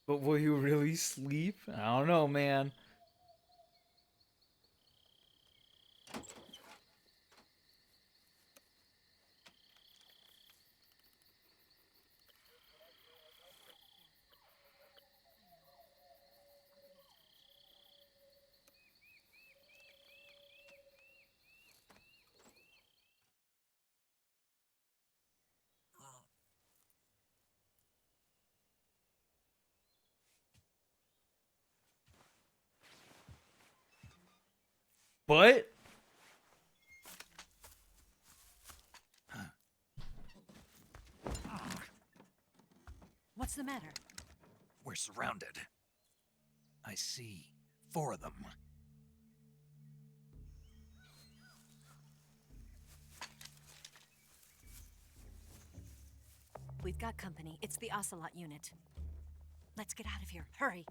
But will you really sleep? I don't know, man. But What's the matter? We're surrounded. I see 4 of them. We've got company. It's the Ocelot unit. Let's get out of here. Hurry.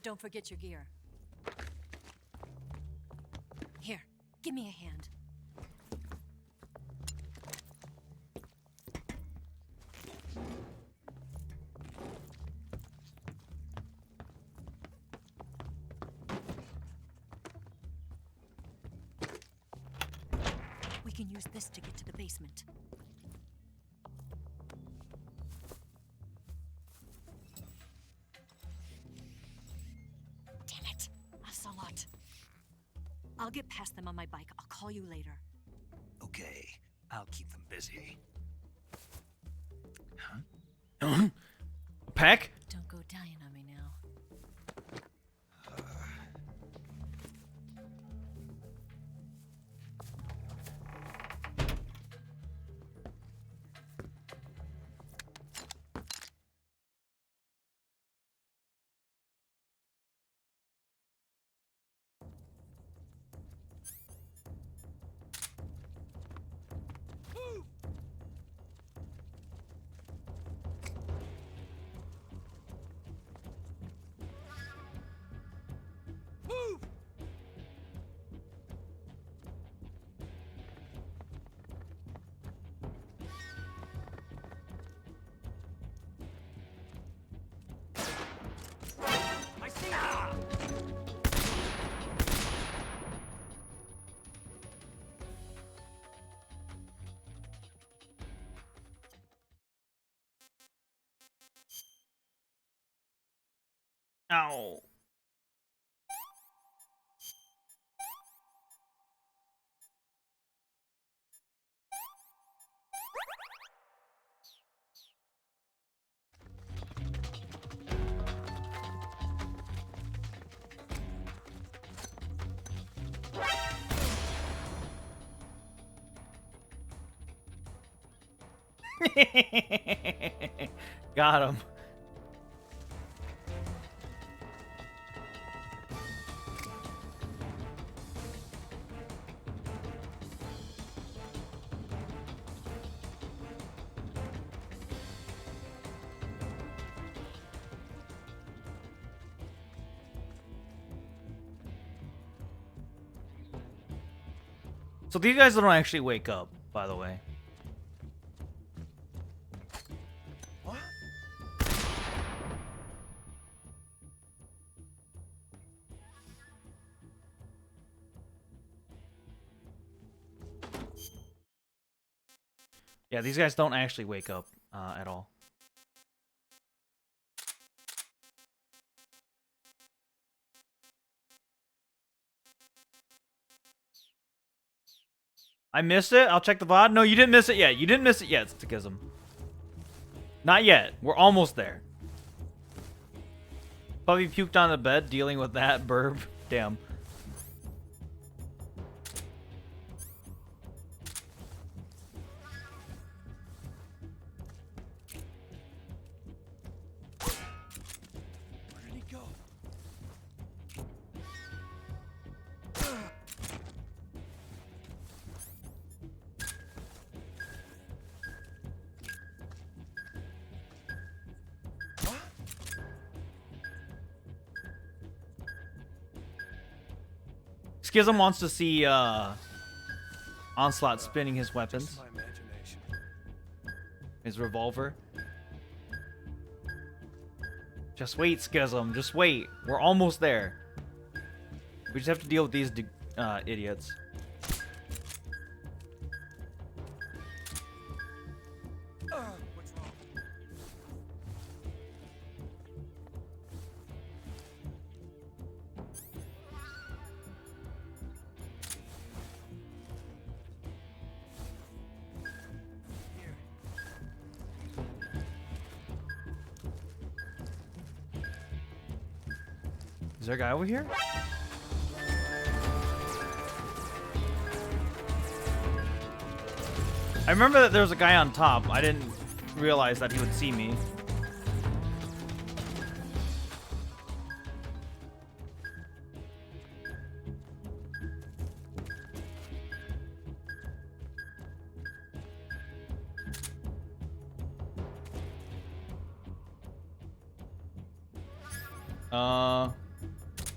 Don't forget your gear. Here, give me a hand. We can use this to get to the basement. Damn it, Ocelot. I'll get past them on my bike. I'll call you later. Okay, I'll keep them busy. Peck? Don't go dying on me now. I see. Ah! Ow. Got him. So these guys don't actually wake up, by the way. What? Yeah, these guys don't actually wake up at all. I missed it. I'll check the VOD. No, you didn't miss it yet. You didn't miss it yet, Stikism. Not yet. We're almost there. Puppy puked on the bed, dealing with that burp. Damn. Where did he go? What? Schism wants to see Onslaught spinning his Just weapons, my imagination. his revolver. Just wait, Schism. Just wait. We're almost there. We just have to deal with these idiots. What's wrong? Here. Is there a guy over here? I remember that there was a guy on top. I didn't realize that he would see me.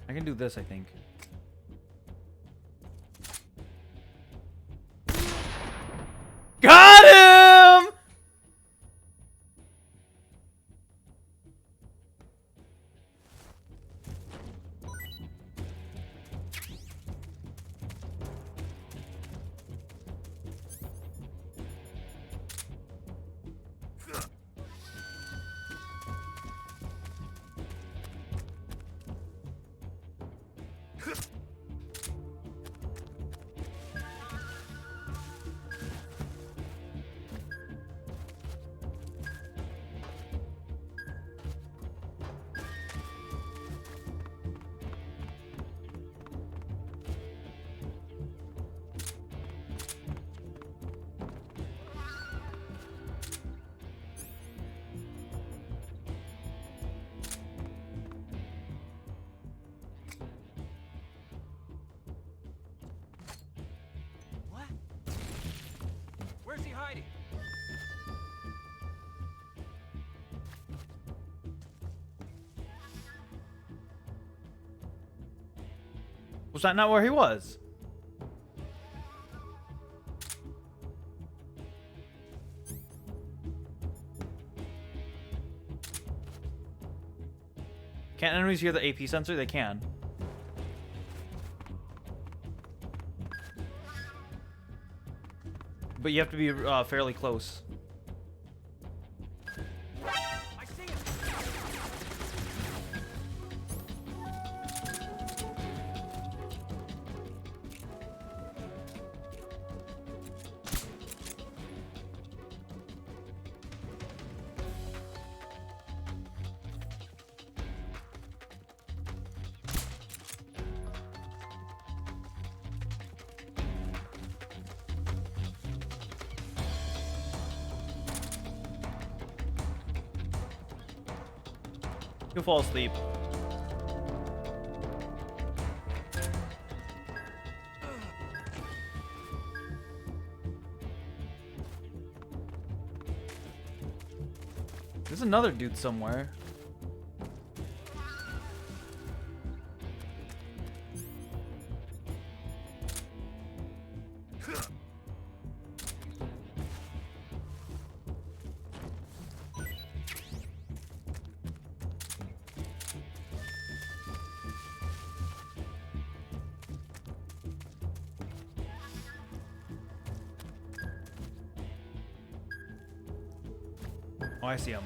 I can do this, I think. Got him! What? Where's he hiding? Was that not where he was? Can't enemies hear the AP sensor? They can. But you have to be fairly close. I see him. You'll fall asleep. There's another dude somewhere. Oh, I see him.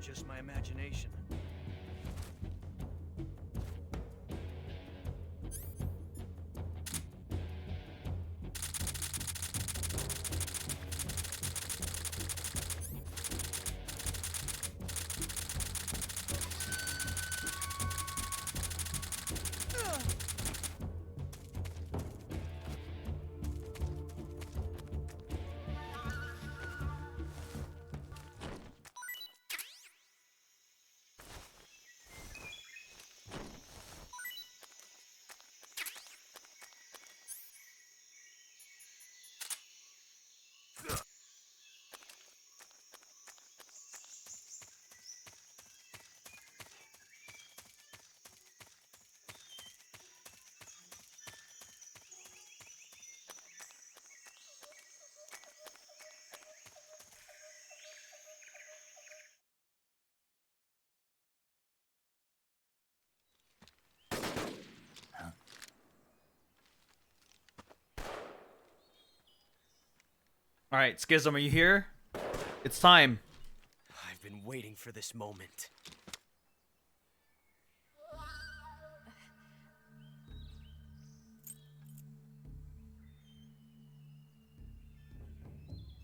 Just my imagination. All right, Schism, are you here? It's time. I've been waiting for this moment.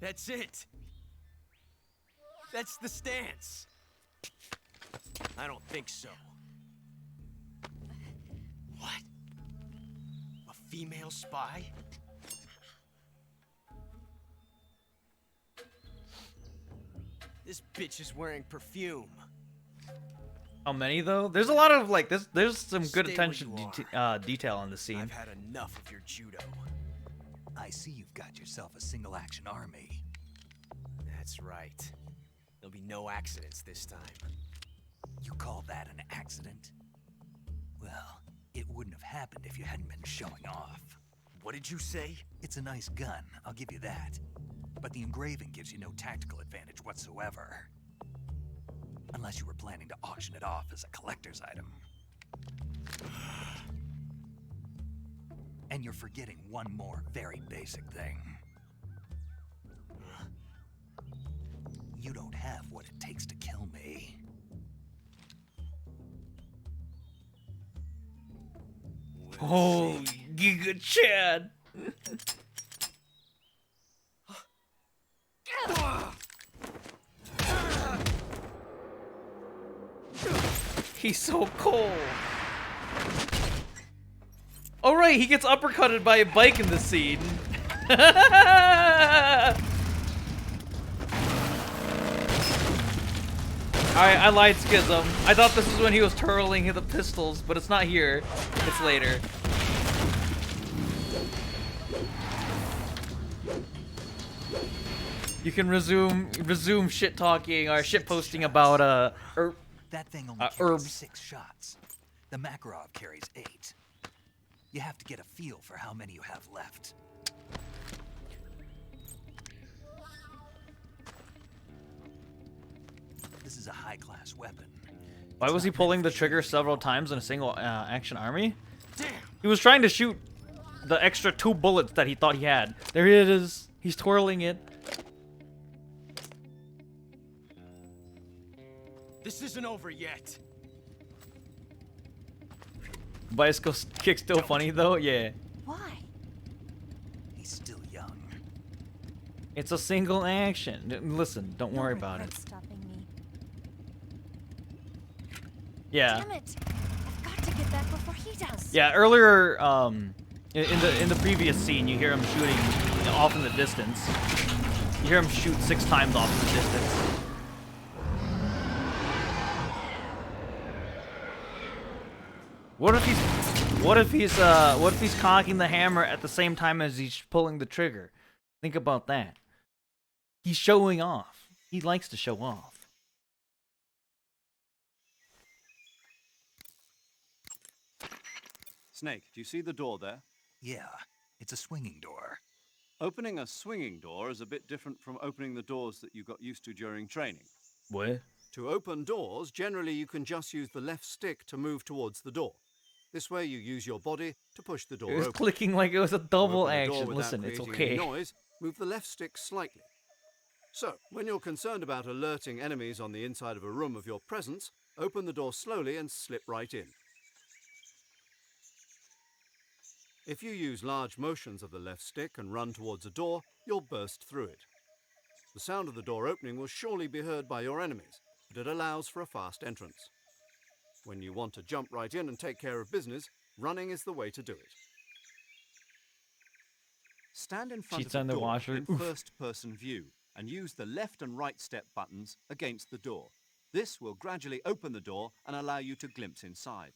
That's it. That's the stance. I don't think so. What? A female spy? This bitch is wearing perfume. How many though? There's a lot of like this. There's some good Stay attention where you detail on the scene. I've had enough of your judo. I see you've got yourself a single-action army. That's right. There'll be no accidents this time. You call that an accident? Well, it wouldn't have happened if you hadn't been showing off. What did you say? It's a nice gun, I'll give you that. But the engraving gives you no tactical advantage whatsoever. Unless you were planning to auction it off as a collector's item. And you're forgetting one more very basic thing. You don't have what it takes to kill me. Oh, Giga Chad. He's so cold. Oh right, he gets uppercutted by a bike in the scene. Alright, I lied, Schism. I thought this was when he was twirling the pistols, but it's not here. It's later. You can resume shit talking or shit posting about That thing only carries herbs. 6 shots. The Makarov carries 8. You have to get a feel for how many you have left. This is a high-class weapon. Why was he pulling the trigger several times in a single action army? He was trying to shoot the extra 2 bullets that he thought he had. There it is. He's twirling it. This isn't over yet. Bicycle kick still funny though? Yeah. Why? He's still young. It's a single action. Listen, don't worry about it. Stopping me. Yeah. Damn it! I've got to get back before he does. Yeah, earlier in the previous scene you hear him shooting off in the distance. You hear him shoot 6 times off in the distance. What if he's cocking the hammer at the same time as he's pulling the trigger? Think about that. He's showing off. He likes to show off. Snake, do you see the door there? Yeah, it's a swinging door. Opening a swinging door is a bit different from opening the doors that you got used to during training. What? To open doors, generally you can just use the left stick to move towards the door. This way you use your body to push the door It was open. clicking like it was a To double open the door action. without Listen, it's creating any okay. noise, move the left stick slightly. So, when you're concerned about alerting enemies on the inside of a room of your presence, open the door slowly and slip right in. If you use large motions of the left stick and run towards a door, you'll burst through it. The sound of the door opening will surely be heard by your enemies, but it allows for a fast entrance. When you want to jump right in and take care of business, running is the way to do it. Stand in front Sheets of on the the door washer. in Oof. first-person view and use the left and right step buttons against the door. This will gradually open the door and allow you to glimpse inside.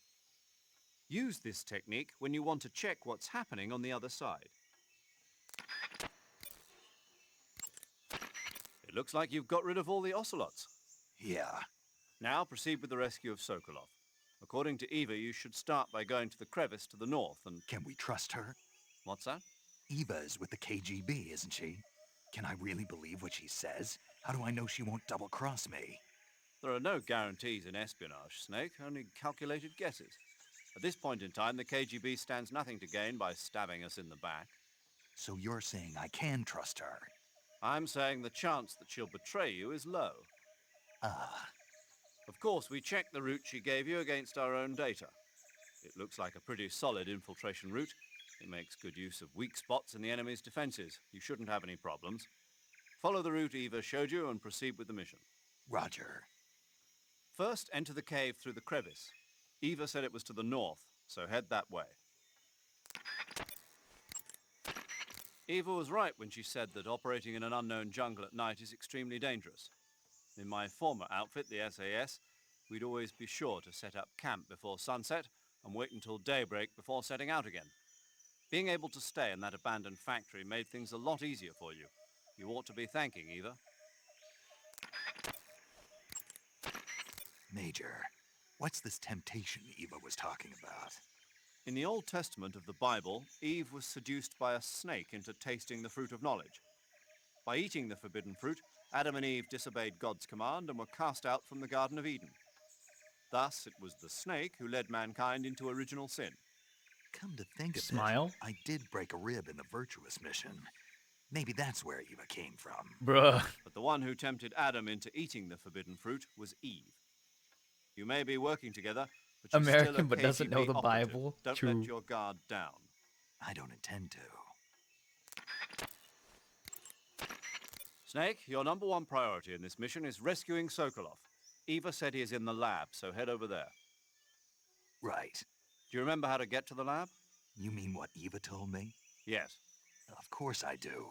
Use this technique when you want to check what's happening on the other side. It looks like you've got rid of all the ocelots. Yeah. Now proceed with the rescue of Sokolov. According to Eva, you should start by going to the crevice to the north and... Can we trust her? What's that? Eva is with the KGB, isn't she? Can I really believe what she says? How do I know she won't double-cross me? There are no guarantees in espionage, Snake, only calculated guesses. At this point in time, the KGB stands nothing to gain by stabbing us in the back. So you're saying I can trust her? I'm saying the chance that she'll betray you is low. Ah, Of course, we checked the route she gave you against our own data. It looks like a pretty solid infiltration route. It makes good use of weak spots in the enemy's defenses. You shouldn't have any problems. Follow the route Eva showed you and proceed with the mission. Roger. First, enter the cave through the crevice. Eva said it was to the north, so head that way. Eva was right when she said that operating in an unknown jungle at night is extremely dangerous. In my former outfit, the SAS, we'd always be sure to set up camp before sunset and wait until daybreak before setting out again. Being able to stay in that abandoned factory made things a lot easier for you. You ought to be thanking Eva. Major, what's this temptation Eva was talking about? In the Old Testament of the Bible, Eve was seduced by a snake into tasting the fruit of knowledge. By eating the forbidden fruit, Adam and Eve disobeyed God's command and were cast out from the Garden of Eden. Thus, it was the snake who led mankind into original sin. Come to think of Smile. it, I did break a rib in the virtuous mission. Maybe that's where Eva came from. Bruh. But the one who tempted Adam into eating the forbidden fruit was Eve. You may be working together, but she's American still a but doesn't know KGB the operative. Bible. Don't True. let your guard down. I don't intend to. Snake, your number one priority in this mission is rescuing Sokolov. Eva said he is in the lab, so head over there. Right. Do you remember how to get to the lab? You mean what Eva told me? Yes. Of course I do.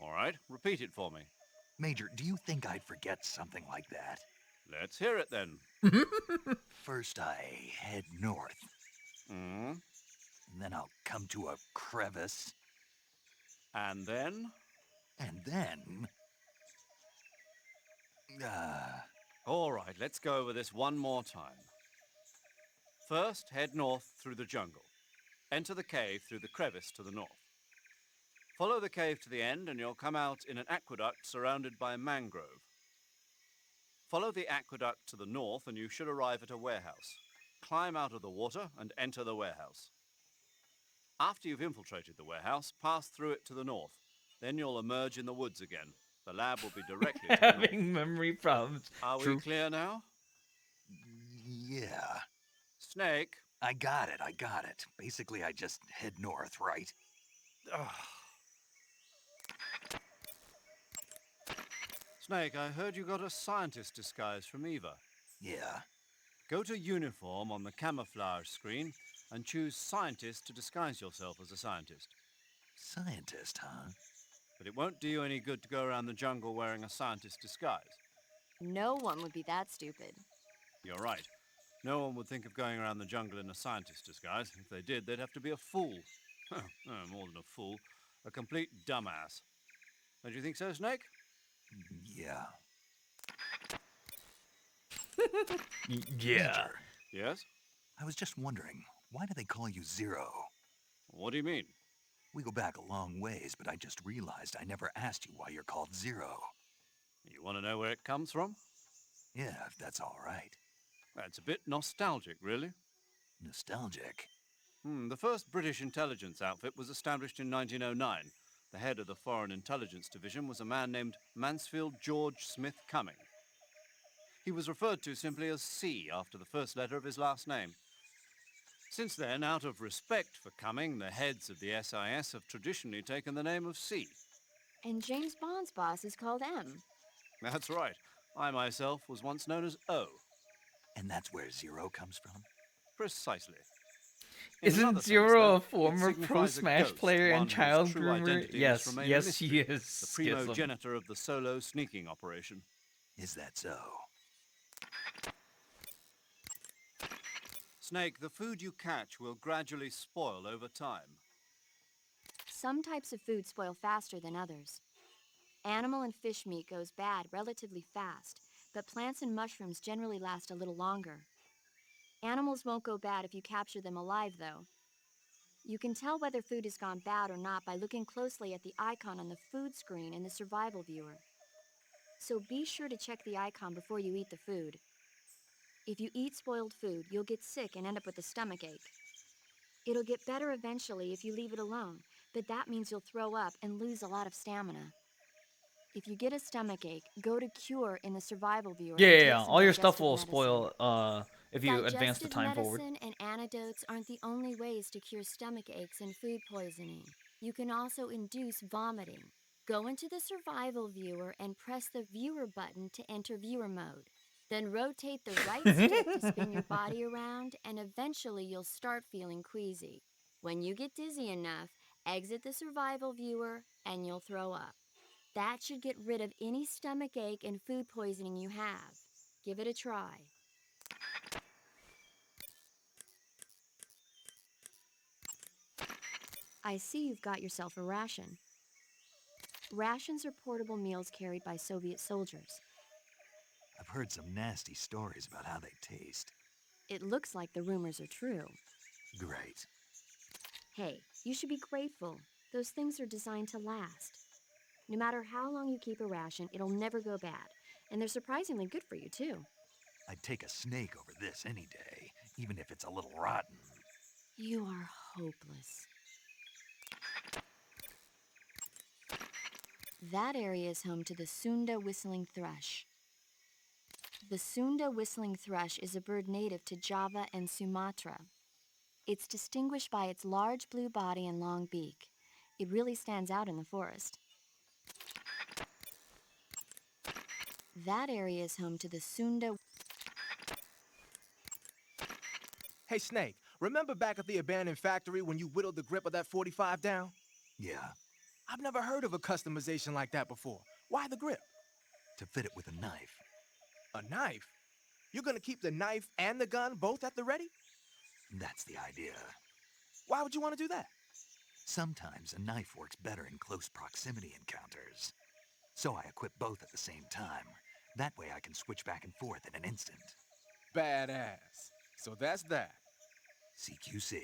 All right, repeat it for me. Major, do you think I'd forget something like that? Let's hear it then. First I head north, Hmm. and then I'll come to a crevice, And then? and then... All right, let's go over this one more time. First, head north through the jungle. Enter the cave through the crevice to the north. Follow the cave to the end and you'll come out in an aqueduct surrounded by mangrove. Follow the aqueduct to the north and you should arrive at a warehouse. Climb out of the water and enter the warehouse. After you've infiltrated the warehouse, pass through it to the north. Then you'll emerge in the woods again. The lab will be directly to the north. Having memory problems. Are we True. clear now? yeah. Snake. I got it. Basically, I just head north, right? Snake, I heard you got a scientist disguise from Eva. Yeah. Go to uniform on the camouflage screen and choose scientist to disguise yourself as a scientist. Scientist, huh? But it won't do you any good to go around the jungle wearing a scientist disguise. No one would be that stupid. You're right. No one would think of going around the jungle in a scientist disguise. If they did, they'd have to be a fool. More than a fool. A complete dumbass. Don't you think so, Snake? Yeah. Yeah. Major, Yes? I was just wondering, why do they call you Zero? What do you mean? We go back a long ways, but I just realized I never asked you why you're called Zero. You want to know where it comes from? Yeah, if that's all right. That's a bit nostalgic, really. Nostalgic. The first British intelligence outfit was established in 1909. The head of the Foreign Intelligence Division was a man named Mansfield George Smith Cumming. He was referred to simply as C after the first letter of his last name. Since then, out of respect for Cumming, the heads of the SIS have traditionally taken the name of C. And James Bond's boss is called M. That's right. I myself was once known as O. And that's where Zero comes from? Precisely. In another Isn't sense, Zero though, a it former Pro signifies a Smash ghost, player one and whose child true groomer? identity Yes, must remain a yes, mystery. he is. The Schism. primogenitor of the solo sneaking operation. Is that so? Snake, the food you catch will gradually spoil over time. Some types of food spoil faster than others. Animal and fish meat goes bad relatively fast, but plants and mushrooms generally last a little longer. Animals won't go bad if you capture them alive, though. You can tell whether food has gone bad or not by looking closely at the icon on the food screen in the survival viewer. So be sure to check the icon before you eat the food. If you eat spoiled food, you'll get sick and end up with a stomachache. It'll get better eventually if you leave it alone, but that means you'll throw up and lose a lot of stamina. If you get a stomachache, go to Cure in the survival viewer. Yeah, and yeah, take yeah. some All your stuff digestive will medicine. spoil if you advance the Digestive time forward. medicine and antidotes aren't the only ways to cure stomach aches and food poisoning. You can also induce vomiting. Go into the survival viewer and press the viewer button to enter viewer mode. Then rotate the right stick to spin your body around, and eventually you'll start feeling queasy. When you get dizzy enough, exit the survival viewer and you'll throw up. That should get rid of any stomach ache and food poisoning you have. Give it a try. I see you've got yourself a ration. Rations are portable meals carried by Soviet soldiers. I've heard some nasty stories about how they taste. It looks like the rumors are true. Great. Hey, you should be grateful. Those things are designed to last. No matter how long you keep a ration, it'll never go bad. And they're surprisingly good for you, too. I'd take a snake over this any day, even if it's a little rotten. You are hopeless. That area is home to the Sunda whistling thrush. The Sunda whistling thrush is a bird native to Java and Sumatra. It's distinguished by its large blue body and long beak. It really stands out in the forest. That area is home to the Sunda. Hey, Snake, remember back at the abandoned factory when you whittled the grip of that 45 down? Yeah, I've never heard of a customization like that before. Why the grip? to fit it with a knife. A knife? You're gonna keep the knife and the gun both at the ready? That's the idea. Why would you want to do that? Sometimes a knife works better in close proximity encounters. So I equip both at the same time. That way I can switch back and forth in an instant. Badass. So that's that. CQC.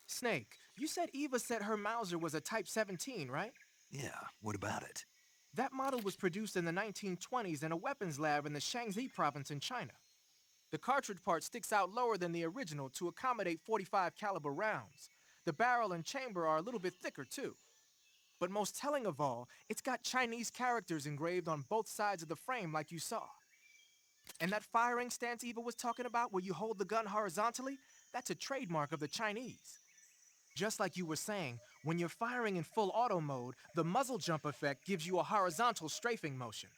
Snake, you said Eva said her Mauser was a Type 17, right? Yeah, what about it? That model was produced in the 1920s in a weapons lab in the Shaanxi province in China. The cartridge part sticks out lower than the original to accommodate 45 caliber rounds. The barrel and chamber are a little bit thicker too. But most telling of all, it's got Chinese characters engraved on both sides of the frame like you saw. And that firing stance Eva was talking about where you hold the gun horizontally, that's a trademark of the Chinese. Just like you were saying, when you're firing in full auto mode, the muzzle jump effect gives you a horizontal strafing motion.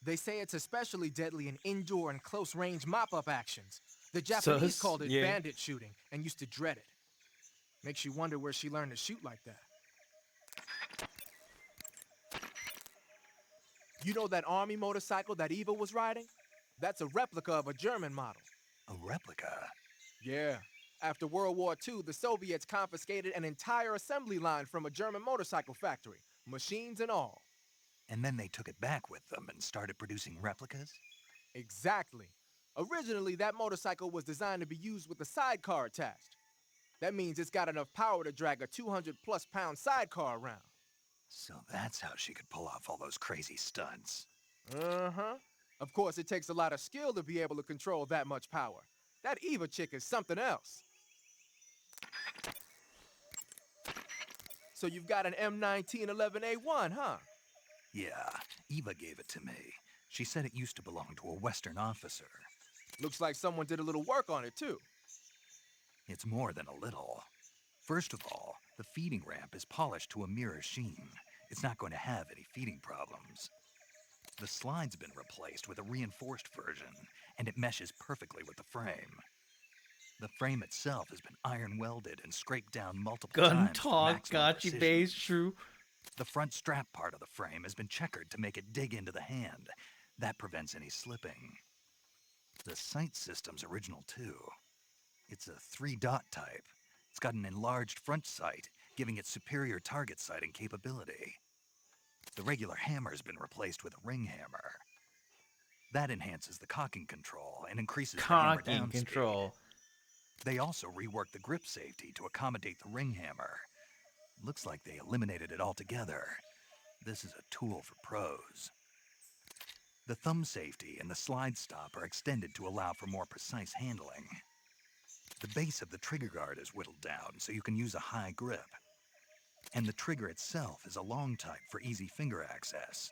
They say it's especially deadly in indoor and close-range mop-up actions. The Japanese Sus, called it yeah. bandit shooting and used to dread it. Makes you wonder where she learned to shoot like that. You know that army motorcycle that Eva was riding? That's a replica of a German model. A replica? Yeah. After World War II, the Soviets confiscated an entire assembly line from a German motorcycle factory, machines and all. And then they took it back with them and started producing replicas? Exactly. Originally, that motorcycle was designed to be used with a sidecar attached. That means it's got enough power to drag a 200-plus pound sidecar around. So that's how she could pull off all those crazy stunts. Uh-huh. Of course, it takes a lot of skill to be able to control that much power. That Eva chick is something else. So you've got an M1911A1, huh? Yeah, Eva gave it to me. She said it used to belong to a Western officer. Looks like someone did a little work on it, too. It's more than a little. First of all, the feeding ramp is polished to a mirror sheen. It's not going to have any feeding problems. The slide's been replaced with a reinforced version, and it meshes perfectly with the frame. The frame itself has been iron welded and scraped down multiple Gun times for talk, maximum gotcha, precision. base, true. The front strap part of the frame has been checkered to make it dig into the hand. That prevents any slipping. The sight system's original too. It's a 3-dot type. It's got an enlarged front sight, giving it superior target sighting capability. The regular hammer's been replaced with a ring hammer. That enhances the cocking control and increases the hammer Cocking down control. speed. They also reworked the grip safety to accommodate the ring hammer. Looks like they eliminated it altogether. This is a tool for pros. The thumb safety and the slide stop are extended to allow for more precise handling. The base of the trigger guard is whittled down so you can use a high grip. And the trigger itself is a long type for easy finger access.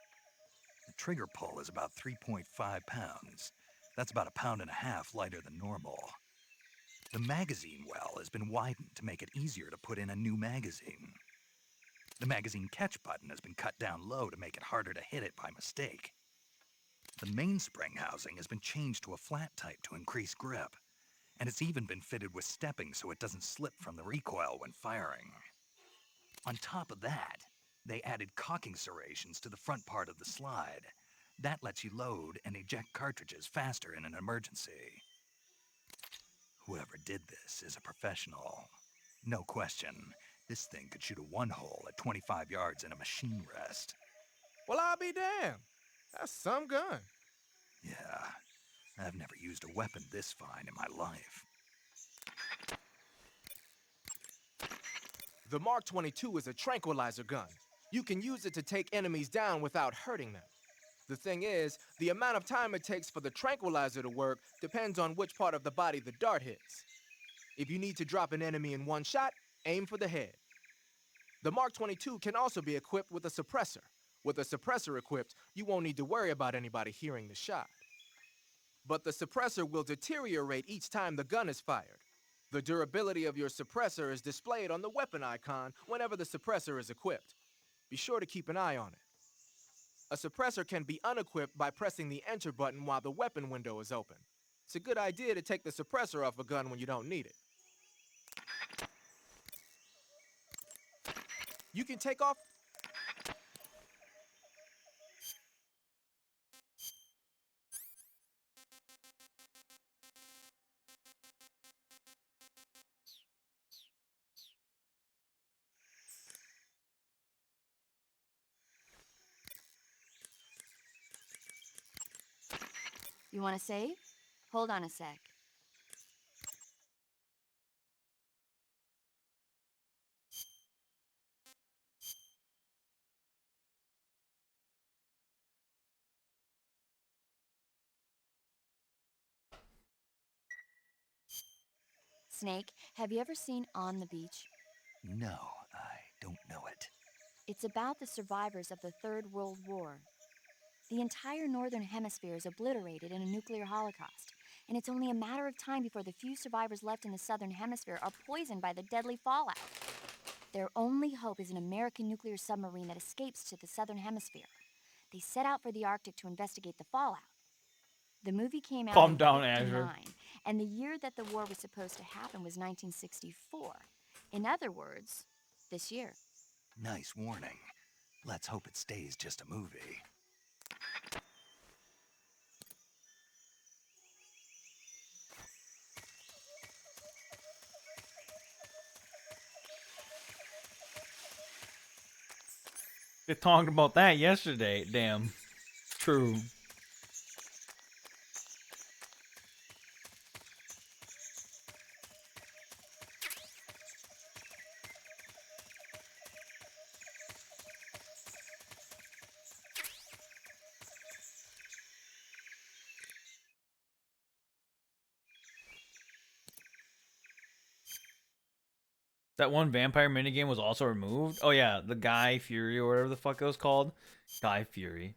The trigger pull is about 3.5 pounds. That's about 1.5 pounds lighter than normal. The magazine well has been widened to make it easier to put in a new magazine. The magazine catch button has been cut down low to make it harder to hit it by mistake. The mainspring housing has been changed to a flat type to increase grip, and it's even been fitted with stepping so it doesn't slip from the recoil when firing. On top of that, they added cocking serrations to the front part of the slide. That lets you load and eject cartridges faster in an emergency. Whoever did this is a professional. No question, this thing could shoot a one-hole at 25 yards in a machine rest. Well, I'll be damned. That's some gun. Yeah, I've never used a weapon this fine in my life. The Mark 22 is a tranquilizer gun. You can use it to take enemies down without hurting them. The thing is, the amount of time it takes for the tranquilizer to work depends on which part of the body the dart hits. If you need to drop an enemy in one shot, aim for the head. The Mark 22 can also be equipped with a suppressor. With a suppressor equipped, you won't need to worry about anybody hearing the shot. But the suppressor will deteriorate each time the gun is fired. The durability of your suppressor is displayed on the weapon icon whenever the suppressor is equipped. Be sure to keep an eye on it. A suppressor can be unequipped by pressing the enter button while the weapon window is open. It's a good idea to take the suppressor off a gun when you don't need it. You can take off. You want to save? Hold on a sec. Snake, have you ever seen On the Beach? No, I don't know it. It's about the survivors of the Third World War. The entire northern hemisphere is obliterated in a nuclear holocaust, and it's only a matter of time before the few survivors left in the southern hemisphere are poisoned by the deadly fallout. Their only hope is an American nuclear submarine that escapes to the southern hemisphere. They set out for the Arctic to investigate the fallout. The movie came out Calm in down, Azure. 1959, and the year that the war was supposed to happen was 1964. In other words, this year. Nice warning. Let's hope it stays just a movie. They talked about that yesterday. Damn. True. That one vampire minigame was also removed. Oh yeah, the Guy Fury or whatever the fuck it was called. Guy Fury.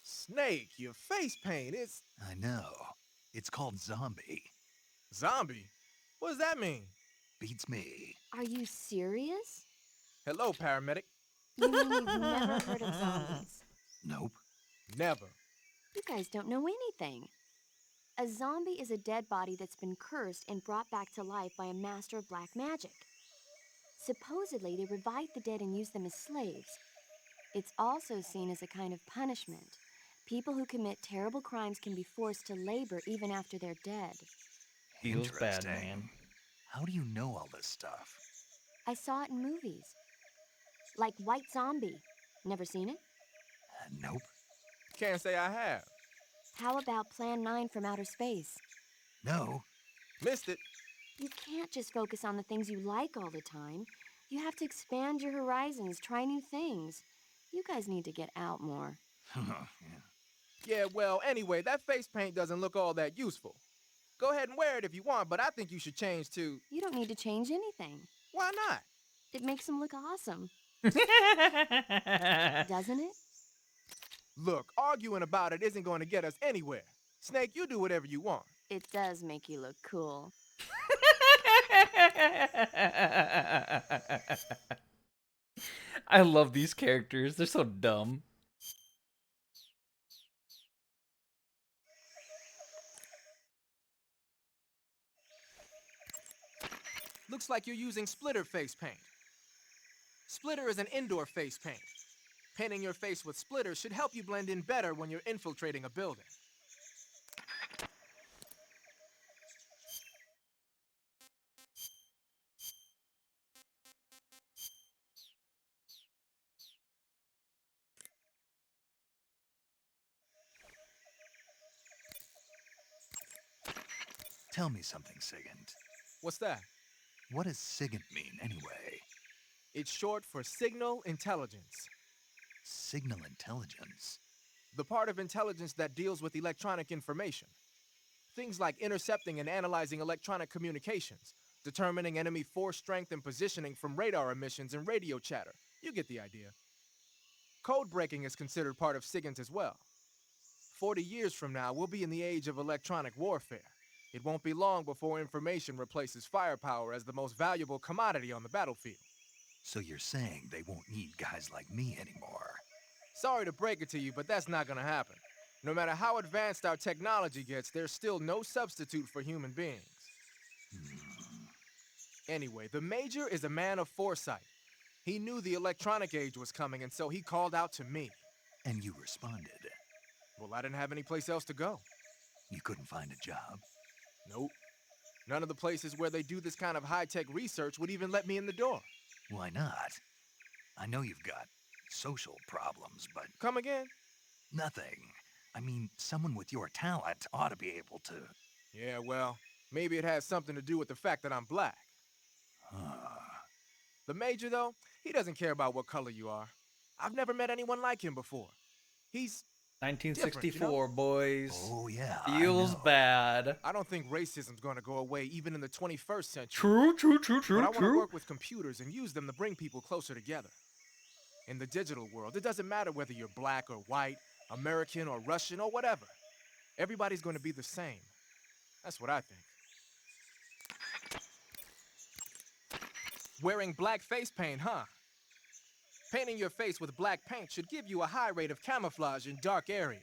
Snake, your face paint is I know. It's called Zombie. zombie. What does that mean? Beats me. Are you serious? Hello, paramedic. You mean you've never heard of zombies? Nope. Never. You guys don't know anything. A zombie is a dead body that's been cursed and brought back to life by a master of black magic. Supposedly, they revive the dead and use them as slaves. It's also seen as a kind of punishment. People who commit terrible crimes can be forced to labor even after they're dead. Feels bad, Interesting. man. How do you know all this stuff? I saw it in movies. Like White Zombie. Never seen it? Nope. Can't say I have. How about Plan 9 from Outer Space? No. Missed it. You can't just focus on the things you like all the time. You have to expand your horizons, try new things. You guys need to get out more. Yeah, well, anyway, that face paint doesn't look all that useful. Go ahead and wear it if you want, but I think you should change to... You don't need to change anything. Why not? It makes him look awesome, I doesn't it? Look, arguing about it isn't going to get us anywhere. Snake, you do whatever you want. It does make you look cool. love these characters. They're so dumb. Looks like you're using splitter face paint. Splitter is an indoor face paint. Painting your face with splitter should help you blend in better when you're infiltrating a building. Tell me something, Sigint. What's that? What does Sigint mean, anyway? It's short for signal intelligence. Signal intelligence? The part of intelligence that deals with electronic information. Things like intercepting and analyzing electronic communications, determining enemy force strength and positioning from radar emissions and radio chatter. You get the idea. Code breaking is considered part of SIGINT as well. 40 years from now, we'll be in the age of electronic warfare. It won't be long before information replaces firepower as the most valuable commodity on the battlefield. So you're saying they won't need guys like me anymore? Sorry to break it to you, but that's not gonna happen. No matter how advanced our technology gets, there's still no substitute for human beings. Anyway, the Major is a man of foresight. He knew the electronic age was coming, and so he called out to me. And you responded? Well, I didn't have any place else to go. You couldn't find a job? Nope. None of the places where they do this kind of high-tech research would even let me in the door. Why not? I know you've got social problems, but Come again? nothing. I mean, someone with your talent ought to be able to... Yeah, well, maybe it has something to do with the fact that I'm black. The Major, though, he doesn't care about what color you are. I've never met anyone like him before. He's... 1964, boys. Oh, yeah, Feels I know. bad. I don't think racism's gonna go away even in the 21st century. True, But I want to work with computers and use them to bring people closer together. In the digital world, it doesn't matter whether you're black or white, American or Russian or whatever. Everybody's going to be the same. That's what I think. Wearing black face paint, huh? Painting your face with black paint should give you a high rate of camouflage in dark areas.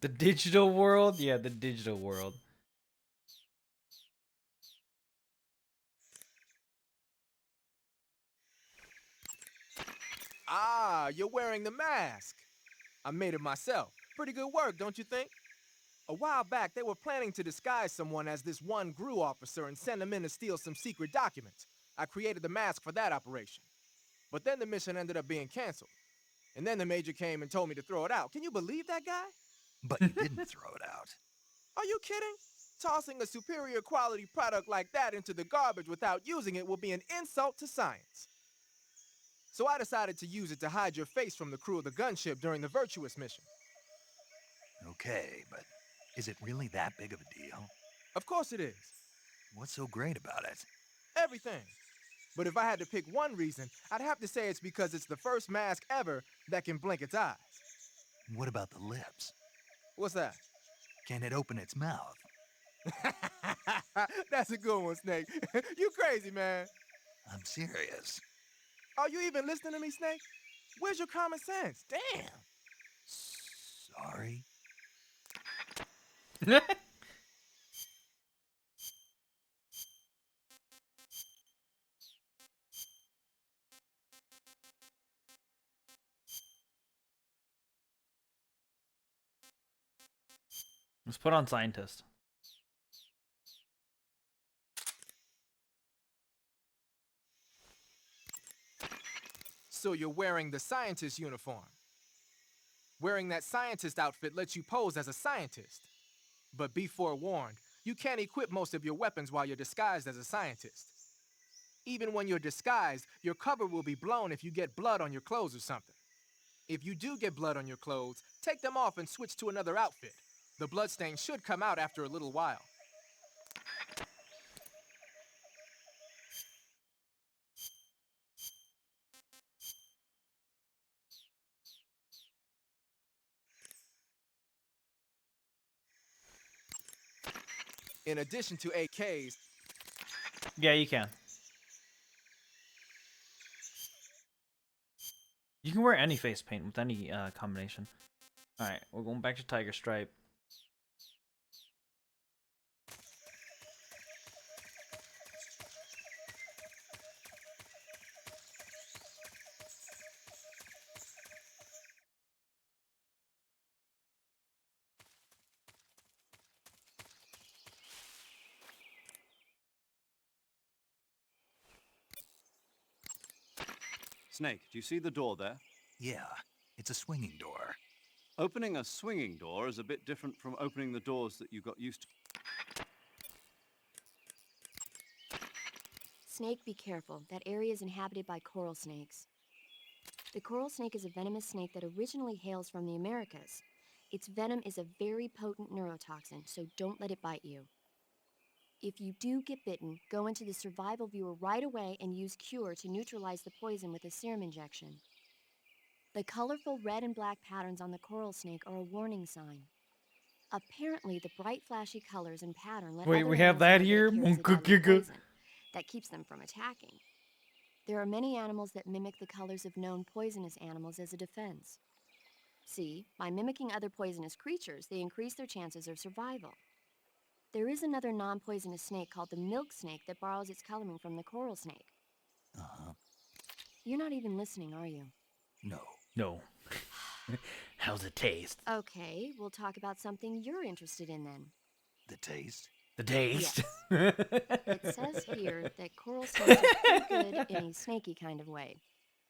The digital world? Yeah, the digital world. Ah, you're wearing the mask. I made it myself. Pretty good work, don't you think? A while back, they were planning to disguise someone as this one GRU officer and send him in to steal some secret documents. I created the mask for that operation. But then the mission ended up being canceled. And then the Major came and told me to throw it out. Can you believe that guy? But you didn't throw it out. Are you kidding? Tossing a superior quality product like that into the garbage without using it will be an insult to science. So I decided to use it to hide your face from the crew of the gunship during the Virtuous mission. Okay, but is it really that big of a deal? Of course it is. What's so great about it? Everything. But if I had to pick one reason, I'd have to say it's because it's the first mask ever that can blink its eyes. What about the lips? What's that? Can it open its mouth? That's a good one, Snake. You crazy, man. I'm serious. Are you even listening to me, Snake? Where's your common sense? Damn. Sorry? Let's put on scientist. So you're wearing the scientist uniform. Wearing that scientist outfit lets you pose as a scientist. But be forewarned, You can't equip most of your weapons while you're disguised as a scientist. Even when you're disguised, your cover will be blown if you get blood on your clothes or something. If you do get blood on your clothes, take them off and switch to another outfit. The bloodstain should come out after a little while. In addition to AKs, Yeah, you can. You can wear any face paint with any combination. All right, we're going back to Tiger Stripe. Snake, do you see the door there? Yeah, it's a swinging door. Opening a swinging door is a bit different from opening the doors that you got used to. Snake, be careful. That area is inhabited by coral snakes. The coral snake is a venomous snake that originally hails from the Americas. Its venom is a very potent neurotoxin, so don't let it bite you. If you do get bitten, go into the survival viewer right away and use Cure to neutralize the poison with a serum injection. The colorful red and black patterns on the coral snake are a warning sign. Apparently, the bright flashy colors and pattern let Wait, other we have animals that know here? Cure is a deadly Monkukiga. poison that keeps them from attacking. There are many animals that mimic the colors of known poisonous animals as a defense. See, by mimicking other poisonous creatures, they increase their chances of survival. There is another non-poisonous snake called the milk snake that borrows its coloring from the coral snake. Uh-huh. You're not even listening, are you? No. No. How's it taste? Okay, we'll talk about something you're interested in then. The taste? The taste. It says here that coral snakes are pretty good in a snaky kind of way.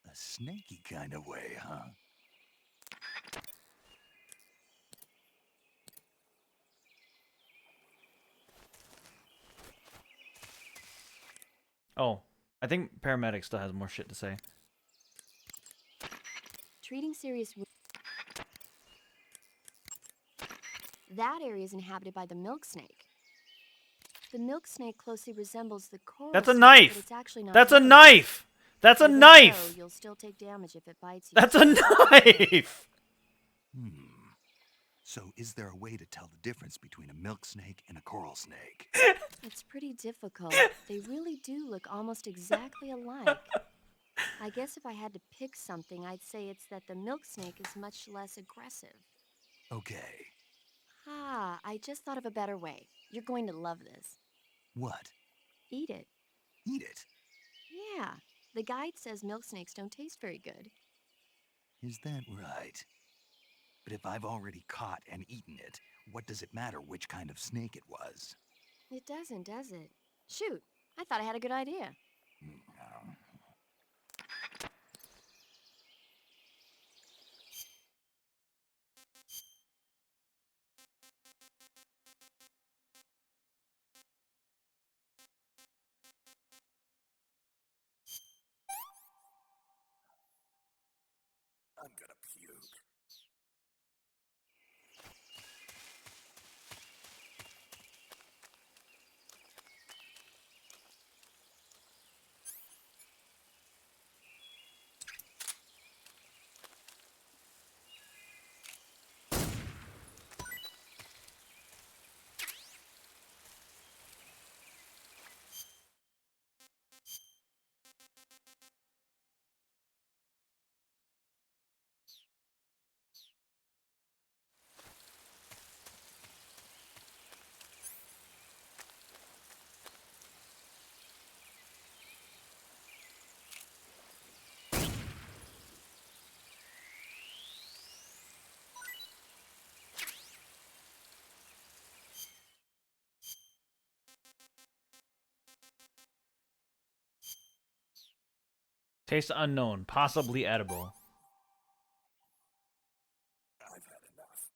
A snaky kind of way, huh? Oh, I think paramedic still has more shit to say. Treating serious that area is inhabited by the milk snake. The milk snake closely resembles the coral That's a snake, knife. but it's actually not That's a venomous. knife. That's a Even knife. So, you'll still take damage if it bites you. That's a knife. So is there a way to tell the difference between a milk snake and a coral snake? It's pretty difficult. They really do look almost exactly alike. I guess if I had to pick something, I'd say it's that the milk snake is much less aggressive. Okay. Ah, I just thought of a better way. You're going to love this. What? Eat it. Eat it? Yeah, the guide says milk snakes don't taste very good. Is that right? But if I've already caught and eaten it, what does it matter which kind of snake it was? It doesn't, does it? Shoot, I thought I had a good idea. I'm gonna puke. Taste unknown, possibly edible. I've had enough.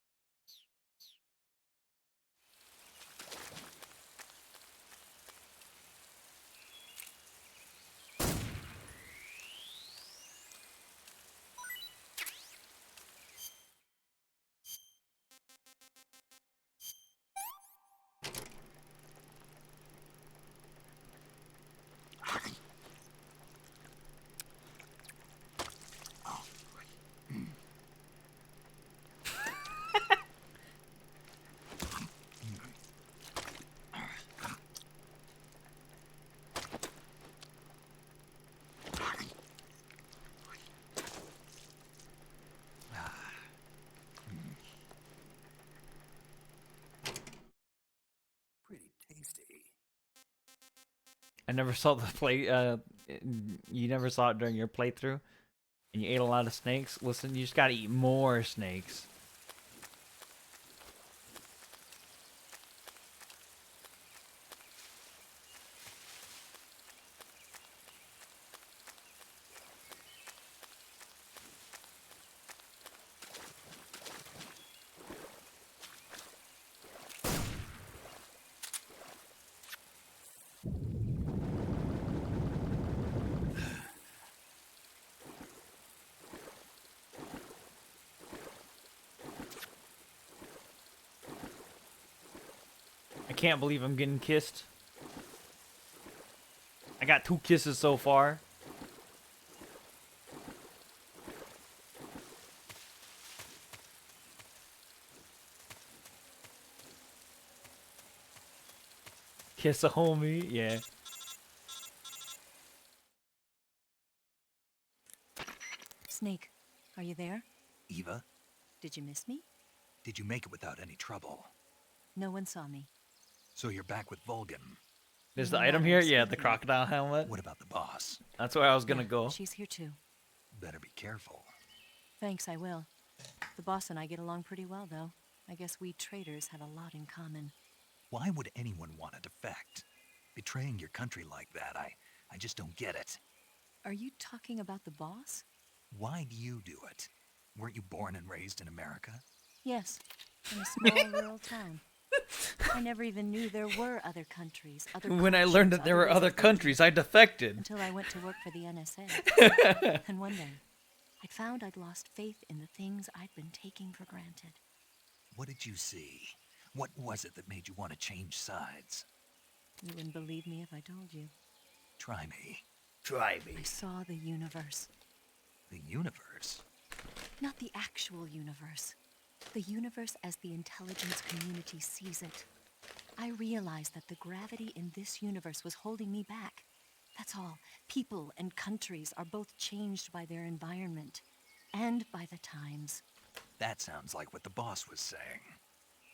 never saw the play. You never saw it during your playthrough, and you ate a lot of snakes. Listen, you just gotta eat more snakes. I can't believe I'm getting kissed. I got 2 kisses so far. Kiss a homie, yeah. Snake, are you there? Eva, Did you miss me? did you make it without any trouble? No one saw me. So you're back with Vulcan. There's No the item matter here, of yeah, the speaking. crocodile helmet. What about the boss? That's where I was gonna Yeah, go. She's here too. Better be careful. Thanks, I will. The boss and I get along pretty well, though. I guess we traders have a lot in common. Why would anyone want to defect? Betraying your country like that, I just don't get it. Are you talking about the boss? Why do you do it? Weren't you born and raised in America? Yes, in a small rural town. I never even knew there were other countries, other When I learned that cultures, there were ways other of thinking, countries, I defected. until I went to work for the NSA. And one day, I found I'd lost faith in the things I'd been taking for granted. What did you see? What was it that made you want to change sides? You wouldn't believe me if I told you. Try me. Try me. I saw the universe. The universe? Not the actual universe. The universe as the intelligence community sees it. I realized that the gravity in this universe was holding me back. That's all. People and countries are both changed by their environment and by the times. That sounds like what the boss was saying.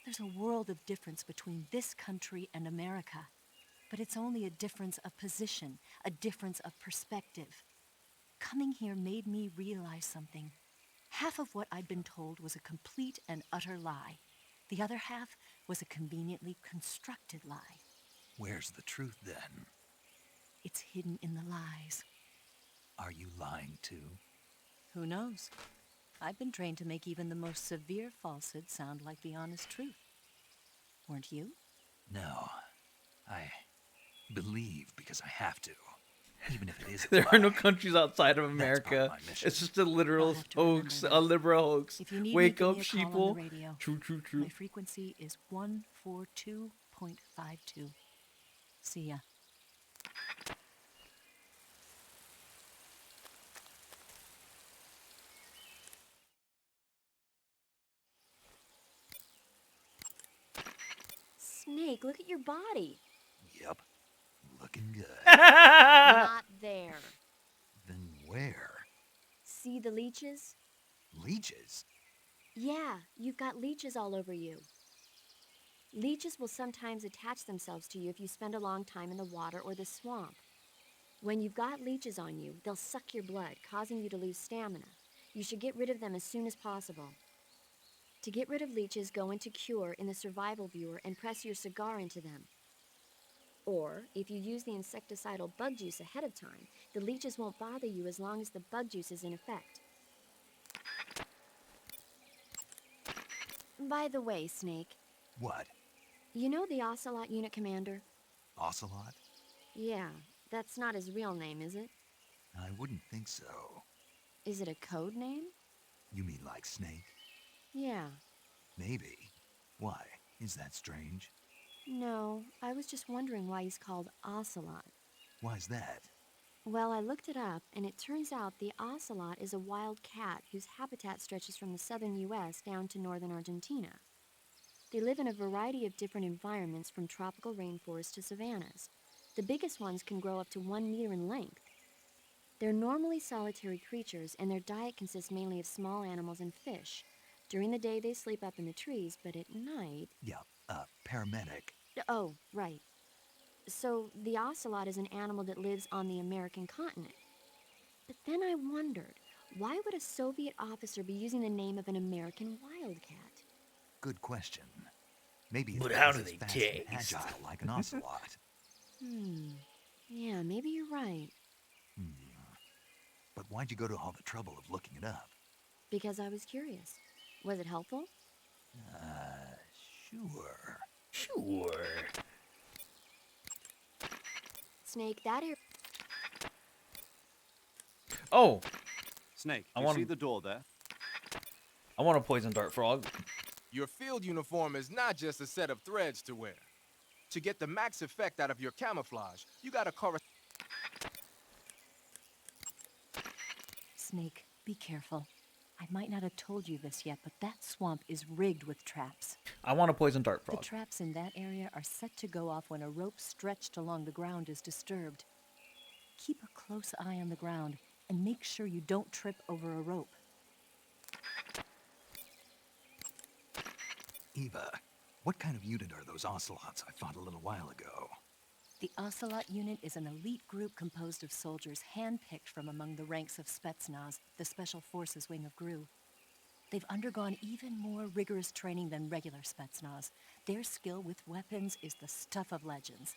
There's a world of difference between this country and America. But it's only a difference of position, a difference of perspective. Coming here made me realize something. Half of what I'd been told was a complete and utter lie. The other half was a conveniently constructed lie. Where's the truth then? It's hidden in the lies. Are you lying too? Who knows? I've been trained to make even the most severe falsehood sound like the honest truth. Weren't you? No. I believe because I have to. Even if it is a There are no lie. countries outside of part of America. my mission. It's just a literal I'll have to remember hoax, that. a liberal hoax. If you need Wake me, up, give me a call sheeple. on the radio. True, true, true. My frequency is 142.52. See ya. Snake, look at your body. Yep. Looking good. Not there. Then where? See the leeches? Leeches? Yeah, you've got leeches all over you. Leeches will sometimes attach themselves to you if you spend a long time in the water or the swamp. When you've got leeches on you, they'll suck your blood, causing you to lose stamina. You should get rid of them as soon as possible. To get rid of leeches, go into Cure in the survival viewer and press your cigar into them. Or, if you use the insecticidal bug juice ahead of time, the leeches won't bother you as long as the bug juice is in effect. By the way, Snake, What? you know the Ocelot unit commander? Ocelot? Yeah, that's not his real name, is it? I wouldn't think so. Is it a code name? You mean like Snake? Yeah. Maybe. Why? Is that strange? No, I was just wondering why he's called Ocelot. Why's that? Well, I looked it up, and it turns out the ocelot is a wild cat whose habitat stretches from the southern U.S. down to northern Argentina. They live in a variety of different environments, from tropical rainforests to savannas. The biggest ones can grow up to 1 meter in length. They're normally solitary creatures, and their diet consists mainly of small animals and fish. During the day, they sleep up in the trees, but at night... Yeah, paramedic. Oh, right. So the ocelot is an animal that lives on the American continent. But then I wondered, why would a Soviet officer be using the name of an American wildcat? Good question. Maybe it's But how because do it's they fast and taste? agile like an ocelot. Yeah, maybe you're right. But why'd you go to all the trouble of looking it up? Because I was curious. Was it helpful? Sure. Sure. Snake, that air. Oh, Snake, I do you want- see the door there? I want a poison dart frog. Your field uniform is not just a set of threads to wear. To get the max effect out of your camouflage, you gotta Snake, be careful. I might not have told you this yet, but that swamp is rigged with traps. I want a poison dart The frog. traps in that area are set to go off when a rope stretched along the ground is disturbed. Keep a close eye on the ground and make sure you don't trip over a rope. Eva, what kind of unit are those ocelots I fought a little while ago? The Ocelot unit is an elite group composed of soldiers handpicked from among the ranks of Spetsnaz, the Special Forces wing of GRU. They've undergone even more rigorous training than regular Spetsnaz. Their skill with weapons is the stuff of legends.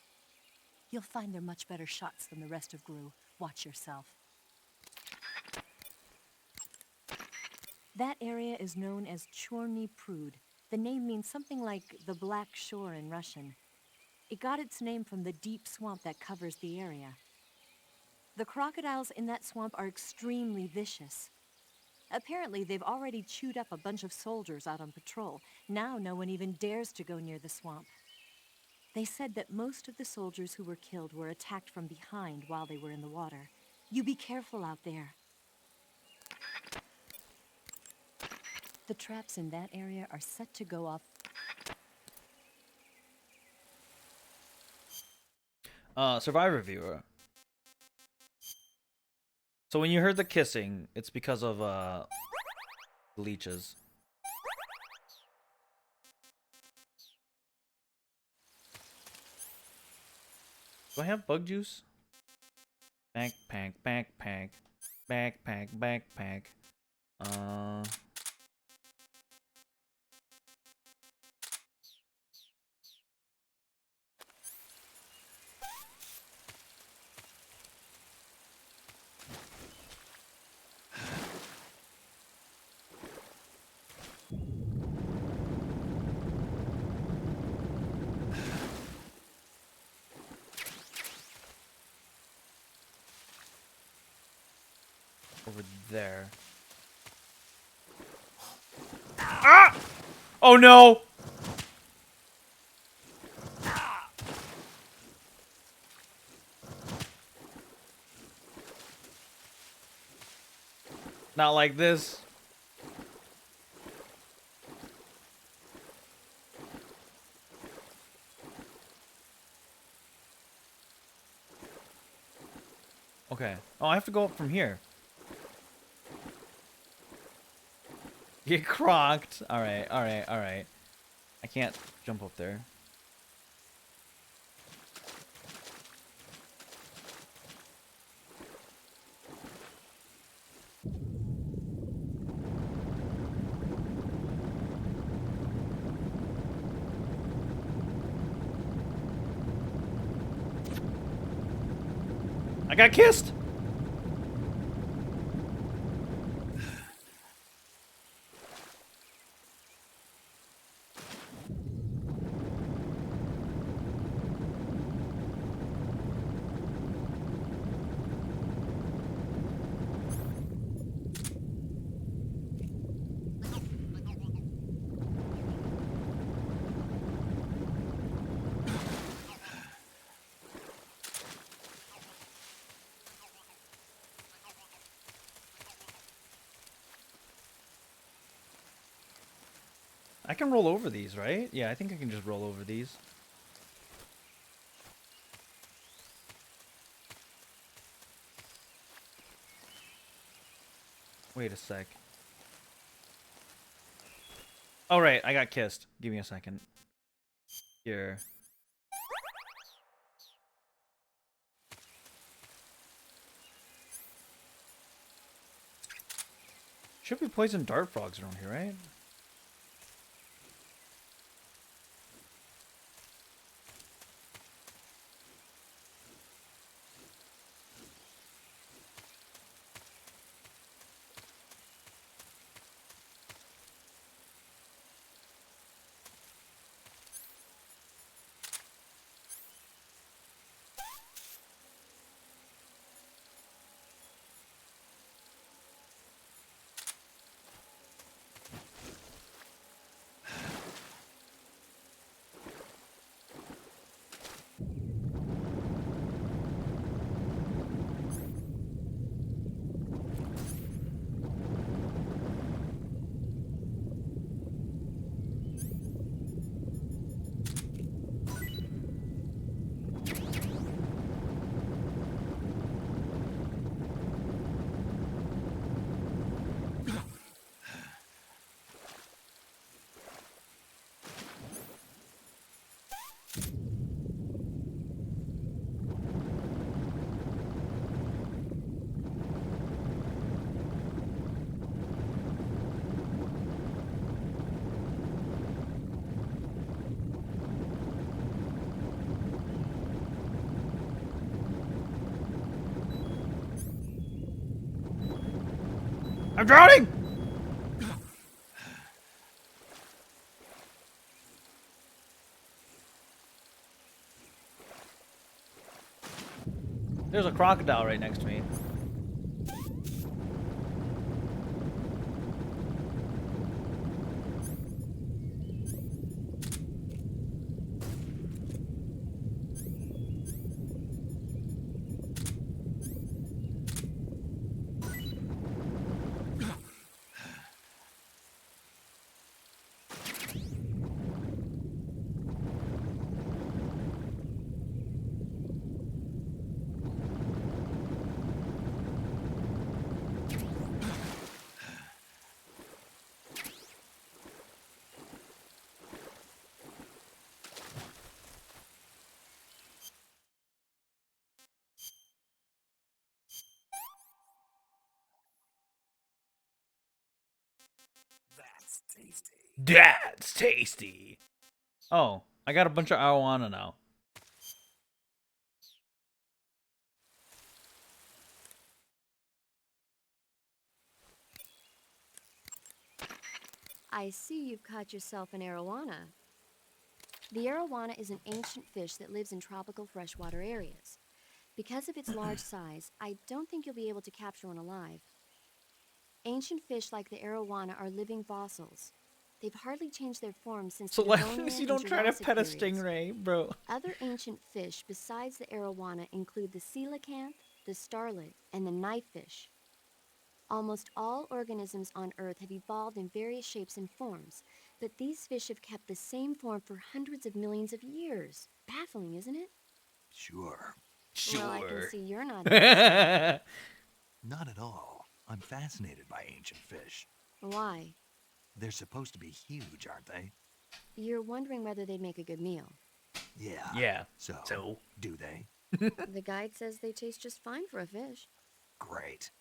You'll find they're much better shots than the rest of GRU. Watch yourself. That area is known as Chorny Prud. The name means something like the Black Shore in Russian. It got its name from the deep swamp that covers the area. The crocodiles in that swamp are extremely vicious. Apparently, they've already chewed up a bunch of soldiers out on patrol. Now no one even dares to go near the swamp. They said that most of the soldiers who were killed were attacked from behind while they were in the water. You be careful out there. The traps in that area are set to go off. Survivor viewer. So when you heard the kissing, it's because of leeches. Do I have bug juice? Backpack, backpack, backpack, backpack. Over there. Ah! Oh no! Not like this. Okay. Oh, I have to go up from here. Get crocked. Alright, alright, alright. I can't jump up there. I got kissed! I can roll over these, right? Yeah, I think I can just roll over these. Wait a sec. Oh, right, I got kissed. Give me a second. Here. Should be poison dart frogs around here, right? I'm drowning! There's a crocodile right next to me. That's tasty. Oh, I got a bunch of arowana now. I see you've caught yourself an arowana. The arowana is an ancient fish that lives in tropical freshwater areas. Because of its large size, I don't think you'll be able to capture one alive. Ancient fish like the arowana are living fossils. They've hardly changed their form since So the like, Devonian you don't and try to Jurassic pet a periods. stingray, bro. Other ancient fish besides the arowana include the coelacanth, the starlet, and the knifefish. Almost all organisms on Earth have evolved in various shapes and forms, but these fish have kept the same form for hundreds of millions of years. Baffling, isn't it? Sure. Well, I can Sure. see you're not. Not at all. I'm fascinated by ancient fish. Why? They're supposed to be huge, aren't they? You're wondering whether they'd make a good meal. Yeah. Yeah. So, do they? The guide says they taste just fine for a fish. Great.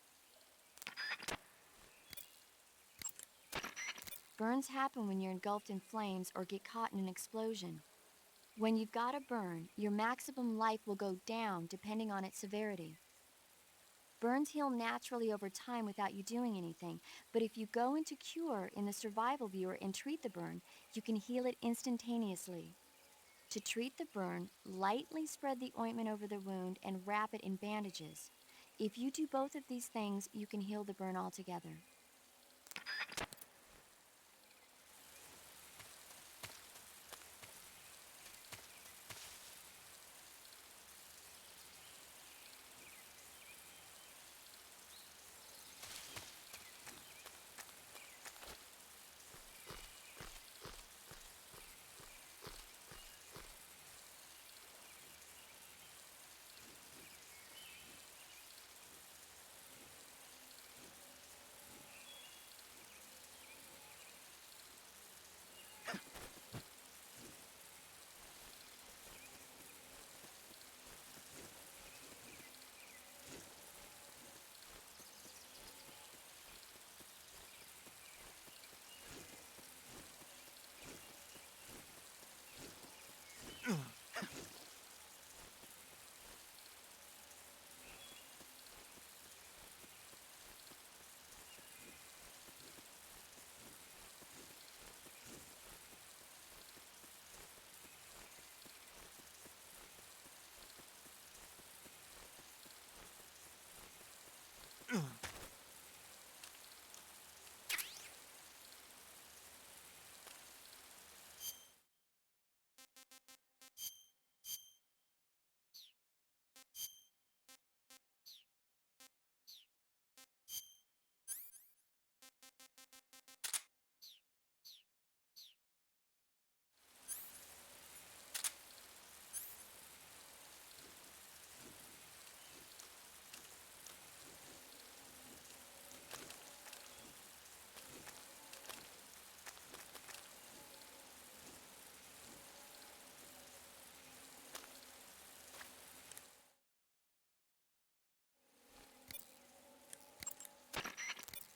Burns happen when you're engulfed in flames or get caught in an explosion. When you've got a burn, your maximum life will go down depending on its severity. Burns heal naturally over time without you doing anything, but if you go into cure in the survival viewer and treat the burn, you can heal it instantaneously. To treat the burn, lightly spread the ointment over the wound and wrap it in bandages. If you do both of these things, you can heal the burn altogether.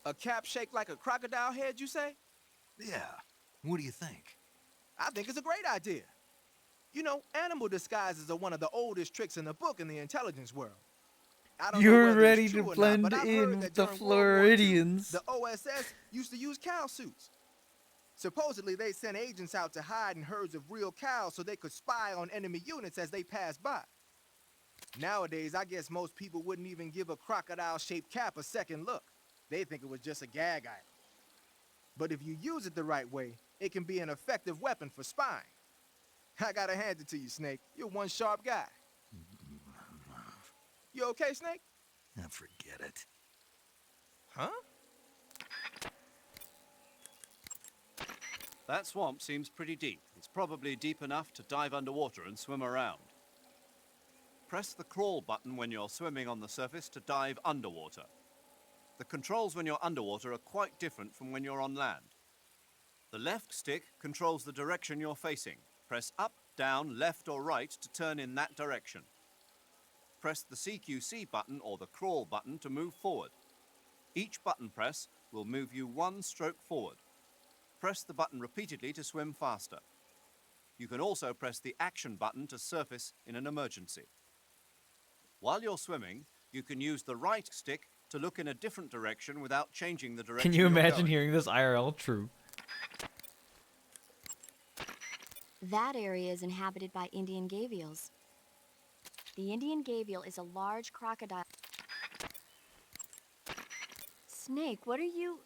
A cap shaped like a crocodile head, you say? Yeah. What do you think? I think it's a great idea. You know, animal disguises are one of the oldest tricks in the book in the intelligence world. I don't know You're whether it's ready to true or not, blend but I've in heard with that the during World War II, Floridians. the OSS used to use cow suits. Supposedly, they sent agents out to hide in herds of real cows so they could spy on enemy units as they passed by. Nowadays, I guess most people wouldn't even give a crocodile-shaped cap a second look. They think it was just a gag item. But if you use it the right way, it can be an effective weapon for spying. I gotta hand it to you, Snake. You're one sharp guy. You okay, Snake? Now forget it. Huh? That swamp seems pretty deep. It's probably deep enough to dive underwater and swim around. Press the crawl button when you're swimming on the surface to dive underwater. The controls when you're underwater are quite different from when you're on land. The left stick controls the direction you're facing. Press up, down, left or right to turn in that direction. Press the CQC button or the crawl button to move forward. Each button press will move you one stroke forward. Press the button repeatedly to swim faster. You can also press the action button to surface in an emergency. While you're swimming, you can use the right stick to look in a different direction without changing the direction. Can you you're imagine going. hearing this IRL? True. That area is inhabited by Indian gavials. The Indian gavial is a large crocodile. Snake, what are you...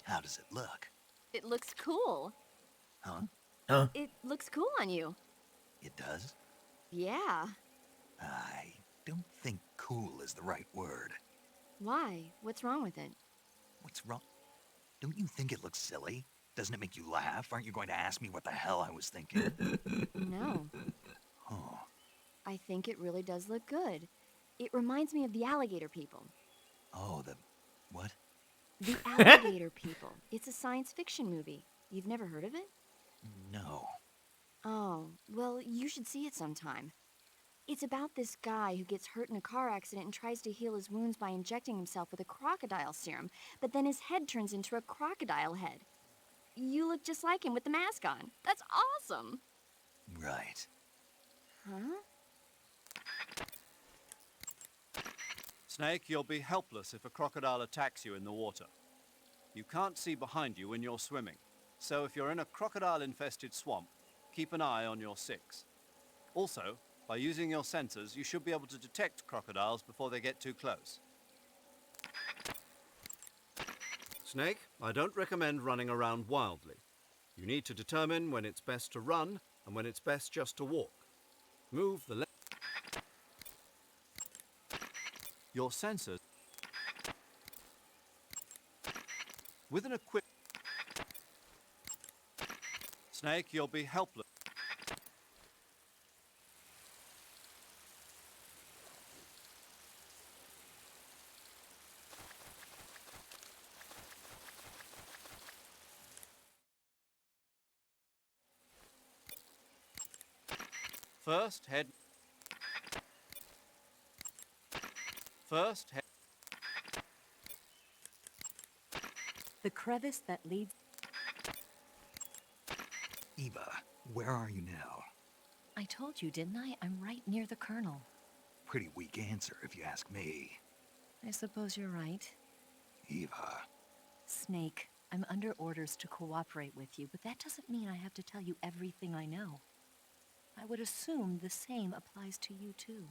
How does it look? It looks cool. Huh? Huh? It looks cool on you. It does? Yeah. I don't think cool is the right word. Why? What's wrong with it? What's wrong? Don't you think it looks silly? Doesn't it make you laugh? Aren't you going to ask me what the hell I was thinking? No. Oh, I think it really does look good. It reminds me of the alligator people. oh, the what? The Alligator People. It's a science fiction movie. You've never heard of it? No. Oh, well, you should see it sometime. It's about this guy who gets hurt in a car accident and tries to heal his wounds by injecting himself with a crocodile serum, but then his head turns into a crocodile head. You look just like him with the mask on. That's awesome! Right. Huh? Snake, you'll be helpless if a crocodile attacks you in the water. You can't see behind you when you're swimming, so if you're in a crocodile-infested swamp, keep an eye on your six. Also, by using your sensors, you should be able to detect crocodiles before they get too close. Snake, I don't recommend running around wildly. You need to determine when it's best to run and when it's best just to walk. Move the left. Your sensors. With an equip. Snake, you'll be helpless. First, head. First, head. The crevice that leads... Eva, where are you now? I told you, didn't I? I'm right near the Colonel. Pretty weak answer, if you ask me. I suppose you're right. Eva. Snake, I'm under orders to cooperate with you, but that doesn't mean I have to tell you everything I know. I would assume the same applies to you, too.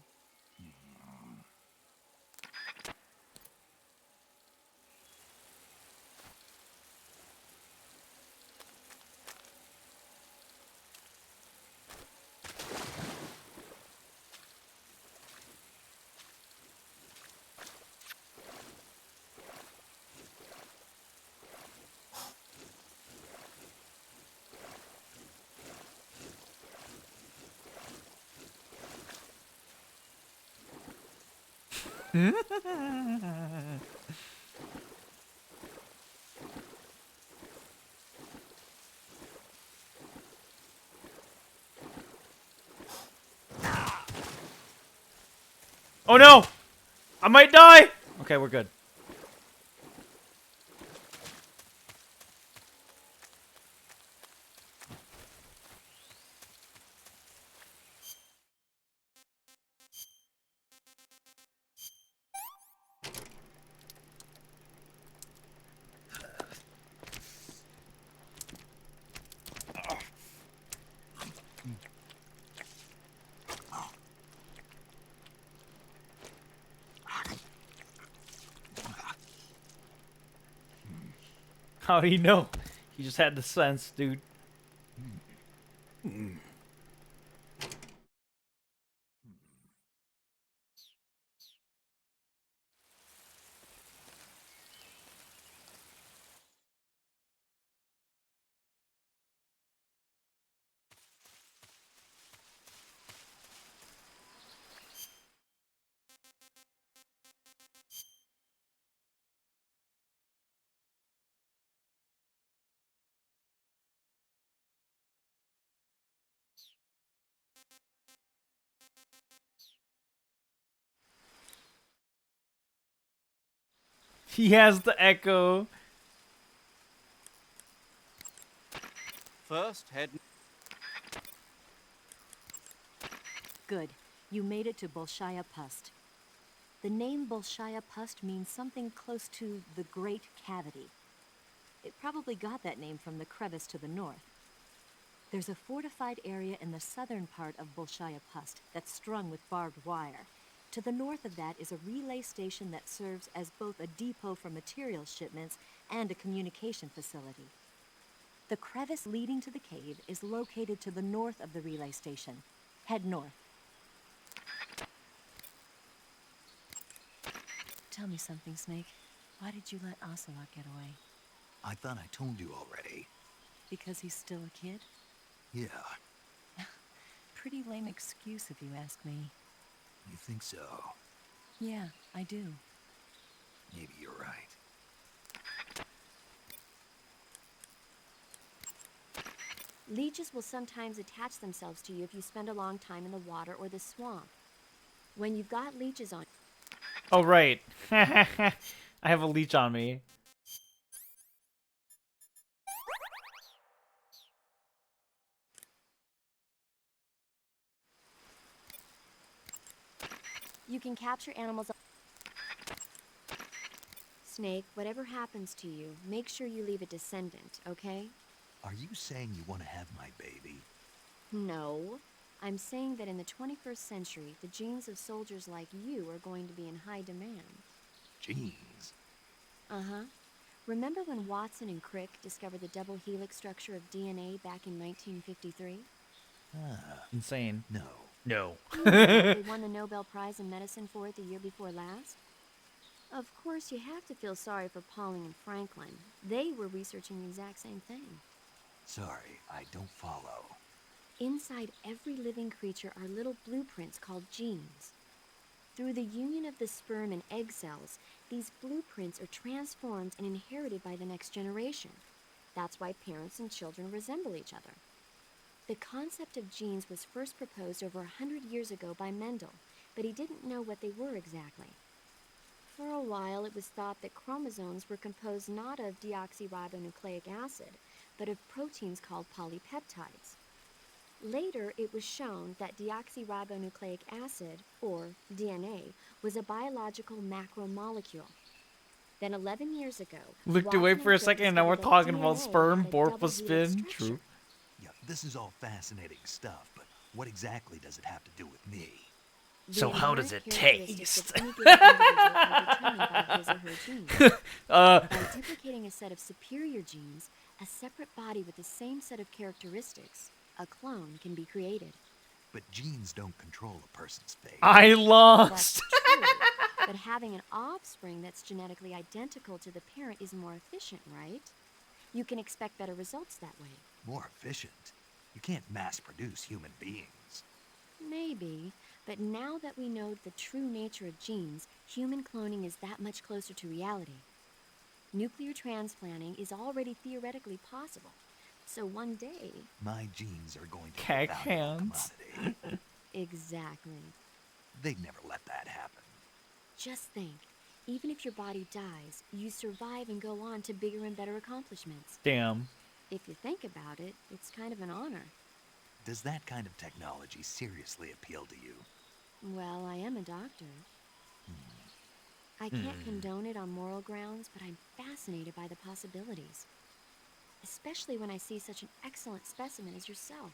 Oh no! I might die! Okay, we're good. How do you know? He just had the sense, dude. He has the echo. First, head Good. You made it to Bolshaya Pust. The name Bolshaya Pust means something close to the Great Cavity. It probably got that name from the crevice to the north. There's a fortified area in the southern part of Bolshaya Pust that's strung with barbed wire. To the north of that is a relay station that serves as both a depot for material shipments and a communication facility. The crevice leading to the cave is located to the north of the relay station. Head north. Tell me something, Snake. Why did you let Ocelot get away? I thought I told you already. Because he's still a kid? Yeah, Pretty lame excuse if you ask me. you think so? Yeah, I do. Maybe you're right. Leeches will sometimes attach themselves to you if you spend a long time in the water or the swamp. When you've got leeches on, Oh, right. I have a leech on me. you can capture animals. Snake, whatever happens to you, make sure you leave a descendant, okay? Are you saying you want to have my baby? No. I'm saying that in the 21st century, the genes of soldiers like you are going to be in high demand. Genes? Uh-huh. Remember when Watson and Crick discovered the double helix structure of DNA back in 1953? Insane. No. No. They won the Nobel Prize in Medicine for it the year before last? Of course, you have to feel sorry for Pauling and Franklin. They were researching the exact same thing. Sorry, I don't follow. Inside every living creature are little blueprints called genes. Through the union of the sperm and egg cells, these blueprints are transformed and inherited by the next generation. That's why parents and children resemble each other. The concept of genes was first proposed over 100 years ago by Mendel, but he didn't know what they were exactly. For a while, it was thought that chromosomes were composed not of deoxyribonucleic acid, but of proteins called polypeptides. Later, it was shown that deoxyribonucleic acid, or DNA, was a biological macromolecule. Then 11 years ago, Looked away Watson for and a Crick second and now we're discovered that talking about DNA sperm, had a double Borpa helix spin. structure. True. Yeah, this is all fascinating stuff, but what exactly does it have to do with me? The So how does inherent it characteristics taste? of any given individual are determined by his or her genes. By duplicating a set of superior genes, a separate body with the same set of characteristics, a clone, can be created. But genes don't control a person's fate. I That's lost. true. But having an offspring that's genetically identical to the parent is more efficient, right? You can expect better results that way. More efficient. You can't mass produce human beings. Maybe, but now that we know the true nature of genes, human cloning is that much closer to reality. Nuclear transplanting is already theoretically possible. So one day, My genes are going to be a Cack valuable hands. commodity. exactly. They'd never let that happen. Just think, even if your body dies, you survive and go on to bigger and better accomplishments. Damn. If you think about it, it's kind of an honor. Does that kind of technology seriously appeal to you? Well, I am a doctor. I can't condone it on moral grounds, but I'm fascinated by the possibilities. Especially when I see such an excellent specimen as yourself.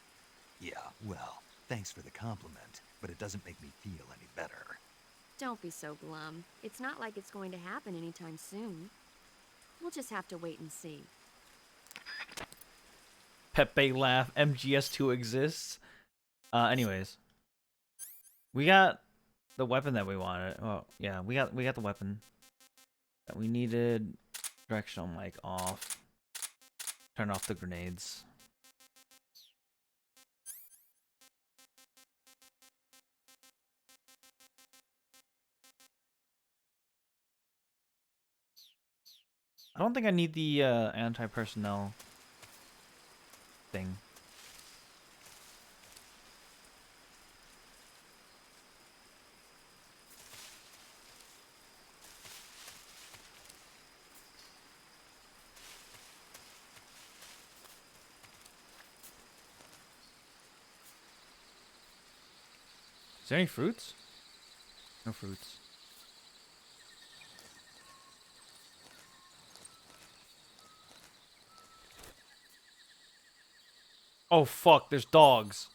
Yeah, well, thanks for the compliment, but it doesn't make me feel any better. Don't be so glum. It's not like it's going to happen anytime soon. We'll just have to wait and see. Pepe laugh. MGS2 exists. Anyways, we got the weapon that we wanted. Oh yeah, we got the weapon that we needed. Directional mic off. Turn off the grenades. I don't think I need the anti-personnel thing. Is there any fruits? No fruits. Oh fuck, there's dogs.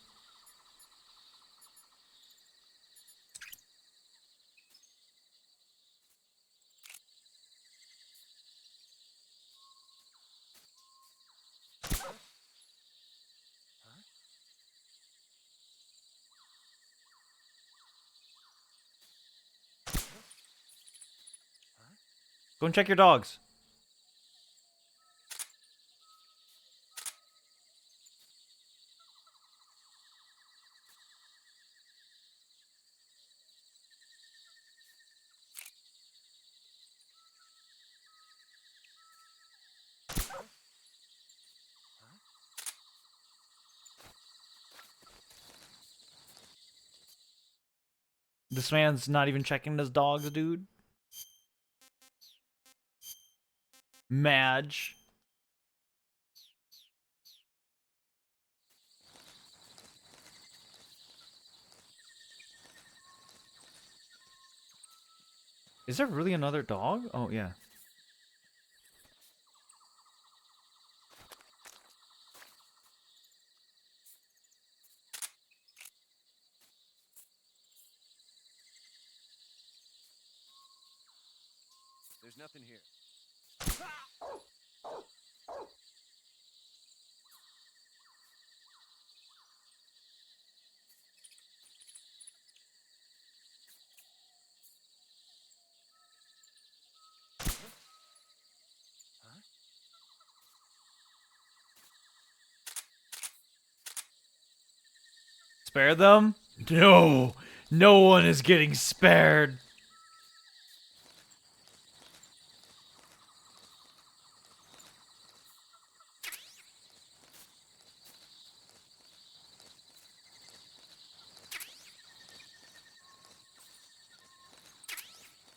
Go and check your dogs. This man's not even checking his dogs, dude. Madge. Is there really another dog? Oh, yeah. There's nothing here. Spare them? No. No one is getting spared.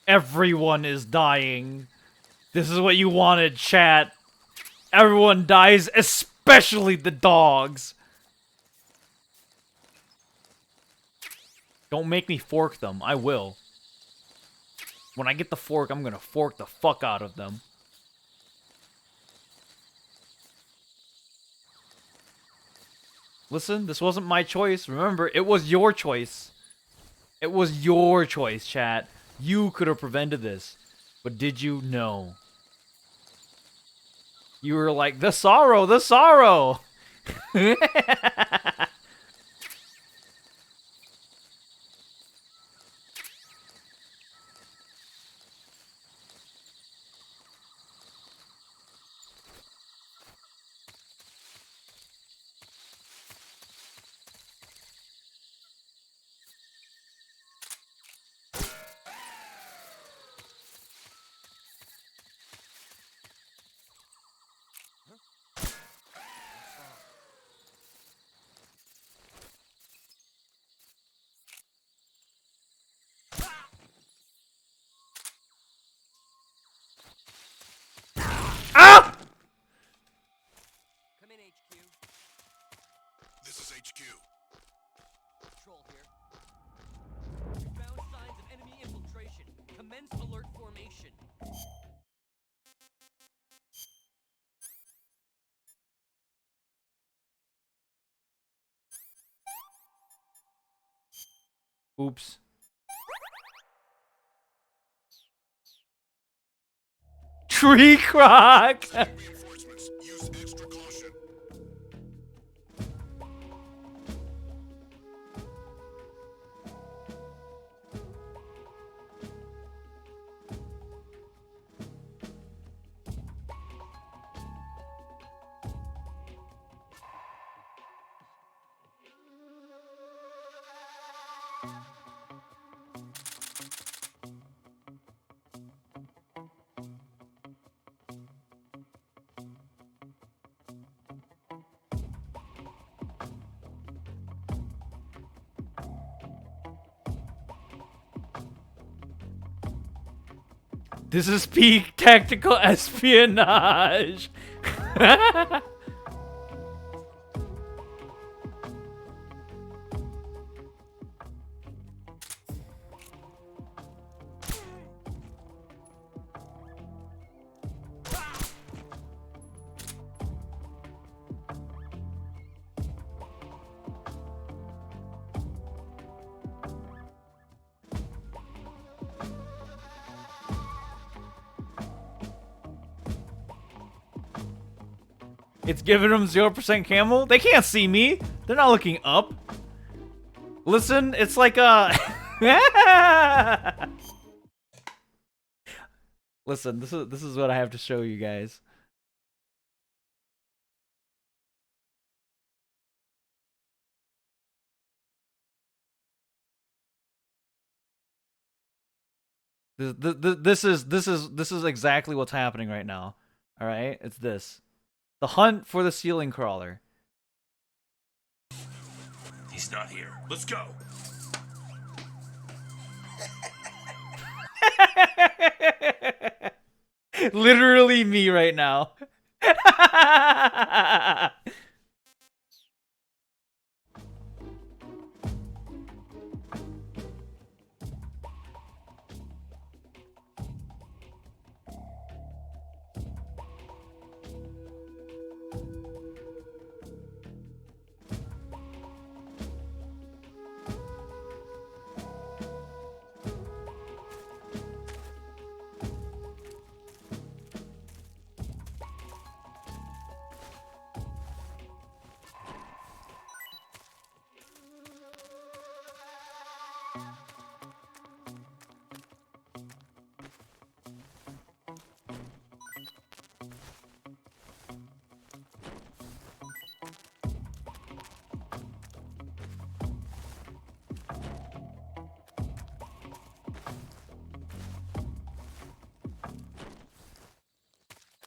Everyone is dying. This is what you wanted, chat. Everyone dies, especially the dogs. Don't make me fork them. I will. When I get the fork, I'm gonna fork the fuck out of them. Listen, this wasn't my choice. Remember, it was your choice. It was your choice, chat. You could have prevented this. But did you? No. You were like, the sorrow, the sorrow! Ah! Come in, HQ. This is HQ. Patrol here. We found signs of enemy infiltration. Commence alert formation. Oops. Tree croc! Reinforcements. Use extra caution. This is peak tactical espionage. It's giving them 0% camel. They can't see me. They're not looking up. Listen, it's like a... Listen, this is what I have to show you guys. This is exactly what's happening right now. All right, it's this. The hunt for the ceiling crawler. He's not here. Let's go. Literally me right now.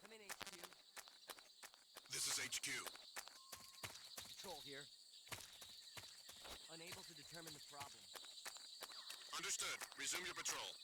Come in, HQ. This is HQ. Patrol here. Unable to determine the problem. Understood. Resume your patrol.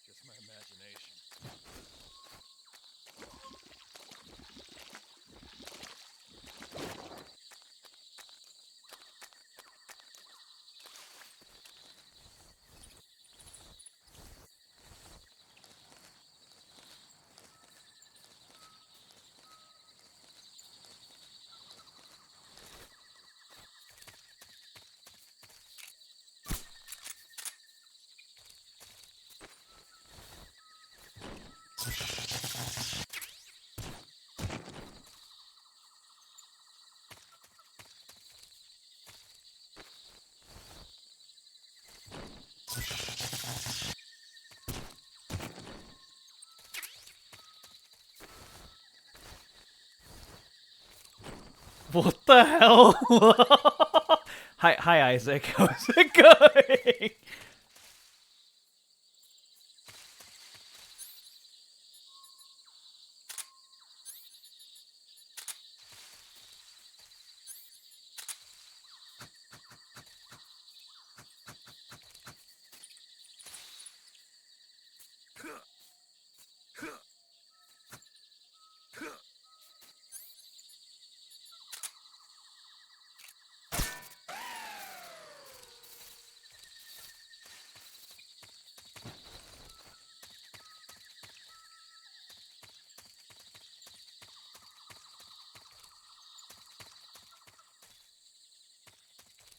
Just my imagination. What the hell? Hi Isaac. How's it going?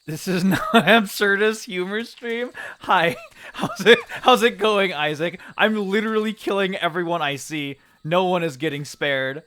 This is not Absurdist humor stream. Hi, how's it going, Isaac? I'm literally killing everyone I see. No one is getting spared.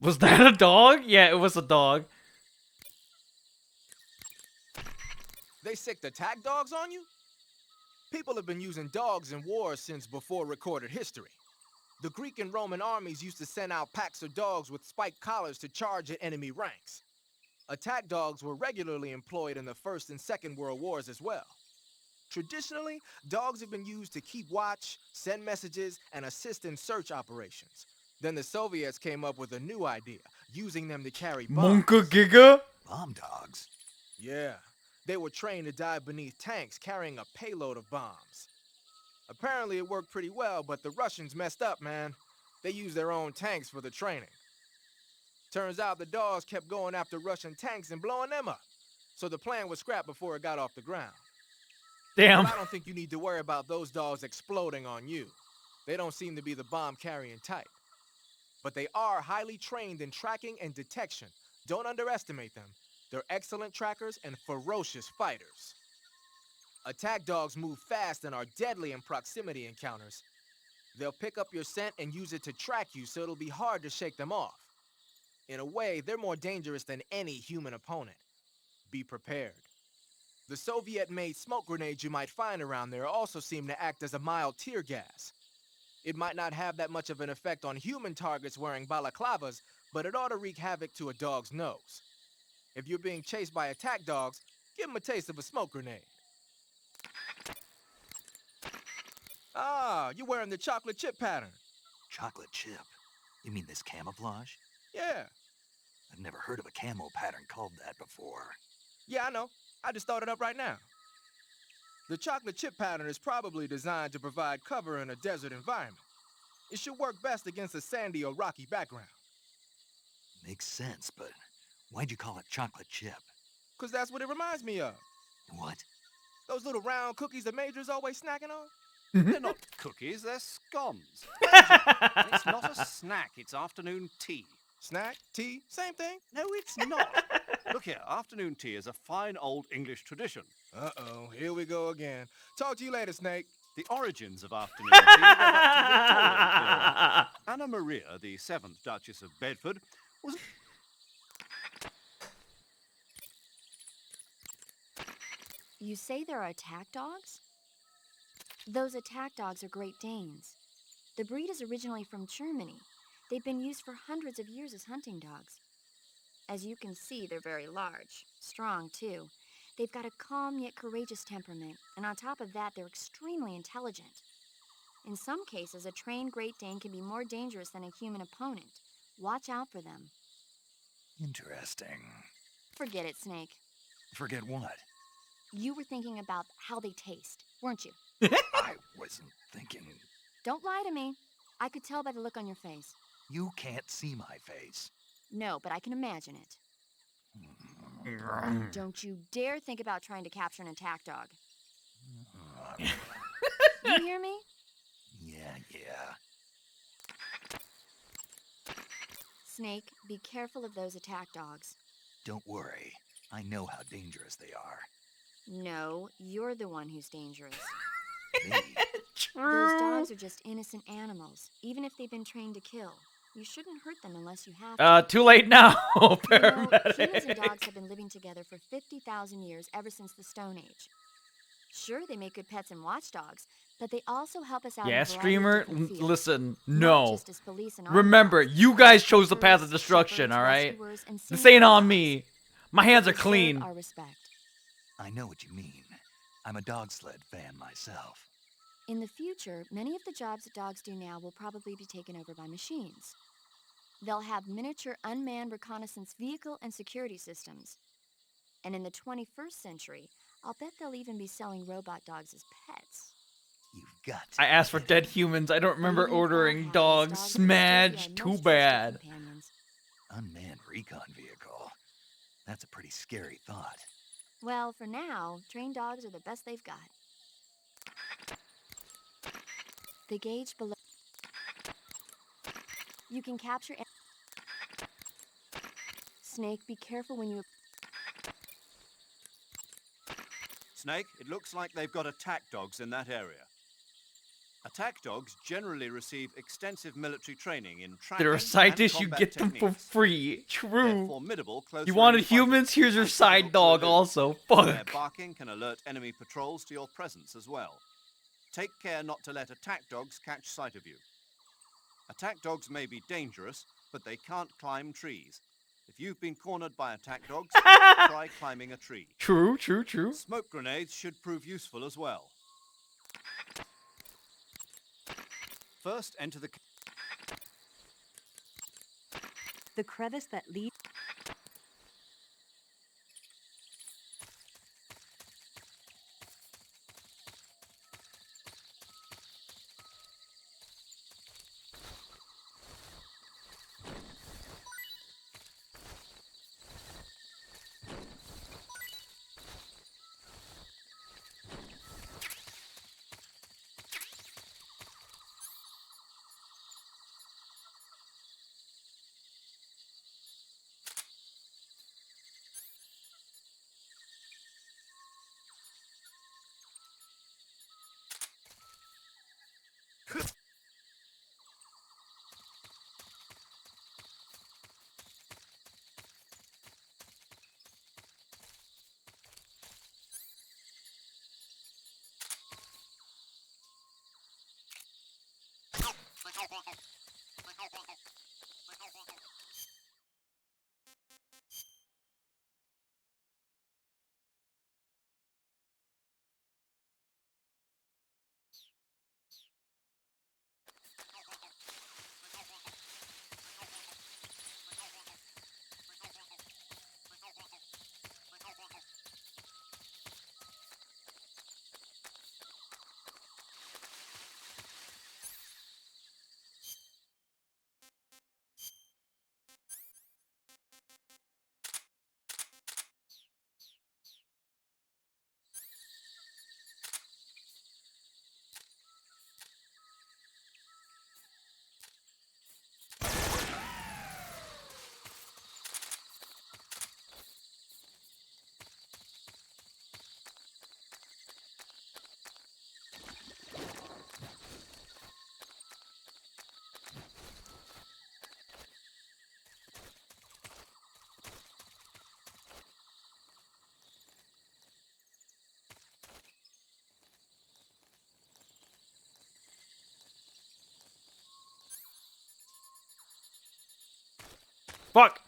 Was that a dog? Yeah, it was a dog. They sicked attack dogs on you? People have been using dogs in wars since before recorded history. The Greek and Roman armies used to send out packs of dogs with spiked collars to charge at enemy ranks. Attack dogs were regularly employed in the First and Second World Wars as well. Traditionally, dogs have been used to keep watch, send messages, and assist in search operations. Then the Soviets came up with a new idea, using them to carry bombs. Monka Giga? Bomb dogs? Yeah, they were trained to dive beneath tanks carrying a payload of bombs. Apparently it worked pretty well, but the Russians messed up, man. They used their own tanks for the training. Turns out the dogs kept going after Russian tanks and blowing them up. So the plan was scrapped before it got off the ground. Damn. Well, I don't think you need to worry about those dogs exploding on you. They don't seem to be the bomb-carrying type. But they are highly trained in tracking and detection. Don't underestimate them. They're excellent trackers and ferocious fighters. Attack dogs move fast and are deadly in proximity encounters. They'll pick up your scent and use it to track you, so it'll be hard to shake them off. In a way, they're more dangerous than any human opponent. Be prepared. The Soviet-made smoke grenades you might find around there also seem to act as a mild tear gas. It might not have that much of an effect on human targets wearing balaclavas, but it ought to wreak havoc to a dog's nose. If you're being chased by attack dogs, give them a taste of a smoke grenade. Ah, you're wearing the chocolate chip pattern. Chocolate chip? You mean this camouflage? Yeah. I've never heard of a camo pattern called that before. Yeah, I know. I just thought it up right now. The chocolate chip pattern is probably designed to provide cover in a desert environment. It should work best against a sandy or rocky background. Makes sense, but why'd you call it chocolate chip? 'Cause that's what it reminds me of. What? Those little round cookies the Major's always snacking on? They're not cookies, they're scones. And it's not a snack, it's afternoon tea. Snack? Tea? Same thing? No, it's not. Look here, afternoon tea is a fine old English tradition. Uh-oh, here we go again. Talk to you later, Snake. The origins of afternoon tea go back to the Victorian period. Anna Maria, the 7th Duchess of Bedford, was... You say there are attack dogs? Those attack dogs are Great Danes. The breed is originally from Germany. They've been used for hundreds of years as hunting dogs. As you can see, they're very large, strong too. They've got a calm yet courageous temperament, and on top of that, they're extremely intelligent. In some cases, a trained Great Dane can be more dangerous than a human opponent. Watch out for them. Interesting. Forget it, Snake. Forget what? You were thinking about how they taste, weren't you? I wasn't thinking. Don't lie to me. I could tell by the look on your face. You can't see my face. No, but I can imagine it. Don't you dare think about trying to capture an attack dog. You hear me? Yeah. Snake, be careful of those attack dogs. Don't worry. I know how dangerous they are. No, you're the one who's dangerous. Me? Those dogs are just innocent animals, even if they've been trained to kill. You shouldn't hurt them unless you have to. Too late now, You know, humans and paramedic. dogs have been living together for 50,000 years, ever since the Stone Age. Sure, they make good pets and watchdogs, but they also help us out in Yeah, a variety of streamer, different fields. listen, Not no. just as police and armed Remember, guards, you but guys as chose the path of hunters, destruction, shepherds, alright? rescuers, and This senior ain't on dogs. me. My hands They are deserve clean. our respect. I know what you mean. I'm a dog sled fan myself. In the future, many of the jobs that dogs do now will probably be taken over by machines. They'll have miniature unmanned reconnaissance vehicle and security systems. And in the 21st century, I'll bet they'll even be selling robot dogs as pets. You've got to I be asked for kidding. dead humans. I don't remember Even if that ordering happens, dogs. dogs will still be Smash. our Too most trusted bad. companions. Unmanned recon vehicle. That's a pretty scary thought. Well, for now, trained dogs are the best they've got. The gauge below. You can capture. Snake, be careful when you. Snake, it looks like they've got attack dogs in that area. Attack dogs generally receive extensive military training in tracking They're a side and dish, you combat get them for techniques. free. They're True. formidable close You wanted range fighters humans? Here's your and side difficult to dog elude. also. Their Fuck. barking can alert enemy patrols to your presence as well. Take care not to let attack dogs catch sight of you. Attack dogs may be dangerous, but they can't climb trees. If you've been cornered by attack dogs, try climbing a tree. True, true, true. Smoke grenades should prove useful as well. First, enter The crevice that leads. Fuck.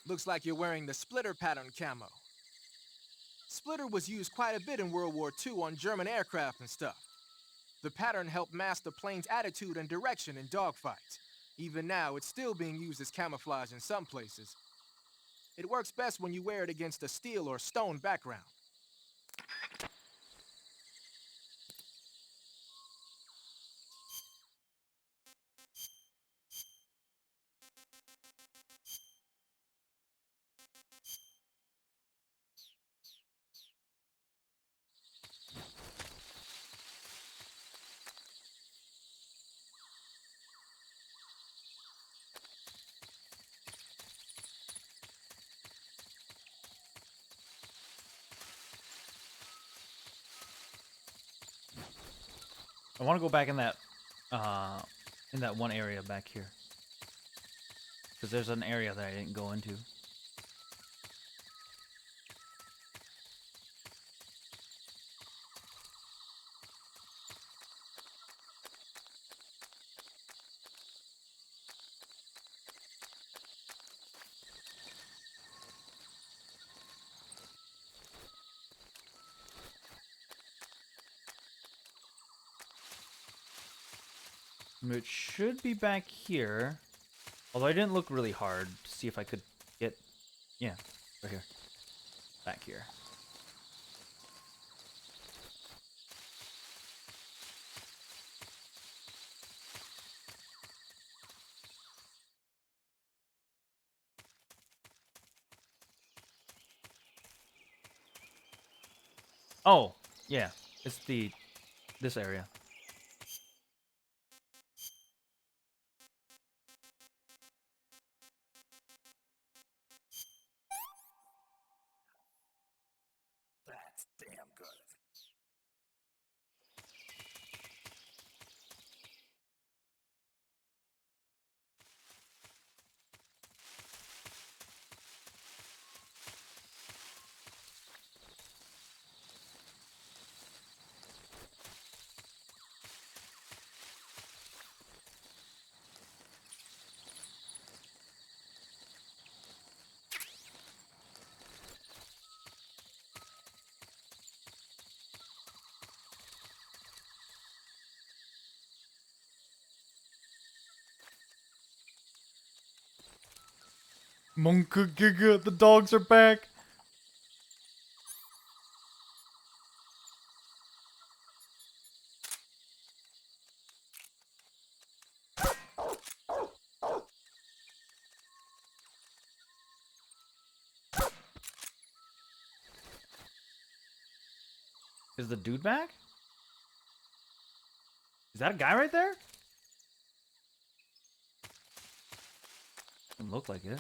Looks like you're wearing the splitter pattern camo. Splitter was used quite a bit in World War II on German aircraft and stuff. The pattern helped mask the plane's attitude and direction in dogfights. Even now, it's still being used as camouflage in some places. It works best when you wear it against a steel or stone background. I want to go back in that one area back here. Because there's an area that I didn't go into. It should be back here. Although I didn't look really hard to see if I could get... Yeah, right here. Back here. Oh, yeah. It's this area. That's damn good. Monka Giga, the dogs are back! Is the dude back? Is that a guy right there? Doesn't look like it.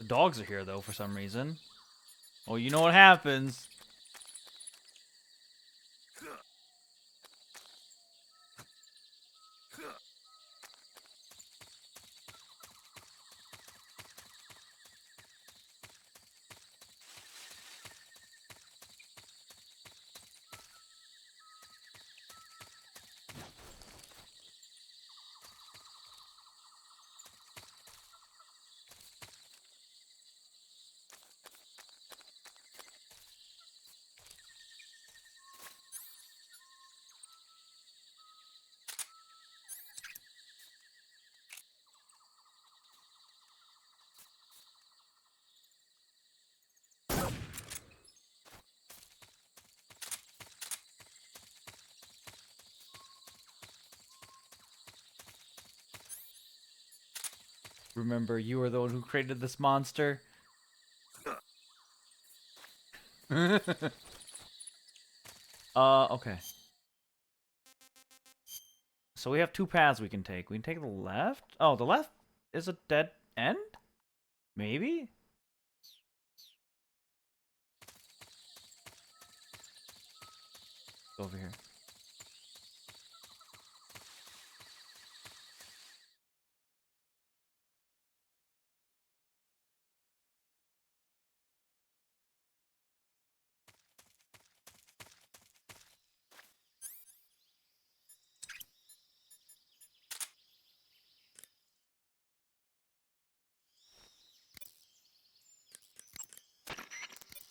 The dogs are here though for some reason. Oh, you know what happens. Remember, you are the one who created this monster. Okay. So we have two paths we can take. We can take the left. Oh, the left is a dead end? Maybe? Over here.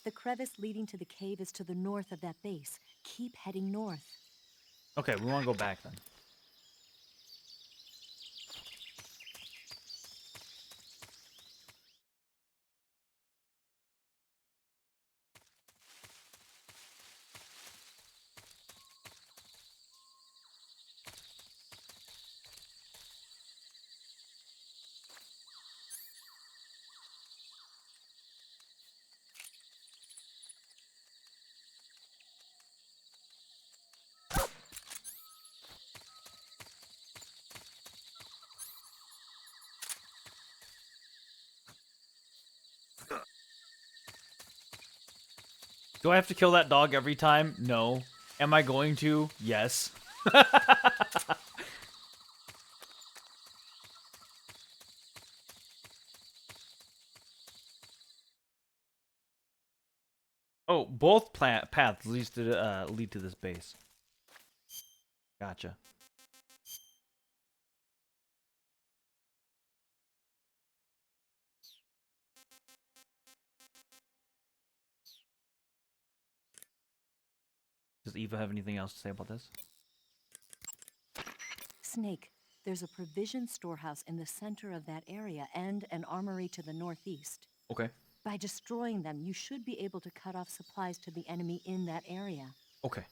The crevice leading to the cave is to the north of that base. Keep heading north. Okay, we want to go back then. Do I have to kill that dog every time? No. Am I going to? Yes. Oh, both paths lead to this base. Gotcha. Does Eva have anything else to say about this? Snake, there's a provision storehouse in the center of that area and an armory to the northeast. Okay. By destroying them, you should be able to cut off supplies to the enemy in that area. Okay.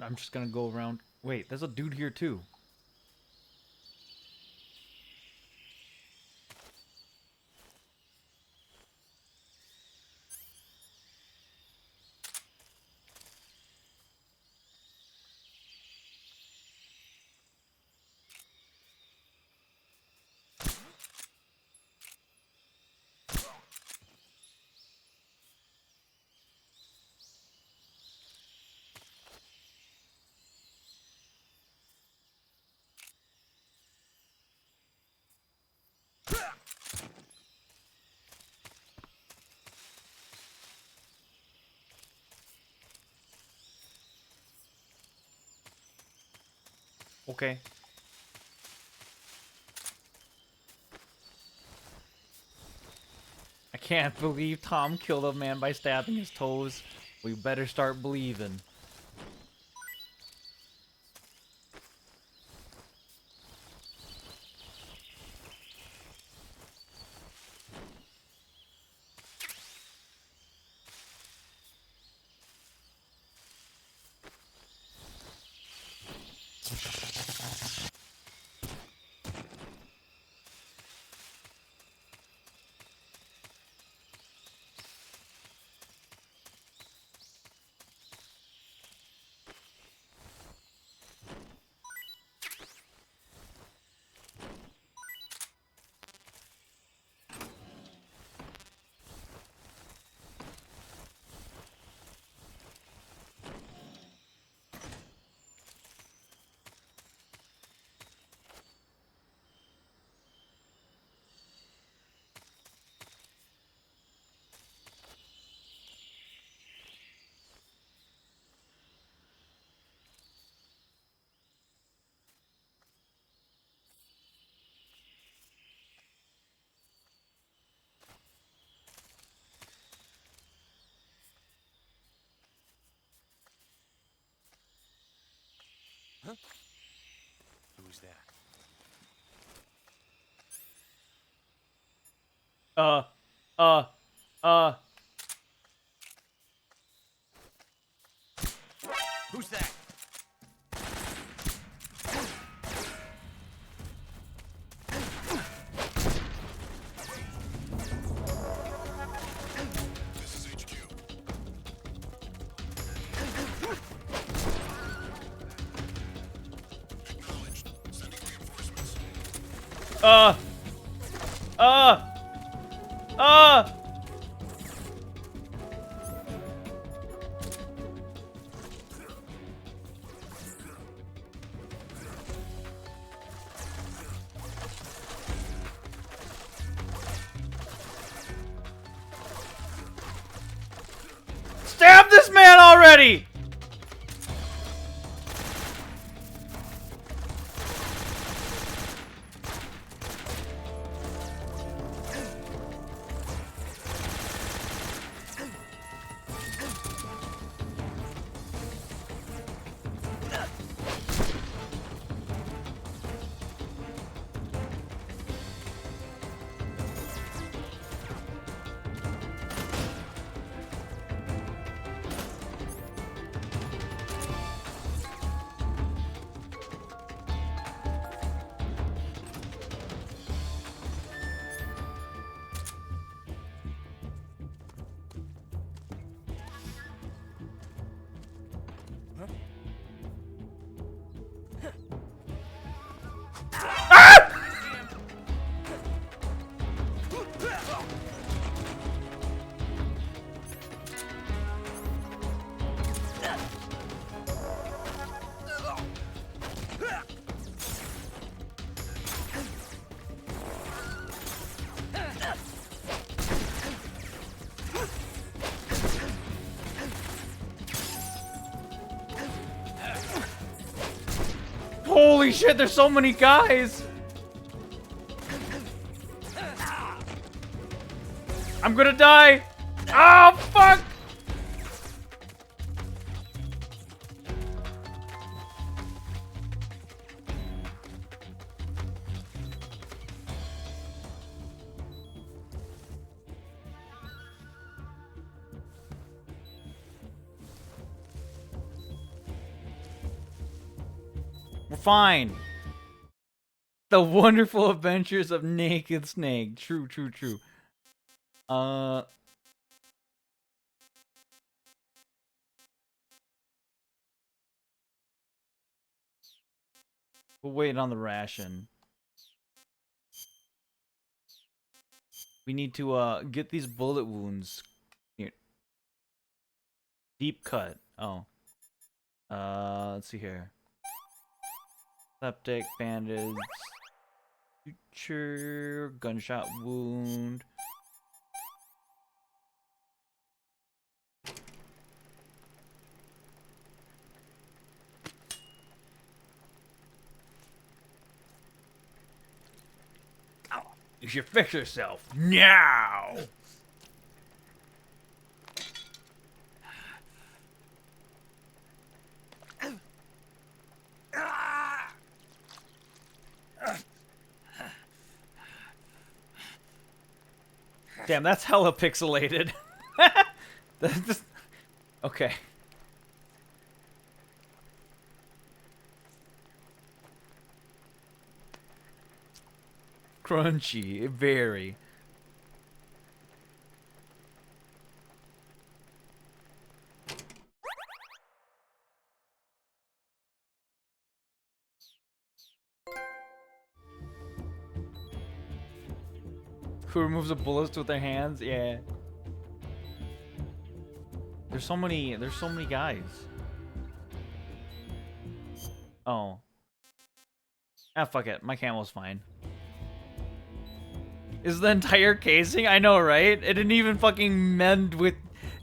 I'm just gonna go around. Wait, there's a dude here too. Okay. I can't believe Tom killed a man by stabbing his toes. We better start believing. Who's that? Uh, uh, uh. Who's that? This is HQ. Acknowledged. Sending reinforcements. Uh. Uh. Uh. Stab this man already! Holy shit, there's so many guys! I'm gonna die! Oh, fuck! We're fine. The Wonderful Adventures of Naked Snake. True, true, true. We'll wait on the ration. We need to get these bullet wounds. Here. Deep cut. Oh. Let's see here. Septic, bandage, suture, gunshot wound. You should fix yourself now. Damn, that's hella pixelated. That's just... Okay. Crunchy, very. Who removes the bullets with their hands? Yeah. There's so many guys. Oh. Ah, fuck it. My camo's fine. Is the entire casing? I know, right? It didn't even fucking meld with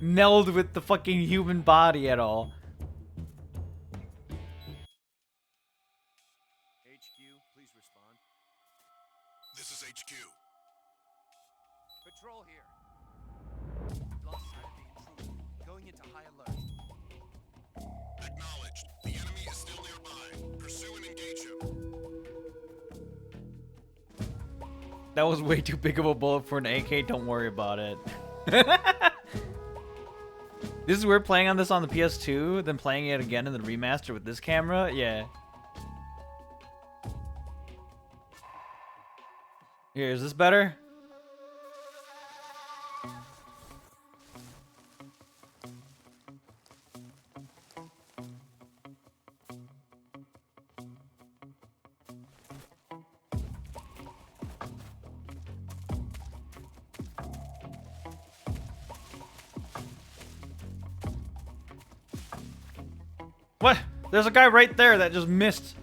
the fucking human body at all. HQ, please respond. This is HQ. Patrol here. Lost sight of the intruder. Going into high alert. Acknowledged. The enemy is still nearby. That was way too big of a bullet for an AK. Don't worry about it. This is weird playing on this on the PS2, then playing it again in the remaster with this camera. Yeah. Here, is this better? What? There's a guy right there that just missed.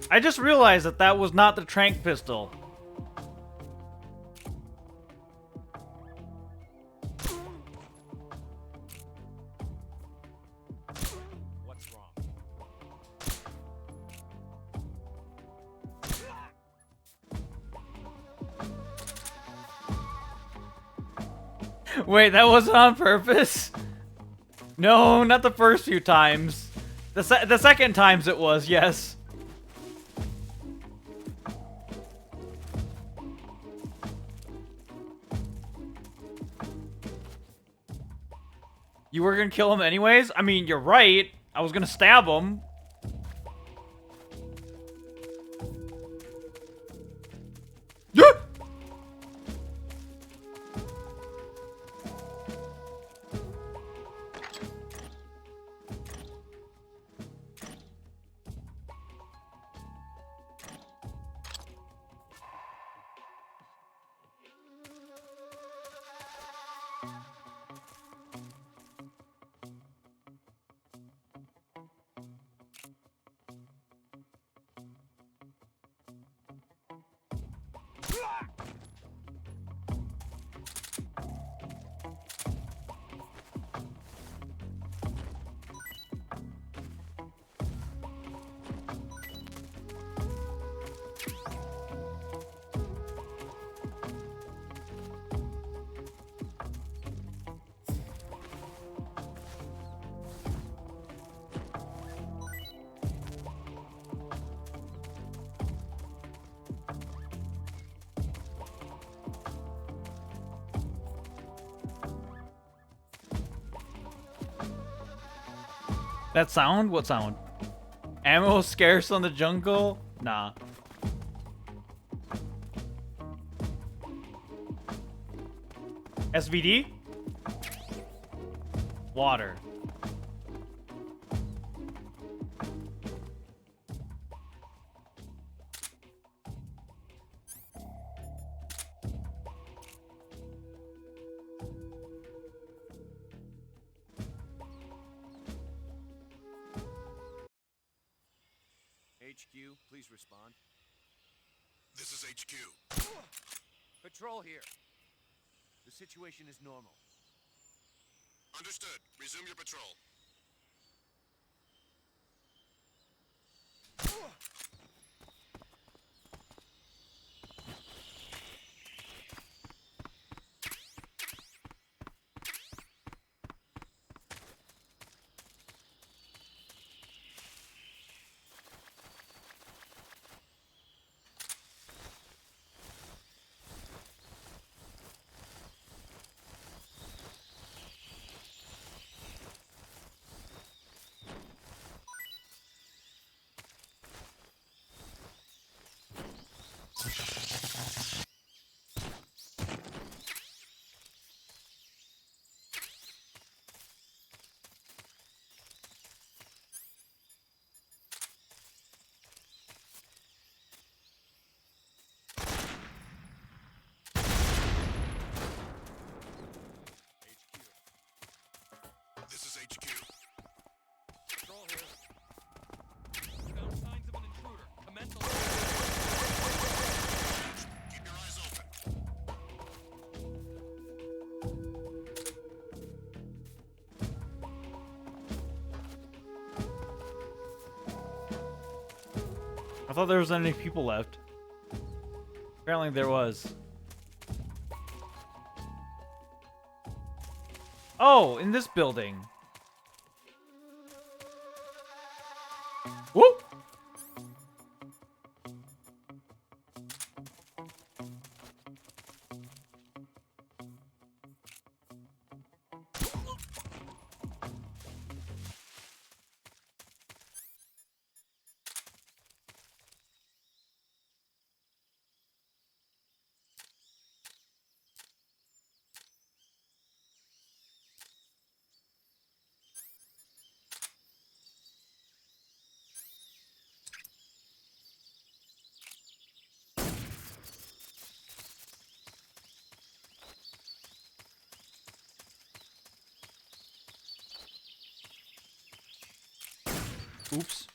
I just realized that that was not the tranq pistol. What's wrong? Wait, that wasn't on purpose? No, not the first few times. The second times it was, yes. You were gonna kill him anyways? I mean, you're right. I was gonna stab him. That sound? What sound? Ammo scarce on the jungle? Nah. SVD? Water. HQ, please respond. This is HQ. Patrol here. The situation is normal. Understood. Resume your patrol. This is HQ. Patrol here. We found signs of an intruder. Commence alert. Keep your eyes open. I thought there wasn't any people left. Apparently there was. Oh, in this building. Whoop! Oops.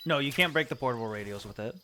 No, you can't break the portable radios with it.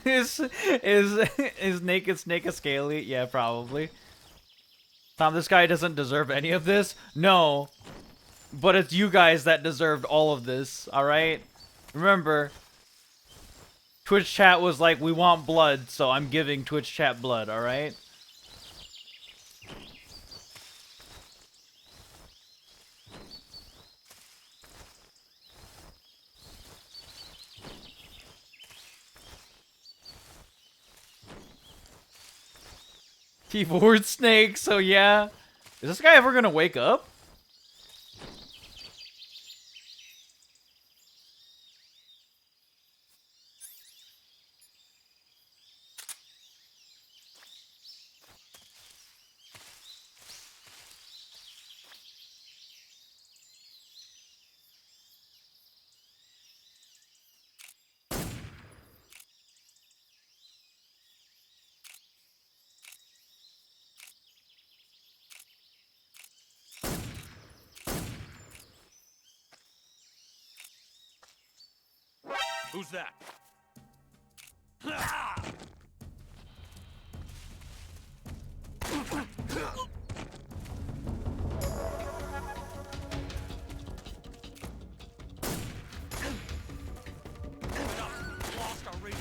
Is Naked Snake a scaly? Yeah, probably. Tom, this guy doesn't deserve any of this? No. But it's you guys that deserved all of this, alright? Remember, Twitch chat was like, we want blood, so I'm giving Twitch chat blood, alright? Keyboard snake, so yeah. Is this guy ever gonna wake up? Who's that? Lost our radio.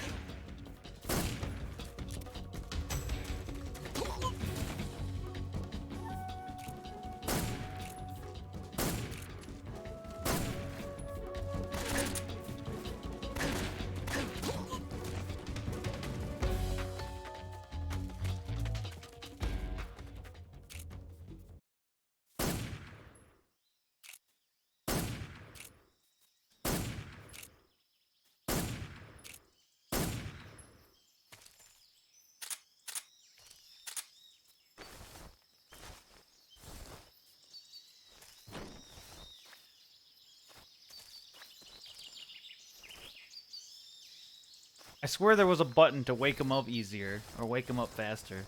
I swear there was a button to wake him up easier, or wake him up faster.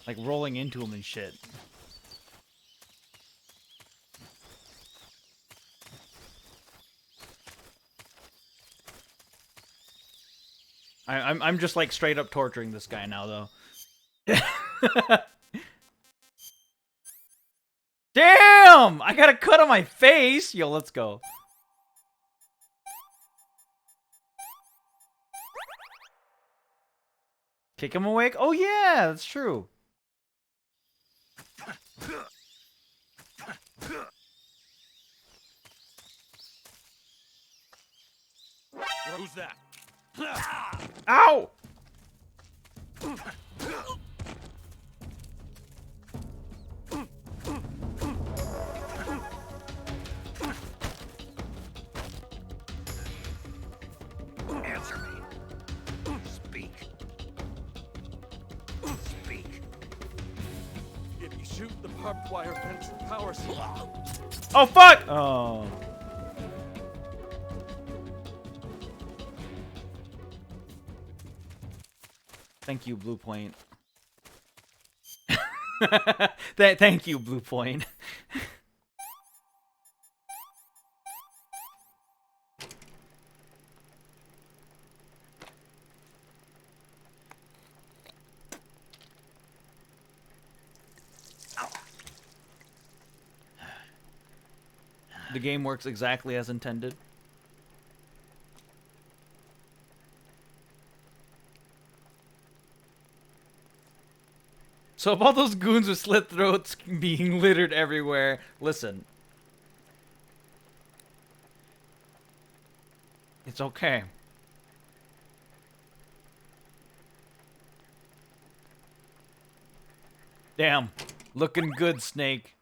Like rolling into him and shit. I'm just like straight up torturing this guy now though. Damn! I got a cut on my face! Yo, let's go. Kick him awake? Oh yeah, that's true. Who's that? Ow! Answer me. Speak. Speak. If you shoot the barbed wire fence power source. Oh fuck! Oh. Thank you, Blue Point. Thank you, Blue Point. The game works exactly as intended. So if all those goons with slit throats being littered everywhere, listen. It's okay. Damn. Looking good, Snake.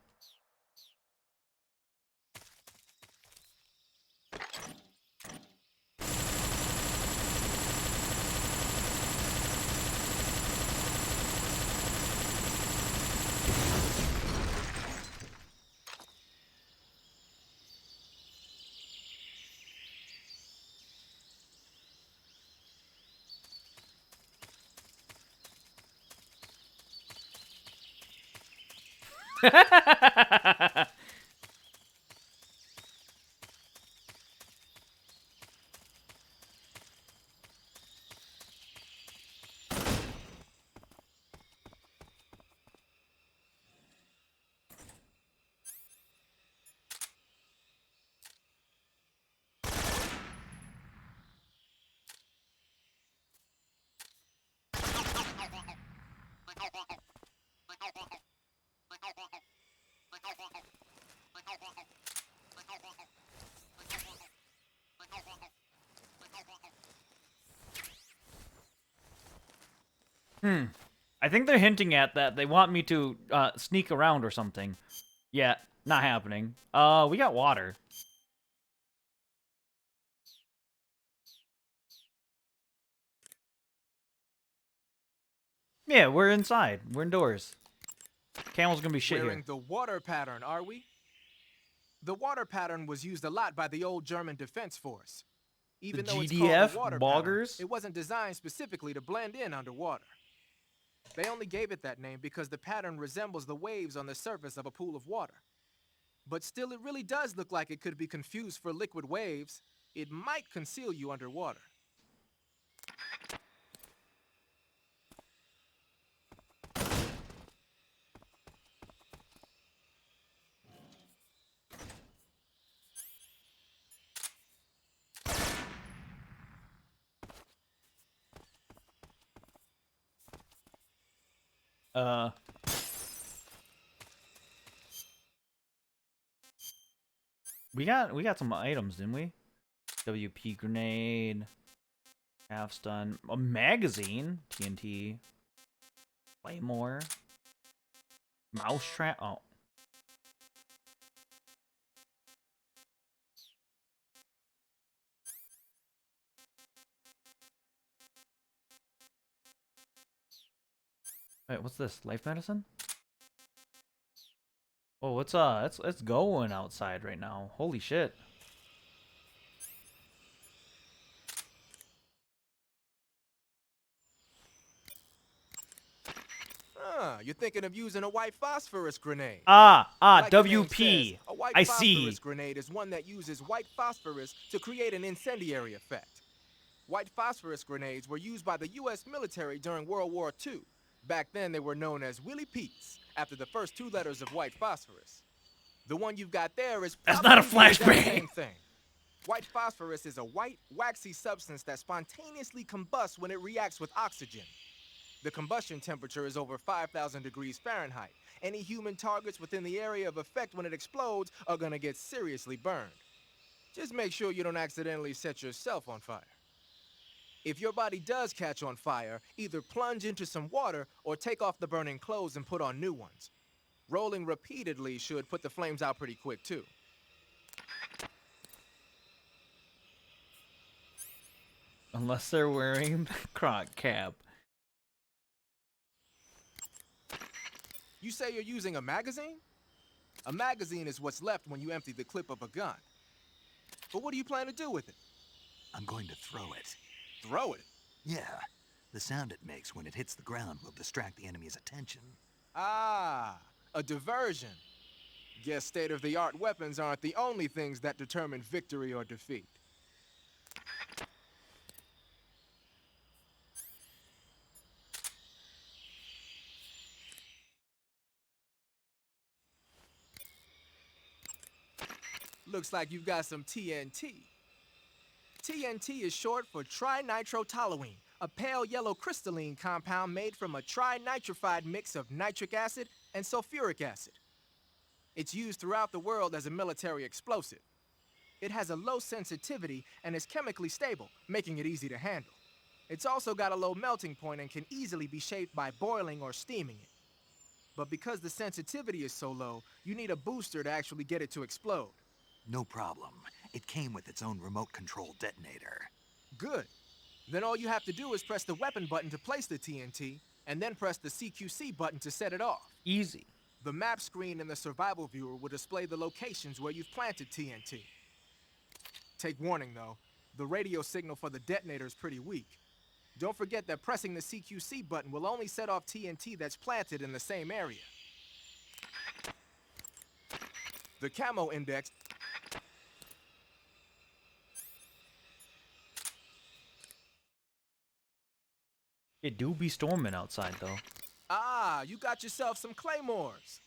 I think they're hinting at that. They want me to sneak around or something. Yeah, not happening. We got water. Yeah, we're inside. We're indoors. Camel's gonna be shit Wearing here. the water pattern, are we? The water pattern was used a lot by the old German Defense Force. Even though it's called GDF the water pattern, boggers? it wasn't designed specifically to blend in underwater. They only gave it that name because the pattern resembles the waves on the surface of a pool of water. But still, it really does look like it could be confused for liquid waves. It might conceal you underwater. Uh. We got some items, didn't we? WP grenade, half stun, a magazine, TNT, claymore, mouse trap. Oh, wait, what's this? Life medicine? Oh, it's going outside right now. Holy shit. You're thinking of using a white phosphorus grenade. Like the name WP. says, a white I phosphorus see. grenade is one that uses white phosphorus to create an incendiary effect. White phosphorus grenades were used by the U.S. military during World War II. Back then, they were known as Willie Pete's, after the first two letters of white phosphorus. The one you've got there is That's probably not a the exact flashbang. same thing. White phosphorus is a white, waxy substance that spontaneously combusts when it reacts with oxygen. The combustion temperature is over 5,000 degrees Fahrenheit. Any human targets within the area of effect when it explodes are gonna get seriously burned. Just make sure you don't accidentally set yourself on fire. If your body does catch on fire, either plunge into some water or take off the burning clothes and put on new ones. Rolling repeatedly should put the flames out pretty quick too. Unless they're wearing the croc cap. You say you're using a magazine? A magazine is what's left when you empty the clip of a gun. But what do you plan to do with it? I'm going to throw it. Throw it? Yeah, the sound it makes when it hits the ground will distract the enemy's attention. Ah, a diversion. Guess state-of-the-art weapons aren't the only things that determine victory or defeat. Looks like you've got some TNT. TNT is short for trinitrotoluene, a pale yellow crystalline compound made from a trinitrified mix of nitric acid and sulfuric acid. It's used throughout the world as a military explosive. It has a low sensitivity and is chemically stable, making it easy to handle. It's also got a low melting point and can easily be shaped by boiling or steaming it. But because the sensitivity is so low, you need a booster to actually get it to explode. No problem. It came with its own remote control detonator. Good. Then all you have to do is press the weapon button to place the TNT, and then press the CQC button to set it off. Easy. The map screen in the survival viewer will display the locations where you've planted TNT. Take warning though, the radio signal for the detonator is pretty weak. Don't forget that pressing the CQC button will only set off TNT that's planted in the same area. The camo index. It do be storming outside though. Ah, you got yourself some claymores.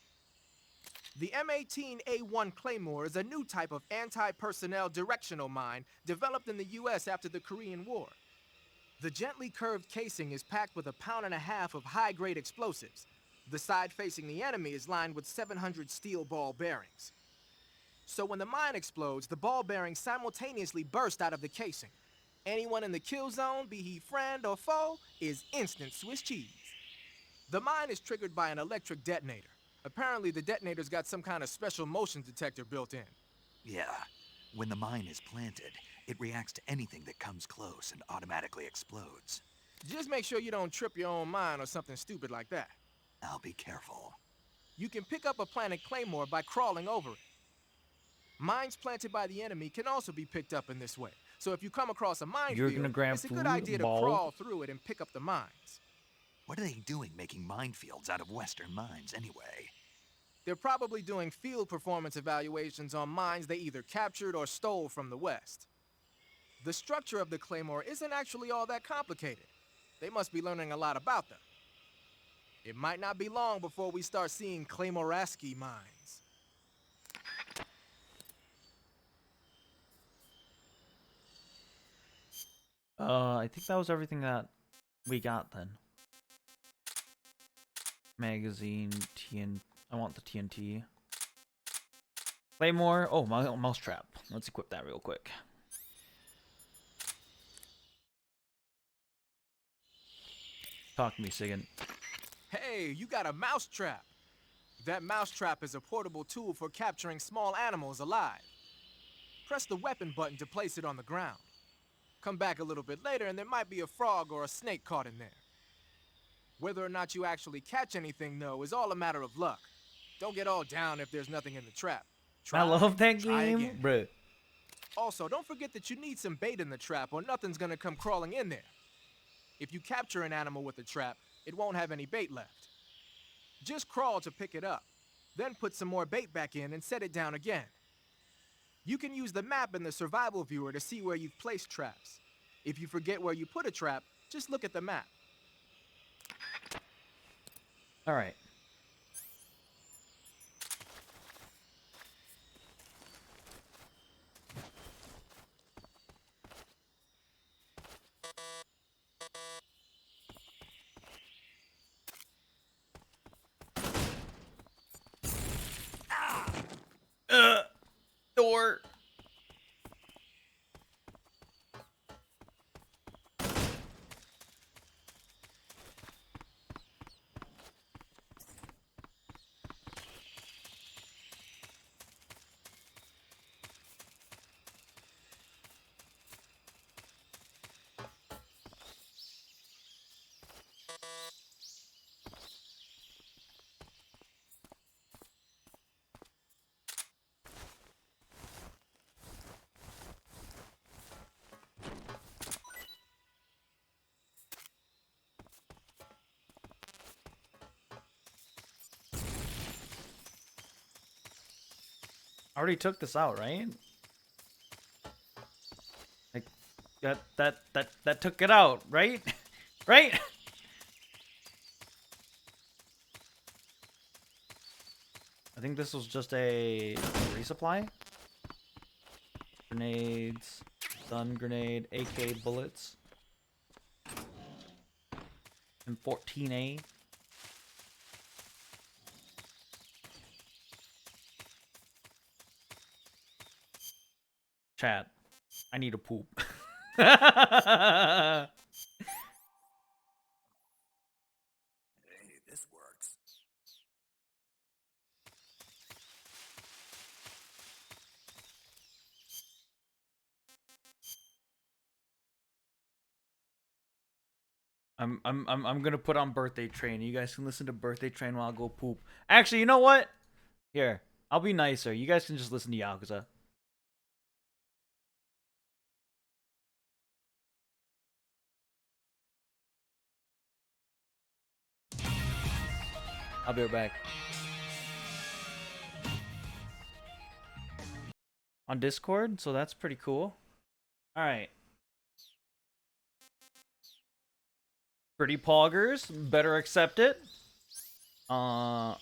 The M18A1 Claymore is a new type of anti-personnel directional mine developed in the US after the Korean War. The gently curved casing is packed with 1.5 pounds of high-grade explosives. The side facing the enemy is lined with 700 steel ball bearings. So when the mine explodes, the ball bearings simultaneously burst out of the casing. Anyone in the kill zone, be he friend or foe, is instant Swiss cheese. The mine is triggered by an electric detonator. Apparently, the detonator's got some kind of special motion detector built in. Yeah, when the mine is planted, it reacts to anything that comes close and automatically explodes. Just make sure you don't trip your own mine or something stupid like that. I'll be careful. You can pick up a planted claymore by crawling over it. Mines planted by the enemy can also be picked up in this way. So if you come across a You're gonna minefield, grab it's a good food, idea to ball. crawl through it and pick up the mines. What are they doing making minefields out of Western mines anyway? They're probably doing field performance evaluations on mines they either captured or stole from the West. The structure of the Claymore isn't actually all that complicated. They must be learning a lot about them. It might not be long before we start seeing Claymoraski mines. I think that was everything that we got then. Magazine, TN. I want the TNT. Claymore. Oh, my mousetrap. Let's equip that real quick. Talk to me, Sigan. Hey, you got a mousetrap. That mousetrap is a portable tool for capturing small animals alive. Press the weapon button to place it on the ground. Come back a little bit later and there might be a frog or a snake caught in there. Whether or not you actually catch anything, though, is all a matter of luck. Don't get all down if there's nothing in the trap. I love that try game, again. bruh. Also, don't forget that you need some bait in the trap or nothing's gonna come crawling in there. If you capture an animal with a trap, it won't have any bait left. Just crawl to pick it up, then put some more bait back in and set it down again. You can use the map in the survival viewer to see where you've placed traps. If you forget where you put a trap, just look at the map. All right. Door. I already took this out, right? Like that took it out, right? Right? I think this was just a resupply. Grenades, stun grenade, AK bullets, and 14A. Chat, I need a poop. Hey, this works. I'm gonna put on Birthday Train. You guys can listen to Birthday Train while I go poop. Actually, you know what? Here, I'll be nicer. You guys can just listen to Yakuza. I'll be right back. On Discord, so that's pretty cool. All right. Pretty poggers, better accept it. Yeah.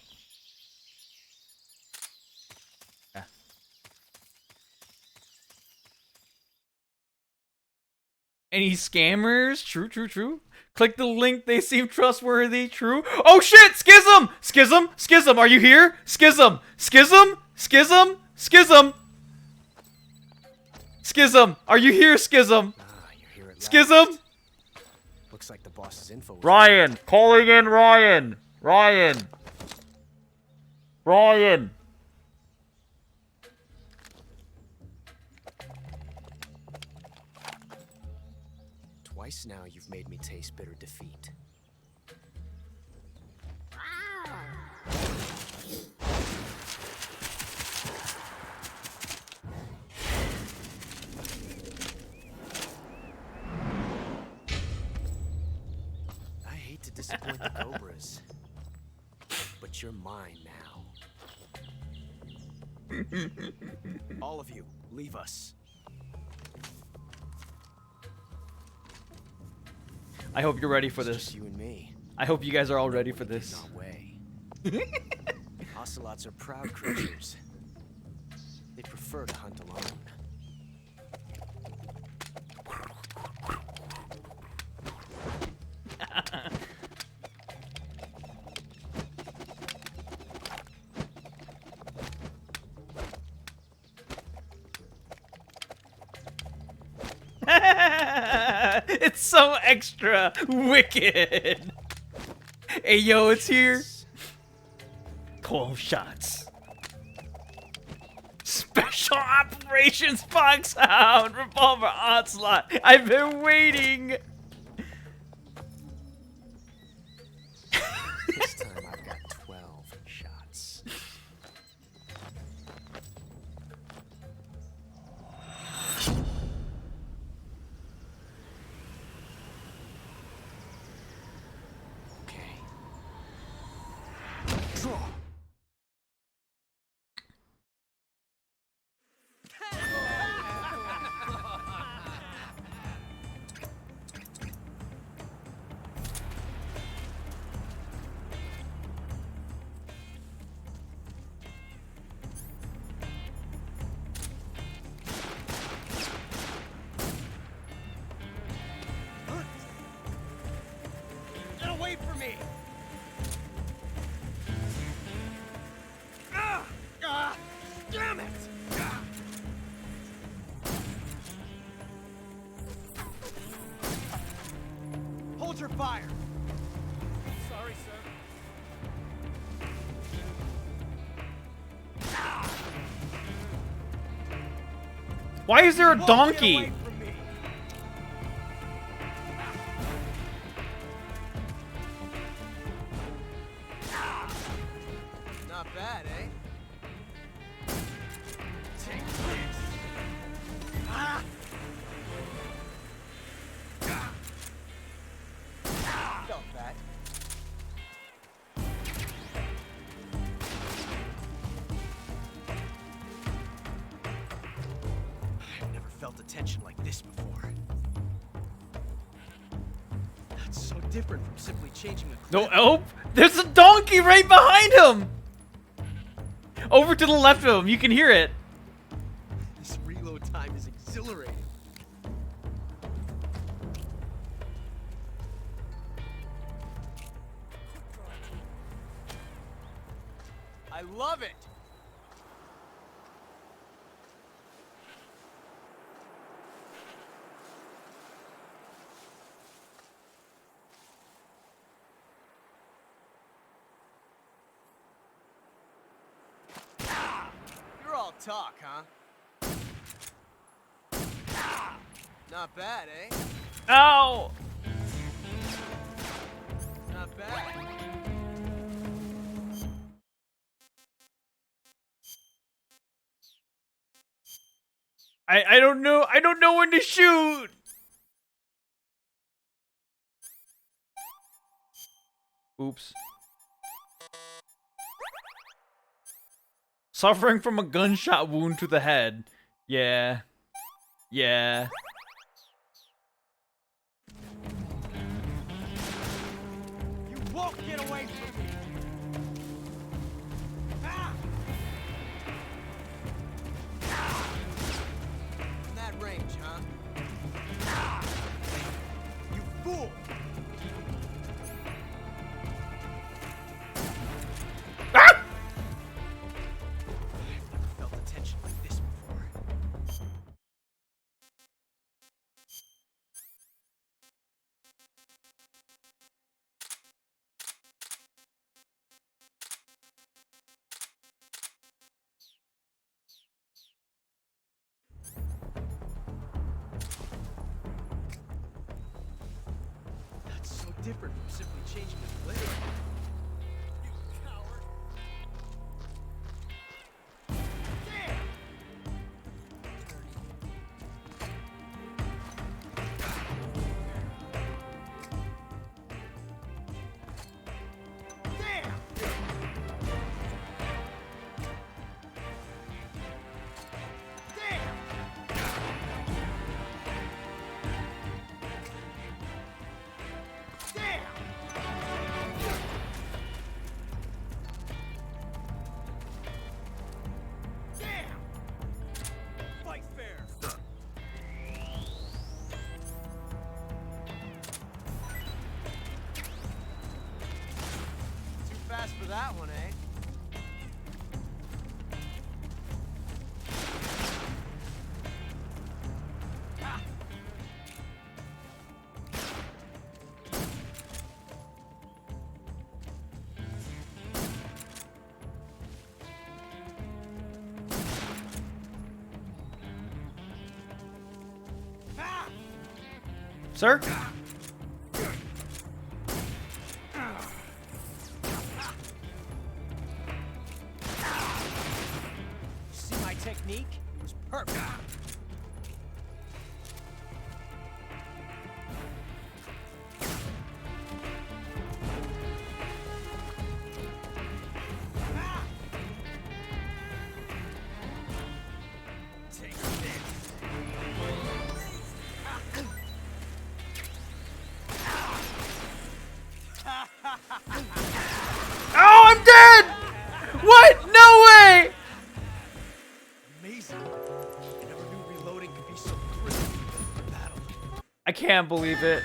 Any scammers? True, true, true. Click the link, they seem trustworthy. True. Oh shit! Schism! Schism! Schism! Are you here? Schism! Schism! Schism! Schism! Schism! Are you here, Schism? You're here at last. Schism! Looks like the boss's info. Ryan! Calling in Ryan! Ryan! Ryan! Twice now you've made me taste bitter defeat. I hate to disappoint the Cobras, but you're mine now. All of you, leave us. I hope you're ready for It's this. just you and me. I hope you guys are all No ready one for to get this. in our way. Ocelots are proud creatures. They prefer to hunt alone. It's so extra wicked. Hey yo, it's here. 12 shots. Special Operations Foxhound Revolver Onslaught. I've been waiting. This time I've got 12 shots. Okay. Draw. Get away from me! Damn it! Hold your fire! Sorry, sir. Why is there a Won't donkey? Get away from me. Not bad, eh? Take this! Ah! Felt that. I've never felt a tension like this before. That's so different from simply changing a No, clip. oh, there's a donkey right behind him. Over to the left of him, you can hear it. This reload time is exhilarating. I love it! You're all talk, huh? Not bad, eh? Ow! Not bad. I don't know. I don't know when to shoot. Oops. Suffering from a gunshot wound to the head. Yeah. Yeah. You won't get away from me! Ah! From that range, huh? You fool! Ah! I've never felt a tension like this before. That's so different from simply changing a blade. You coward! Damn! Damn! Sir? See my technique? It was perfect. Take this. Oh, I'm dead! What? No way! Amazing. I never knew reloading could be so crisp in battle. I can't believe it.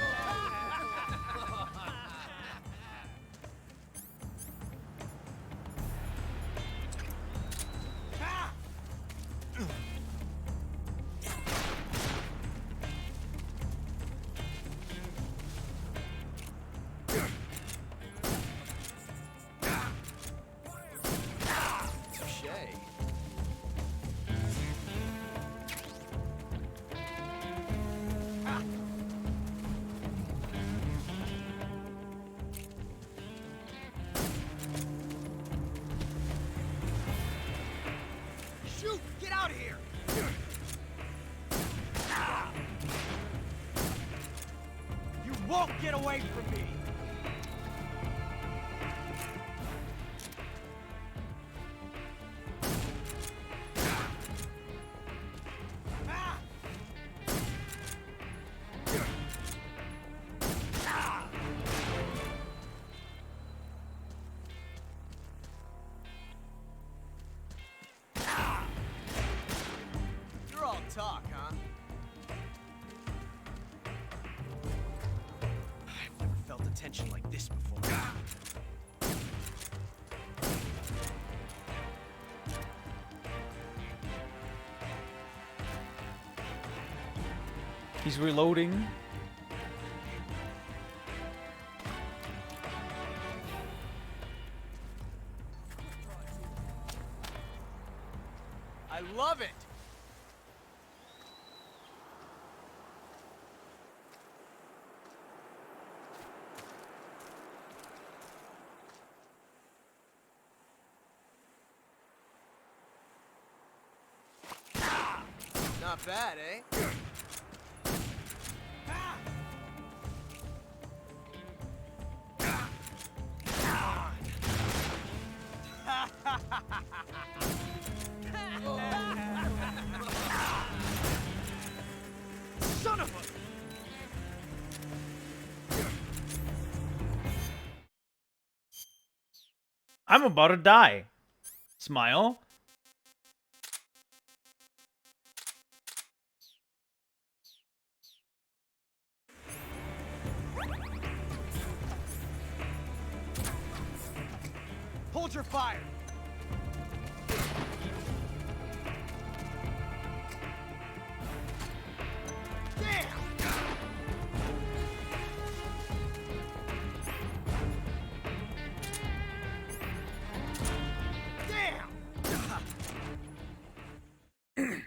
Touche. Shoot! Get out of here! You won't get away from me! You're all talk, huh? I've never felt a tension like this before. He's reloading. I love it! Not bad, eh? Son of a... I'm about to die. Smile. Hold your fire! Damn! Damn!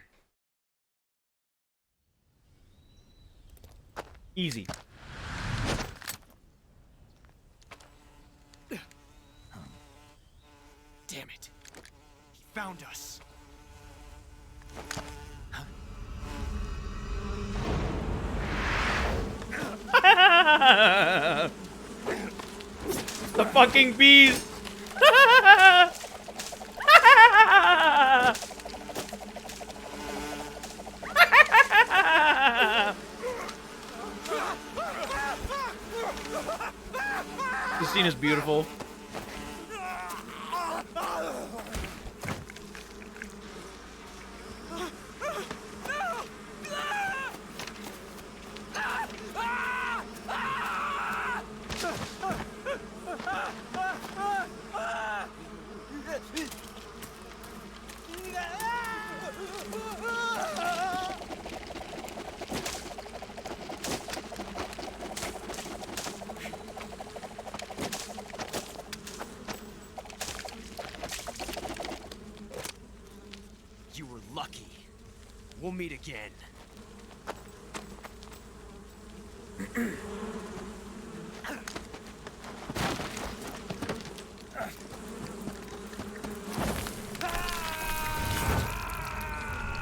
Easy. Damn it. He found us. The fucking bees. This scene is beautiful. You were lucky. We'll meet again.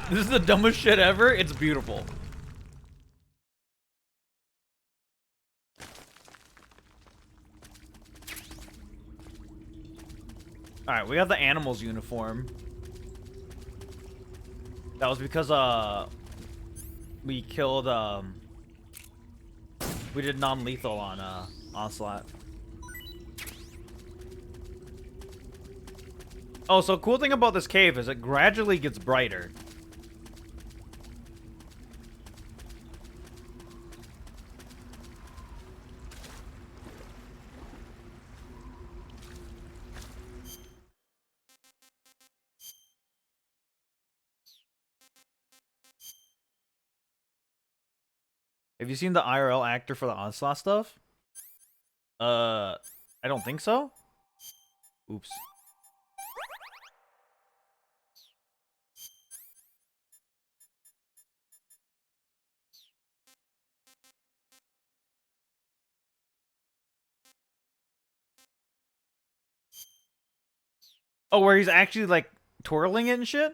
This is the dumbest shit ever. It's beautiful. All right, we got the animals uniform. That was because we killed we did non-lethal on Onslaught. Oh, so cool thing about this cave is it gradually gets brighter. Have you seen the IRL actor for the Onslaught stuff? I don't think so. Oops. Oh, where he's actually like twirling it and shit?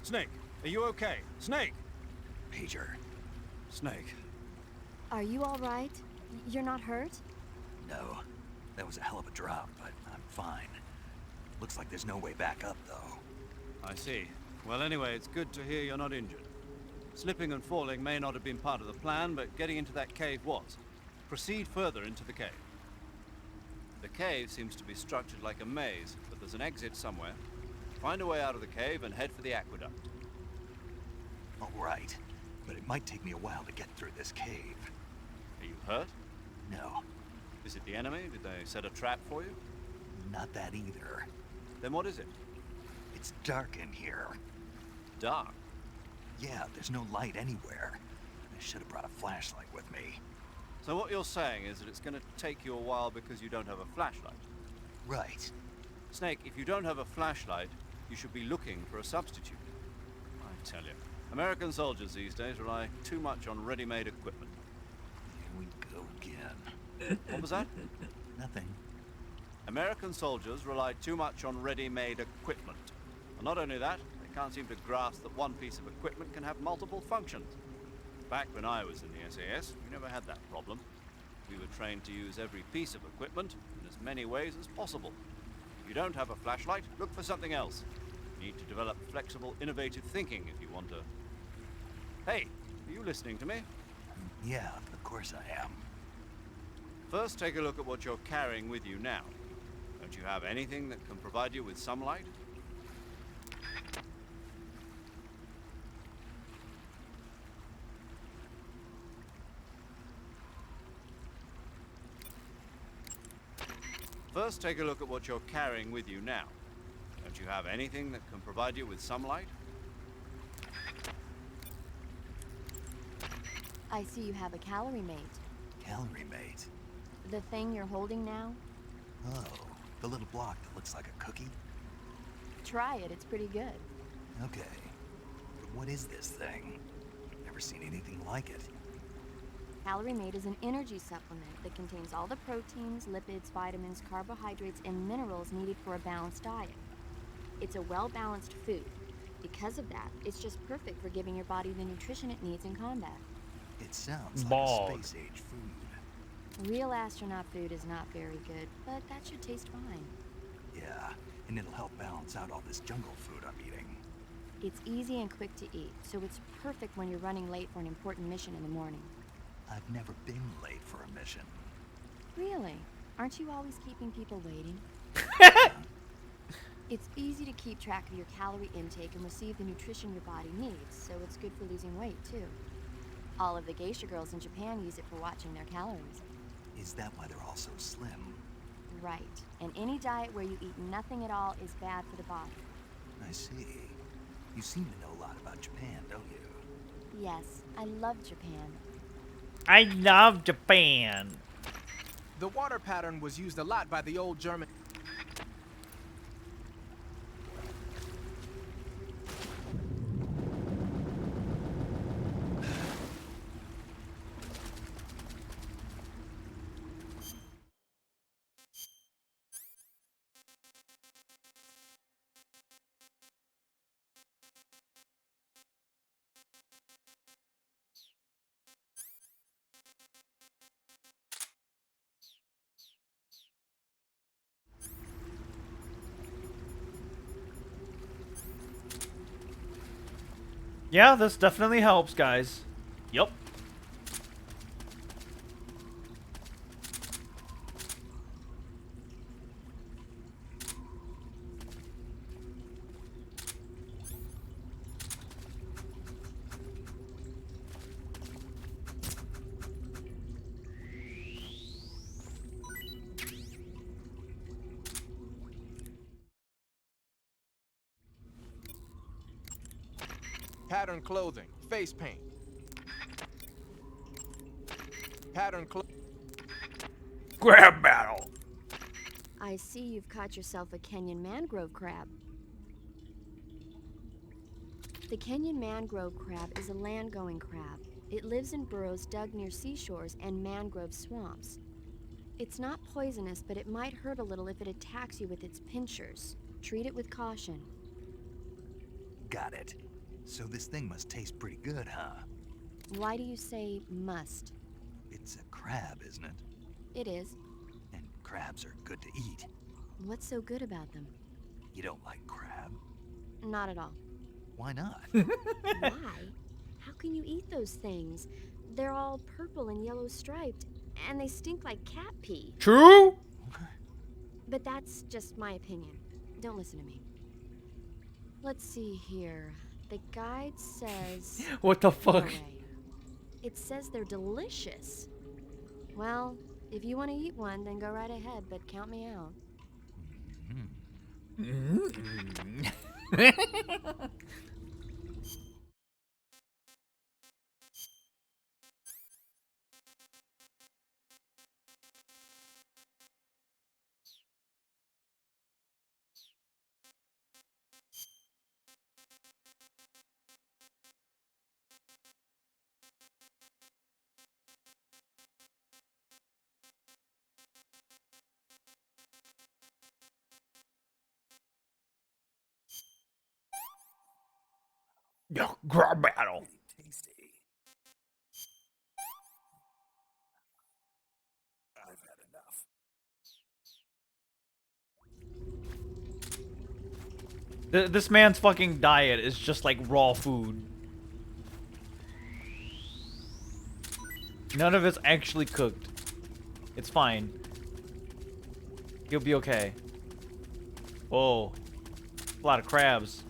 Snake, are you okay? Snake! Pager. Snake. Are you all right? You're not hurt? No. That was a hell of a drop, but I'm fine. Looks like there's no way back up, though. I see. Well, anyway, it's good to hear you're not injured. Slipping and falling may not have been part of the plan, but getting into that cave was. Proceed further into the cave. The cave seems to be structured like a maze, but there's an exit somewhere. Find a way out of the cave and head for the aqueduct. All right, but it might take me a while to get through this cave. Are you hurt? No, Is it the enemy? Did they set a trap for you? not that either. Then what is it? It's dark in here. Dark. Yeah, there's no light anywhere. I should have brought a flashlight with me. So what you're saying is that it's going to take you a while because you don't have a flashlight. Right. Snake, if you don't have a flashlight, you should be looking for a substitute. I tell you, American soldiers these days rely too much on ready-made equipment. Here we go again. What was that? Nothing. American soldiers rely too much on ready-made equipment. And not only that, they can't seem to grasp that one piece of equipment can have multiple functions. Back when I was in the SAS, we never had that problem. We were trained to use every piece of equipment in as many ways as possible. If you don't have a flashlight, look for something else. You need to develop flexible, innovative thinking if you want to... Hey, are you listening to me? Yeah, of course I am. First, take a look at what you're carrying with you now. Don't you have anything that can provide you with some light? First, take a look at what you're carrying with you now. Don't you have anything that can provide you with some light? I see you have a calorie mate. Calorie mate. The thing you're holding now? Oh, the little block that looks like a cookie? Try it, it's pretty good. Okay. But what is this thing? Never seen anything like it. Calorie Mate is an energy supplement that contains all the proteins, lipids, vitamins, carbohydrates, and minerals needed for a balanced diet. It's a well-balanced food. Because of that, it's just perfect for giving your body the nutrition it needs in combat. It sounds like Bog. a space-age food. Real astronaut food is not very good, but that should taste fine. Yeah, and it'll help balance out all this jungle food I'm eating. It's easy and quick to eat, so it's perfect when you're running late for an important mission in the morning. I've never been late for a mission. Really? Aren't you always keeping people waiting? It's easy to keep track of your calorie intake and receive the nutrition your body needs, so it's good for losing weight, too. All of the geisha girls in Japan use it for watching their calories. Is that why they're all so slim? Right. And any diet where you eat nothing at all is bad for the body. I see. You seem to know a lot about Japan, don't you? Yes, I love Japan. I love Japan. The water pattern was used a lot by the old German. Yeah, this definitely helps, guys. Yup. Pattern clothing, face paint. Pattern Grab battle. I see you've caught yourself a Kenyan mangrove crab. The Kenyan mangrove crab is a land-going crab. It lives in burrows dug near seashores and mangrove swamps. It's not poisonous, but it might hurt a little if it attacks you with its pincers. Treat it with caution. Got it. So this thing must taste pretty good, huh? Why do you say must? It's a crab, isn't it? It is. And crabs are good to eat. What's so good about them? You don't like crab? Not at all. Why not? Why? How can you eat those things? They're all purple and yellow striped, and they stink like cat pee. True? But that's just my opinion. Don't listen to me. Let's see here. The guide says... What the fuck? No way. It says they're delicious. Well, if you want to eat one, then go right ahead, but count me out. Yeah, grab battle. Tasty. I've had enough. This man's fucking diet is just like raw food. None of it's actually cooked. It's fine. He'll be okay. Whoa. A lot of crabs.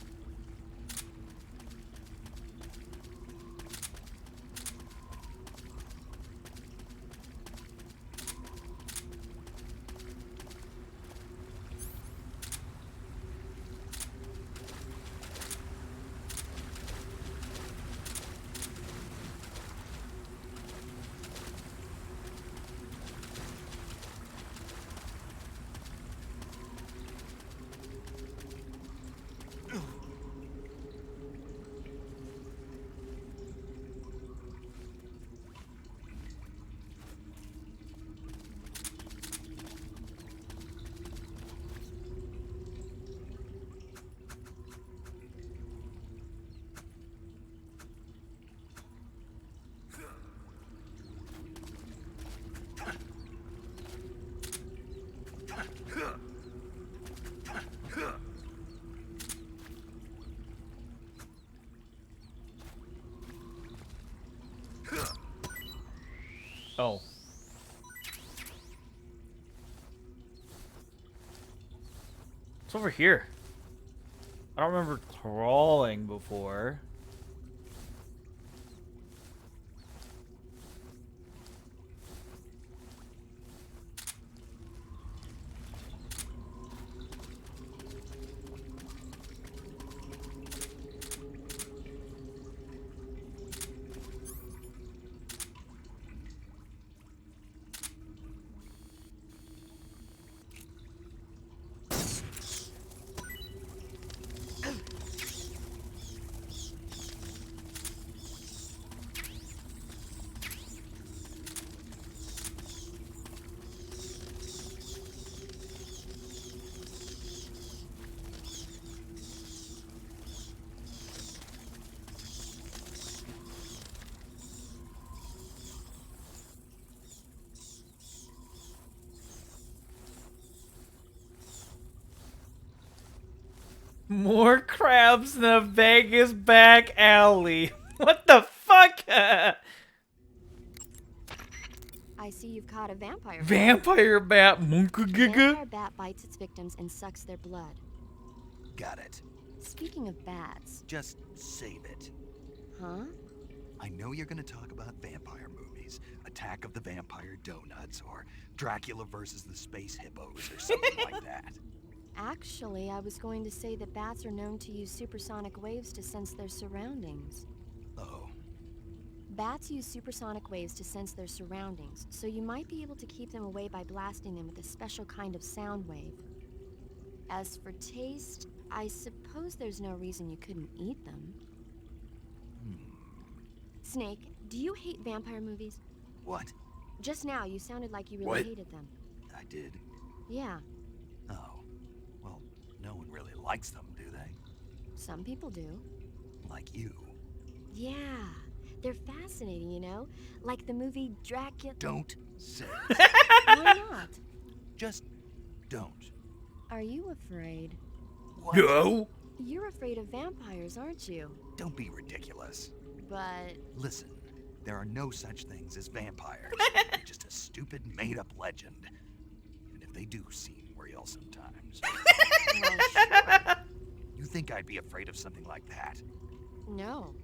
Oh. It's over here. I don't remember crawling before. More crabs in a Vegas back alley. What the fuck? I see you've caught a vampire bat. Vampire bat. A Munkagiga. vampire bat bites its victims and sucks their blood. Got it. Speaking of bats, Just save it. huh? I know you're gonna talk about vampire movies, Attack of the Vampire Donuts, or Dracula versus the Space Hippos, or something like that. Actually, I was going to say that bats are known to use supersonic waves to sense their surroundings. Oh, Bats use supersonic waves to sense their surroundings, so you might be able to keep them away by blasting them with a special kind of sound wave. As for taste, I suppose there's no reason you couldn't eat them. Snake, do you hate vampire movies? what? Just now, you sounded like you really What? hated them. I did? Yeah, Oh, well, no one really likes them, do they? some people do. Like you. Yeah, they're fascinating, you know? Like the movie Dracula. Don't say. Why not? Just don't. Are you afraid? What? No. You're afraid of vampires, aren't you? Don't be ridiculous. But Listen, there are no such things as vampires. They're just a stupid, made-up legend. Even if they do seem real sometimes. well, sure. You think I'd be afraid of something like that? No.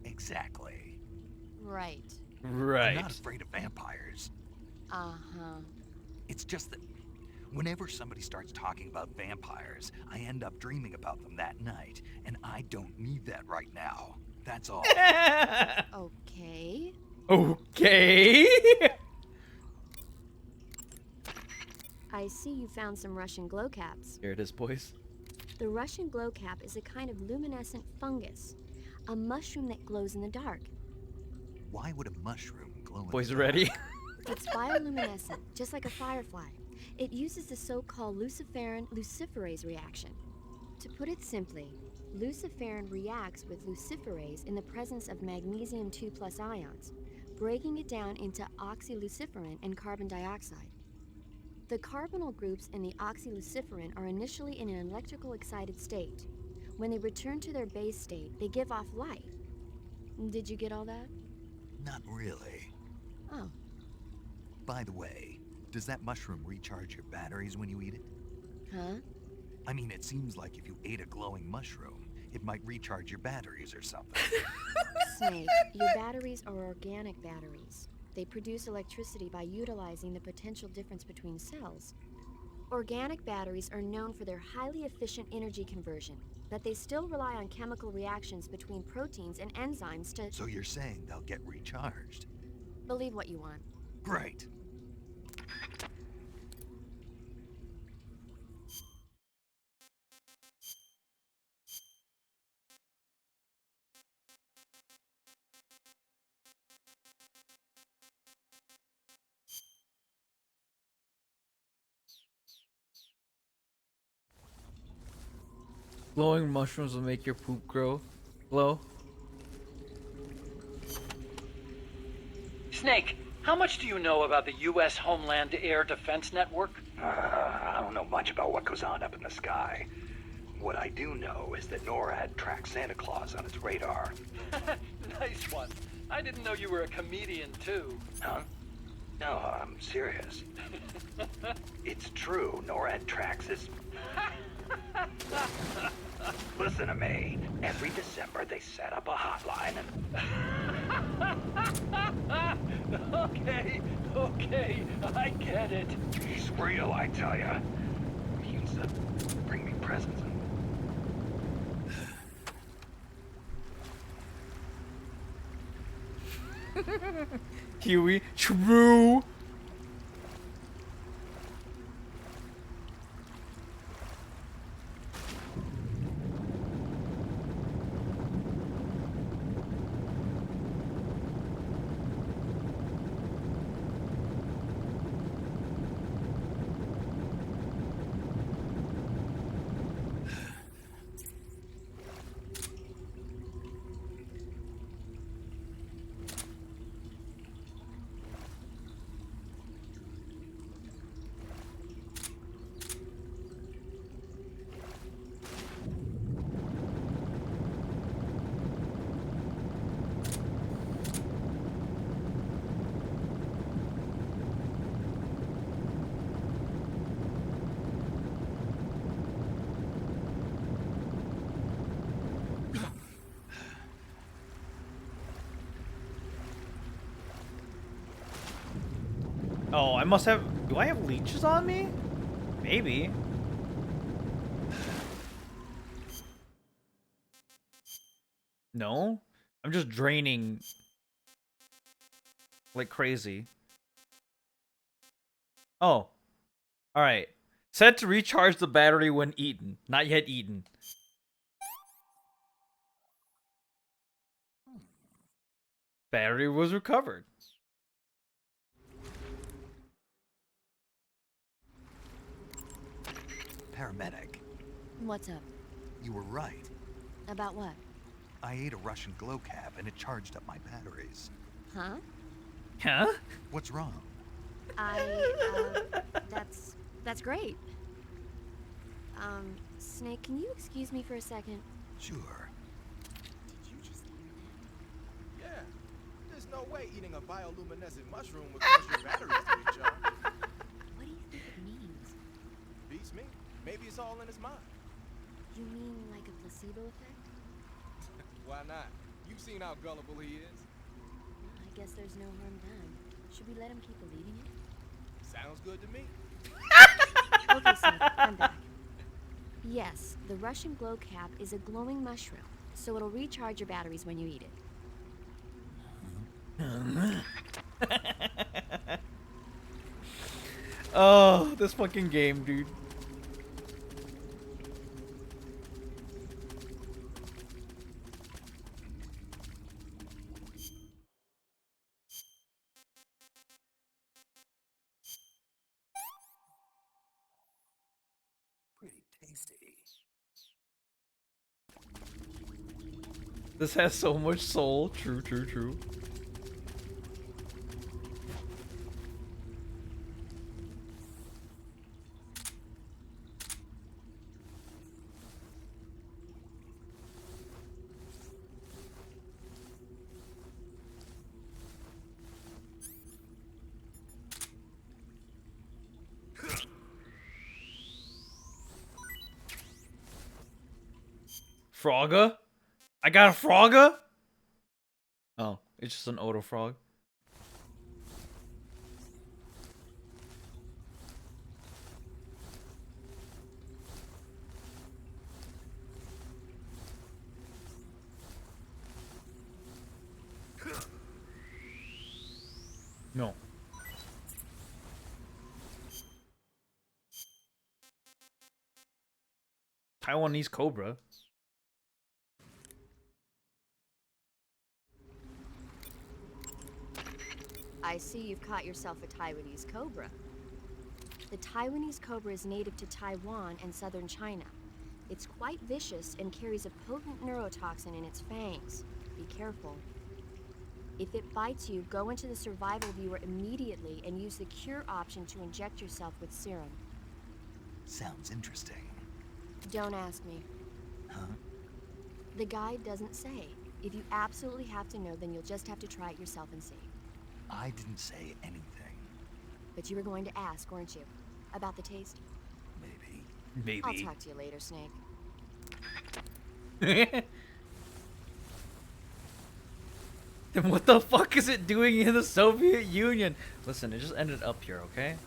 Exactly. Right. I'm Right. not afraid of vampires. Uh-huh. It's just that whenever somebody starts talking about vampires, I end up dreaming about them that night, and I don't need that right now. That's all. Okay. Okay. I see you found some Russian glow caps. Here it is, boys. The Russian glow cap is a kind of luminescent fungus, a mushroom that glows in the dark. Why would a mushroom glow in Boys the ready? dark? It's bioluminescent, just like a firefly. It uses the so-called luciferase reaction. To put it simply, luciferin reacts with luciferase in the presence of magnesium 2+ ions, breaking it down into oxyluciferin and carbon dioxide. The carbonyl groups in the oxyluciferin are initially in an electrical excited state. When they return to their base state, they give off light. Did you get all that? Not really. Oh, By the way, does that mushroom recharge your batteries when you eat it? huh? I mean, it seems like if you ate a glowing mushroom, it might recharge your batteries or something. Snake, your batteries are organic batteries. They produce electricity by utilizing the potential difference between cells. Organic batteries are known for their highly efficient energy conversion, but they still rely on chemical reactions between proteins and enzymes to So you're saying they'll get recharged? believe what you want. Great. Glowing mushrooms will make your poop glow. Snake, how much do you know about the U.S. Homeland Air Defense Network? I don't know much about what goes on up in the sky. What I do know is that NORAD tracks Santa Claus on its radar. Nice one. I didn't know you were a comedian, too. Huh? No, I'm serious. It's true, NORAD tracks his... Listen to me. Every December they set up a hotline and... Okay, I get it. He's real, I tell ya. He used to bring me presents. Huey, true. Oh, I must have. Do I have leeches on me? Maybe. No? I'm just draining like crazy. Oh. Alright. Set to recharge the battery when eaten. Not yet eaten. Battery was recovered. Paramedic, What's up? you were right. About what? I ate a Russian glow cap and it charged up my batteries. Huh? Huh? What's wrong? That's great. Snake, can you excuse me for a second? Sure. Did you just hear that? Yeah. There's no way eating a bioluminescent mushroom would cause your batteries to recharge. What do you think it means? Beats me. Maybe it's all in his mind. You mean like a placebo effect? Why not? You've seen how gullible he is. I guess there's no harm done. Should we let him keep believing it? Sounds good to me. Okay, Snake, I'm back. Yes, the Russian glow cap is a glowing mushroom, so it'll recharge your batteries when you eat it. Oh, this fucking game, dude. Pretty tasty. This has so much soul. True, true, true. Frogger? I got a Frogger? Oh, it's just an Odo frog. No. Taiwanese cobra. I see you've caught yourself a Taiwanese cobra. The Taiwanese cobra is native to Taiwan and southern China. It's quite vicious and carries a potent neurotoxin in its fangs. Be careful. If it bites you, go into the survival viewer immediately and use the cure option to inject yourself with serum. Sounds interesting. Don't ask me. Huh? The guide doesn't say. If you absolutely have to know, then you'll just have to try it yourself and see. I didn't say anything. But you were going to ask, weren't you? About the taste? Maybe. Maybe. I'll talk to you later, Snake. Then what the fuck is it doing in the Soviet Union? Listen, it just ended up here, okay?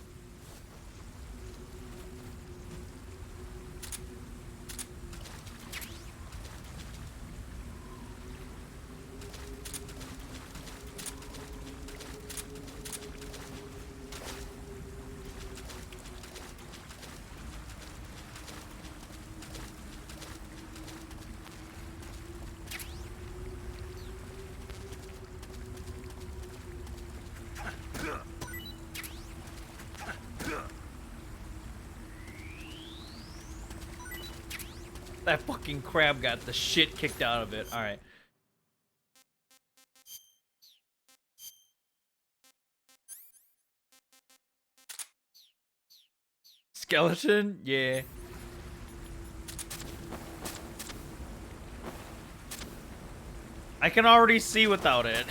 That fucking crab got the shit kicked out of it. Alright. Skeleton? Yeah. I can already see without it.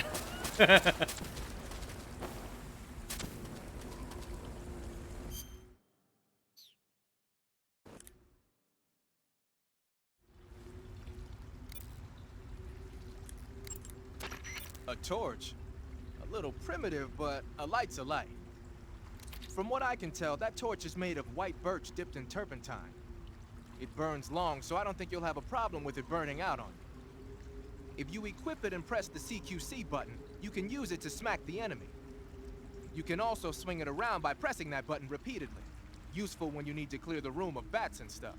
A torch. A little primitive, but a light's a light. From what I can tell, that torch is made of white birch dipped in turpentine. It burns long, so I don't think you'll have a problem with it burning out on you. If you equip it and press the CQC button, you can use it to smack the enemy. You can also swing it around by pressing that button repeatedly. Useful when you need to clear the room of bats and stuff.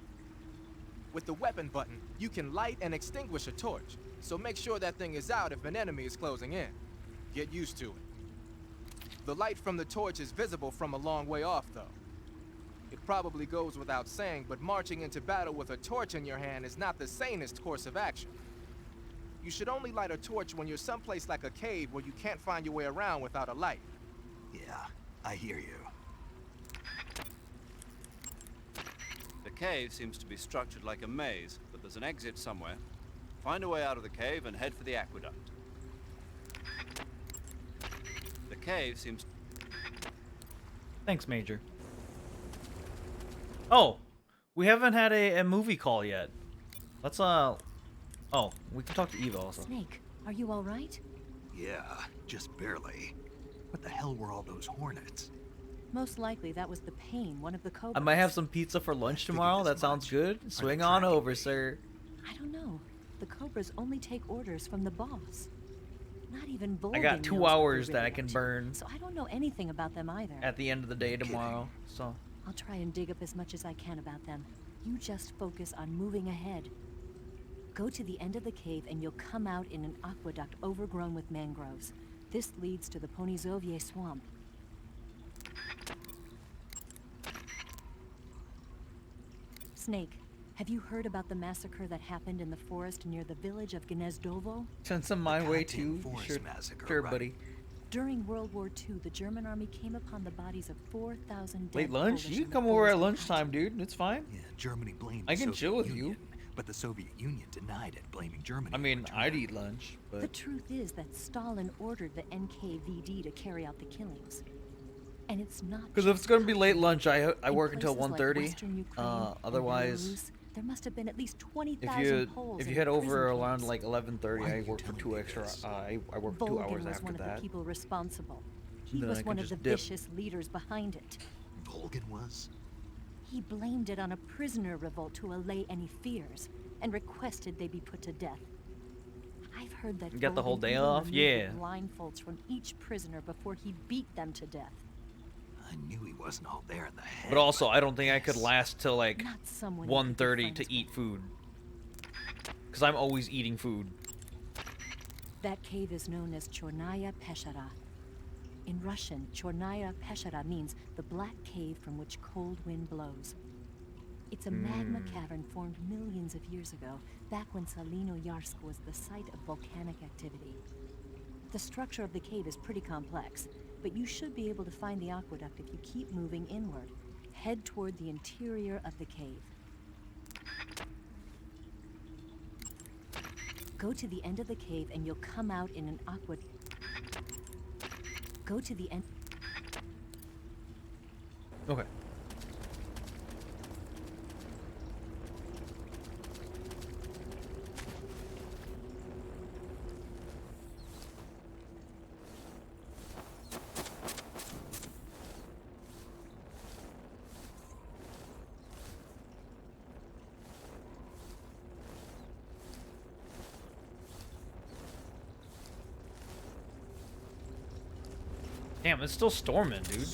With the weapon button, you can light and extinguish a torch, so make sure that thing is out if an enemy is closing in. Get used to it. The light from the torch is visible from a long way off, though. It probably goes without saying, but marching into battle with a torch in your hand is not the sanest course of action. You should only light a torch when you're someplace like a cave where you can't find your way around without a light. Yeah, I hear you. The cave seems to be structured like a maze, but there's an exit somewhere. Find a way out of the cave and head for the aqueduct. The cave seems... Thanks, Major. Oh, we haven't had a movie call yet. Let's oh, we can talk to Eva also. Snake, are you all right? Yeah, just barely. What the hell were all those hornets? Most likely that was the pain, one of the cobras. I might have some pizza for lunch tomorrow. That sounds good. Swing on over, sir. I don't know. The cobras only take orders from the boss. Not even Volgan I got 2 knows what they hours that really I can want. burn So I don't know anything about them either. at the end of the day tomorrow. So I'll try and dig up as much as I can about them. You just focus on moving ahead. Go to the end of the cave and you'll come out in an aqueduct overgrown with mangroves. This leads to the Ponizovye swamp. Snake, have you heard about the massacre that happened in the forest near the village of Gnezdovo? send some my way goddamn too. forest Sure, massacre, sure right. buddy. During World War II, the German army came upon the bodies of 4,000 dead Late lunch? Polish You can in the come over at forest lunchtime, dude. It's fine. Yeah, Germany blamed I the can Soviet chill with you. Union, but the Soviet Union denied it, blaming Germany. I in mean, return. I'd eat lunch, The but truth is that Stalin ordered the NKVD to carry out the killings. And it's not because if it's gonna be late lunch, I In work until places like 1:30. Western Ukraine and Otherwise, Belarus, there must have been at least if 20,000 Poles you in head over prison around camps. like 11:30, Why are I you work for telling 2 me extra. this? I work 2 Volgan hours was after one of that. the people responsible. He Then I was can one of just the dip. vicious leaders behind it. Volgan was? He blamed it on a prisoner revolt to allay any fears, and requested they be put to death. I've heard that You got the whole Volgan day even off? removed Yeah. the blindfolds from each prisoner before he beat them to death. I knew he wasn't all there in the head. But also, I don't think I could yes. last till like Not someone you could be 1:30 friends to with. eat food. Because I'm always eating food. That cave is known as Chornaya Peshara. In Russian, Chornaya Peshara means the black cave from which cold wind blows. It's a magma cavern formed millions of years ago, back when Salinoyarsk was the site of volcanic activity. The structure of the cave is pretty complex, but you should be able to find the aqueduct if you keep moving inward. Head toward the interior of the cave. Go to the end of the cave and you'll come out in an aqueduct. Go to the end. Okay. Damn, it's still storming, dude.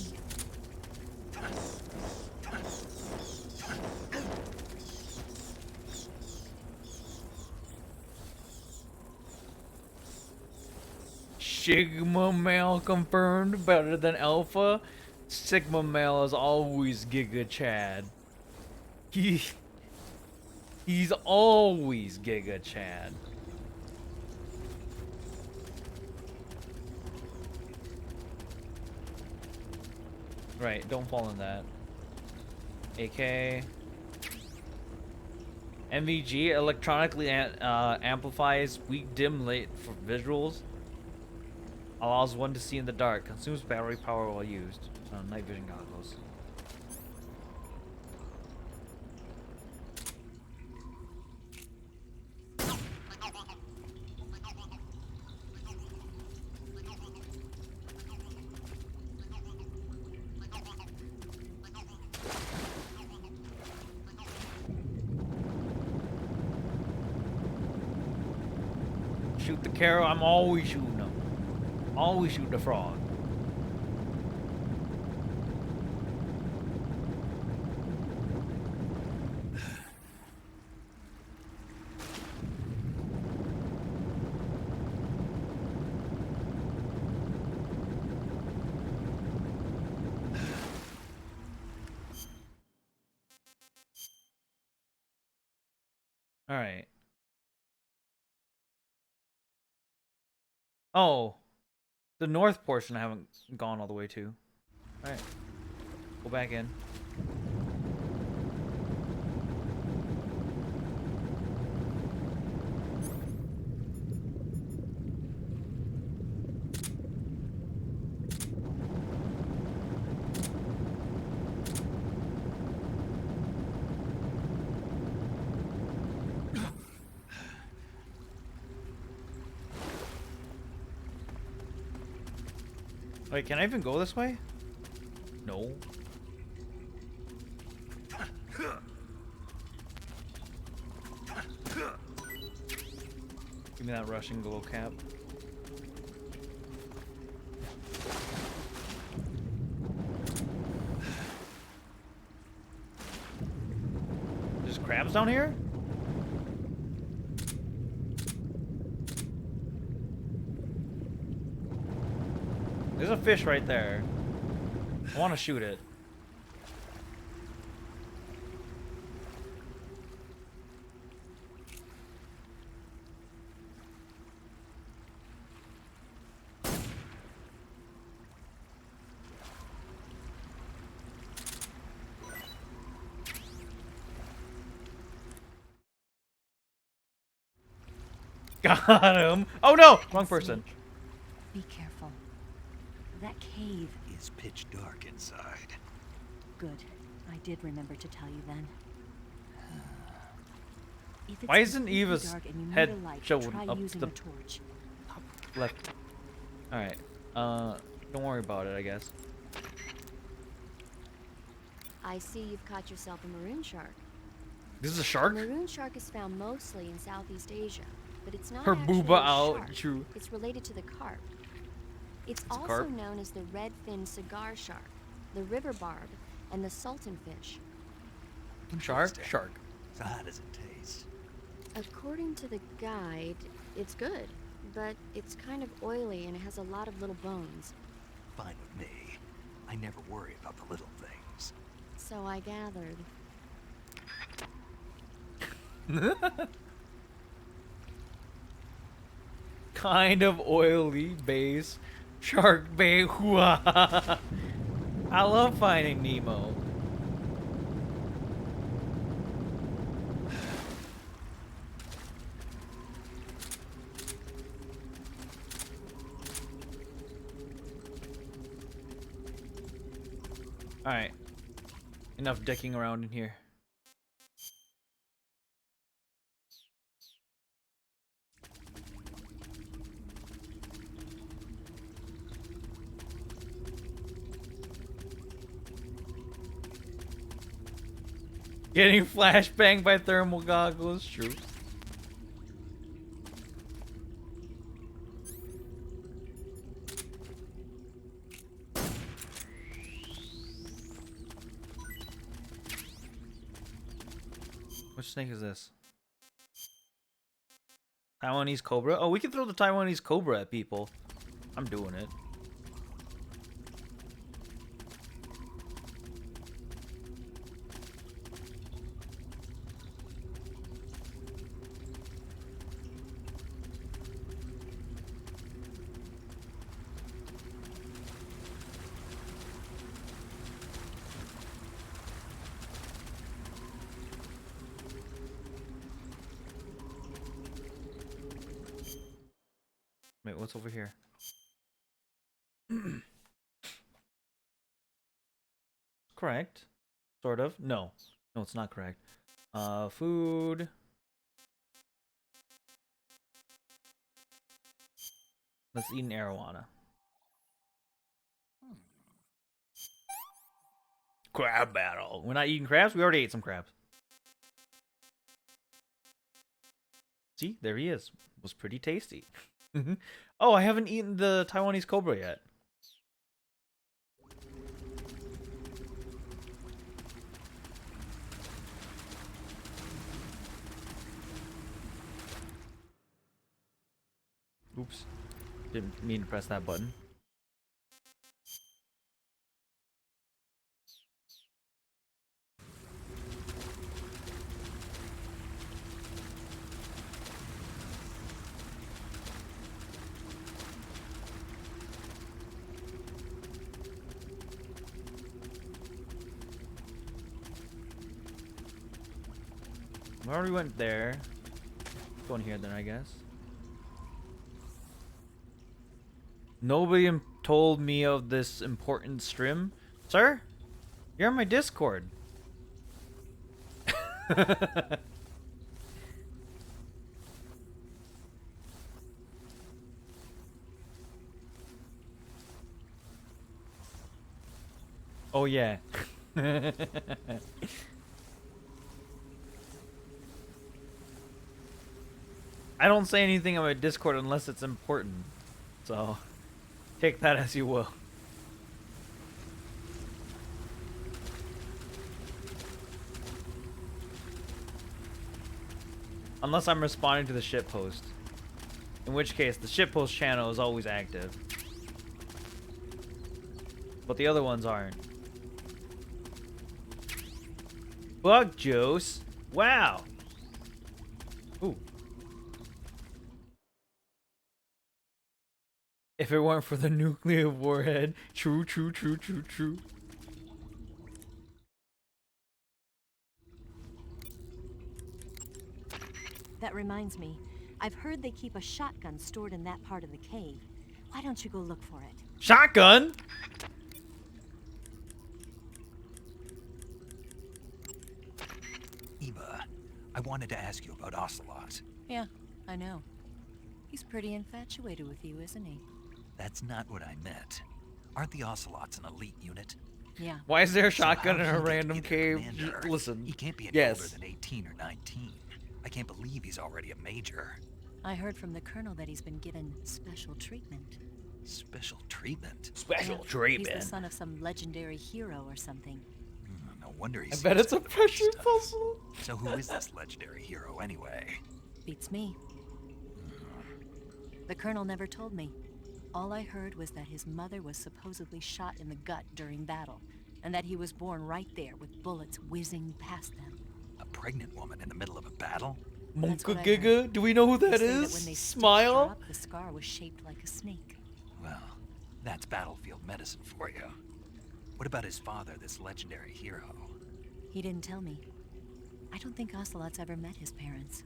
Sigma male confirmed, better than alpha. Sigma male is always Giga Chad. He's always Giga Chad. Right, don't fall in that. AK. MVG electronically amplifies weak dim light for visuals. Allows one to see in the dark. Consumes battery power while used. Night vision goggles. shoot the carrot, I'm always shooting them. Always shoot the frog. All right. Oh, the north portion I haven't gone all the way to. All right, go back in. Wait, can I even go this way? No. Give me that Russian glow cap. There's crabs down here? There's a fish right there. I want to shoot it. Got him. Oh no, wrong person. Be careful. That cave Is pitch dark inside. good. I did remember to tell you then. If it's Why isn't completely Eva's dark and you need head a light, showing try up using the- a torch. Left. All right. Don't worry about it, I guess. I see you've caught yourself a maroon shark. This is a A shark? maroon shark is found mostly in Southeast Asia, but it's not Her actually booba a out, shark. true. It's related to the carp. It's a also carp? known as the red-finned cigar shark, the river barb, and the sultan fish. Shark? Interesting. Shark. So how does it taste? According to the guide, it's good, but it's kind of oily and it has a lot of little bones. Fine with me. I never worry about the little things. So I gathered. Kind of oily base. Shark bait. I love finding Nemo. Alright. Enough dicking around in here. Getting flashbanged by thermal goggles, true. Which snake is this? Taiwanese cobra? Oh, we can throw the Taiwanese cobra at people. I'm doing it. Wait, what's over here? Correct. Sort of. No. No, it's not correct. Food. Let's eat an arowana. Crab battle. We're not eating crabs? We already ate some crabs. See, there he is. Was pretty tasty. Oh, I haven't eaten the Taiwanese cobra yet. Oops. Didn't mean to press that button. We already went there. Going here then, I guess. Nobody told me of this important stream. Sir? You're on my Discord. Oh yeah. I don't say anything on my Discord unless it's important. So, take that as you will. Unless I'm responding to the shitpost. In which case, the shitpost channel is always active. But the other ones aren't. Bug juice? Wow! Ooh. If it weren't for the nuclear warhead. True, true, true, true, true. That reminds me. I've heard they keep a shotgun stored in that part of the cave. Why don't you go look for it? Shotgun? Eva, I wanted to ask you about Ocelot. Yeah, I know. He's pretty infatuated with you, isn't he? That's not what I meant. Aren't the Ocelots an elite unit? Yeah. Why is there a So shotgun how'd in a he get to random be their cave? commander? Listen. He can't be any Yes. older than 18 or 19. I can't believe he's already a major. I heard from the colonel that he's been given special treatment. Special treatment? Special Yeah, treatment. He's the son of some legendary hero or something. No wonder I he's. bet it's a pressure puzzle. So who is this legendary hero anyway? Beats me. The colonel never told me. All I heard was that his mother was supposedly shot in the gut during battle, and that he was born right there with bullets whizzing past them. A pregnant woman in the middle of a battle? That's what I Giga? heard. Do we know who They that say is? when they stitched her Smile? up, the scar was shaped like a snake. Well, that's battlefield medicine for you. What about his father, this legendary hero? He didn't tell me. I don't think Ocelot's ever met his parents.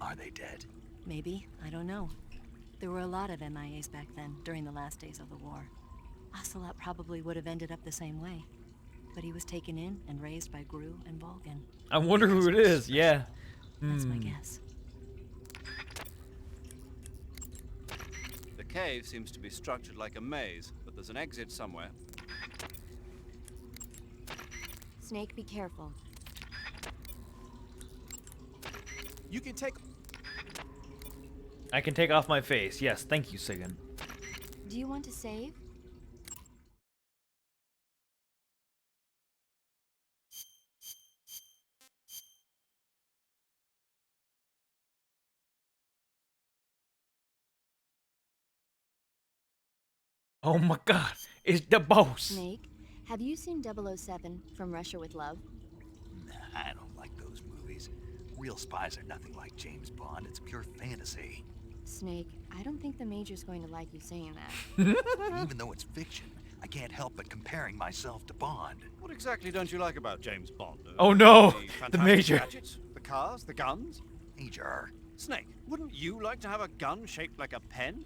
Are they dead? Maybe, I don't know. There were a lot of MIAs back then, during the last days of the war. Ocelot probably would have ended up the same way. But he was taken in and raised by Gru and Volgan. I wonder who it is. Yeah. That's my guess. The cave seems to be structured like a maze, but there's an exit somewhere. Snake, be careful. You can take. I can take off my face. Yes, thank you, Sigan. Do you want to save? Oh my god, it's the boss. Snake, have you seen 007 from Russia with Love? Nah, I don't like those movies. Real spies are nothing like James Bond. It's pure fantasy. Snake, I don't think the Major's going to like you saying that. Even though it's fiction, I can't help but comparing myself to Bond. What exactly don't you like about James Bond? Oh no, The the fantastic Major. gadgets, the cars, the guns? Major, Snake, wouldn't you like to have a gun shaped like a pen?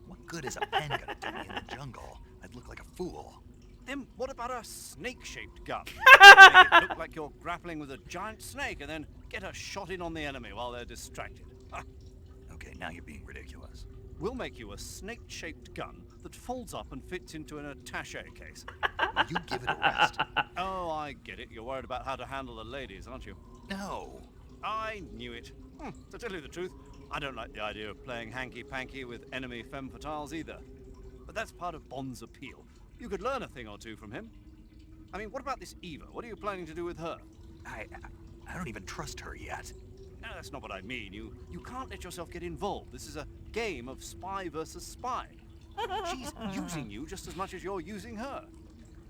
what good is a pen gonna do me in the jungle? I'd look like a fool. Then what about a snake-shaped gun? Make it look like you're grappling with a giant snake and then get a shot in on the enemy while they're distracted. Okay, now you're being ridiculous. We'll make you a snake-shaped gun that folds up and fits into an attaché case. Will you give it a rest? Oh, I get it. You're worried about how to handle the ladies, aren't you? No. I knew it. To tell you the truth, I don't like the idea of playing hanky-panky with enemy femme fatales either. But that's part of Bond's appeal. You could learn a thing or two from him. I mean, what about this Eva? What are you planning to do with her? I don't even trust her yet. No, that's not what I mean. You can't let yourself get involved. This is a game of spy versus spy. She's using you just as much as you're using her.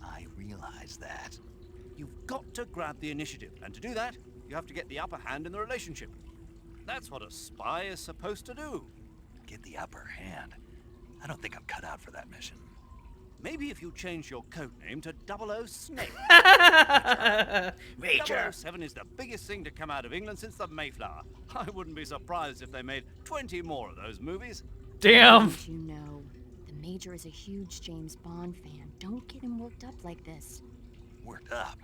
I realize that. You've got to grab the initiative, and to do that, you have to get the upper hand in the relationship. That's what a spy is supposed to do. Get the upper hand? I don't think I'm cut out for that mission. Maybe if you change your code name to 00 Snake. Major. 007 is the biggest thing to come out of England since the Mayflower. I wouldn't be surprised if they made 20 more of those movies. Damn. Don't you know, the Major is a huge James Bond fan. Don't get him worked up like this. Worked up?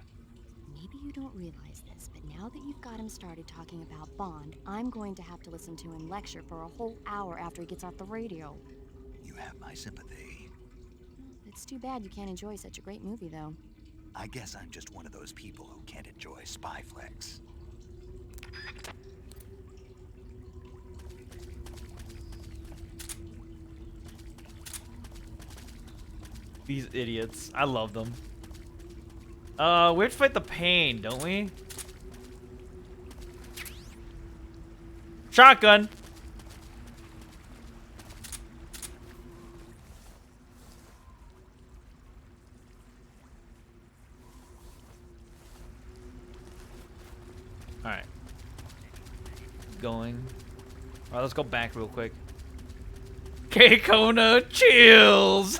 Maybe you don't realize this, but now that you've got him started talking about Bond, I'm going to have to listen to him lecture for a whole hour after he gets off the radio. You have my sympathy. It's too bad you can't enjoy such a great movie, though. I guess I'm just one of those people who can't enjoy spy flicks. These idiots. I love them. We have to fight the pain, don't we? Shotgun. Alright. Going. Alright, let's go back real quick. K-Kona chills!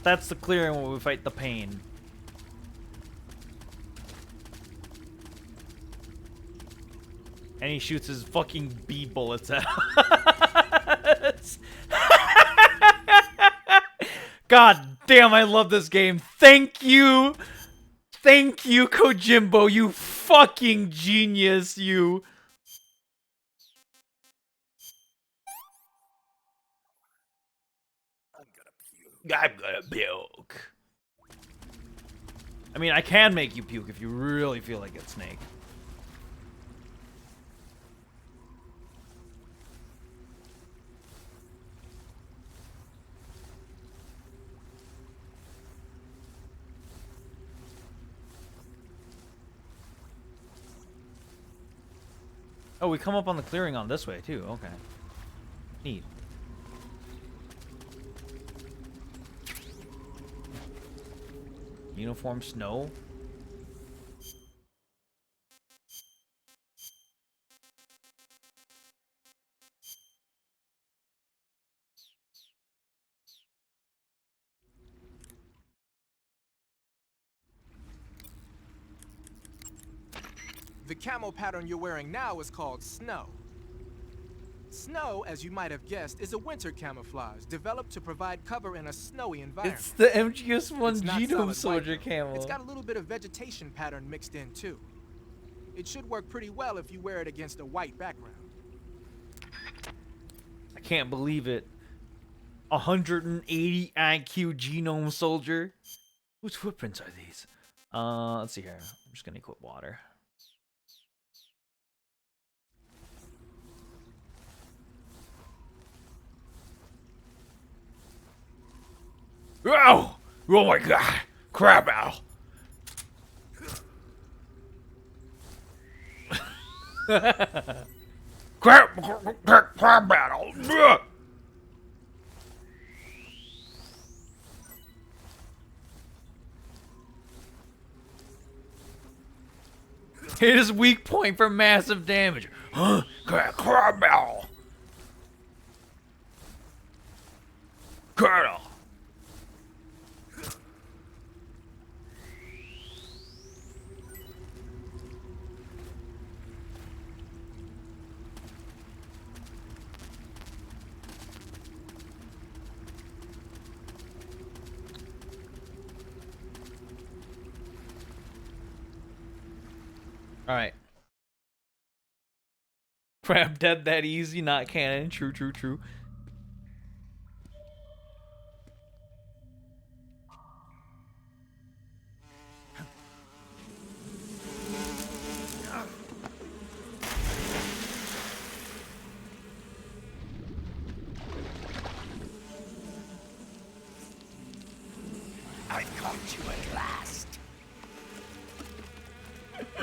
That's the clearing where we fight the pain. And he shoots his fucking bee bullets at us. God damn, I love this game. Thank you. Thank you, Kojimbo. You fucking genius, you. I'm gonna puke. I mean, I can make you puke if you really feel like it, Snake. Oh, we come up on the clearing on this way, too. Okay. Neat. Uniform snow? The camo pattern you're wearing now is called snow. Snow, as you might have guessed, is a winter camouflage developed to provide cover in a snowy environment. It's the MGS1 It's not Genome solid Soldier white, though. camo. It's got a little bit of vegetation pattern mixed in too. It should work pretty well if you wear it against a white background. I can't believe it. 180 IQ Genome Soldier. Whose footprints are these? Let's see here. I'm just gonna equip water. Oh! Oh my god! Crab owl! crab battle! Hit his weak point for massive damage. Huh? Crab battle! Colonel! All right. Crab dead that easy, not canon. True, true, true. I caught you at last.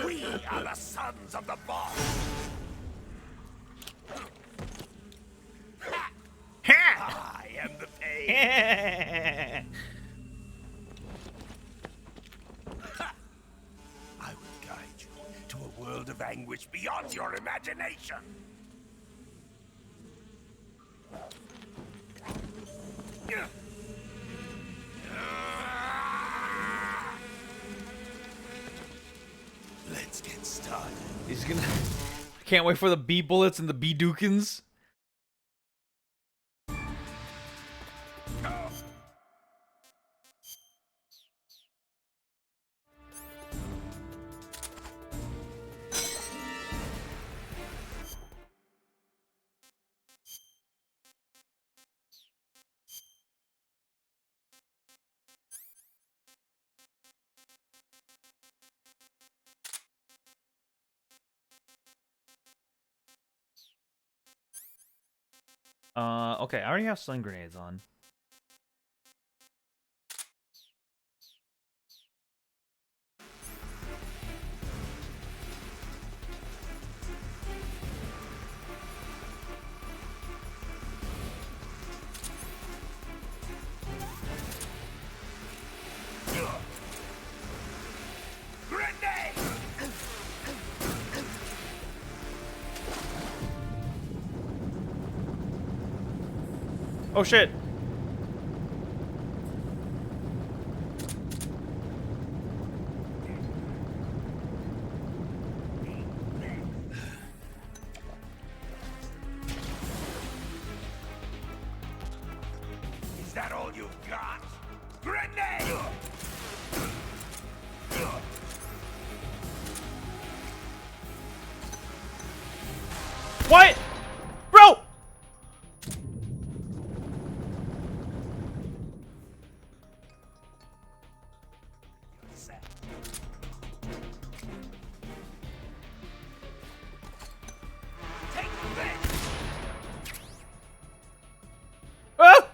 We are the sons of the boss. I am the pain. I will guide you to a world of anguish beyond your imagination. Let's get started. He's gonna. I can't wait for the B bullets and the B Dukins. Okay, I already have stun grenades on. Oh shit! Is that all you've got? Grenade! What? Bro! Ah!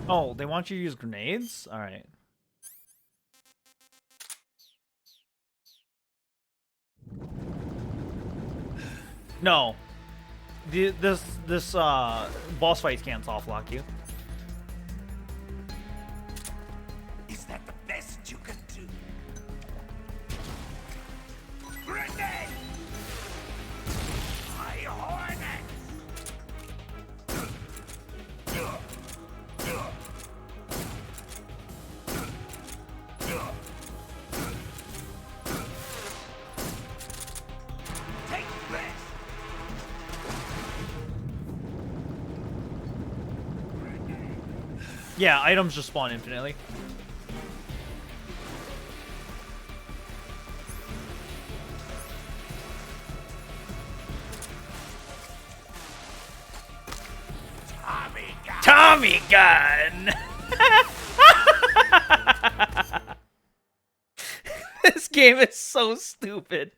Oh, they want you to use grenades? Alright. No. This boss fights can't soft lock you. Is that the best you can do? Grenade! My hornet! Take this! Yeah, items just spawn infinitely. Tommy gun! This game is so stupid.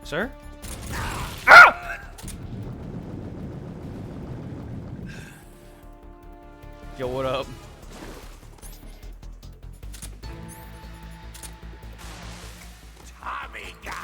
Sir? Ah! Yo, what up? Tommy God.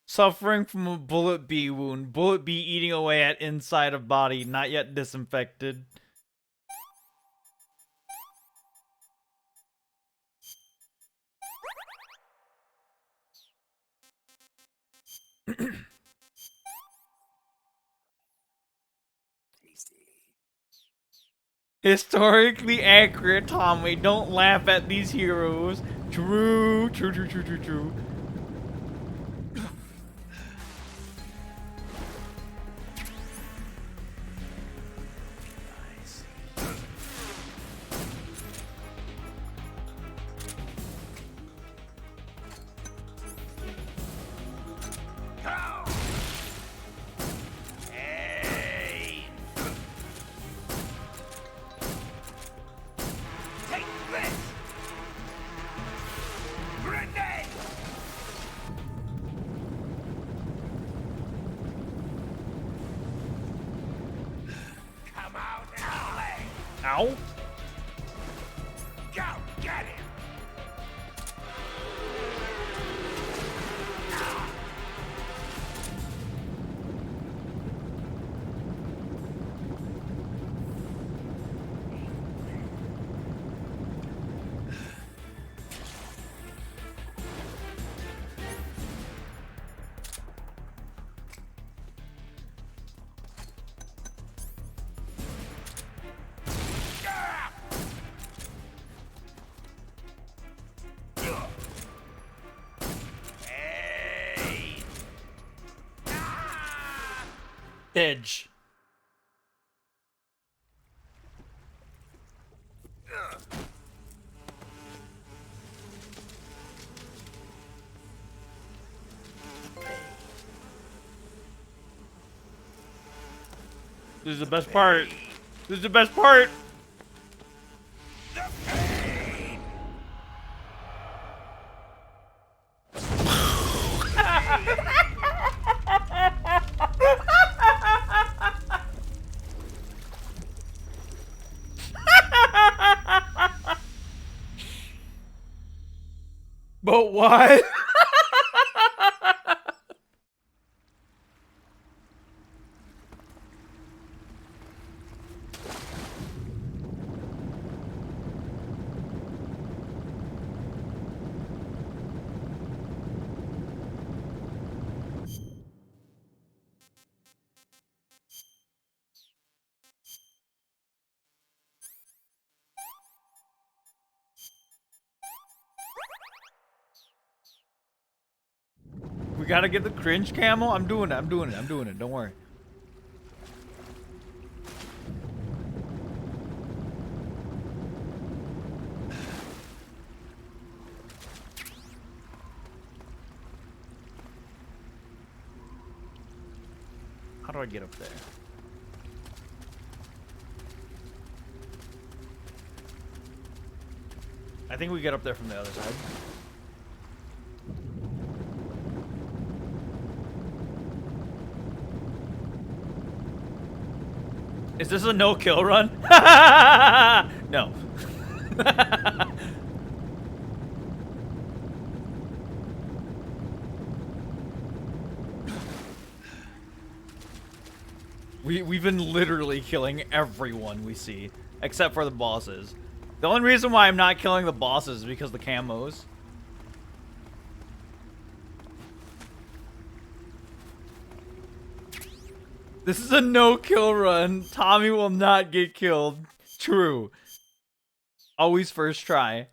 Suffering from a bullet bee wound. Bullet bee eating away at inside of body, not yet disinfected. Historically accurate, Tommy. Don't laugh at these heroes. True, true, true, true, true, true. Ow. Go, get him! Edge. This is the best part. This is the best part. But what? We gotta get the cringe camel. I'm doing it. I'm doing it. I'm doing it. Don't worry. How do I get up there? I think we get up there from the other side. Is this a no-kill run? No. We've been literally killing everyone we see, except for the bosses. The only reason why I'm not killing the bosses is because the camos. This is a no-kill run. Tommy will not get killed. True. Always first try.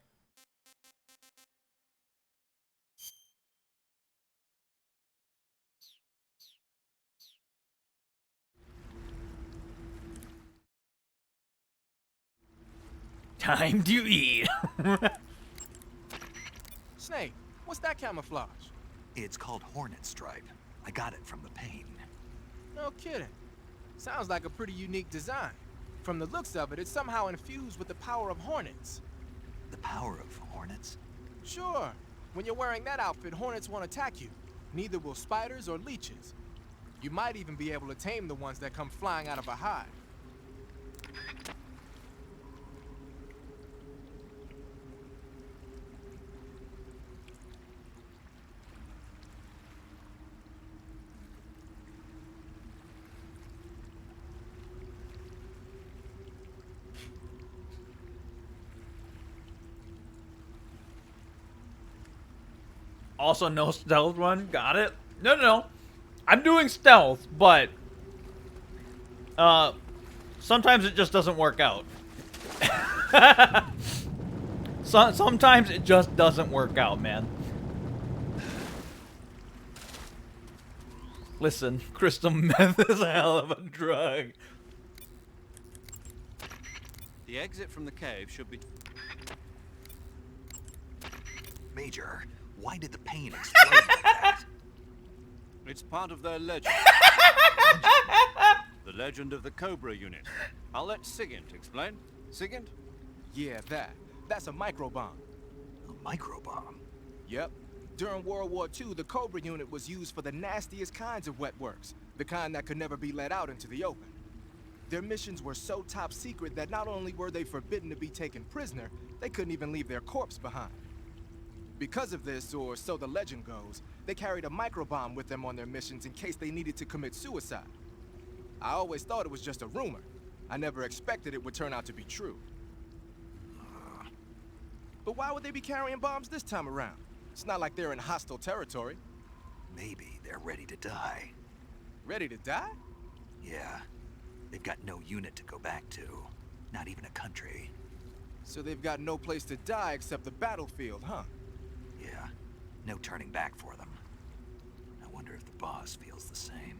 Time to eat. Snake, what's that camouflage? It's called Hornet Stripe. I got it from the pain. No kidding. Sounds like a pretty unique design. From the looks of it, it's somehow infused with the power of hornets. The power of hornets? Sure. When you're wearing that outfit, hornets won't attack you. Neither will spiders or leeches. You might even be able to tame the ones that come flying out of a hive. Also, no stealth run. Got it. No. I'm doing stealth, but sometimes it just doesn't work out. Sometimes it just doesn't work out, man. Listen, crystal meth is a hell of a drug. The exit from the cave should be... Major, why did the pain explode like that? It's part of their legend. The legend of the Cobra unit. I'll let Sigint explain. Sigint? Yeah, that's a microbomb. A microbomb? Yep. During World War II, the Cobra unit was used for the nastiest kinds of wet works, the kind that could never be let out into the open. Their missions were so top secret that not only were they forbidden to be taken prisoner, they couldn't even leave their corpse behind. Because of this, or so the legend goes, they carried a microbomb with them on their missions in case they needed to commit suicide. I always thought it was just a rumor. I never expected it would turn out to be true. But why would they be carrying bombs this time around? It's not like they're in hostile territory. Maybe they're ready to die. Ready to die? Yeah. They've got no unit to go back to. Not even a country. So they've got no place to die except the battlefield, huh? Yeah. No turning back for them. I wonder if the boss feels the same.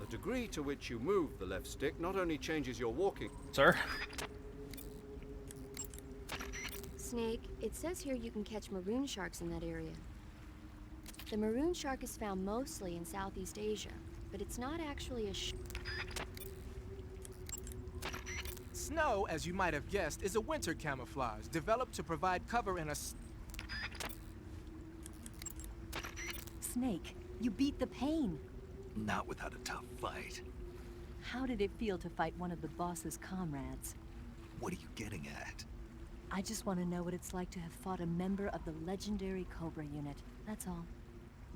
The degree to which you move the left stick not only changes your walking... Sir? Snake, it says here you can catch maroon sharks in that area. The maroon shark is found mostly in Southeast Asia, but it's not actually a Snow, as you might have guessed, is a winter camouflage developed to provide cover in a... Snake, you beat the pain. Not without a tough fight. How did it feel to fight one of the boss's comrades? What are you getting at? I just want to know what it's like to have fought a member of the legendary Cobra unit. That's all.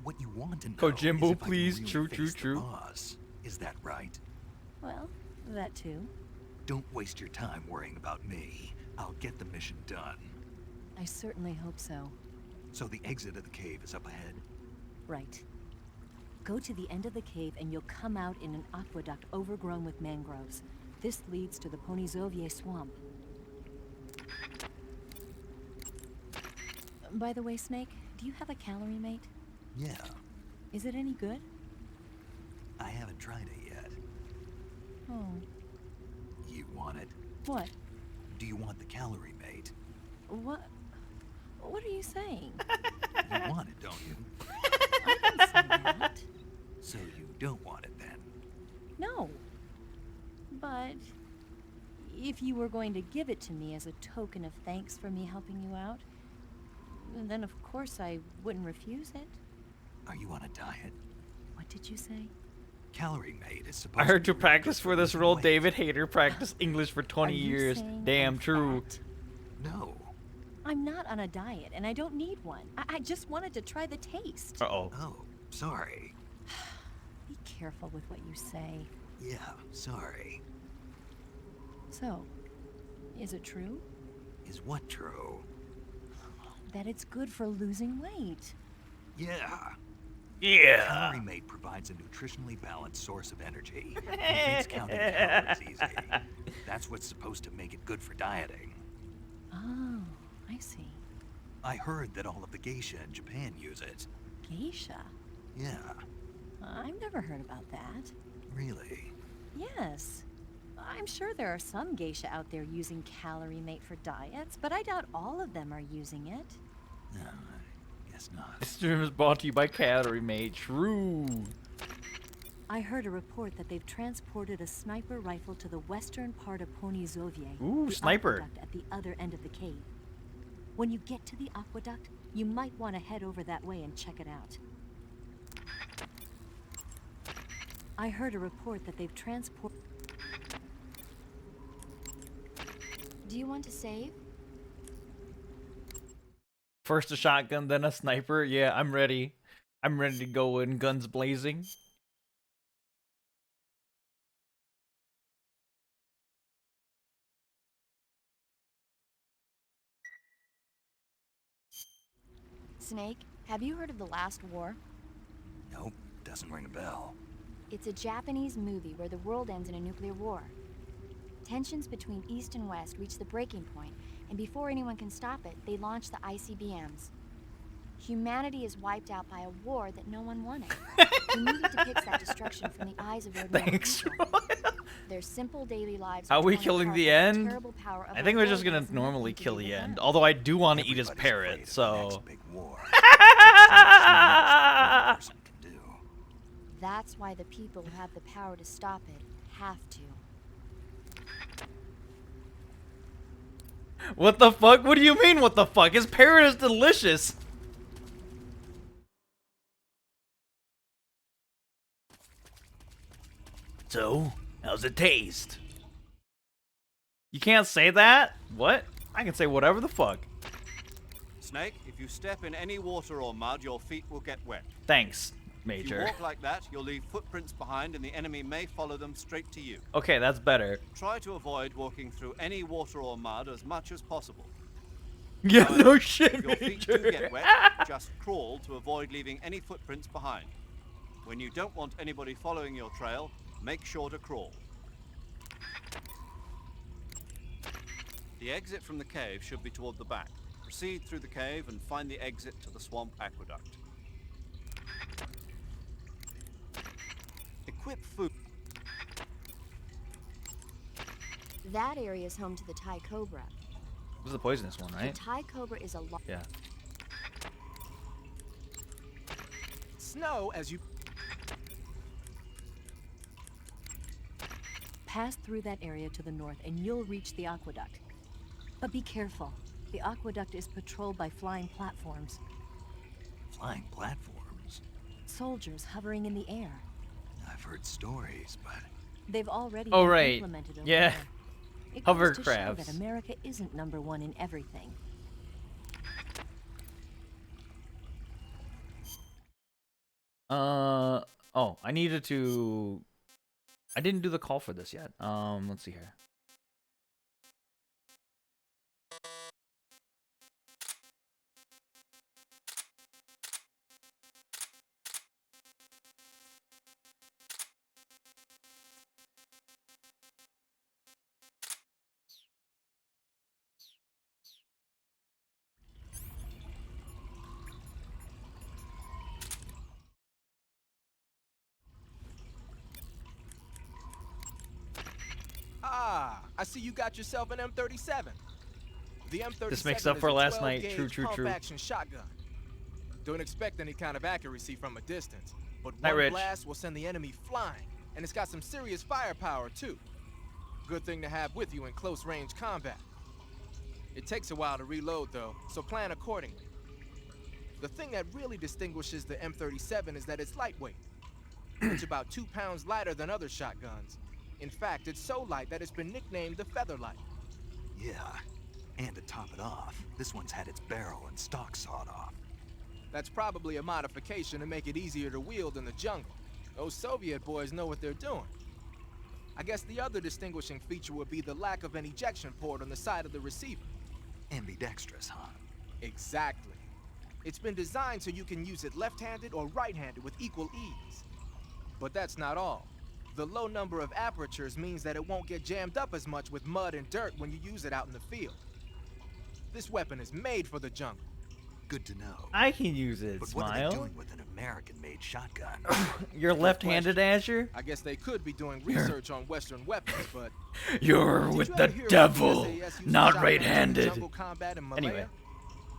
What you want to know Kojimbo, is if I can please. really True. face the boss. Is that right? Well, that too. Don't waste your time worrying about me. I'll get the mission done. I certainly hope so. So the exit of the cave is up ahead? Right. Go to the end of the cave and you'll come out in an aqueduct overgrown with mangroves. This leads to the Ponyzovie swamp. By the way, Snake, do you have a calorie mate? Yeah, Is it any good? I haven't tried it yet. Oh. You want it? What? Do you want the calorie mate? What? What are you saying? You want it, don't you? I didn't say that. So you don't want it then? No. But if you were going to give it to me as a token of thanks for me helping you out, then of course I wouldn't refuse it. Are you on a diet? What did you say? Calorie mate is supposed I heard to to be practice for this losing role, weight. David Hayter practiced English for 20 Are you years. saying Damn I'm true. fat? No. I'm not on a diet, and I don't need one. I just wanted to try the taste. Uh-oh. Oh, sorry. Be careful with what you say. Yeah, sorry. So, is it true Is what true? that it's good for losing weight? Yeah. Yeah. Calorie mate provides a nutritionally balanced source of energy. It makes counting calories easy. That's what's supposed to make it good for dieting. Oh, I see. I heard that all of the geisha in Japan use it. Geisha? Yeah, I've never heard about that. really. Yes. I'm sure there are some geisha out there using calorie mate for diets, but I doubt all of them are using it. No, I guess not. This stream is brought to you by Calorie Mate. True. I heard a report that they've transported a sniper rifle to the western part of Ponizovye, Ooh, the sniper. aqueduct at the other end of the cave. When you get to the aqueduct, you might want to head over that way and check it out. I heard a report that they've transported... Do you want to save? First a shotgun, then a sniper. Yeah, I'm ready. I'm ready to go in guns blazing. Snake, have you heard of The Last War? Nope, doesn't ring a bell. It's a Japanese movie where the world ends in a nuclear war. Tensions between East and West reach the breaking point, and before anyone can stop it, they launch the ICBMs. Humanity is wiped out by a war that no one wanted. The movie depicts that destruction from the eyes of ordinary Thanks, people. Roy. Their simple daily lives. How are we torn killing apart the by end? terrible power of I a think we're war just that gonna has normally nothing to kill do the with end. them. Although I do want to eat his Everybody's parrot, afraid of the so. next big war. One person can do. That's why the people who have the power to stop it have to. What the fuck? What do you mean, what the fuck? His parrot is delicious. So, how's it taste? You can't say that? What? I can say whatever the fuck. Snake, if you step in any water or mud, your feet will get wet. Thanks, If you Major. walk like that, you'll leave footprints behind and the enemy may follow them straight to you. Okay, that's better. Try to avoid walking through any water or mud as much as possible. Yeah, However, no shit, if your feet Major. do get wet, just crawl to avoid leaving any footprints behind. When you don't want anybody following your trail, make sure to crawl. The exit from the cave should be toward the back. Proceed through the cave and find the exit to the swamp aqueduct. Equip food. That area is home to the Thai cobra. This is the poisonous one, The right? Thai cobra is a Yeah. Snow as you Pass through that area to the north and you'll reach the aqueduct. But be careful. The aqueduct is patrolled by flying platforms. Flying platforms? Soldiers hovering in the air. I've heard stories, but They've already Oh, been right. implemented over Yeah. there. It goes to show Hovercrafts. that America isn't #1 in everything. Oh, I needed to. I didn't do the call for this yet. Let's see here. I see you got yourself an M37. The M37 This makes up is for a last 12 night. gauge True, true, true. pump-action shotgun. Don't expect any kind of accuracy from a distance, but Night, one Rich. blast will send the enemy flying, and it's got some serious firepower too. Good thing to have with you in close-range combat. It takes a while to reload though, so plan accordingly. The thing that really distinguishes the M37 is that it's lightweight. It's about 2 pounds lighter than other shotguns. In fact, it's so light that it's been nicknamed the Featherlight. Yeah, and to top it off, this one's had its barrel and stock sawed off. That's probably a modification to make it easier to wield in the jungle. Those Soviet boys know what they're doing. I guess the other distinguishing feature would be the lack of an ejection port on the side of the receiver. Ambidextrous, huh? Exactly. It's been designed so you can use it left-handed or right-handed with equal ease. But that's not all. The low number of apertures means that it won't get jammed up as much with mud and dirt when you use it out in the field. This weapon is made for the jungle. Good to know. I can use it, But what are they Smile. doing with an American-made shotgun? You're left-handed, Azure? I guess they could be doing research on Western weapons, but... You're Did with you the ever hear about devil, the SAS using not shotguns in right-handed. jungle combat in Malaya? Anyway.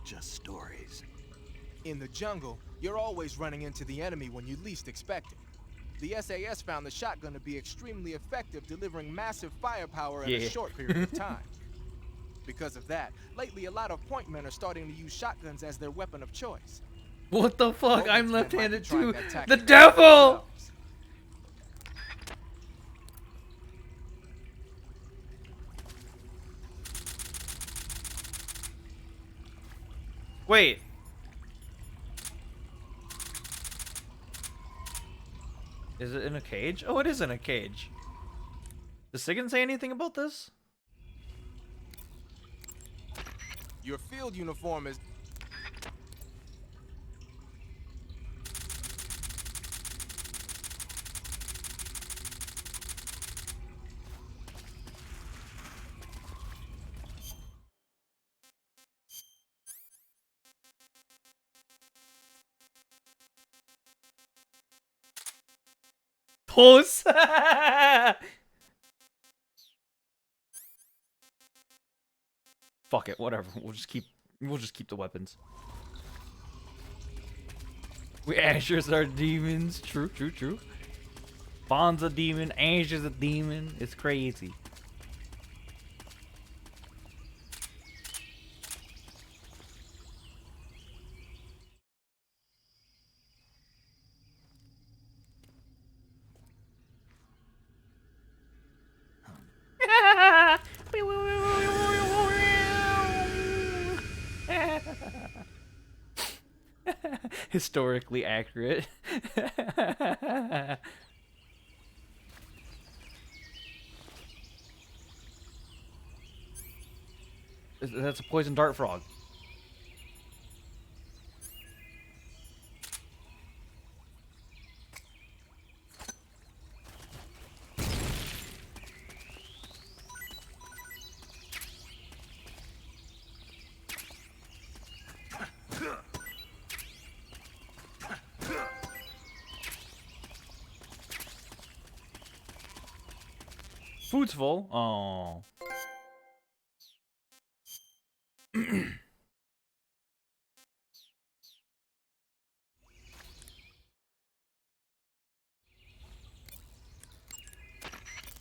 Just stories. In the jungle, you're always running into the enemy when you least expect it. The SAS found the shotgun to be extremely effective, delivering massive firepower in a short period of time. Because of that, lately a lot of point men are starting to use shotguns as their weapon of choice. What the fuck? Most I'm men might be left-handed trying too. that The tactic devil! themselves. Wait. Is it in a cage? Oh, it is in a cage. Does Sigan say anything about this? Your field uniform is... Pose. Fuck it, whatever. We'll just keep the weapons. We Asher's are demons. True, true, true. Bond's a demon. Asher's a demon. It's crazy. Historically accurate. That's a poison dart frog. Food's full. Oh.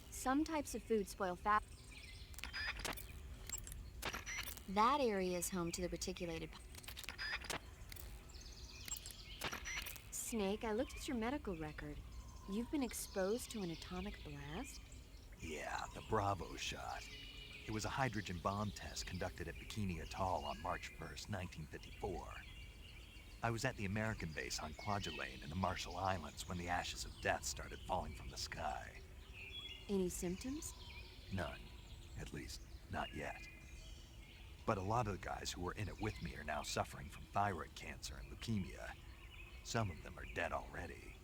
Some types of food spoil fast. That area is home to the reticulated. Snake, I looked at your medical record. You've been exposed to an atomic blast? Yeah, the Bravo shot. It was a hydrogen bomb test conducted at Bikini Atoll on March 1st, 1954. I was at the American base on Kwajalein in the Marshall Islands when the ashes of death started falling from the sky. Any symptoms? None. At least, not yet. But a lot of the guys who were in it with me are now suffering from thyroid cancer and leukemia. Some of them are dead already.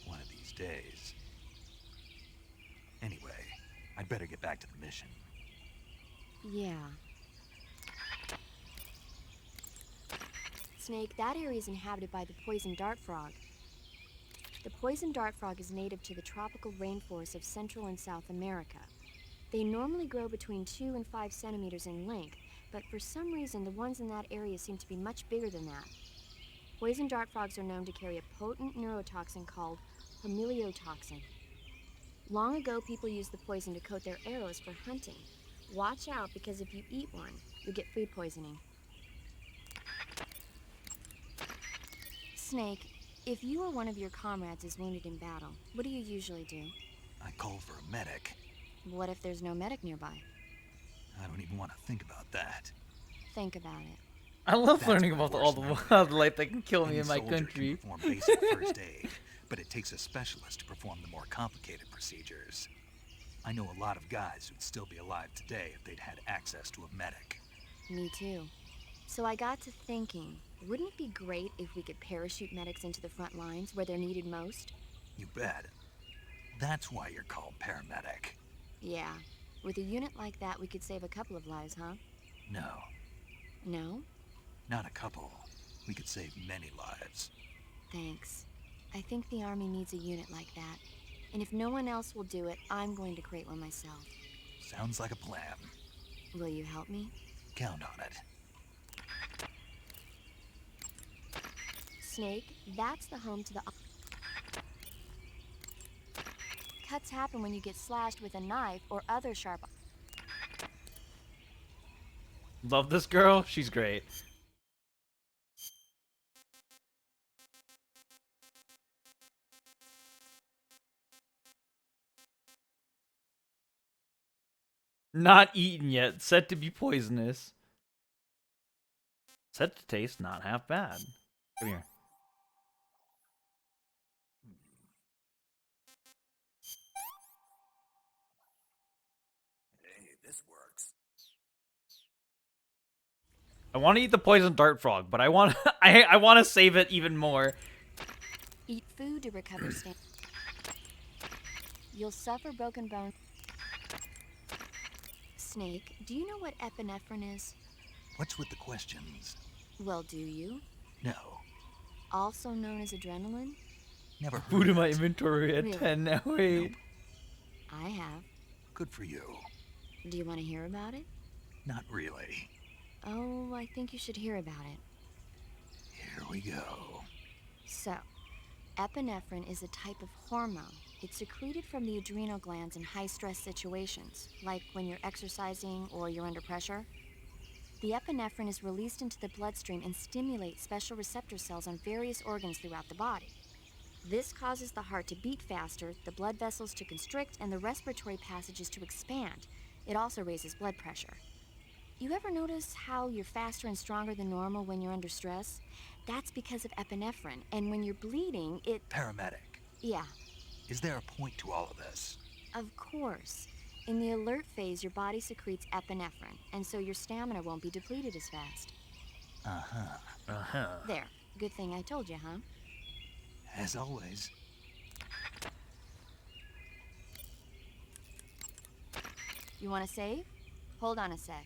One of these days. Anyway, I'd better get back to the mission. Yeah. Snake, that area is inhabited by the poison dart frog. The poison dart frog is native to the tropical rainforests of Central and South America. They normally grow between 2 and 5 centimeters in length, but for some reason the ones in that area seem to be much bigger than that. Poison dart frogs are known to carry a potent neurotoxin called familiotoxin. Long ago, people used the poison to coat their arrows for hunting. Watch out, because if you eat one, you'll get food poisoning. Snake, if you or one of your comrades is wounded in battle, what do you usually do? I call for a medic. What if there's no medic nearby? I don't even want to think about that. Think about it. I love That's learning my about worst all the nightmare. wildlife that can kill me Any in my soldier country. can perform basic first aid, but it takes a specialist to perform the more complicated procedures. I know a lot of guys who'd still be alive today if they'd had access to a medic. Me too. So I got to thinking, wouldn't it be great if we could parachute medics into the front lines where they're needed most? You bet. That's why you're called paramedic. Yeah. With a unit like that, we could save a couple of lives, huh? No, No? not a couple. We could save many lives. Thanks. I think the Army needs a unit like that. And if no one else will do it, I'm going to create one myself. Sounds like a plan. Will you help me? Count on it. Snake, that's the home to the... Cuts happen when you get slashed with a knife or other sharp... Love this girl. She's great. Not eaten yet. Said to be poisonous. Said to taste not half bad. Come here. Hey, this works. I want to eat the poison dart frog, but I want I want to save it even more. Eat food to recover stamina. You'll suffer broken bones. Snake, do you know what epinephrine is? What's with the questions? Well, do you? No, Also known as adrenaline? never heard Food in of my it. inventory at Really? 10 now. Wait. Nope. I have. Good for you. Do you want to hear about it? Not really. Oh, I think you should hear about it. Here we go. So, epinephrine is a type of hormone. It's secreted from the adrenal glands in high-stress situations, like when you're exercising or you're under pressure. The epinephrine is released into the bloodstream and stimulates special receptor cells on various organs throughout the body. This causes the heart to beat faster, the blood vessels to constrict, and the respiratory passages to expand. It also raises blood pressure. You ever notice how you're faster and stronger than normal when you're under stress? That's because of epinephrine, and when you're bleeding, it... Paramedic. Yeah, Is there a point to all of this? of course. In the alert phase, your body secretes epinephrine, and so your stamina won't be depleted as fast. Uh-huh. Uh-huh. There. Good thing I told you, huh? As always. You want to save? Hold on a sec.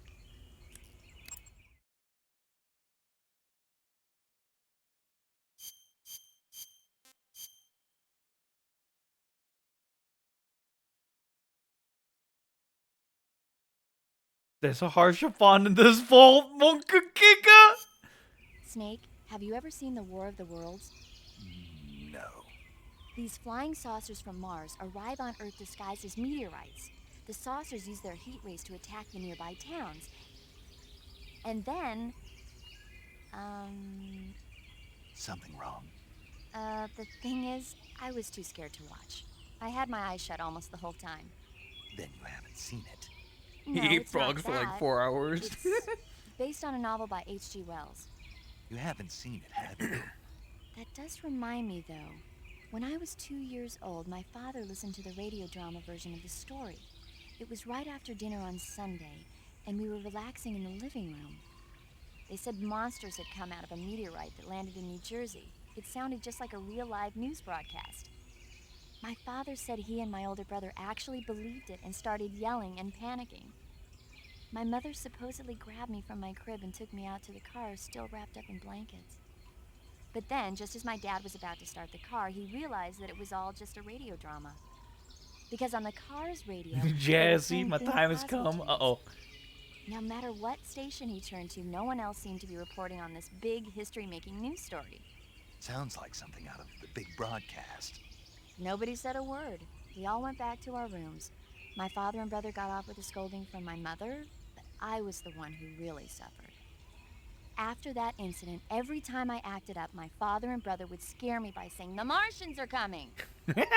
There's a Harshapon in this vault. Monka Kika! Snake, have you ever seen the War of the Worlds? No. These flying saucers from Mars arrive on Earth disguised as meteorites. The saucers use their heat rays to attack the nearby towns. And then... Something wrong. The thing is, I was too scared to watch. I had my eyes shut almost the whole time. Then you haven't seen it. No, He ate it's not frogs for like that. 4 hours. It's based on a novel by H.G. Wells. You haven't seen it, have you? That does remind me, though. When I was 2 years old, my father listened to the radio drama version of the story. It was right after dinner on Sunday, and we were relaxing in the living room. They said monsters had come out of a meteorite that landed in New Jersey. It sounded just like a real live news broadcast. My father said he and my older brother actually believed it and started yelling and panicking. My mother supposedly grabbed me from my crib and took me out to the car, still wrapped up in blankets. But then, just as my dad was about to start the car, he realized that it was all just a radio drama. Because on the car's radio, they were Jazzy, playing my Bing time has Crosby come. tunes. Uh-oh. No matter what station he turned to, no one else seemed to be reporting on this big history-making news story. Sounds like something out of the big broadcast. Nobody said a word. We all went back to our rooms. My father and brother got off with a scolding from my mother, but I was the one who really suffered. After that incident, every time I acted up, my father and brother would scare me by saying, "The Martians are coming!"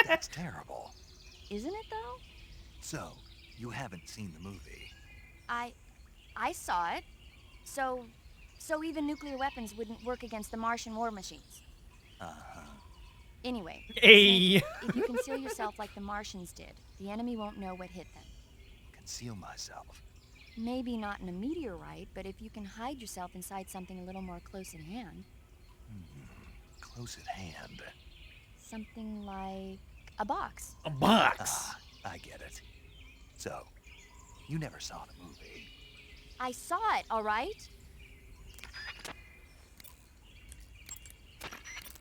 That's terrible. Isn't it, though? So, you haven't seen the movie? I saw it. So even nuclear weapons wouldn't work against the Martian war machines. Uh-huh. Anyway, Hey. Snake, if you conceal yourself like the Martians did, the enemy won't know what hit them. Conceal myself. Maybe not in a meteorite, but if you can hide yourself inside something a little more close at hand. Close at hand. Something like a box. A box. Ah, I get it. So, you never saw the movie. I saw it, all right?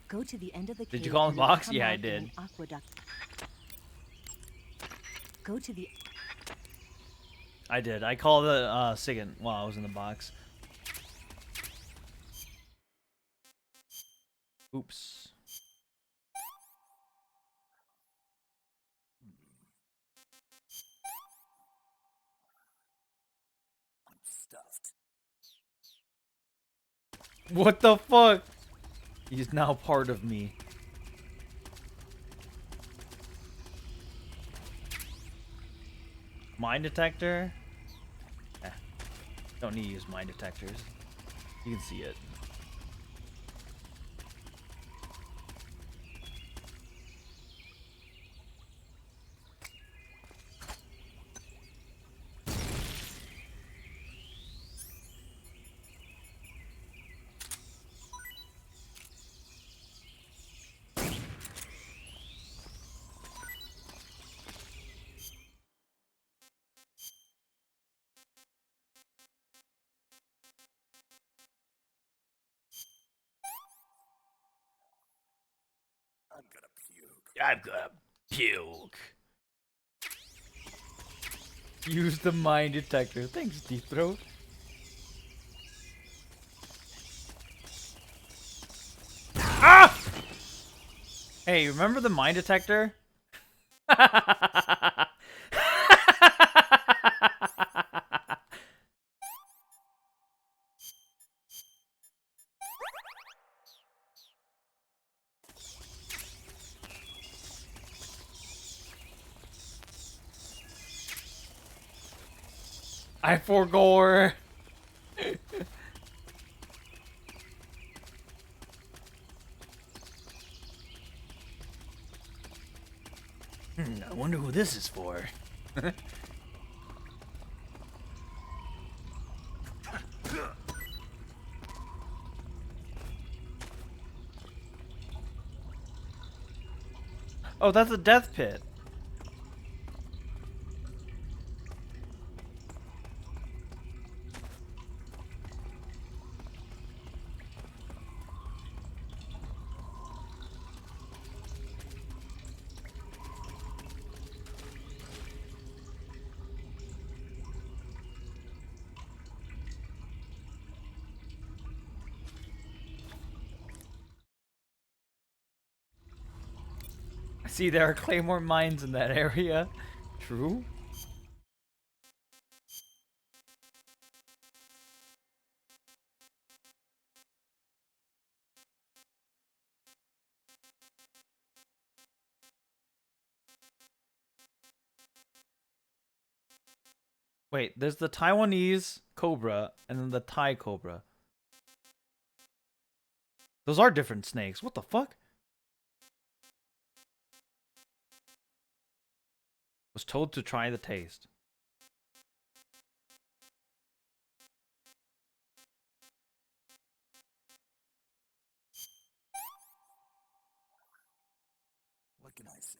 Go to the end of the cave. Did you call him and then box? come Yeah, I out in did. an aqueduct. Go to the. I did. I called the SIGINT while I was in the box. Oops. I'm stuffed. What the fuck? He's now part of me. Mine detector? Don't need to use mine detectors. You can see it. I'm gonna puke. I'm gonna puke. Use the mine detector. Thanks, Deep Throat. Ah! Hey, remember the mine detector? I forgore. I wonder who this is for. Oh, that's a death pit. I see there are claymore mines in that area. True. Wait, there's the Taiwanese cobra and then the Thai cobra. Those are different snakes. What the fuck? Was told to try the taste. What can I say?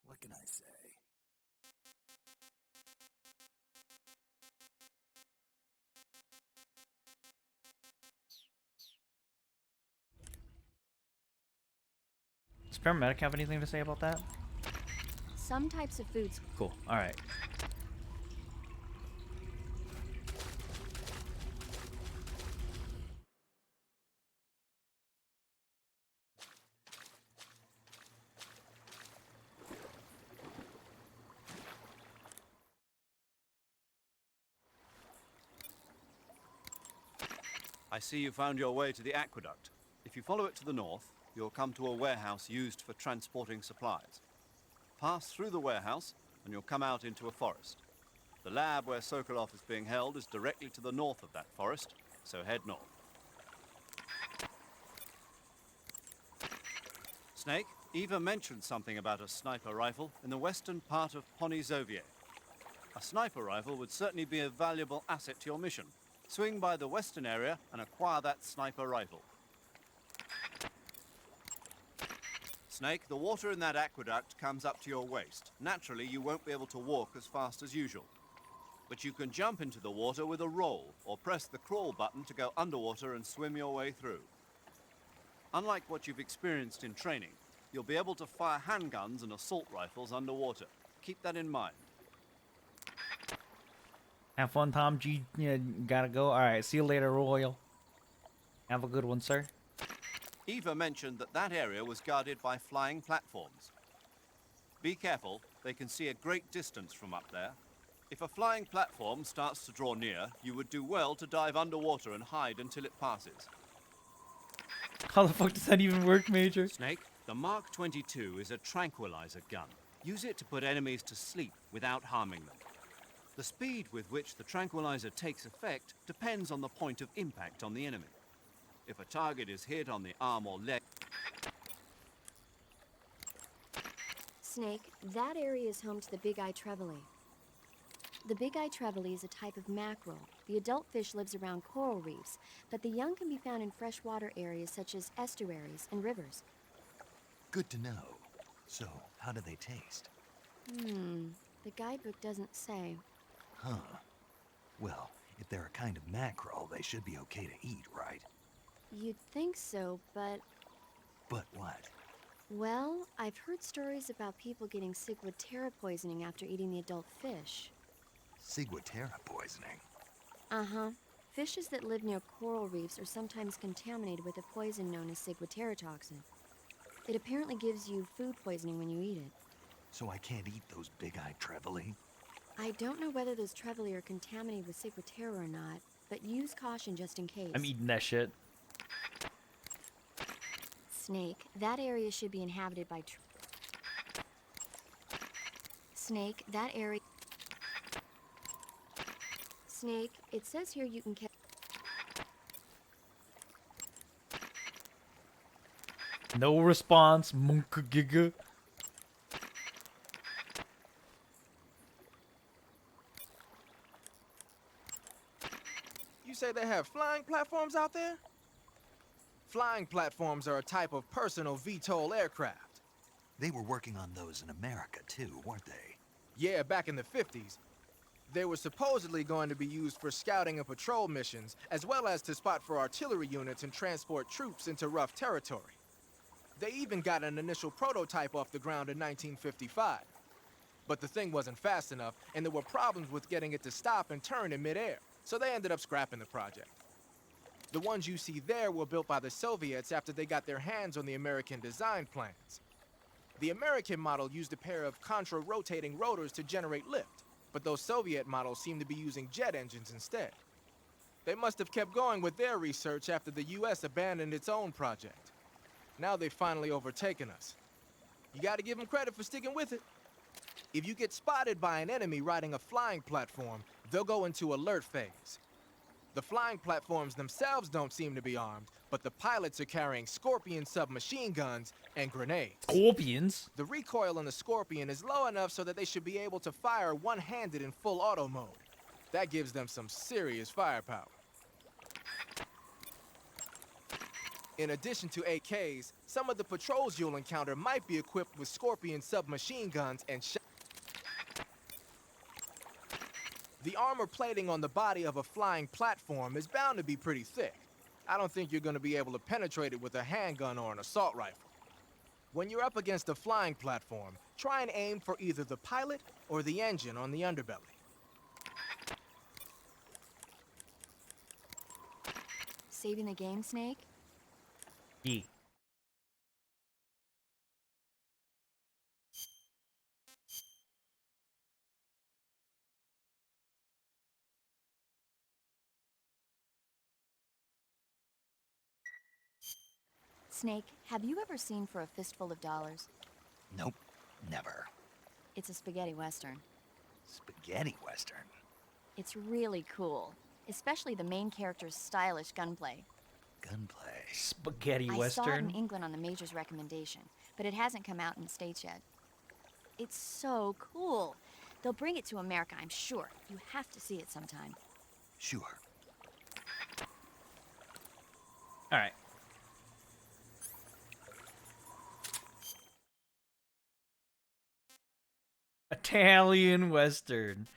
What can I say? Does paramedic have anything to say about that? Some types of foods. Cool. All right. I see you found your way to the aqueduct. If you follow it to the north, you'll come to a warehouse used for transporting supplies. Pass through the warehouse, and you'll come out into a forest. The lab where Sokolov is being held is directly to the north of that forest, so head north. Snake, Eva mentioned something about a sniper rifle in the western part of Ponyzovier. A sniper rifle would certainly be a valuable asset to your mission. Swing by the western area and acquire that sniper rifle. Snake, the water in that aqueduct comes up to your waist. Naturally, you won't be able to walk as fast as usual. But you can jump into the water with a roll, or press the crawl button to go underwater and swim your way through. Unlike what you've experienced in training, you'll be able to fire handguns and assault rifles underwater. Keep that in mind. Have fun, Tom G. Yeah, gotta go. All right. See you later, Royal. Have a good one, sir. Eva mentioned that that area was guarded by flying platforms. Be careful, they can see a great distance from up there. If a flying platform starts to draw near, you would do well to dive underwater and hide until it passes. How the fuck does that even work, Major? Snake, the Mark 22 is a tranquilizer gun. Use it to put enemies to sleep without harming them. The speed with which the tranquilizer takes effect depends on the point of impact on the enemy. If a target is hit on the arm or leg... Snake, that area is home to the big-eye trevally. The big-eye trevally is a type of mackerel. The adult fish lives around coral reefs, but the young can be found in freshwater areas such as estuaries and rivers. Good to know. So, how do they taste? The guidebook doesn't say. Huh. Well, if they're a kind of mackerel, they should be okay to eat, right? You'd think so, but... But what? Well, I've heard stories about people getting ciguatera poisoning after eating the adult fish. Ciguatera poisoning? Uh-huh. Fishes that live near coral reefs are sometimes contaminated with a poison known as ciguatera toxin. It apparently gives you food poisoning when you eat it. So I can't eat those big-eyed trevally? I don't know whether those trevally are contaminated with ciguatera or not, but use caution just in case. I'm eating that shit. Snake, that area should be inhabited by Snake, that area... Snake, it says here you can catch... No response, Munkagiga. You say they have flying platforms out there? Flying platforms are a type of personal VTOL aircraft. They were working on those in America, too, weren't they? Yeah, back in the 50s. They were supposedly going to be used for scouting and patrol missions, as well as to spot for artillery units and transport troops into rough territory. They even got an initial prototype off the ground in 1955. But the thing wasn't fast enough, and there were problems with getting it to stop and turn in midair, so they ended up scrapping the project. The ones you see there were built by the Soviets after they got their hands on the American design plans. The American model used a pair of contra-rotating rotors to generate lift, but those Soviet models seem to be using jet engines instead. They must have kept going with their research after the US abandoned its own project. Now they've finally overtaken us. You gotta give them credit for sticking with it. If you get spotted by an enemy riding a flying platform, they'll go into alert phase. The flying platforms themselves don't seem to be armed, but the pilots are carrying Scorpion submachine guns and grenades. Scorpions? The recoil on the Scorpion is low enough so that they should be able to fire one-handed in full auto mode. That gives them some serious firepower. In addition to AKs, some of the patrols you'll encounter might be equipped with Scorpion submachine guns and The armor plating on the body of a flying platform is bound to be pretty thick. I don't think you're going to be able to penetrate it with a handgun or an assault rifle. When you're up against a flying platform, try and aim for either the pilot or the engine on the underbelly. Saving the game, Snake? Yeah. Snake, have you ever seen For a Fistful of Dollars? Nope, never. It's a spaghetti western. Spaghetti western. It's really cool, especially the main character's stylish gunplay. Gunplay. Spaghetti I western. saw it in England on the Major's recommendation, but it hasn't come out in the States yet. It's so cool. They'll bring it to America, I'm sure. You have to see it sometime. Sure. All right. Italian western.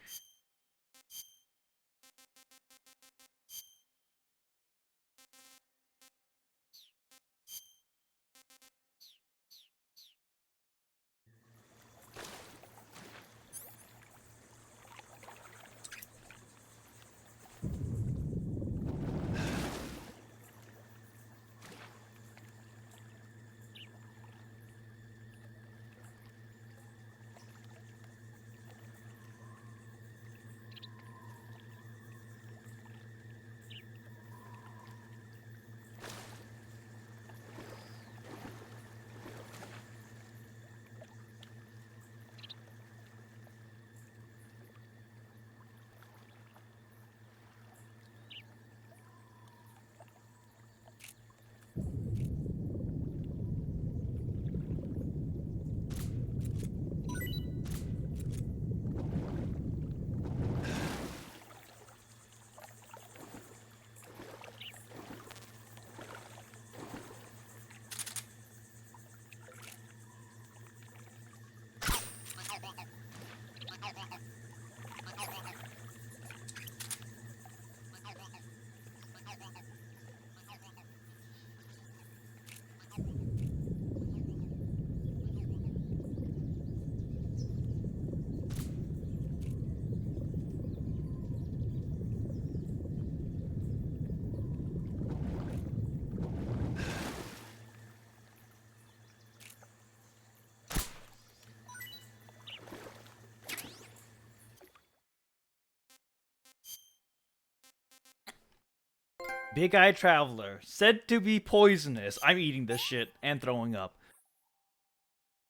Big Eye Traveler, said to be poisonous. I'm eating this shit and throwing up.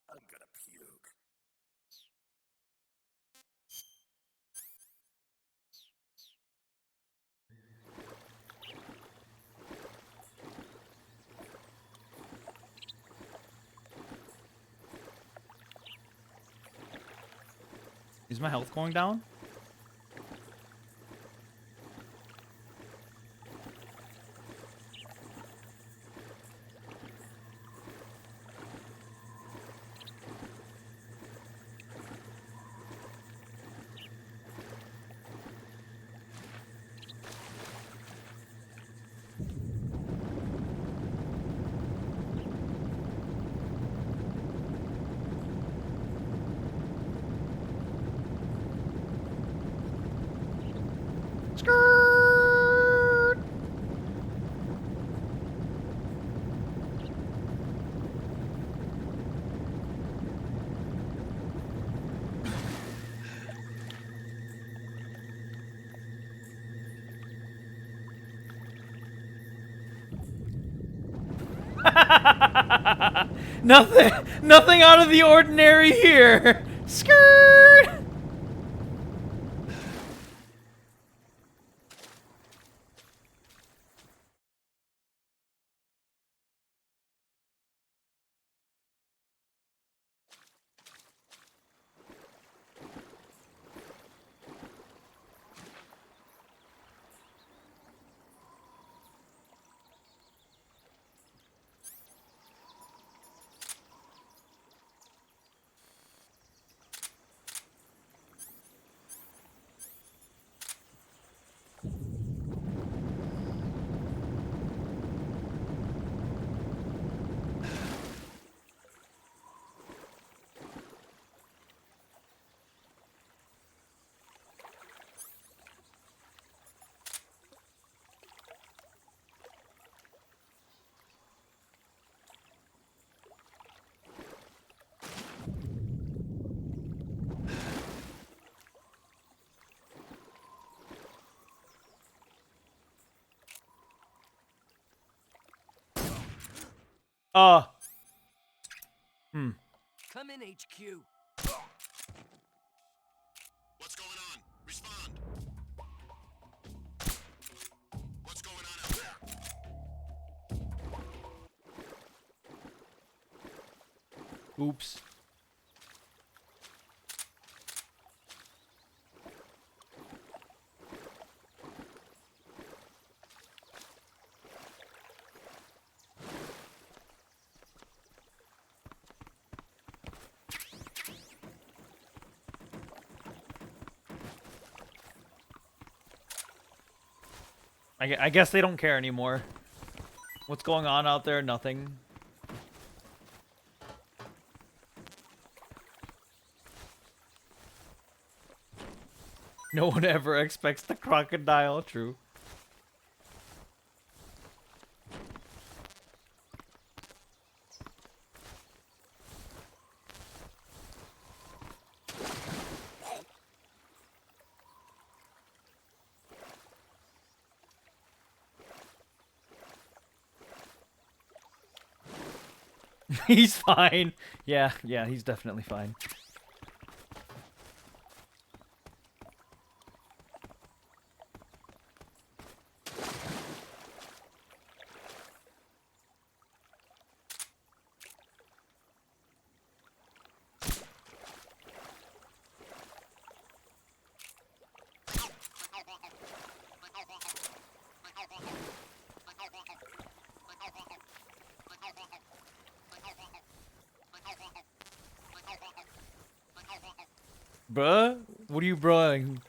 I'm gonna puke. Is my health going down? Skirt! Nothing out of the ordinary here. Skirt! Come in, HQ. What's going on? Respond. What's going on out there? Oops. I guess they don't care anymore. What's going on out there? Nothing. No one ever expects the crocodile. True. He's fine. Yeah, he's definitely fine. Bruh? What are you bruhing?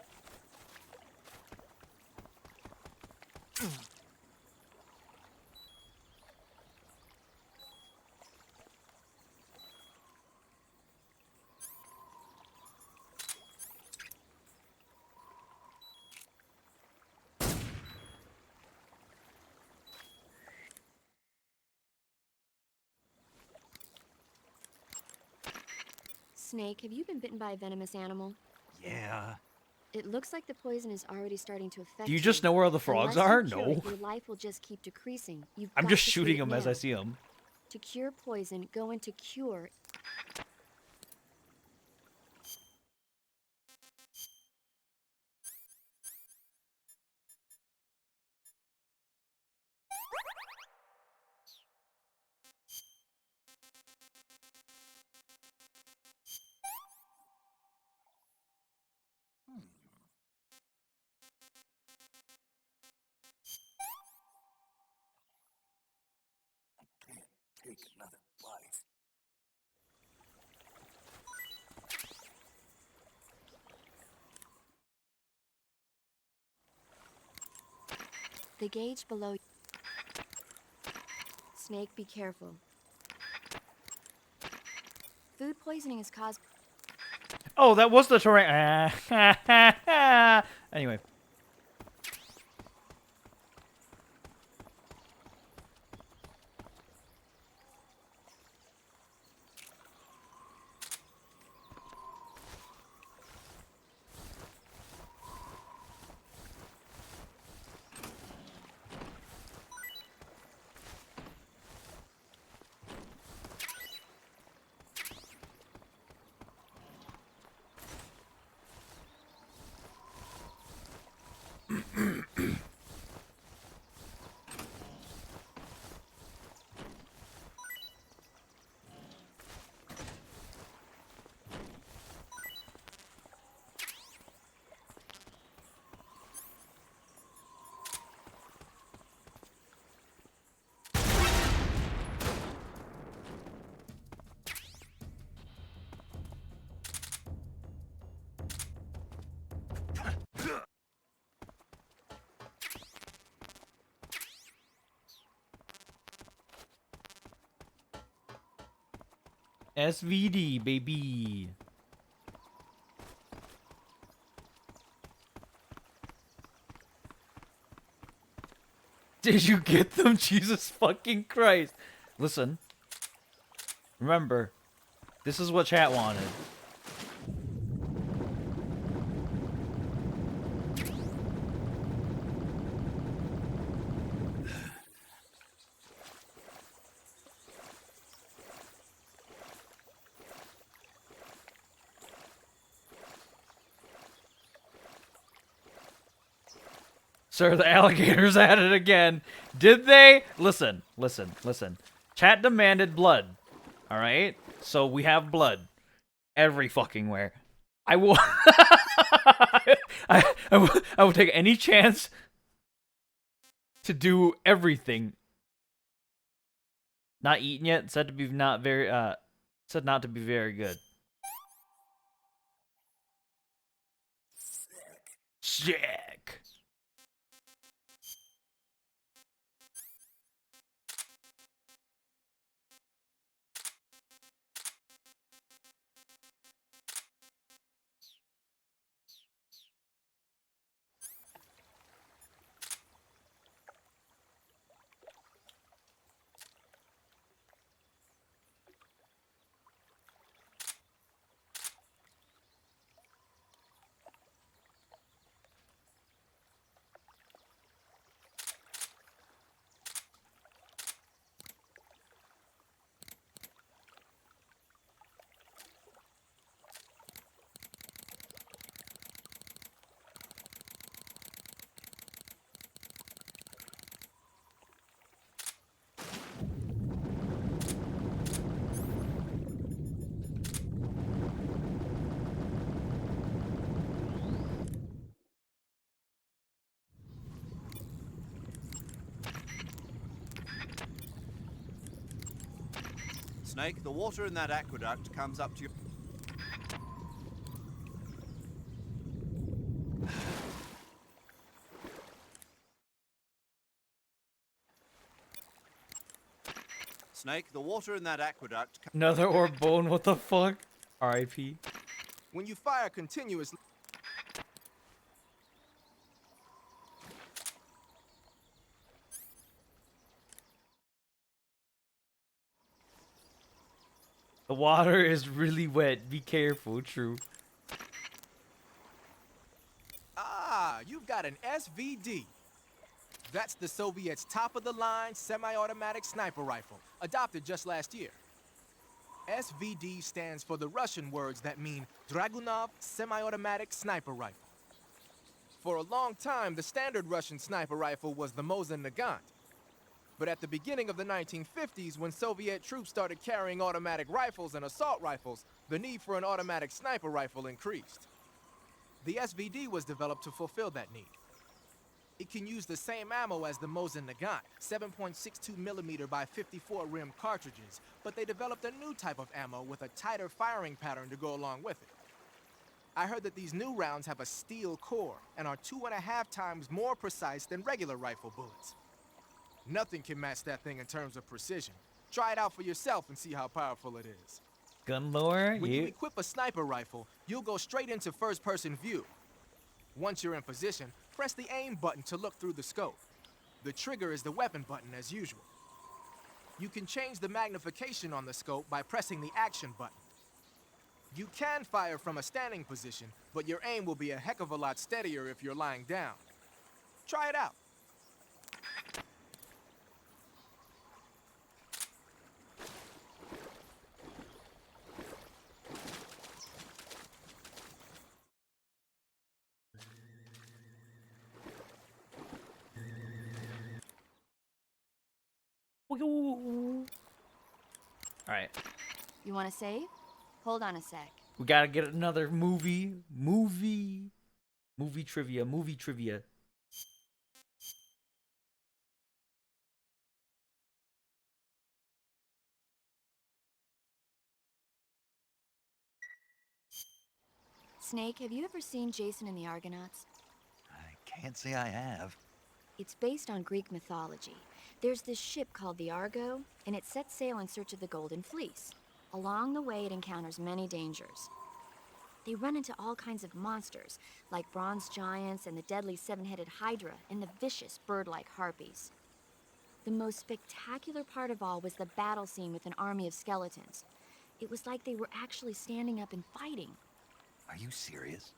Snake, have you been bitten by a venomous animal? Yeah. It looks like the poison is already starting to affect Do you just know where the frogs Unless you are? cure No. it, your life will just keep decreasing. You've I'm got just to shooting treat it them as I now. see them. To cure poison, go into cure. Take another life. The gauge below. Snake, be careful. Food poisoning is caused. Oh, that was the terrain. Anyway. SVD, baby. Did you get them? Jesus fucking Christ. Listen. Remember, this is what chat wanted. Sir, the alligator's at it again. Did they? Listen. Chat demanded blood. All right? So we have blood. Every fucking where. I will... I will take any chance to do everything. Not eaten yet. Said not to be very good. Sick. Snake, the water in that aqueduct comes up to you. Snake, the water in that aqueduct. Another orb bone. What the fuck? R.I.P. When you fire continuously... The water is really wet. Be careful. True. Ah, you've got an SVD. That's the Soviets' top-of-the-line semi-automatic sniper rifle, adopted just last year. SVD stands for the Russian words that mean Dragunov Semi-Automatic Sniper Rifle. For a long time, the standard Russian sniper rifle was the Mosin Nagant. But at the beginning of the 1950s, when Soviet troops started carrying automatic rifles and assault rifles, the need for an automatic sniper rifle increased. The SVD was developed to fulfill that need. It can use the same ammo as the Mosin Nagant, 7.62mm by 54 rim cartridges, but they developed a new type of ammo with a tighter firing pattern to go along with it. I heard that these new rounds have a steel core and are 2.5 times more precise than regular rifle bullets. Nothing can match that thing in terms of precision. Try it out for yourself and see how powerful it is. Gun lore? When you equip a sniper rifle, you'll go straight into first-person view. Once you're in position, press the aim button to look through the scope. The trigger is the weapon button as usual. You can change the magnification on the scope by pressing the action button. You can fire from a standing position, but your aim will be a heck of a lot steadier if you're lying down. Try it out. Alright. You want to save? Hold on a sec. We gotta get another movie trivia. Snake, have you ever seen Jason and the Argonauts? I can't say I have. It's based on Greek mythology. There's this ship called the Argo, and it sets sail in search of the Golden Fleece. Along the way, it encounters many dangers. They run into all kinds of monsters, like bronze giants and the deadly seven-headed Hydra and the vicious bird-like harpies. The most spectacular part of all was the battle scene with an army of skeletons. It was like they were actually standing up and fighting. Are you serious?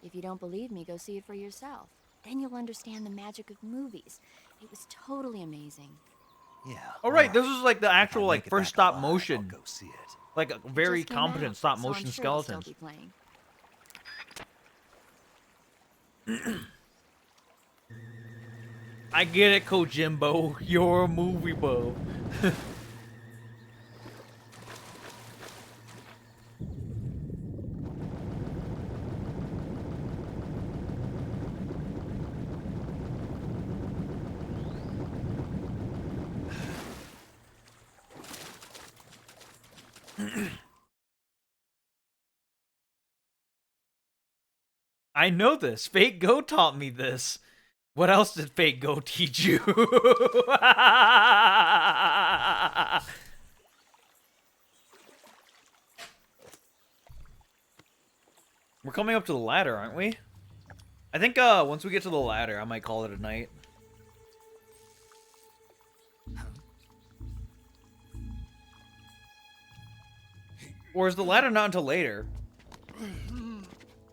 If you don't believe me, go see it for yourself. Then you'll understand the magic of movies. It was totally amazing. Yeah. All right, this was like the actual If I like make it first back stop alive, motion, I'll go see it. like a very Just came competent out, stop so I'm motion sure it'll still skeletons. be playing. I get it, Kojimbo. You're a movie buff. I know this. Fate Go taught me this. What else did Fate Go teach you? We're coming up to the ladder, aren't we? I think once we get to the ladder, I might call it a night. Or is the ladder not until later?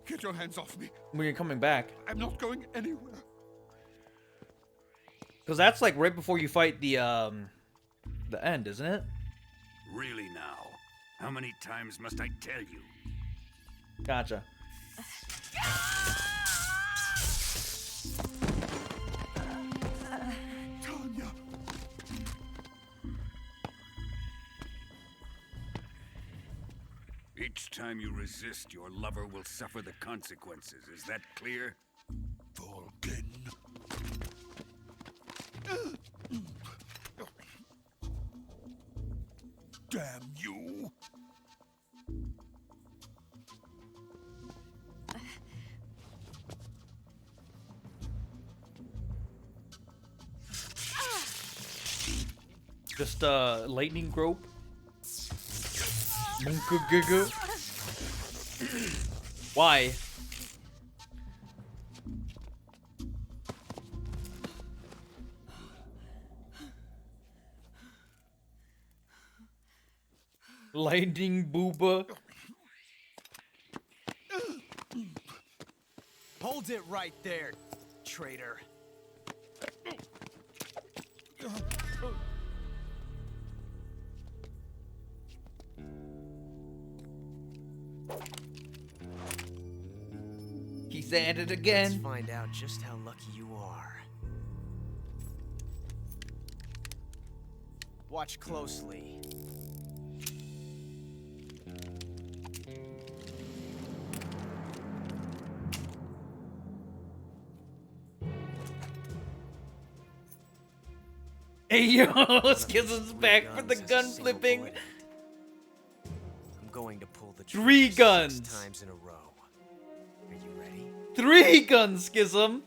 Get your hands off me. When you're coming back. I'm not going anywhere. Because that's like right before you fight the end, isn't it? Really now? How many times must I tell you? Gotcha. Tanya! Each time you resist, your lover will suffer the consequences. Is that clear? Vulcan. Damn you! Just lightning grope. Monka giga. Why? Lightning booba. Hold it right there, traitor. He's at it again. Let's find out just how lucky you are. Watch closely. Hey yo, Schism's back for the gun flipping. I'm going to pull the 3 trigger guns. 6 times in a row. Are you ready? 3 guns, Schism.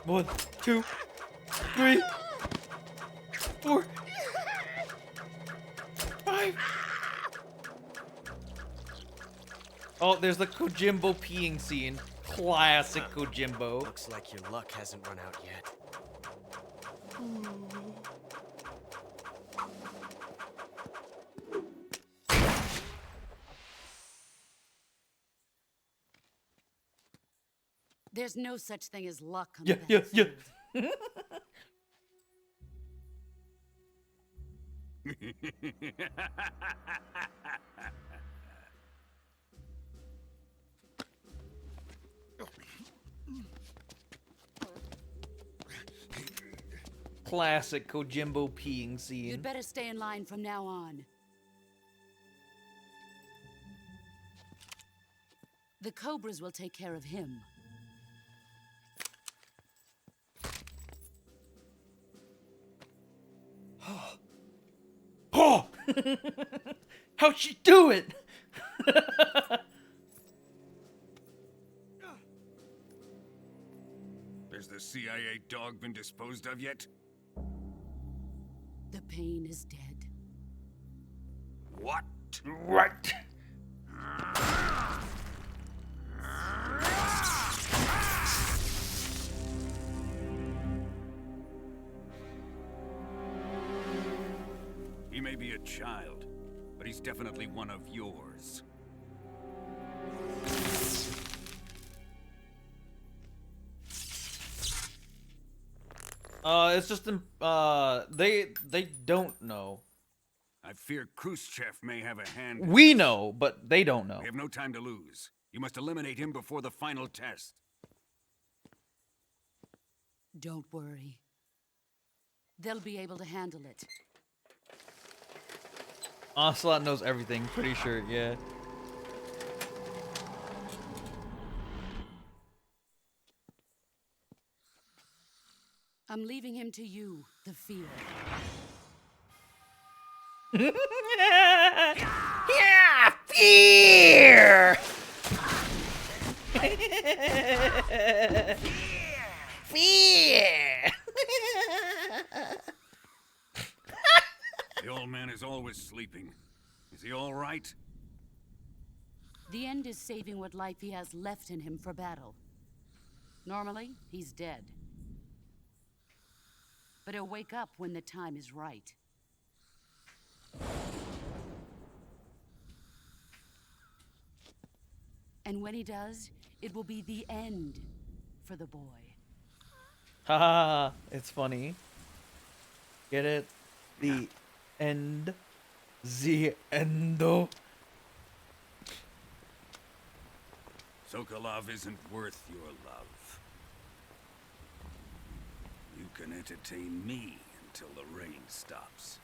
One, 2, 3, 4, 5. Oh, there's the Kojimbo peeing scene. Classic Kojimbo. Looks like your luck hasn't run out yet. There's no such thing as luck on Yeah, the yeah, battlefield. yeah. Classic Kojimbo peeing scene. You'd better stay in line from now on. The Cobras will take care of him. Oh! How'd she do it? Has the CIA dog been disposed of yet? The pain is dead. What? Right. He may be a child, but he's definitely one of yours. It's just they don't know. I fear Khrushchev may have a hand. We know, but they don't know. We have no time to lose. You must eliminate him before the final test. Don't worry. They'll be able to handle it. Ocelot knows everything, pretty sure, yeah. I'm leaving him to you, the field. Yeah, fear! Fear! The old man is always sleeping. Is he all right? The end is saving what life he has left in him for battle. Normally, he's dead. But he'll wake up when the time is right. And when he does, it will be the end for the boy. Haha, it's funny. Get it? The end. The endo. Sokolov isn't worth your love. You can entertain me until the rain stops.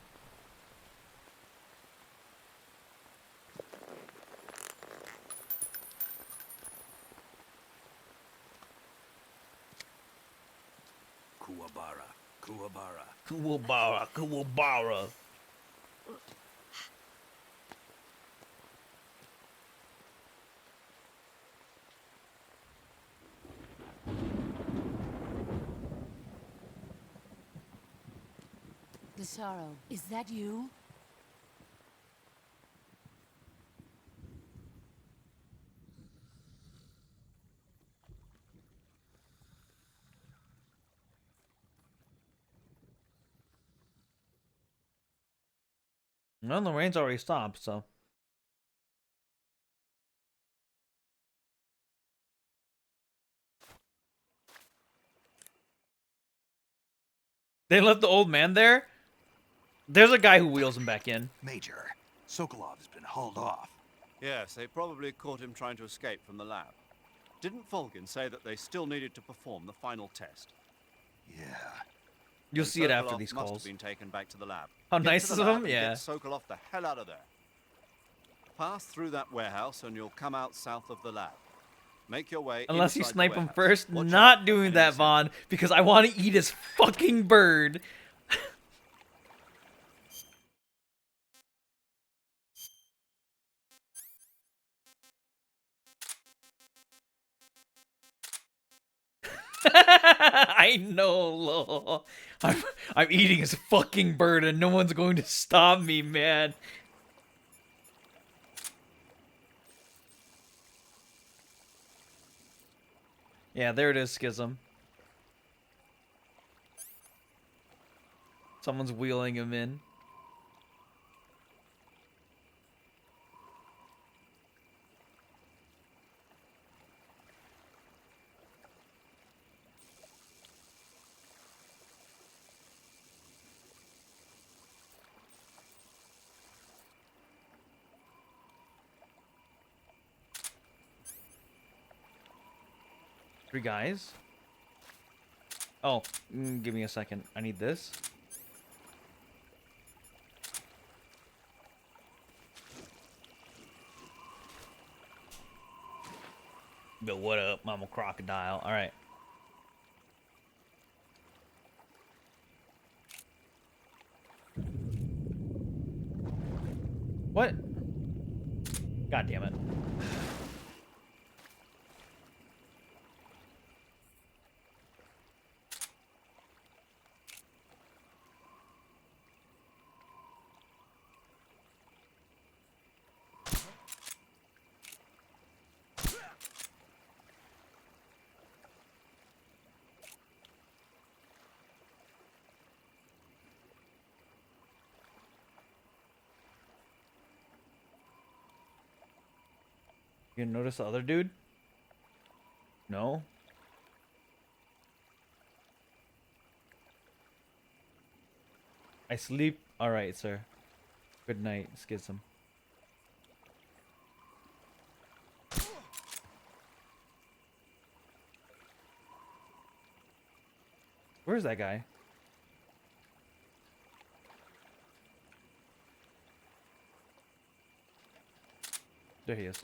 Kuwabara, Kuwabara. Kuwabara, Kuwabara. The sorrow, is that you? Well, the rain's already stopped, so. They left the old man there? There's a guy who wheels him back in. Major, Sokolov has been hauled off. Yes, they probably caught him trying to escape from the lab. Didn't Volgin say that they still needed to perform the final test? Yeah. You'll Then see it after Sokolov these must calls. have been taken back to the lab. How Get nice to of the lab him, and yeah. Get Sokolov the hell out of there. Pass through that warehouse and you'll come out south of the lab. Make your way Unless you inside the snipe him warehouse. first. Watch Not out, doing enemy that, Vaughn, because I want to eat his fucking bird. I know, lol. I'm eating his fucking bird and no one's going to stop me, man. Yeah, there it is, Schism. Someone's wheeling him in. Three guys. Oh, give me a second. I need this. Yo, what up, Mama Crocodile? All right. What? God damn it. You notice the other dude? No? I sleep. Alright, sir. Good night, Schism. Where's that guy? There he is.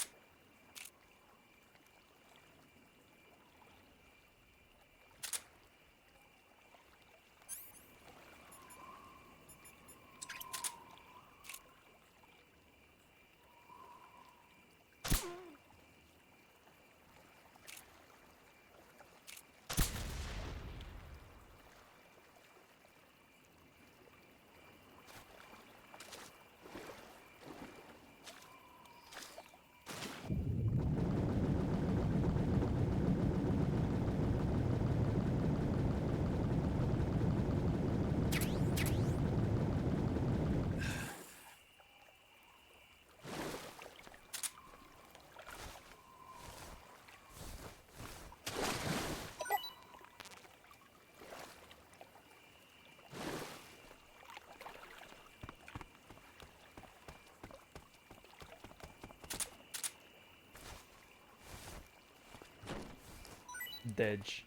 Dej.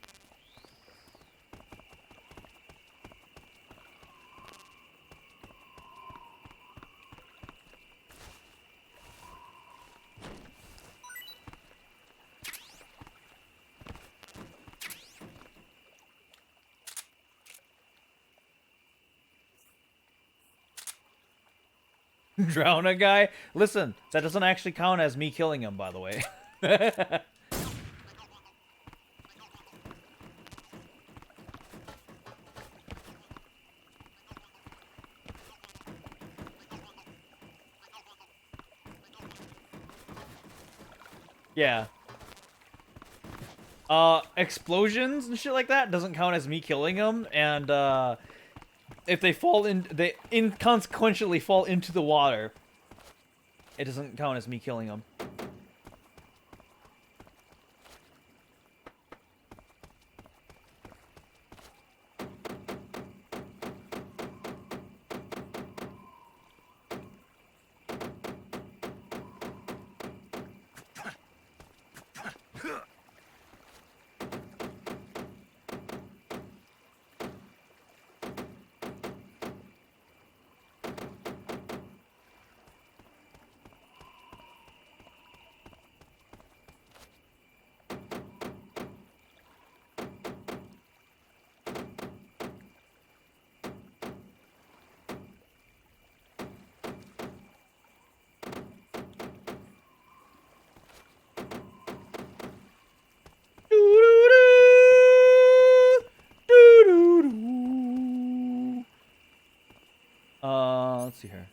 Drown a guy? Listen, that doesn't actually count as me killing him, by the way. Yeah. Explosions and shit like that doesn't count as me killing them, and if they fall in, they inconsequentially fall into the water, it doesn't count as me killing them. Let's see here.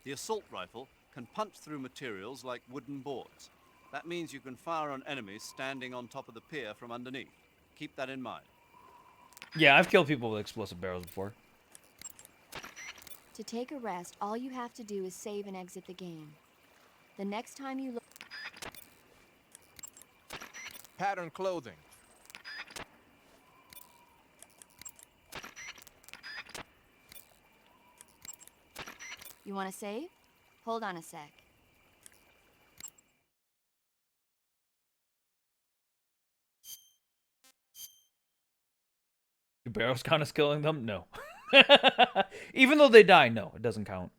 The assault rifle can punch through materials like wooden boards. That means you can fire on enemies standing on top of the pier from underneath. Keep that in mind. Yeah, I've killed people with explosive barrels before. To take a rest, all you have to do is save and exit the game. The next time you look... Pattern clothing. You want to save? Hold on a sec. Do barrels count as killing them? No. Even though they die, no, it doesn't count.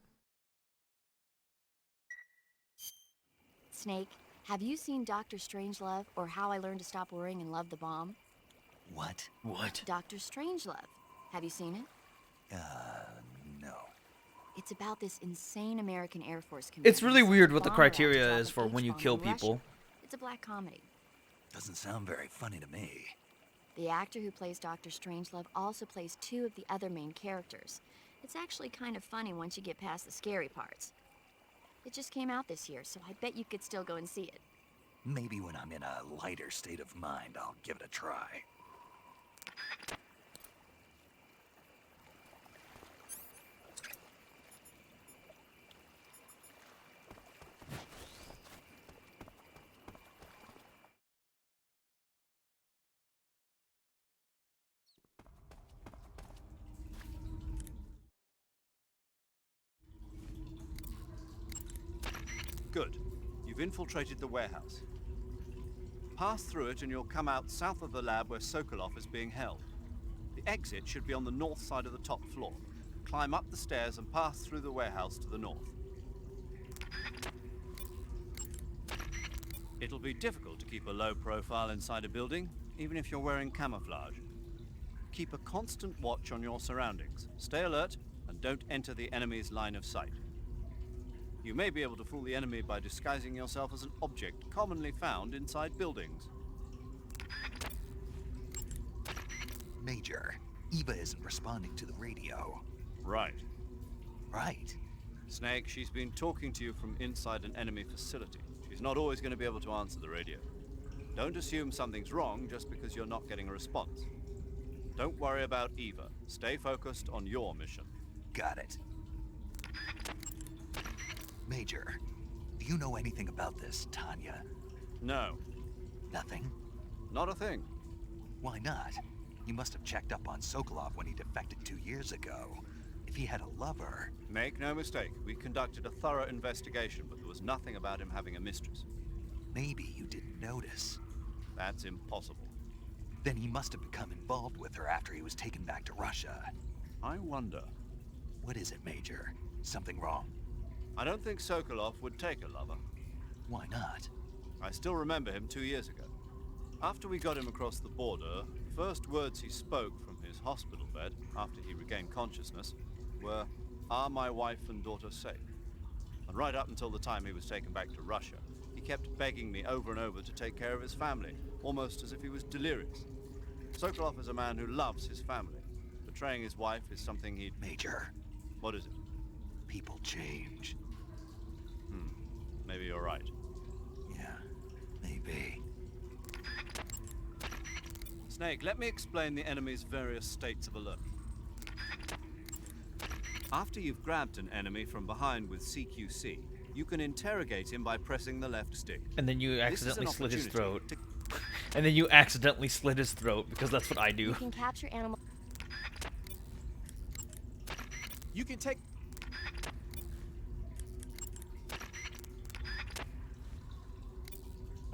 Snake, have you seen Dr. Strangelove or How I Learned to Stop Worrying and Love the Bomb? What? What? Dr. Strangelove. Have you seen it? No. It's about this insane American Air Force commander. It's really weird what the bomb around to criteria drop is a for when you H-bomb kill on Russia. people. It's a black comedy. Doesn't sound very funny to me. The actor who plays Dr. Strangelove also plays two of the other main characters. It's actually kind of funny once you get past the scary parts. It just came out this year, so I bet you could still go and see it. Maybe when I'm in a lighter state of mind, I'll give it a try. You've infiltrated the warehouse. Pass through it and you'll come out south of the lab where Sokolov is being held. The exit should be on the north side of the top floor. Climb up the stairs and pass through the warehouse to the north. It'll be difficult to keep a low profile inside a building, even if you're wearing camouflage. Keep a constant watch on your surroundings. Stay alert and don't enter the enemy's line of sight. You may be able to fool the enemy by disguising yourself as an object commonly found inside buildings. Major, Eva isn't responding to the radio. Right. Right. Snake, she's been talking to you from inside an enemy facility. She's not always going to be able to answer the radio. Don't assume something's wrong just because you're not getting a response. Don't worry about Eva. Stay focused on your mission. Got it. Major, do you know anything about this, Tanya? No. Nothing? Not a thing. Why not? You must have checked up on Sokolov when he defected 2 years ago. If he had a lover... Make no mistake, we conducted a thorough investigation, but there was nothing about him having a mistress. Maybe you didn't notice. That's impossible. Then he must have become involved with her after he was taken back to Russia. I wonder. What is it, Major? Something wrong? I don't think Sokolov would take a lover. Why not? I still remember him 2 years ago. After we got him across the border, the first words he spoke from his hospital bed, after he regained consciousness, were, "Are my wife and daughter safe?" And right up until the time he was taken back to Russia, he kept begging me over and over to take care of his family, almost as if he was delirious. Sokolov is a man who loves his family. Betraying his wife is something he'd... Major. What is it? People change. Maybe you're right. Yeah, maybe. Snake, let me explain the enemy's various states of alert. After you've grabbed an enemy from behind with CQC, you can interrogate him by pressing the left stick. And then you This is accidentally an slit his throat. opportunity And then you accidentally slit his throat, because that's what I do. You can capture animal. You can take...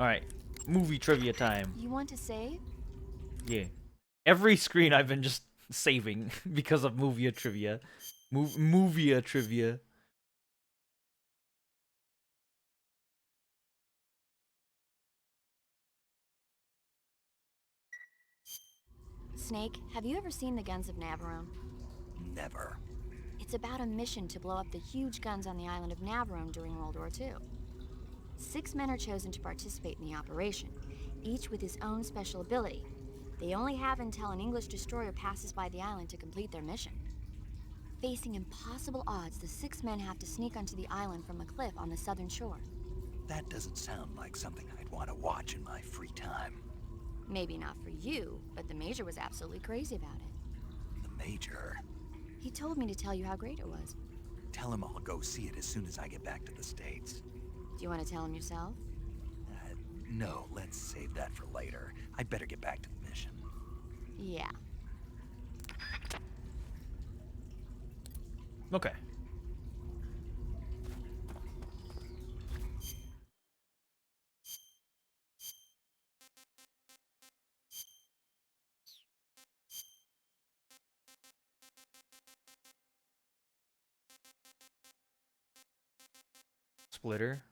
Alright, movie trivia time. You want to save? Yeah. Every screen I've been just saving because of movie trivia. Movie trivia. Snake, have you ever seen the guns of Navarone? Never. It's about a mission to blow up the huge guns on the island of Navarone during World War II. 6 men are chosen to participate in the operation, each with his own special ability. They only have until an English destroyer passes by the island to complete their mission. Facing impossible odds, the 6 men have to sneak onto the island from a cliff on the southern shore. That doesn't sound like something I'd want to watch in my free time. Maybe not for you, but the Major was absolutely crazy about it. The Major? He told me to tell you how great it was. Tell him I'll go see it as soon as I get back to the States. Do you want to tell him yourself? No, let's save that for later. I'd better get back to the mission. Yeah. Okay. Splitter.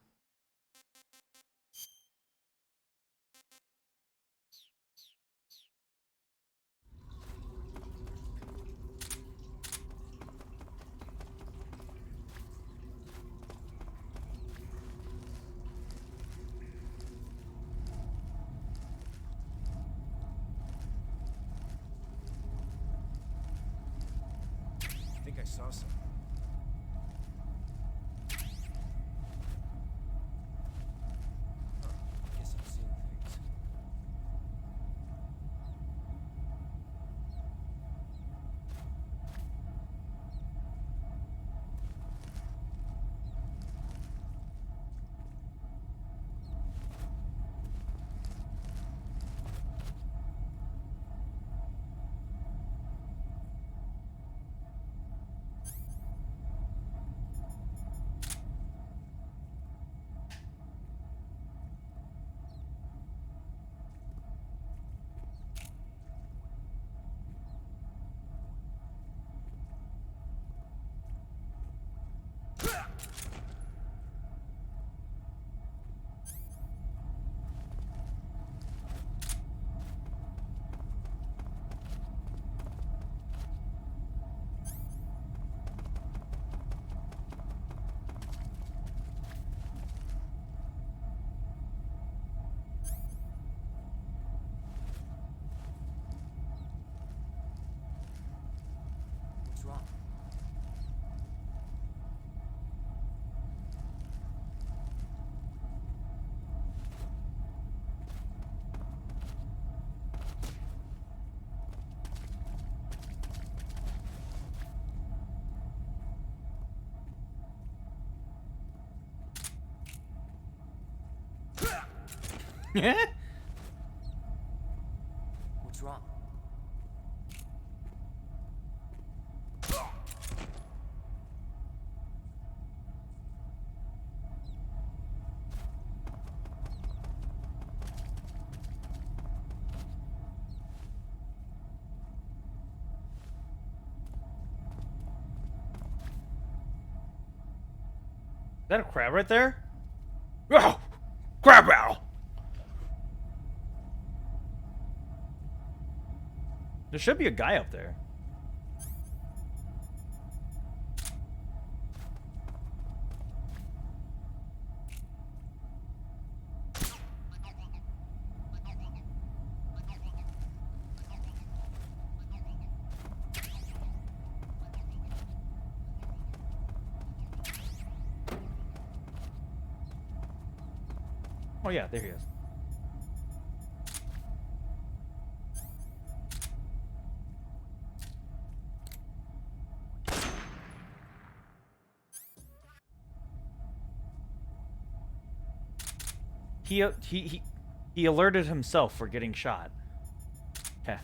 I think I saw some. Guess I'm seeing things. What's wrong? Is that a crab right there? Oh! Crab barrel! There should be a guy up there. Oh yeah, there he is. He alerted himself for getting shot. Okay.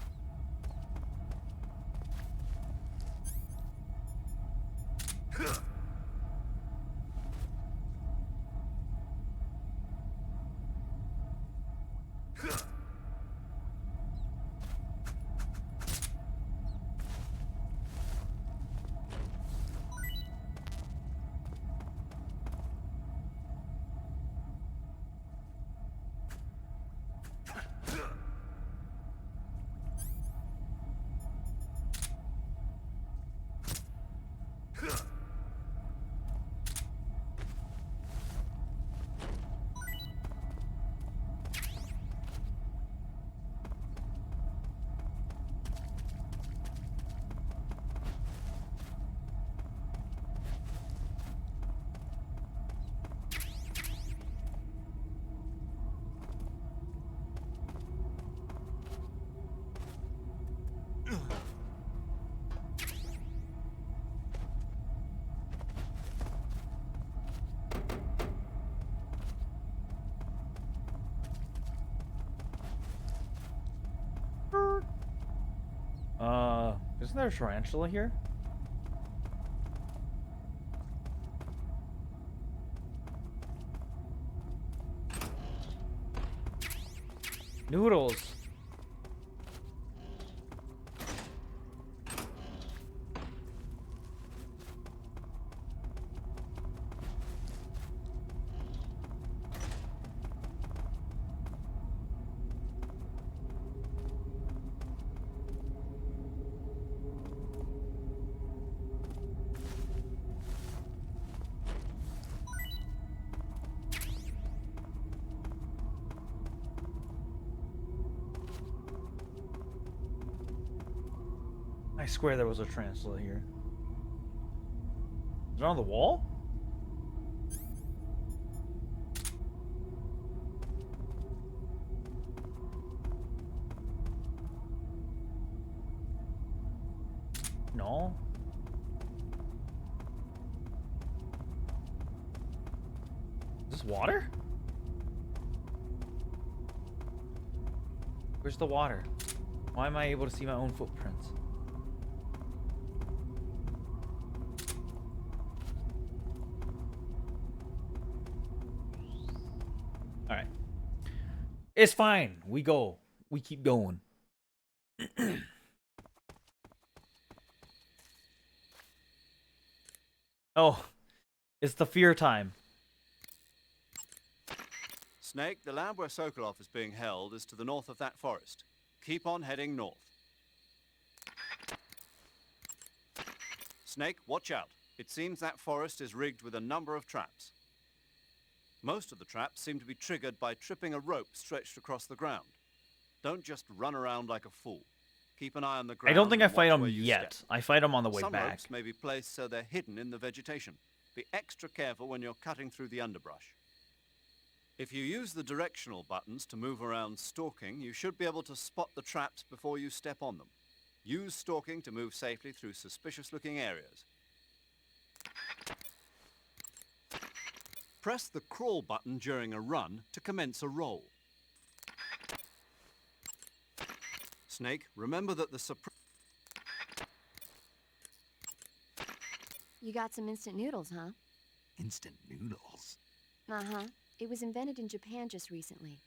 Isn't there a tarantula here? Noodles. I swear there was a tarantula here. Is it on the wall? No. Is this water? Where's the water? Why am I able to see my own footprints? Alright. It's fine. We go. We keep going. Oh. It's the fear time. Snake, the lab where Sokolov is being held is to the north of that forest. Keep on heading north. Snake, watch out. It seems that forest is rigged with a number of traps. Most of the traps seem to be triggered by tripping a rope stretched across the ground. Don't just run around like a fool. Keep an eye on the ground. I don't think I and fight watch him where you yet. step. I fight him on the way Some back. ropes may be placed so they're hidden in the vegetation. Be extra careful when you're cutting through the underbrush. If you use the directional buttons to move around stalking, you should be able to spot the traps before you step on them. Use stalking to move safely through suspicious-looking areas. Press the crawl button during a run to commence a roll. Snake, remember that the You got some instant noodles, huh? Instant noodles? Uh-huh. It was invented in Japan just recently.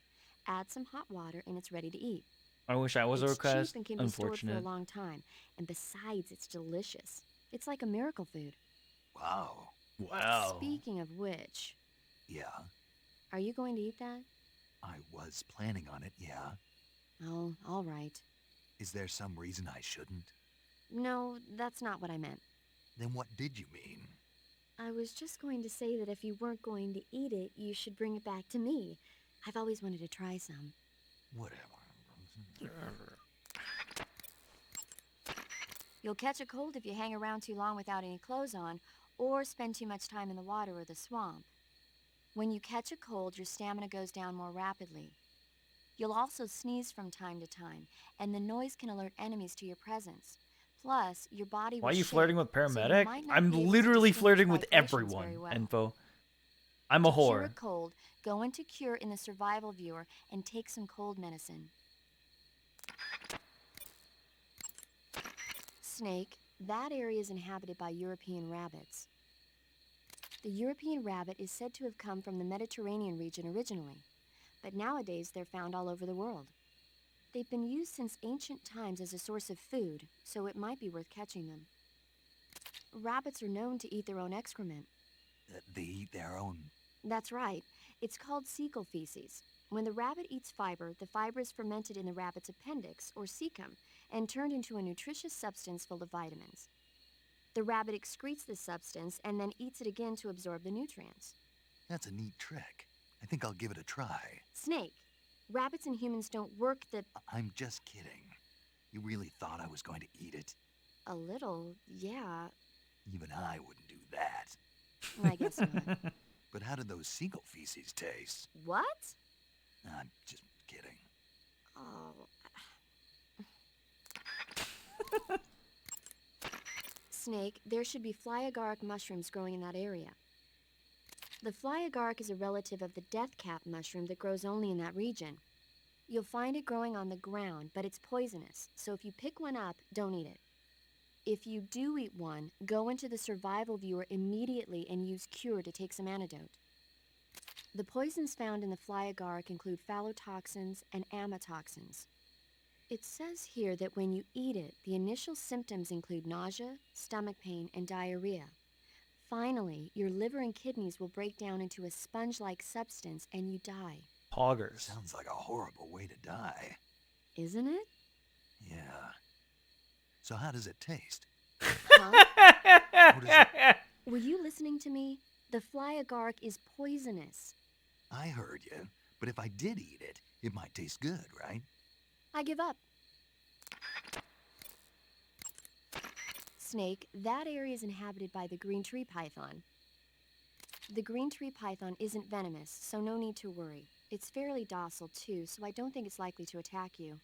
Add some hot water and it's ready to eat. I wish I was a It's request. cheap and can be stored for a Unfortunate. long time. And besides, it's delicious. It's like a miracle food. Wow. Wow. Speaking of which, Yeah, are you going to eat that? I was planning on it, yeah. Oh, all right. Is there some reason I shouldn't? No, that's not what I meant. Then what did you mean? I was just going to say that if you weren't going to eat it, you should bring it back to me. I've always wanted to try some. Whatever. You'll catch a cold if you hang around too long without any clothes on, or spend too much time in the water or the swamp. When you catch a cold, your stamina goes down more rapidly. You'll also sneeze from time to time, and the noise can alert enemies to your presence. Plus, your body Why will are you shake, flirting with so you paramedic? might not I'm be able to literally distinguish flirting with vibrations everyone. very well. Info. I'm a To cure whore. a cold, go into Cure in the survival viewer and take some cold medicine. Snake, that area is inhabited by European rabbits. The European rabbit is said to have come from the Mediterranean region originally, but nowadays they're found all over the world. They've been used since ancient times as a source of food, so it might be worth catching them. Rabbits are known to eat their own excrement. They eat their own... That's right. It's called cecal feces. When the rabbit eats fiber, the fiber is fermented in the rabbit's appendix, or cecum, and turned into a nutritious substance full of vitamins. The rabbit excretes this substance and then eats it again to absorb the nutrients. That's a neat trick. I think I'll give it a try. Snake, rabbits and humans don't work the... I'm just kidding. You really thought I was going to eat it? A little, yeah. Even I wouldn't do that. I guess not. But how did those seagull feces taste? What? I'm just kidding. Oh. Snake, there should be fly agaric mushrooms growing in that area. The fly agaric is a relative of the death cap mushroom that grows only in that region. You'll find it growing on the ground, but it's poisonous, so if you pick one up, don't eat it. If you do eat one, go into the survival viewer immediately and use Cure to take some antidote. The poisons found in the fly agaric include phallotoxins and amatoxins. It says here that when you eat it, the initial symptoms include nausea, stomach pain, and diarrhea. Finally, your liver and kidneys will break down into a sponge-like substance and you die. Poggers. Sounds like a horrible way to die. Isn't it? Yeah. So how does it taste? Huh? What is it? Were you listening to me? The fly agaric is poisonous. I heard you, but if I did eat it, it might taste good, right? I give up. Snake, that area is inhabited by the green tree python. The green tree python isn't venomous, so no need to worry. It's fairly docile too, so I don't think it's likely to attack you.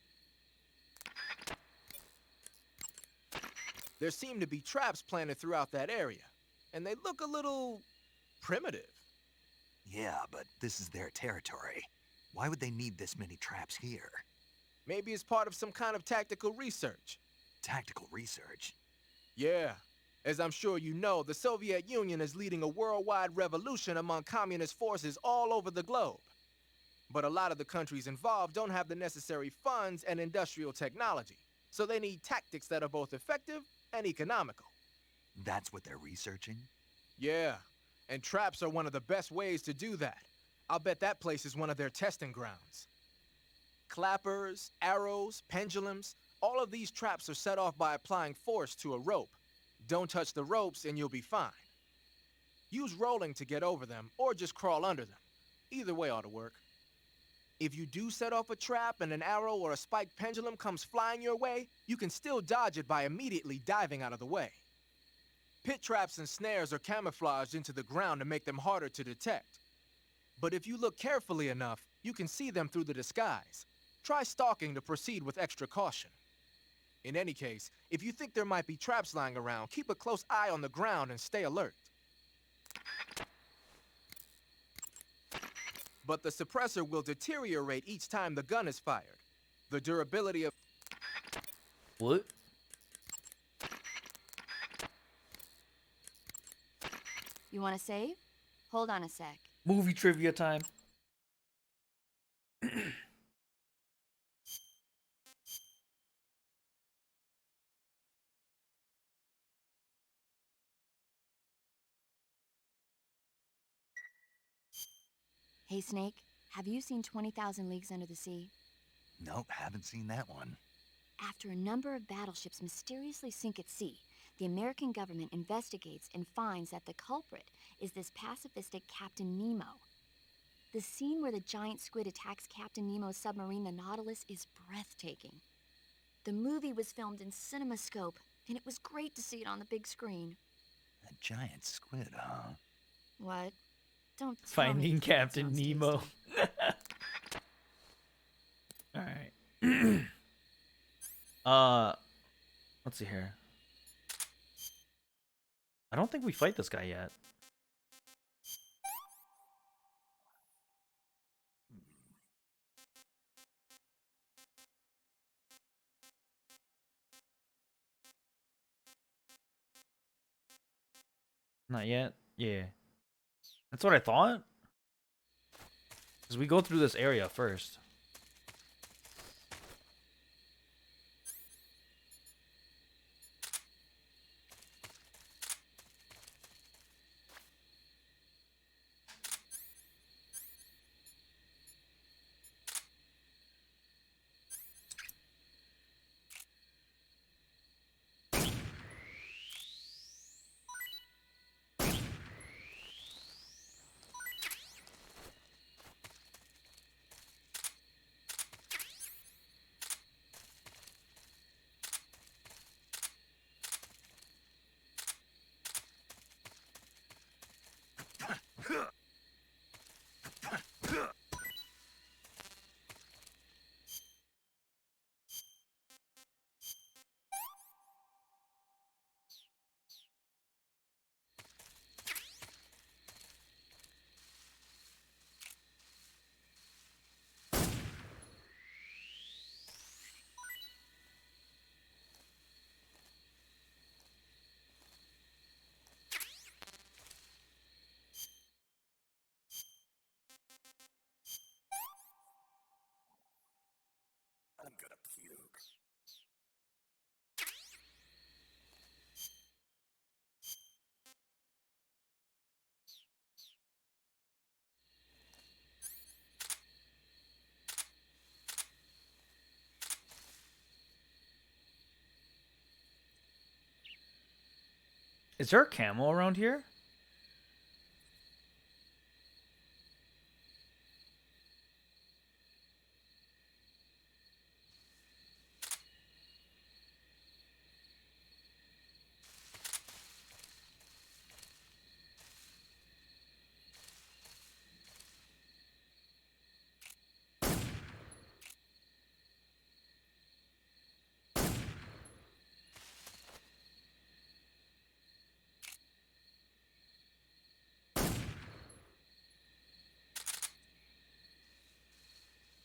There seem to be traps planted throughout that area, and they look a little primitive. Yeah, but this is their territory. Why would they need this many traps here? Maybe it's part of some kind of tactical research. Tactical research? Yeah. As I'm sure you know, the Soviet Union is leading a worldwide revolution among communist forces all over the globe. But a lot of the countries involved don't have the necessary funds and industrial technology, so they need tactics that are both effective and economical. That's what they're researching? Yeah, and traps are one of the best ways to do that. I'll bet that place is one of their testing grounds. Clappers, arrows, pendulums, all of these traps are set off by applying force to a rope. Don't touch the ropes and you'll be fine. Use rolling to get over them, or just crawl under them. Either way ought to work. If you do set off a trap and an arrow or a spiked pendulum comes flying your way, you can still dodge it by immediately diving out of the way. Pit traps and snares are camouflaged into the ground to make them harder to detect. But if you look carefully enough, you can see them through the disguise. Try stalking to proceed with extra caution. In any case, if you think there might be traps lying around, keep a close eye on the ground and stay alert. But the suppressor will deteriorate each time the gun is fired. The durability of... What? You want to save? Hold on a sec. Movie trivia time. Hey, Snake, have you seen 20,000 Leagues Under the Sea? Nope, haven't seen that one. After a number of battleships mysteriously sink at sea, the American government investigates and finds that the culprit is this pacifistic Captain Nemo. The scene where the giant squid attacks Captain Nemo's submarine, the Nautilus, is breathtaking. The movie was filmed in CinemaScope, and it was great to see it on the big screen. A giant squid, huh? What? Don't tell me Finding you think it Captain sounds Nemo. tasty. All right. Let's see here. I don't think we fight this guy yet. Not yet? Yeah. That's what I thought. Because we go through this area first. I'm gonna puke. Is there a camel around here?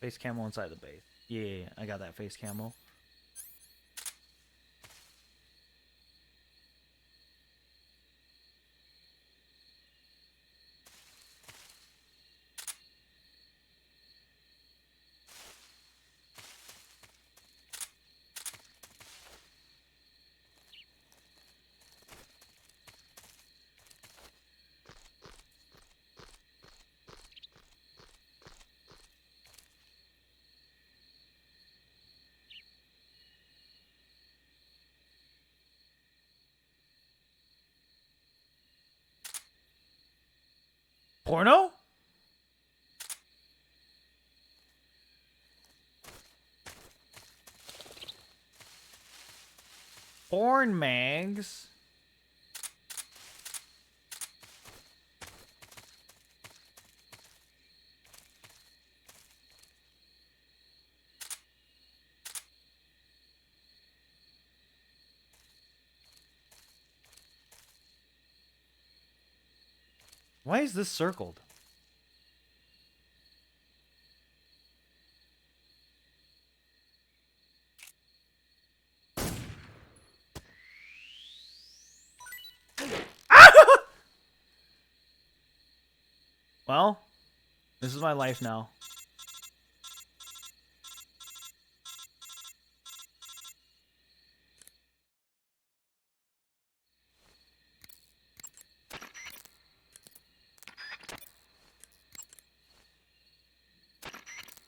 Face camel inside the base. Yeah, I got that face camel. Porno? Porn mags? Why is this circled? Well, this is my life now.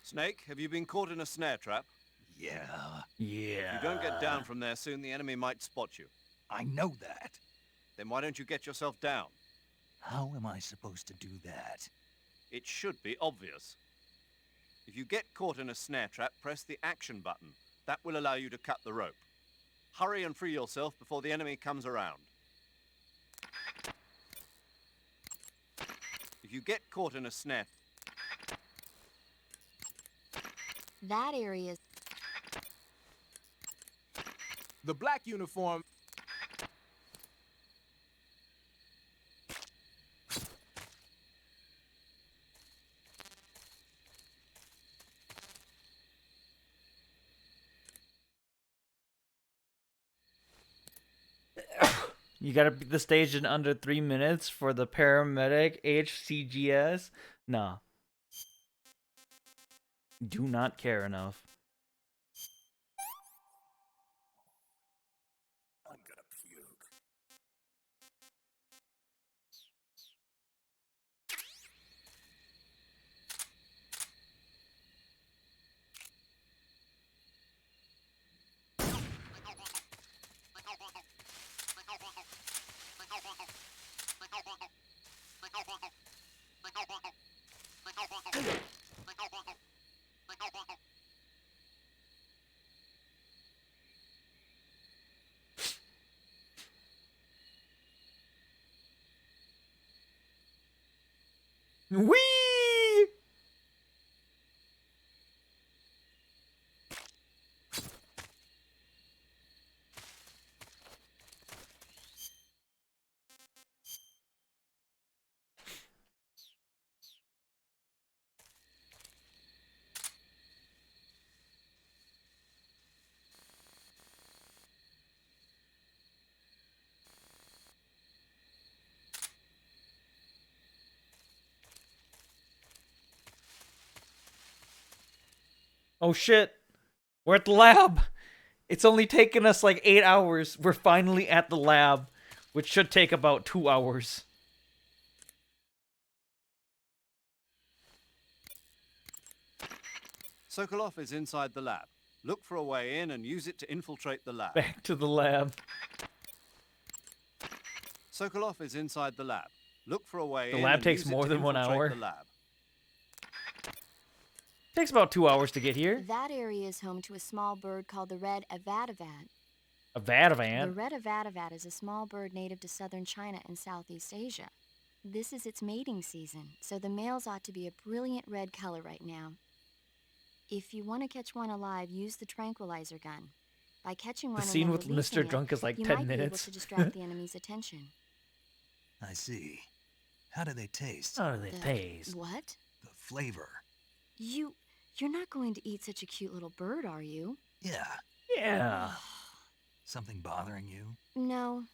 Snake, have you been caught in a snare trap? Yeah, Yeah. If you don't get down from there soon, the enemy might spot you. I know that. Then why don't you get yourself down? How am I supposed to do that? It should be obvious. If you get caught in a snare trap, press the action button. That will allow you to cut the rope. Hurry and free yourself before the enemy comes around. If you get caught in a snare... That area is... The black uniform... You gotta beat the stage in under 3 minutes for the paramedic HCGS? Nah. Do not care enough. I'm gonna puke. Whee! Oh shit. We're at the lab. It's only taken us like 8 hours. We're finally at the lab, which should take about 2 hours. Sokolov is inside the lab. Look for a way in and use it to infiltrate the lab. Back to the lab. Sokolov is inside the lab. Look for a way The in lab and takes use it more to than 1 infiltrate hour. the lab. Takes about 2 hours to get here. That area is home to a small bird called the red avadavat. A The Vadavan. red avadavat is a small bird native to southern China and Southeast Asia. This is its mating season, so the males ought to be a brilliant red color right now. If you want to catch one alive, use the tranquilizer gun. By catching one The and scene then with releasing Mr. Drunk is like you 10 might be able minutes. to distract the enemy's attention. I see. How do they taste? How do they The- taste? What? The flavor. You're not going to eat such a cute little bird, are you? Yeah. Yeah. Something bothering you? No.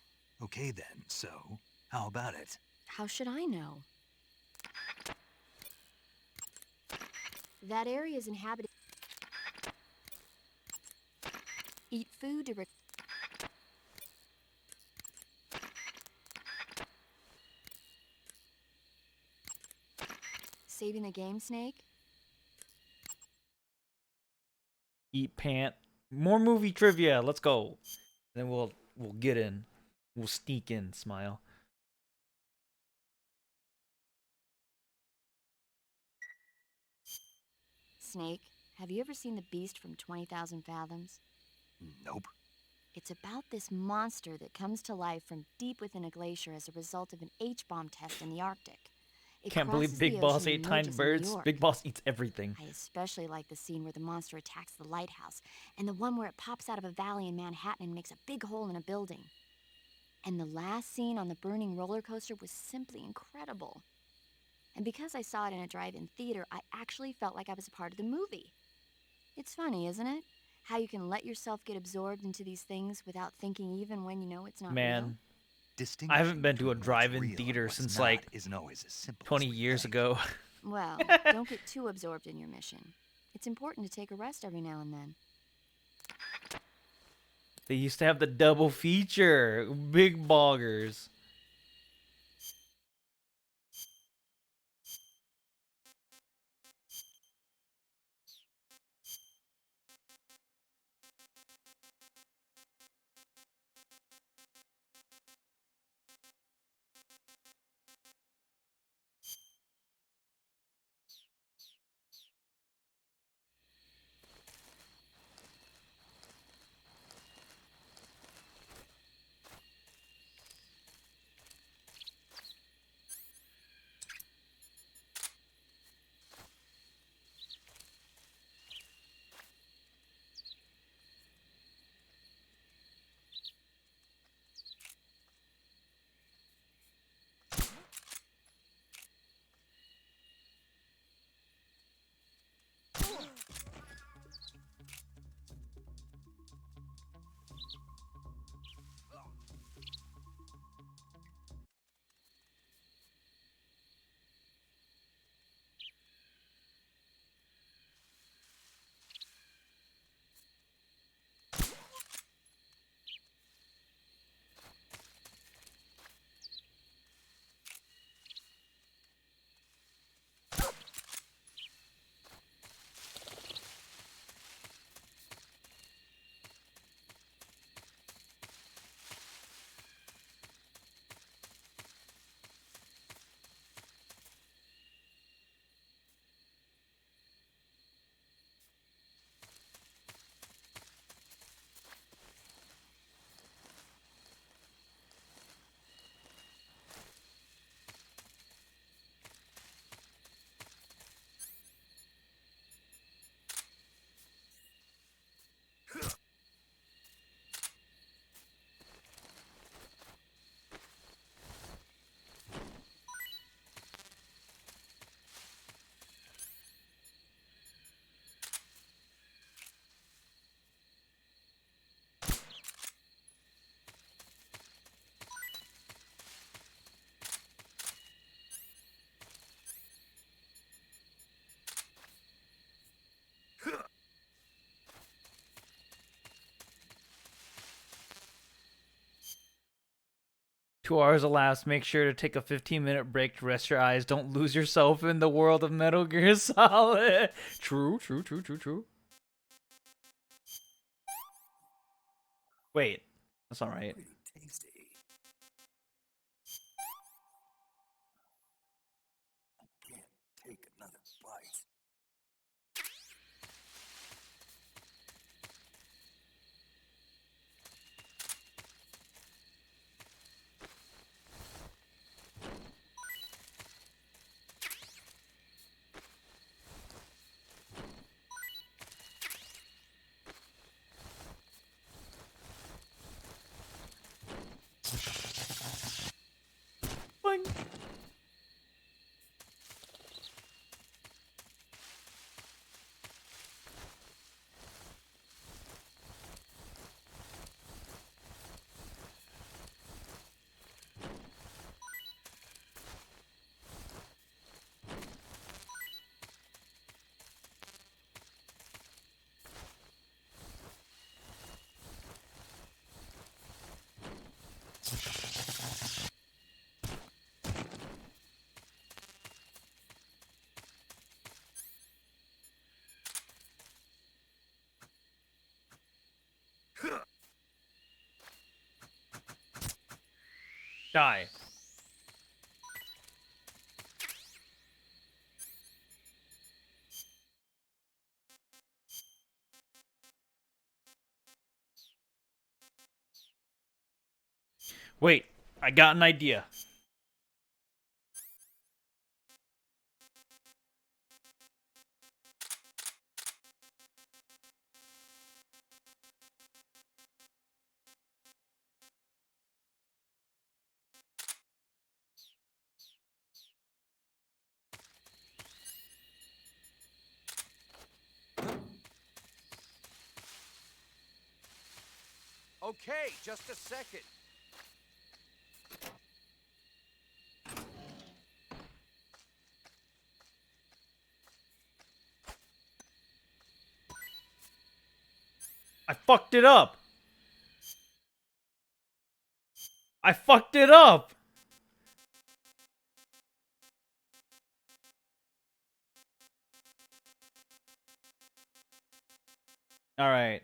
Okay then, so how about it? How should I know? That area is inhabited. Eat food to saving the game, Snake? Eat pant. More movie trivia. Let's go. Then we'll get in. We'll sneak in. Smile. Snake, have you ever seen The Beast from 20,000 Fathoms? Nope. It's about this monster that comes to life from deep within a glacier as a result of an H-bomb test in the Arctic. It Can't crosses believe the Big Boss ocean ate and tiny emerges in New birds. York. Big Boss eats everything. I especially like the scene where the monster attacks the lighthouse, and the one where it pops out of a valley in Manhattan and makes a big hole in a building. And the last scene on the burning roller coaster was simply incredible. And because I saw it in a drive-in theater, I actually felt like I was a part of the movie. It's funny, isn't it? How you can let yourself get absorbed into these things without thinking even when you know it's not real. Man, Distinguishing haven't been to a between what's drive-in real and theater what's since not like isn't always as simple as 20 we years think. ago. Well, don't get too absorbed in your mission. It's important to take a rest every now and then. They used to have the double feature, big boggers. Two hours elapsed. Make sure to take a 15-minute break to rest your eyes. Don't lose yourself in the world of Metal Gear Solid. True, true, true, true, true. Wait, that's all right. Pretty tasty. I can't take another bite. Boing. Die. Wait, I got an idea. Okay, just a second. I fucked it up. I fucked it up. All right.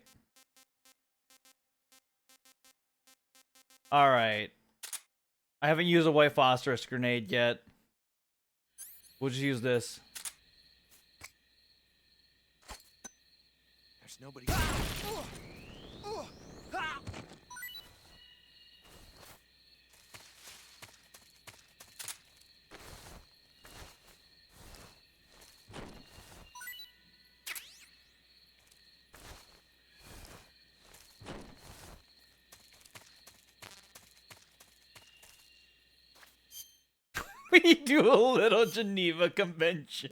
All right. I haven't used a white phosphorus grenade yet. We'll just use this. There's nobody. We do a little Geneva Convention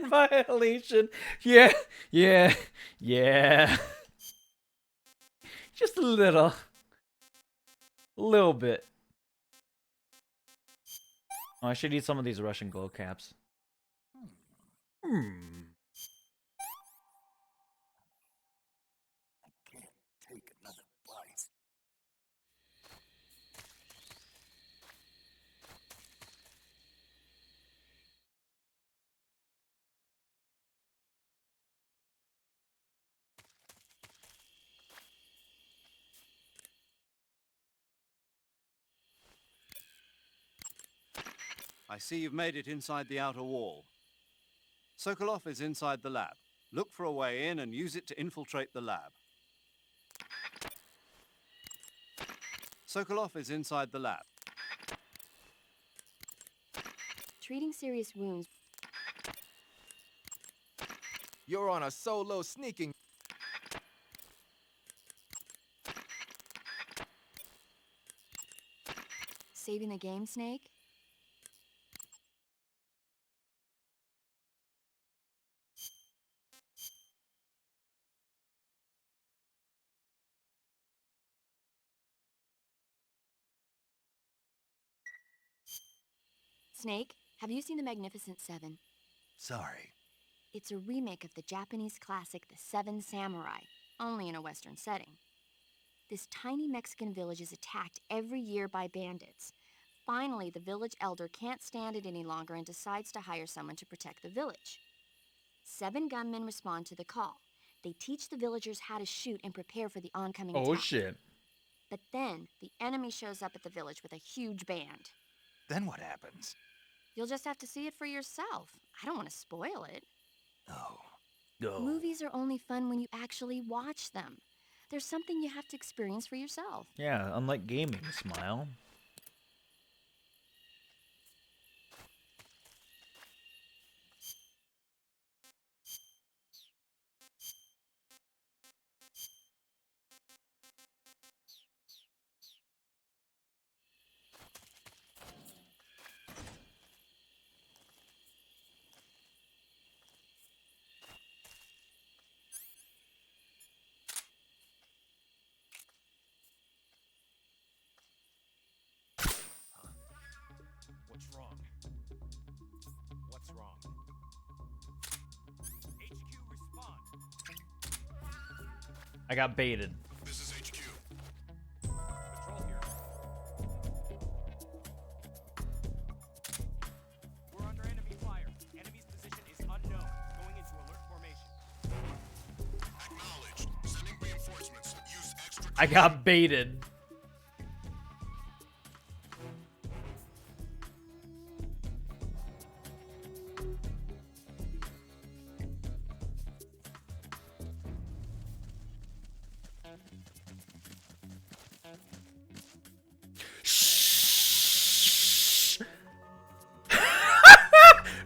violation. Yeah, yeah, yeah. Just a little bit. Oh, I should eat some of these Russian glow caps. Take another bite. I see you've made it inside the outer wall. Sokolov is inside the lab. Look for a way in and use it to infiltrate the lab. Sokolov is inside the lab. Treating serious wounds. You're on a solo sneaking. Saving the game, Snake? Snake, have you seen The Magnificent Seven? Sorry. It's a remake of the Japanese classic The Seven Samurai, only in a Western setting. This tiny Mexican village is attacked every year by bandits. Finally, the village elder can't stand it any longer and decides to hire someone to protect the village. 7 gunmen respond to the call. They teach the villagers how to shoot and prepare for the oncoming attack. Oh shit. But then, the enemy shows up at the village with a huge band. Then what happens? You'll just have to see it for yourself. I don't want to spoil it. Oh. No. Movies are only fun when you actually watch them. There's something you have to experience for yourself. Yeah, unlike gaming, Smile. What's wrong? What's wrong? HQ respond. I got baited. This is HQ. Patrol here. We're under enemy fire. Enemy's position is unknown. Going into alert formation. Acknowledged. Sending reinforcements. Use extra. I got baited.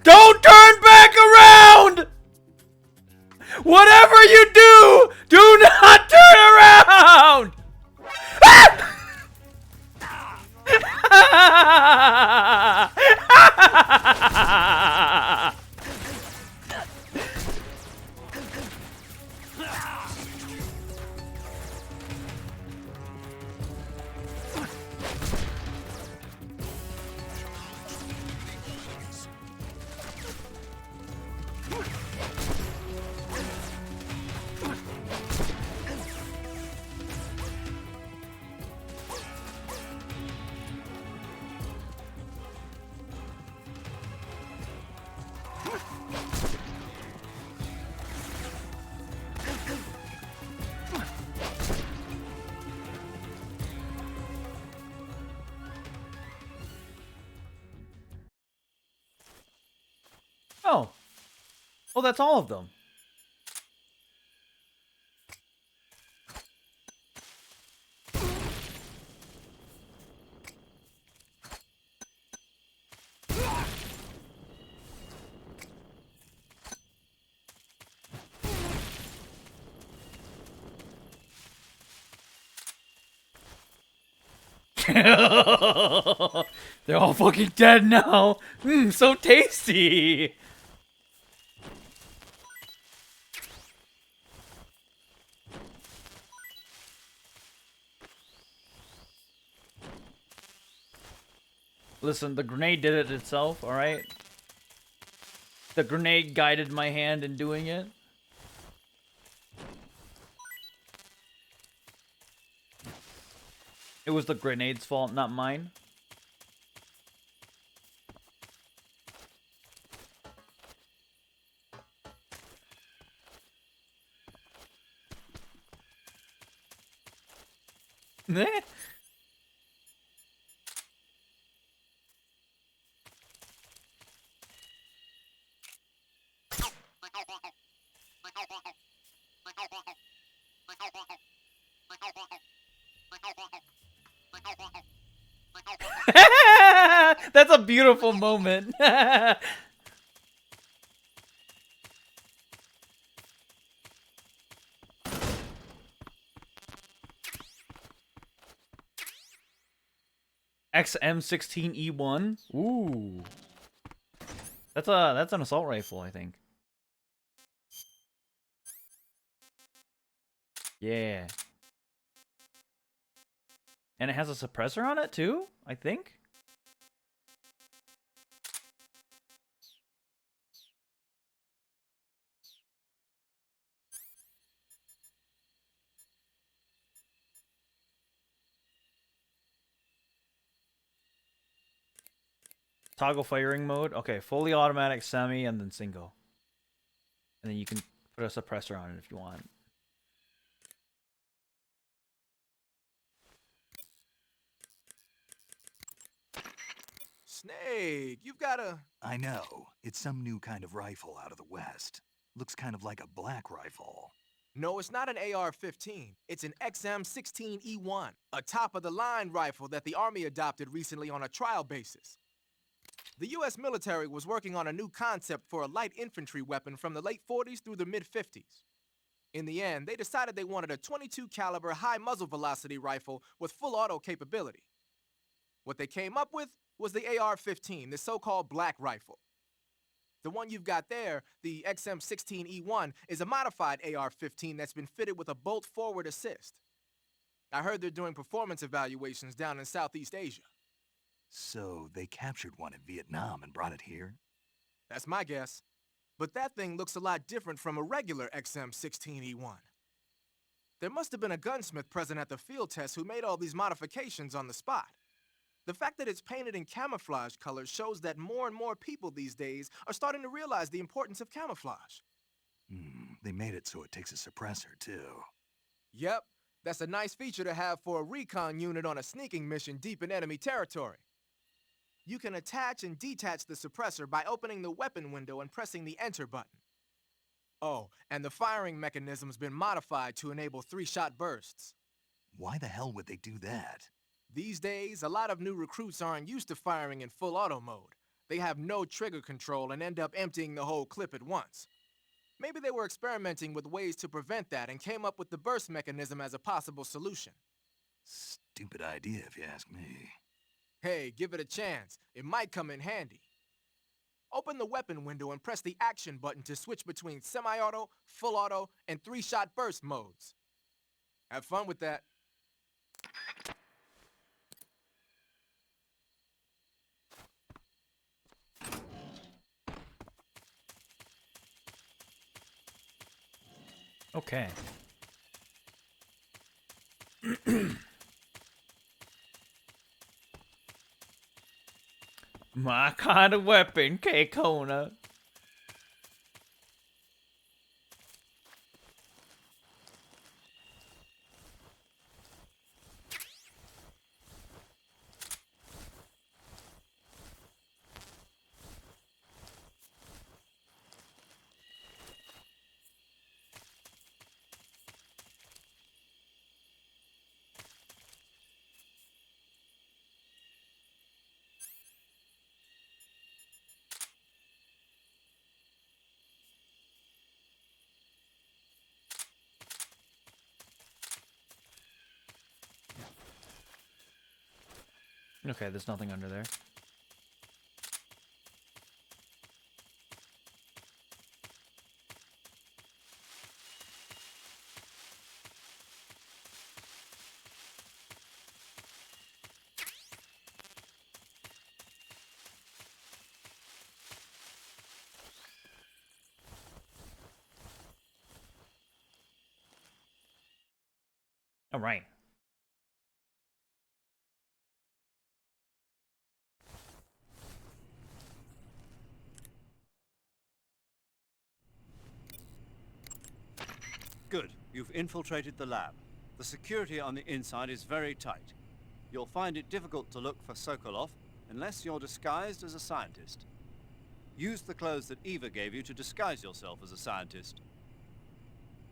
Don't turn back around! Whatever you do, do not turn around! Oh, that's all of them. They're all fucking dead now. Mmm, so tasty. Listen, the grenade did it itself, alright? The grenade guided my hand in doing it. It was the grenade's fault, not mine. Meh. That's a beautiful moment. XM16E1. Ooh. That's an assault rifle, I think. Yeah. And it has a suppressor on it too, I think. Toggle firing mode. Okay, fully automatic, semi, and then single. And then you can put a suppressor on it if you want. Snake, you've got a... I know. It's some new kind of rifle out of the West. Looks kind of like a black rifle. No, it's not an AR-15. It's an XM16E1, a top-of-the-line rifle that the Army adopted recently on a trial basis. The U.S. military was working on a new concept for a light infantry weapon from the late 40s through the mid-50s. In the end, they decided they wanted a 22 caliber high muzzle velocity rifle with full auto capability. What they came up with was the AR-15, the so-called black rifle. The one you've got there, the XM16E1, is a modified AR-15 that's been fitted with a bolt forward assist. I heard they're doing performance evaluations down in Southeast Asia. So they captured one in Vietnam and brought it here? That's my guess. But that thing looks a lot different from a regular XM16E1. There must have been a gunsmith present at the field test who made all these modifications on the spot. The fact that it's painted in camouflage colors shows that more and more people these days are starting to realize the importance of camouflage. They made it so it takes a suppressor, too. Yep, that's a nice feature to have for a recon unit on a sneaking mission deep in enemy territory. You can attach and detach the suppressor by opening the weapon window and pressing the enter button. Oh, and the firing mechanism's been modified to enable 3-shot bursts. Why the hell would they do that? These days, a lot of new recruits aren't used to firing in full auto mode. They have no trigger control and end up emptying the whole clip at once. Maybe they were experimenting with ways to prevent that and came up with the burst mechanism as a possible solution. Stupid idea, if you ask me. Hey, give it a chance. It might come in handy. Open the weapon window and press the action button to switch between semi-auto, full auto, and 3-shot burst modes. Have fun with that. Okay. My kind of weapon, K-Kona. Okay, there's nothing under there. All right. Good. You've infiltrated the lab. The security on the inside is very tight. You'll find it difficult to look for Sokolov unless you're disguised as a scientist. Use the clothes that Eva gave you to disguise yourself as a scientist.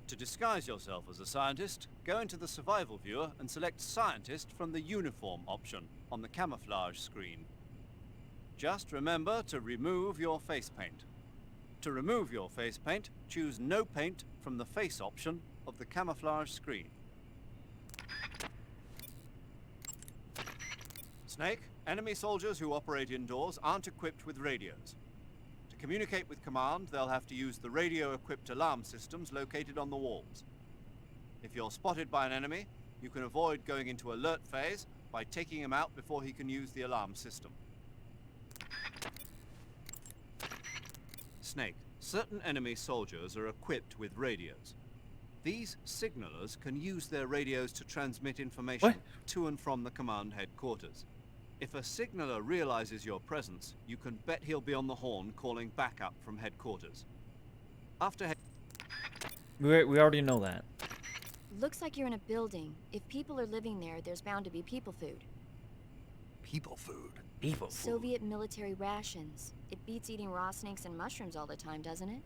To disguise yourself as a scientist, go into the survival viewer and select Scientist from the uniform option on the camouflage screen. Just remember to remove your face paint. To remove your face paint, choose No Paint from the Face option of the camouflage screen. Snake, enemy soldiers who operate indoors aren't equipped with radios. To communicate with command, they'll have to use the radio-equipped alarm systems located on the walls. If you're spotted by an enemy, you can avoid going into alert phase by taking him out before he can use the alarm system. Snake, certain enemy soldiers are equipped with radios. These signalers can use their radios to transmit information to and from the command headquarters. If a signaler realizes your presence, you can bet he'll be on the horn calling backup from headquarters. After We already know that. Looks like you're in a building. If people are living there, there's bound to be people food. People food? People food. Soviet military rations. It beats eating raw snakes and mushrooms all the time, doesn't it?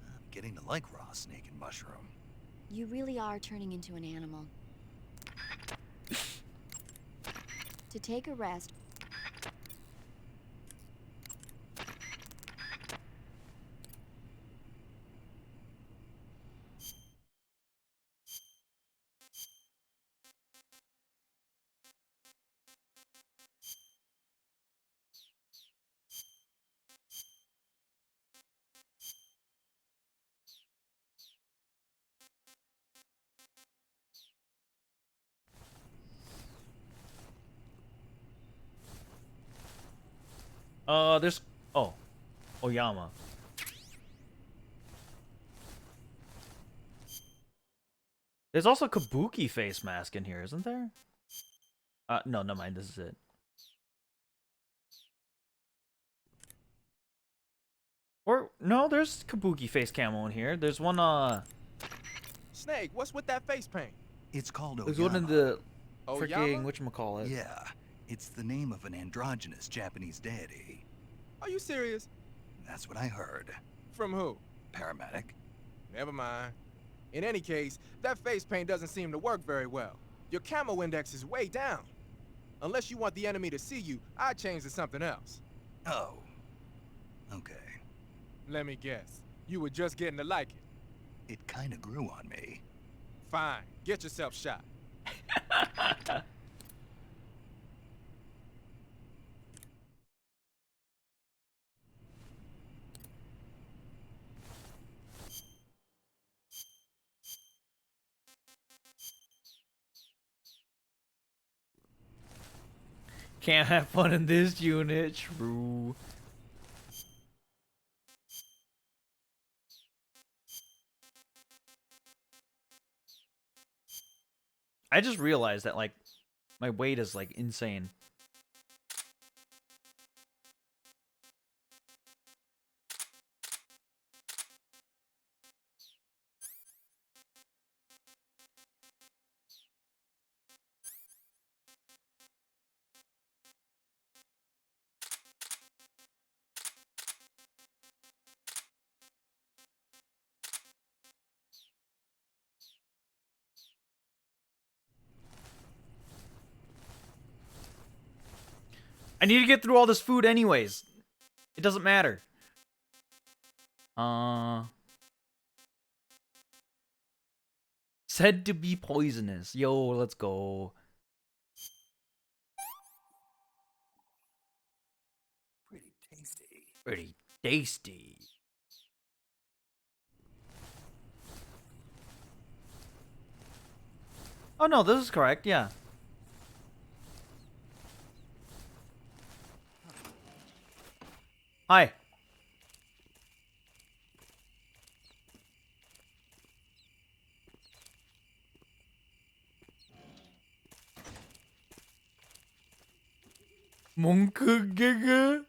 I'm getting to like raw snake and mushroom. You really are turning into an animal. To take a rest. There's... Oh. Oyama. There's also Kabuki face mask in here, isn't there? No, never mind. This is it. Or, no, there's Kabuki face camo in here. There's one, Snake, what's with that face paint? It's called There's one in the freaking Oyama? whatchamacallit. Yeah, it's the name of an androgynous Japanese deity. Are you serious? That's what I heard. From who? Paramedic? Never mind. In any case, that face paint doesn't seem to work very well. Your camo index is way down. Unless you want the enemy to see you, I'd change to something else. Oh. Okay. Let me guess. You were just getting to like it. It kinda grew on me. Fine. Get yourself shot. Can't have fun in this unit. True. I just realized that, like, my weight is, like, insane. I need to get through all this food anyways. It doesn't matter. Said to be poisonous. Yo, let's go. Pretty tasty. Oh no, this is correct, yeah. Hi. Monkey.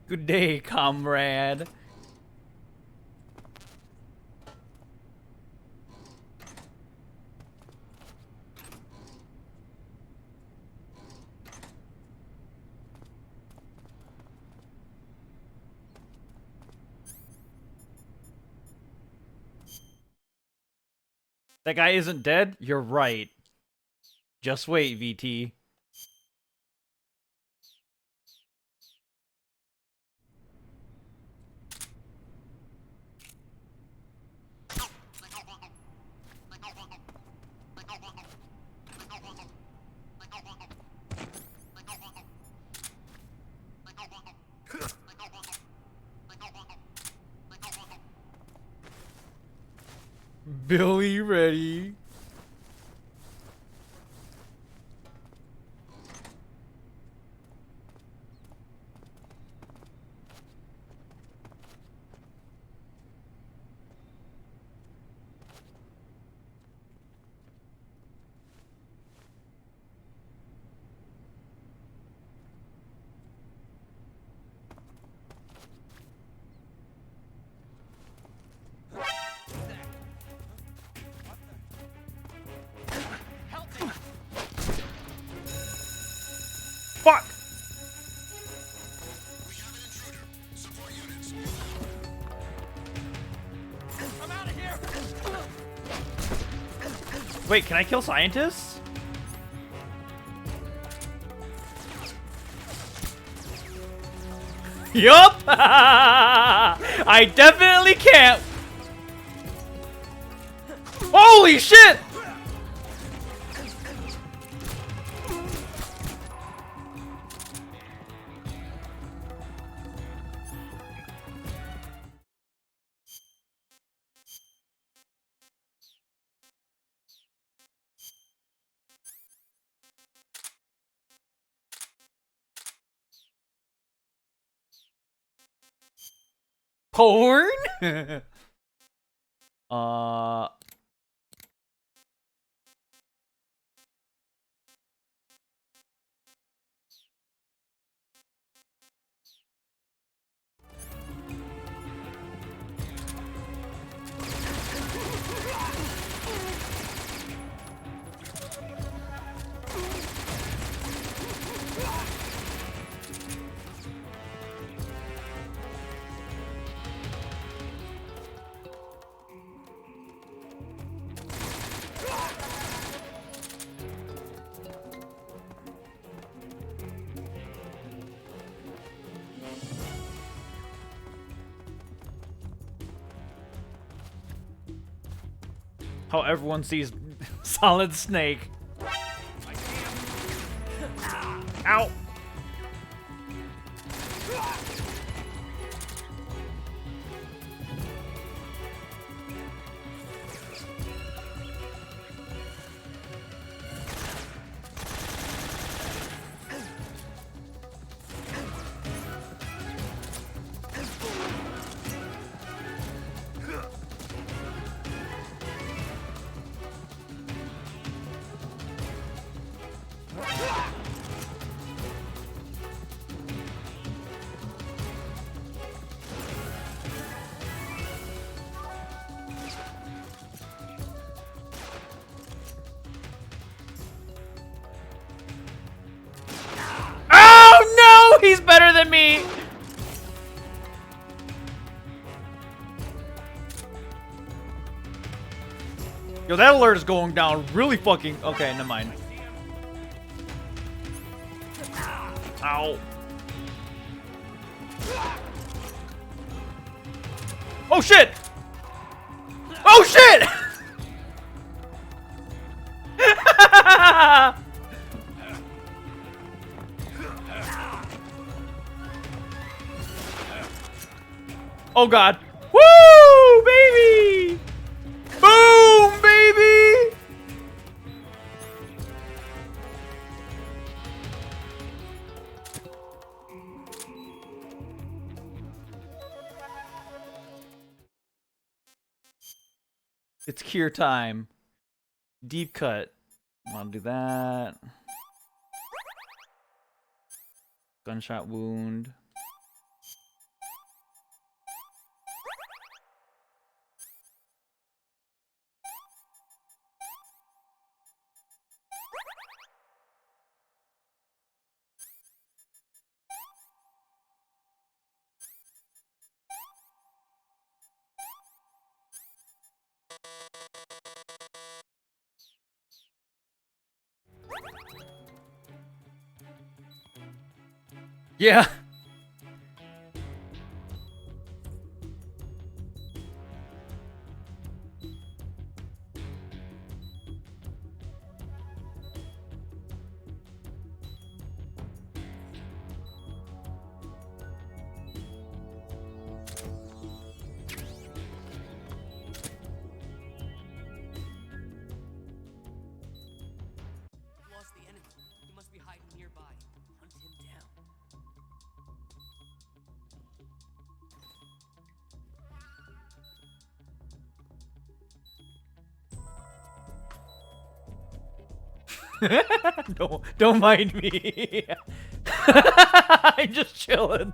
Good day, comrade. That guy isn't dead? You're right. Just wait, VT. Billy ready. Fuck! I'm out of here. Wait, can I kill scientists? Yup! I definitely can't! Holy shit! Porn? How everyone sees Solid Snake. Ow! Oh no! He's better than me! Yo, that alert is going down really fucking... Okay, never mind. Ow. Oh shit! Oh shit! Oh god. Woo, baby! Boom, baby! It's cure time. Deep cut. Wanna do that. Gunshot wound. Yeah. Lost the enemy. He must be hiding nearby. Hunt him down. Don't mind me. I'm just chilling.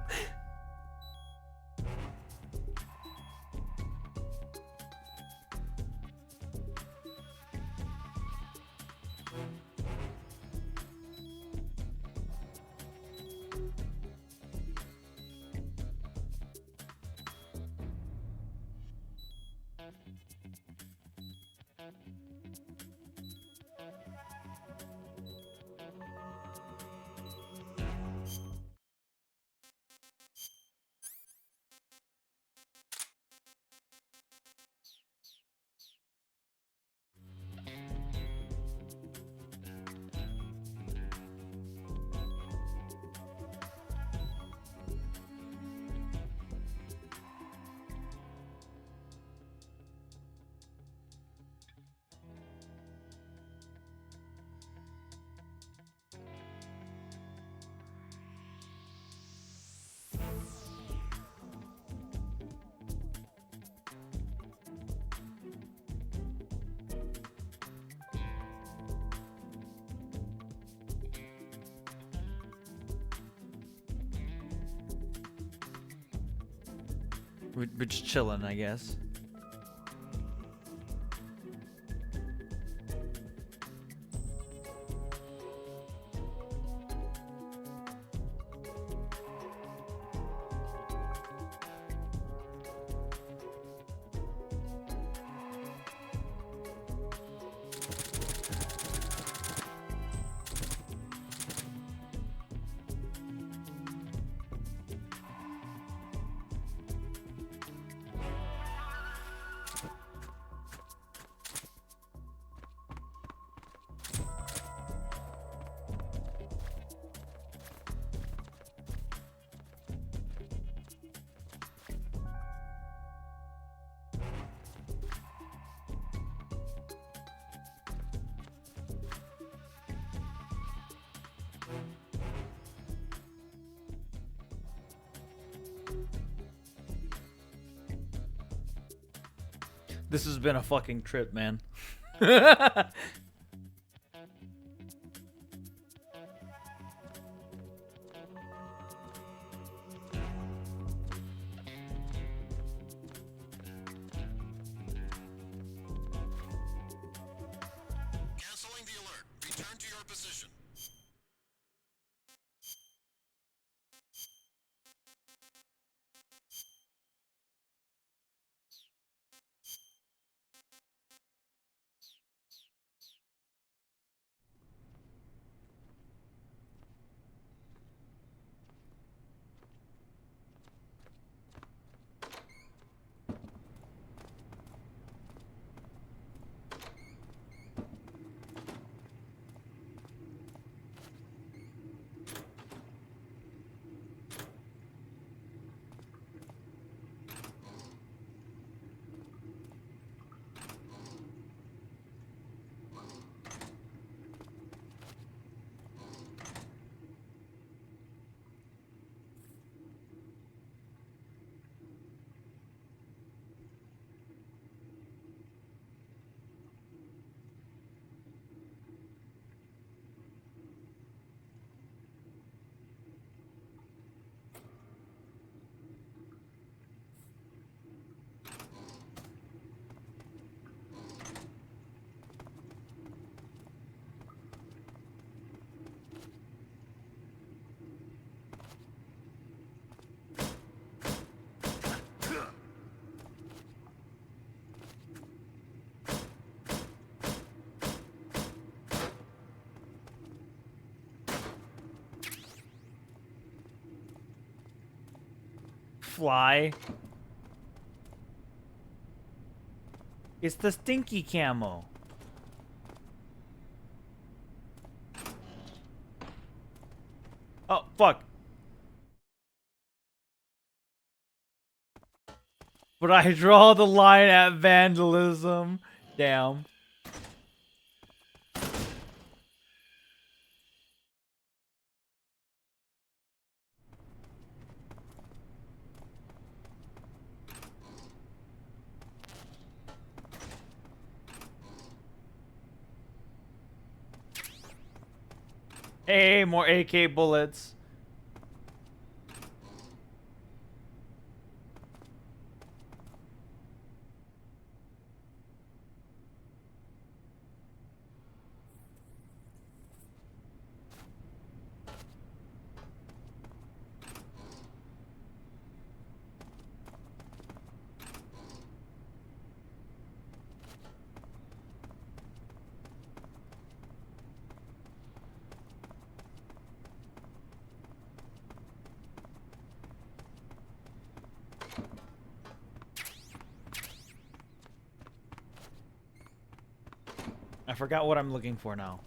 We're just chilling, I guess. This has been a fucking trip, man. Canceling the alert. Return to your position. Fly. It's the stinky camo. Oh, fuck. But I draw the line at vandalism. Damn. Hey, more AK bullets. I forgot what I'm looking for now.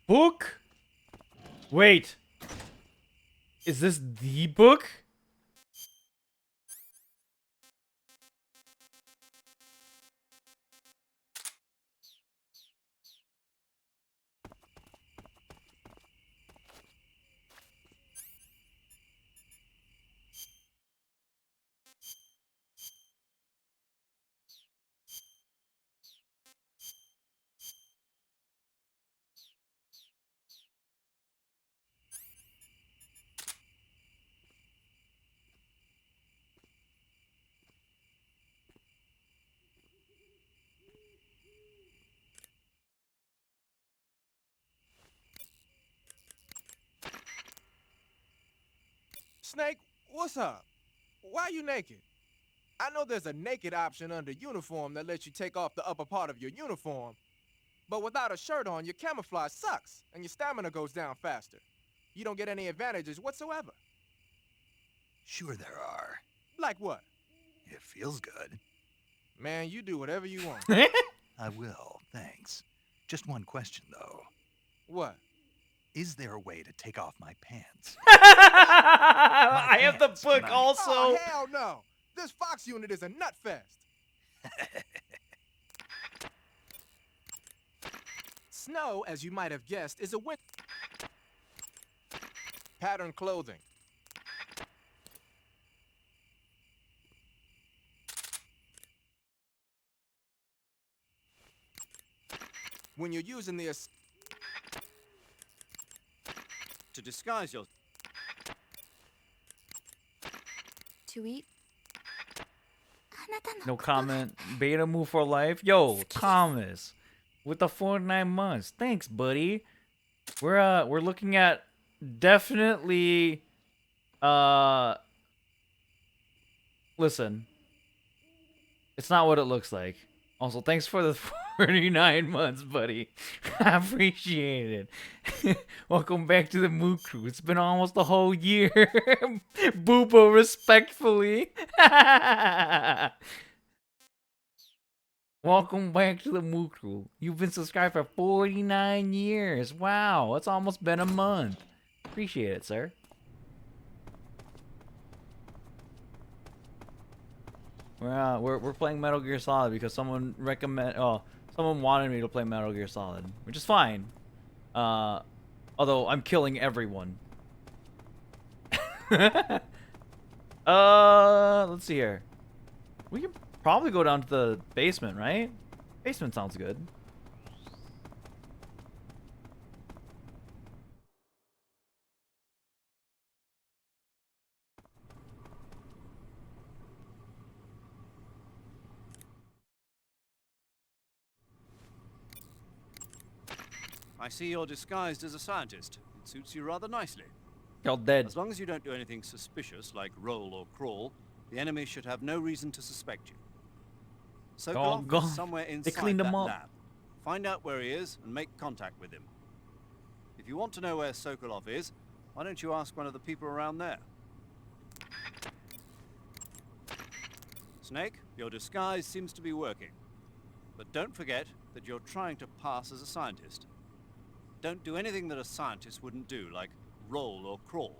Book? Wait. Is this the book? Snake, what's up? Why you naked? I know there's a naked option under uniform that lets you take off the upper part of your uniform, but without a shirt on, your camouflage sucks and your stamina goes down faster. You don't get any advantages whatsoever. Sure there are. Like what? It feels good. Man, you do whatever you want. I will, thanks. Just one question, though. What? Is there a way to take off my pants? I have the book also. Oh, hell no. This Fox unit is a nut fest. Snow, as you might have guessed, is a winter. Pattern clothing. When you're using the To disguise your... To eat? No comment. Beta move for life. Yo, Thomas, with the 49 months. Thanks, buddy. We're looking at definitely listen. It's not what it looks like. Also, thanks for the 49 months, buddy. I appreciate it. Welcome back to the Moo Crew. It's been almost a whole year. Boobo, respectfully. Welcome back to the Moo Crew. You've been subscribed for 49 years. Wow, it's almost been a month. Appreciate it, sir. We're playing Metal Gear Solid because someone someone wanted me to play Metal Gear Solid, which is fine. Although I'm killing everyone. Let's see here. We can probably go down to the basement, right? Basement sounds good. I see you're disguised as a scientist. It suits you rather nicely. Y'all dead. As long as you don't do anything suspicious, like roll or crawl, the enemy should have no reason to suspect you. Sokolov is somewhere inside that lab. Find out where he is and make contact with him. If you want to know where Sokolov is, why don't you ask one of the people around there? Snake, your disguise seems to be working. But don't forget that you're trying to pass as a scientist. Don't do anything that a scientist wouldn't do, like roll or crawl.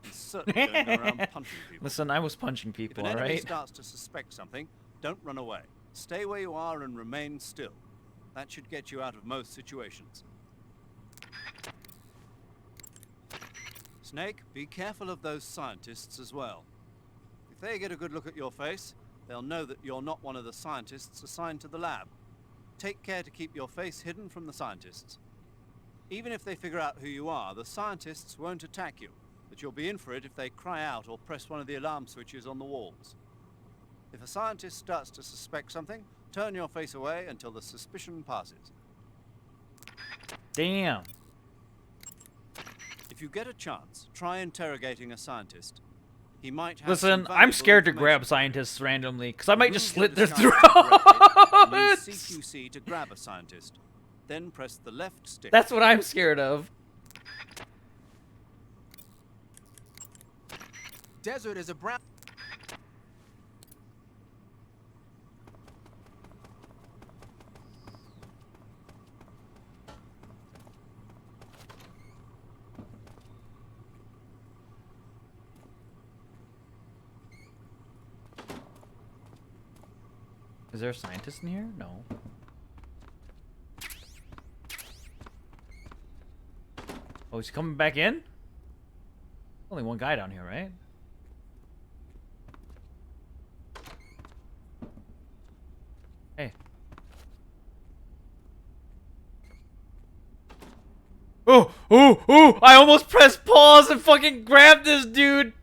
And certainly don't go around punching people. Listen, I was punching people, if an enemy alright? starts to suspect something, don't run away. Stay where you are and remain still. That should get you out of most situations. Snake, be careful of those scientists as well. If they get a good look at your face, they'll know that you're not one of the scientists assigned to the lab. Take care to keep your face hidden from the scientists. Even if they figure out who you are, the scientists won't attack you, but you'll be in for it if they cry out or press one of the alarm switches on the walls. If a scientist starts to suspect something, turn your face away until the suspicion passes. Damn. If you get a chance, try interrogating a scientist. He might have Listen, some I'm scared to valuable grab scientists randomly, because I might just Remove slit your their disguise and use throats. CQC to grab a scientist. Then press the left stick. That's what I'm scared of. Desert is a brown. Is there a scientist in here? No. Oh, he's coming back in? Only one guy down here, right? Hey. Oh, oh, oh! I almost pressed pause and fucking grabbed this dude!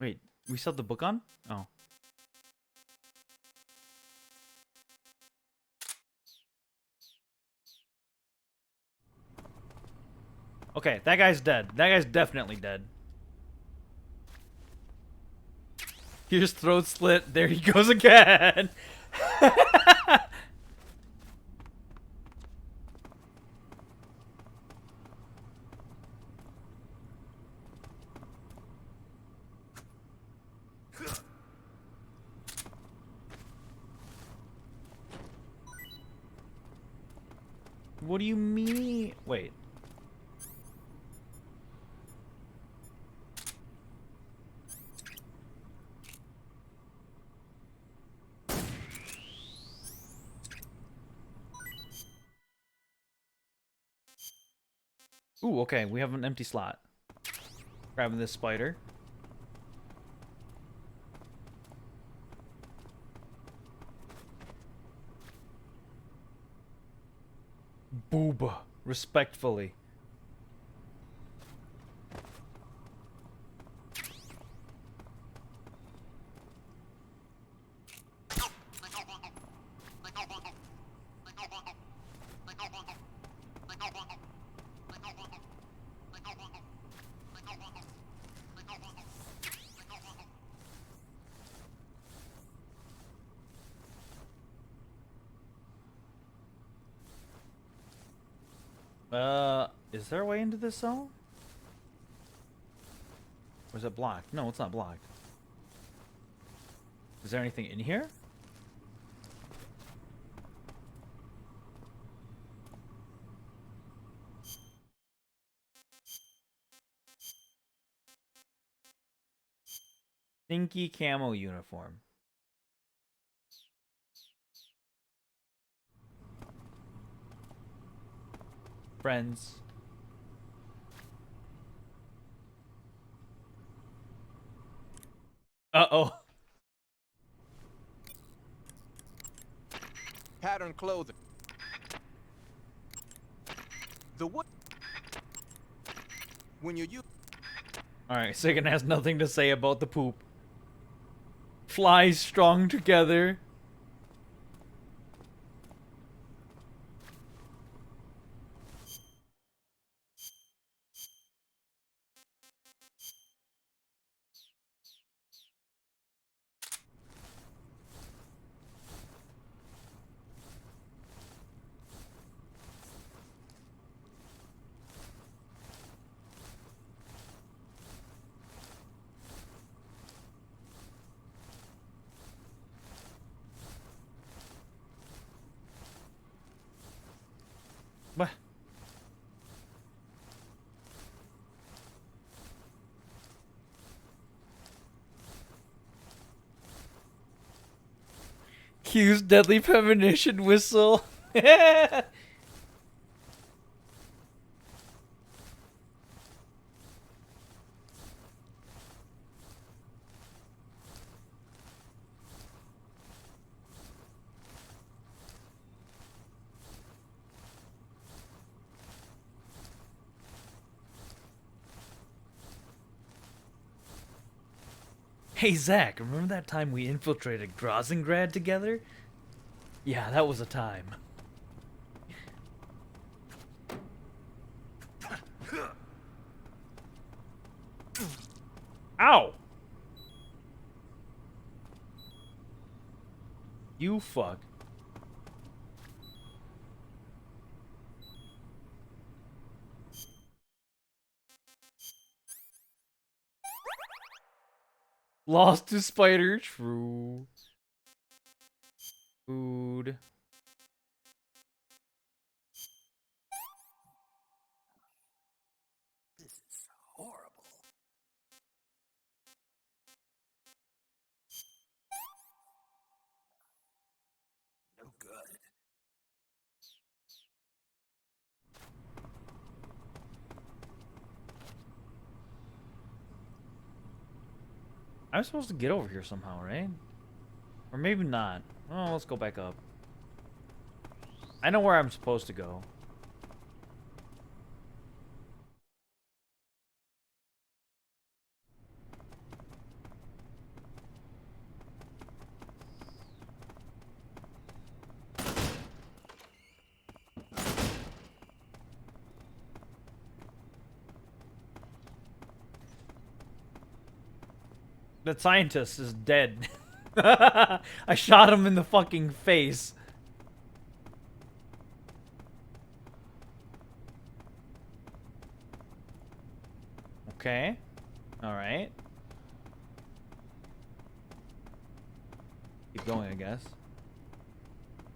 Wait, we still have the book on? Oh. Okay, that guy's dead. That guy's definitely dead. Here's throat slit. There he goes again. What do you mean? Wait. Ooh, okay, we have an empty slot. Grabbing this spider. Booba, respectfully. Is there a way into this zone? Or is it blocked? No, it's not blocked. Is there anything in here? Stinky camo uniform. Friends. Uh-oh. Pattern clothing. The wood. When you use. Alright, Sigan has nothing to say about the poop. Flies strung together. What? Q's deadly premonition whistle. Hey Zach, remember that time we infiltrated Grozingrad together? Yeah, that was a time. Ow! You fuck. Lost to spider, true. Food. This is horrible. No good. I'm supposed to get over here somehow, right? Or maybe not. Oh, let's go back up. I know where I'm supposed to go. That scientist is dead. I shot him in the fucking face. Okay. Alright. Keep going, I guess.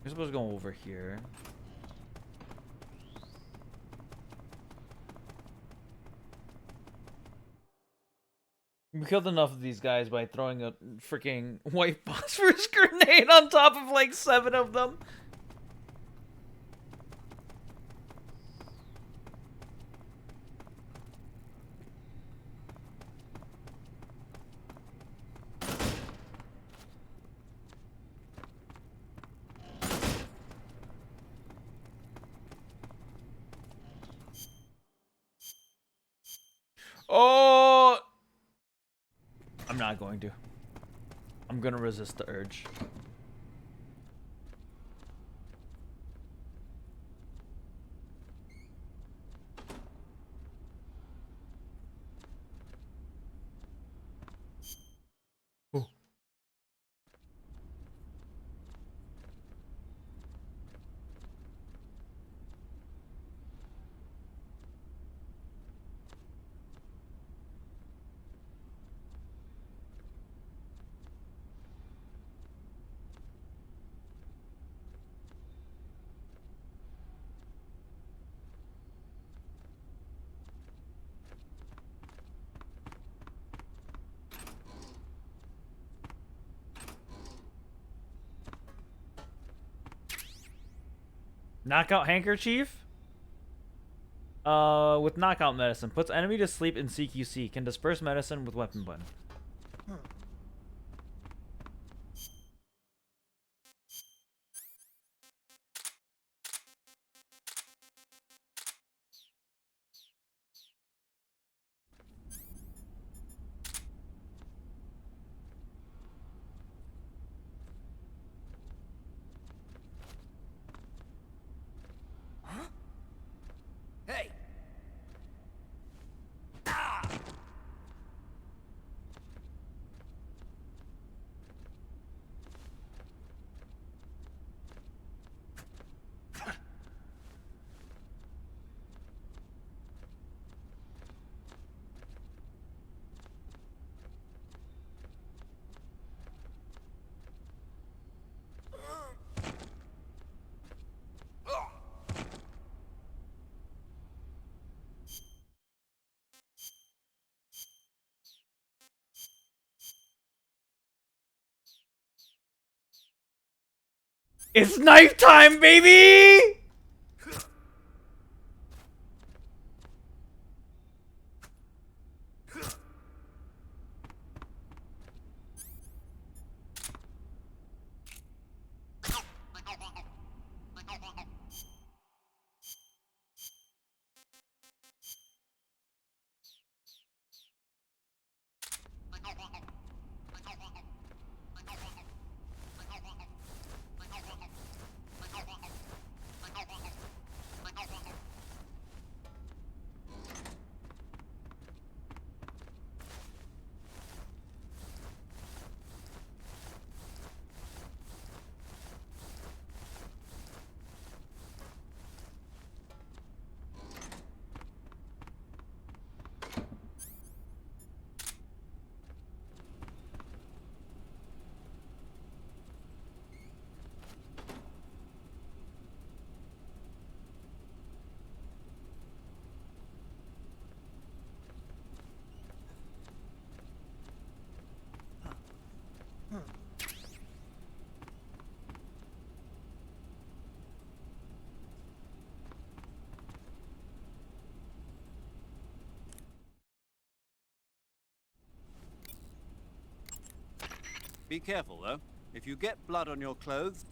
We're supposed to go over here. We killed enough of these guys by throwing a freaking white phosphorus grenade on top of like 7 of them. Oh! I'm not going to. I'm gonna resist the urge. Ooh. Knockout handkerchief? With knockout medicine. Puts enemy to sleep in CQC. Can disperse medicine with weapon button. Hey! It's knife time, baby! Be careful, though. If you get blood on your clothes...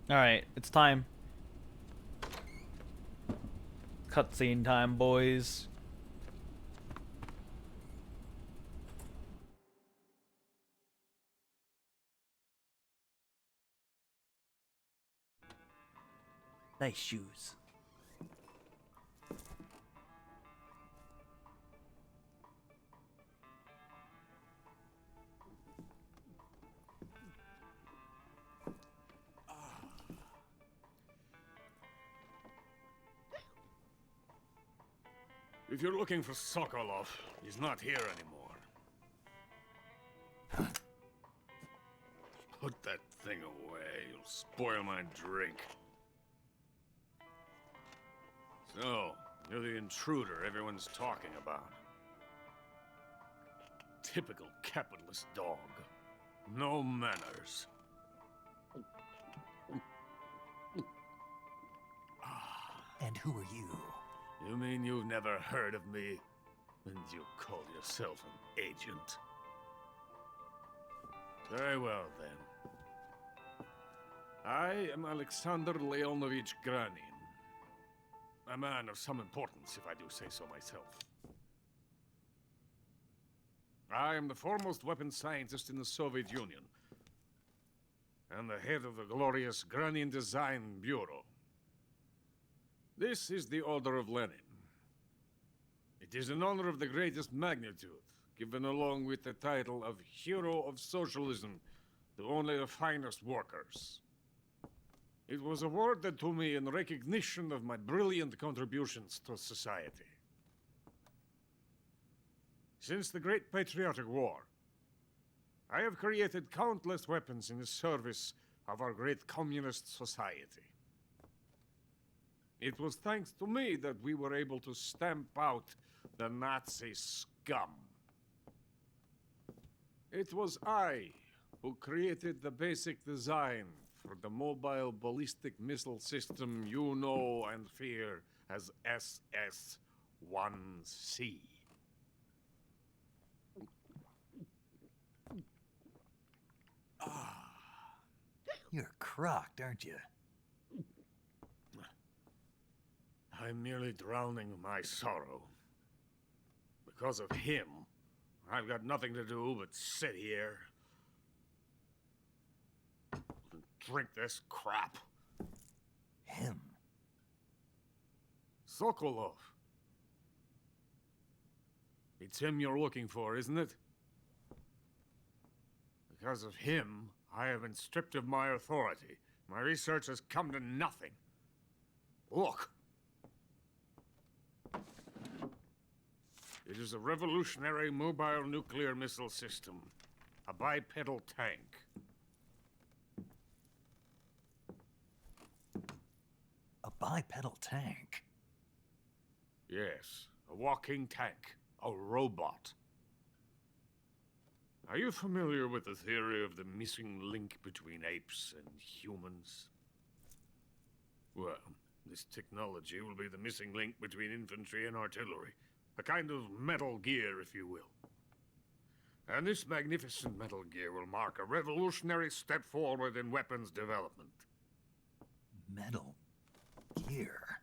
Alright, it's time. Cutscene time, boys. Nice shoes. If you're looking for Sokolov, he's not here anymore. Put that thing away. You'll spoil my drink. So, you're the intruder everyone's talking about. Typical capitalist dog. No manners. And who are you? You mean you've never heard of me? And you call yourself an agent? Very well, then. I am Alexander Leonovich Granin. A man of some importance, if I do say so myself. I am the foremost weapons scientist in the Soviet Union, and the head of the glorious Granin Design Bureau. This is the Order of Lenin. It is an honor of the greatest magnitude, given along with the title of Hero of Socialism to only the finest workers. It was awarded to me in recognition of my brilliant contributions to society. Since the Great Patriotic War, I have created countless weapons in the service of our great communist society. It was thanks to me that we were able to stamp out the Nazi scum. It was I who created the basic design for the mobile ballistic missile system you know and fear as SS-1C. You're crocked, aren't you? I'm merely drowning my sorrow. Because of him, I've got nothing to do but sit here and drink this crap. Him? Sokolov. It's him you're looking for, isn't it? Because of him, I have been stripped of my authority. My research has come to nothing. Look. It is a revolutionary mobile nuclear missile system. A bipedal tank. A bipedal tank? Yes, a walking tank. A robot. Are you familiar with the theory of the missing link between apes and humans? Well, this technology will be the missing link between infantry and artillery. A kind of Metal Gear, if you will. And this magnificent Metal Gear will mark a revolutionary step forward in weapons development. Metal Gear?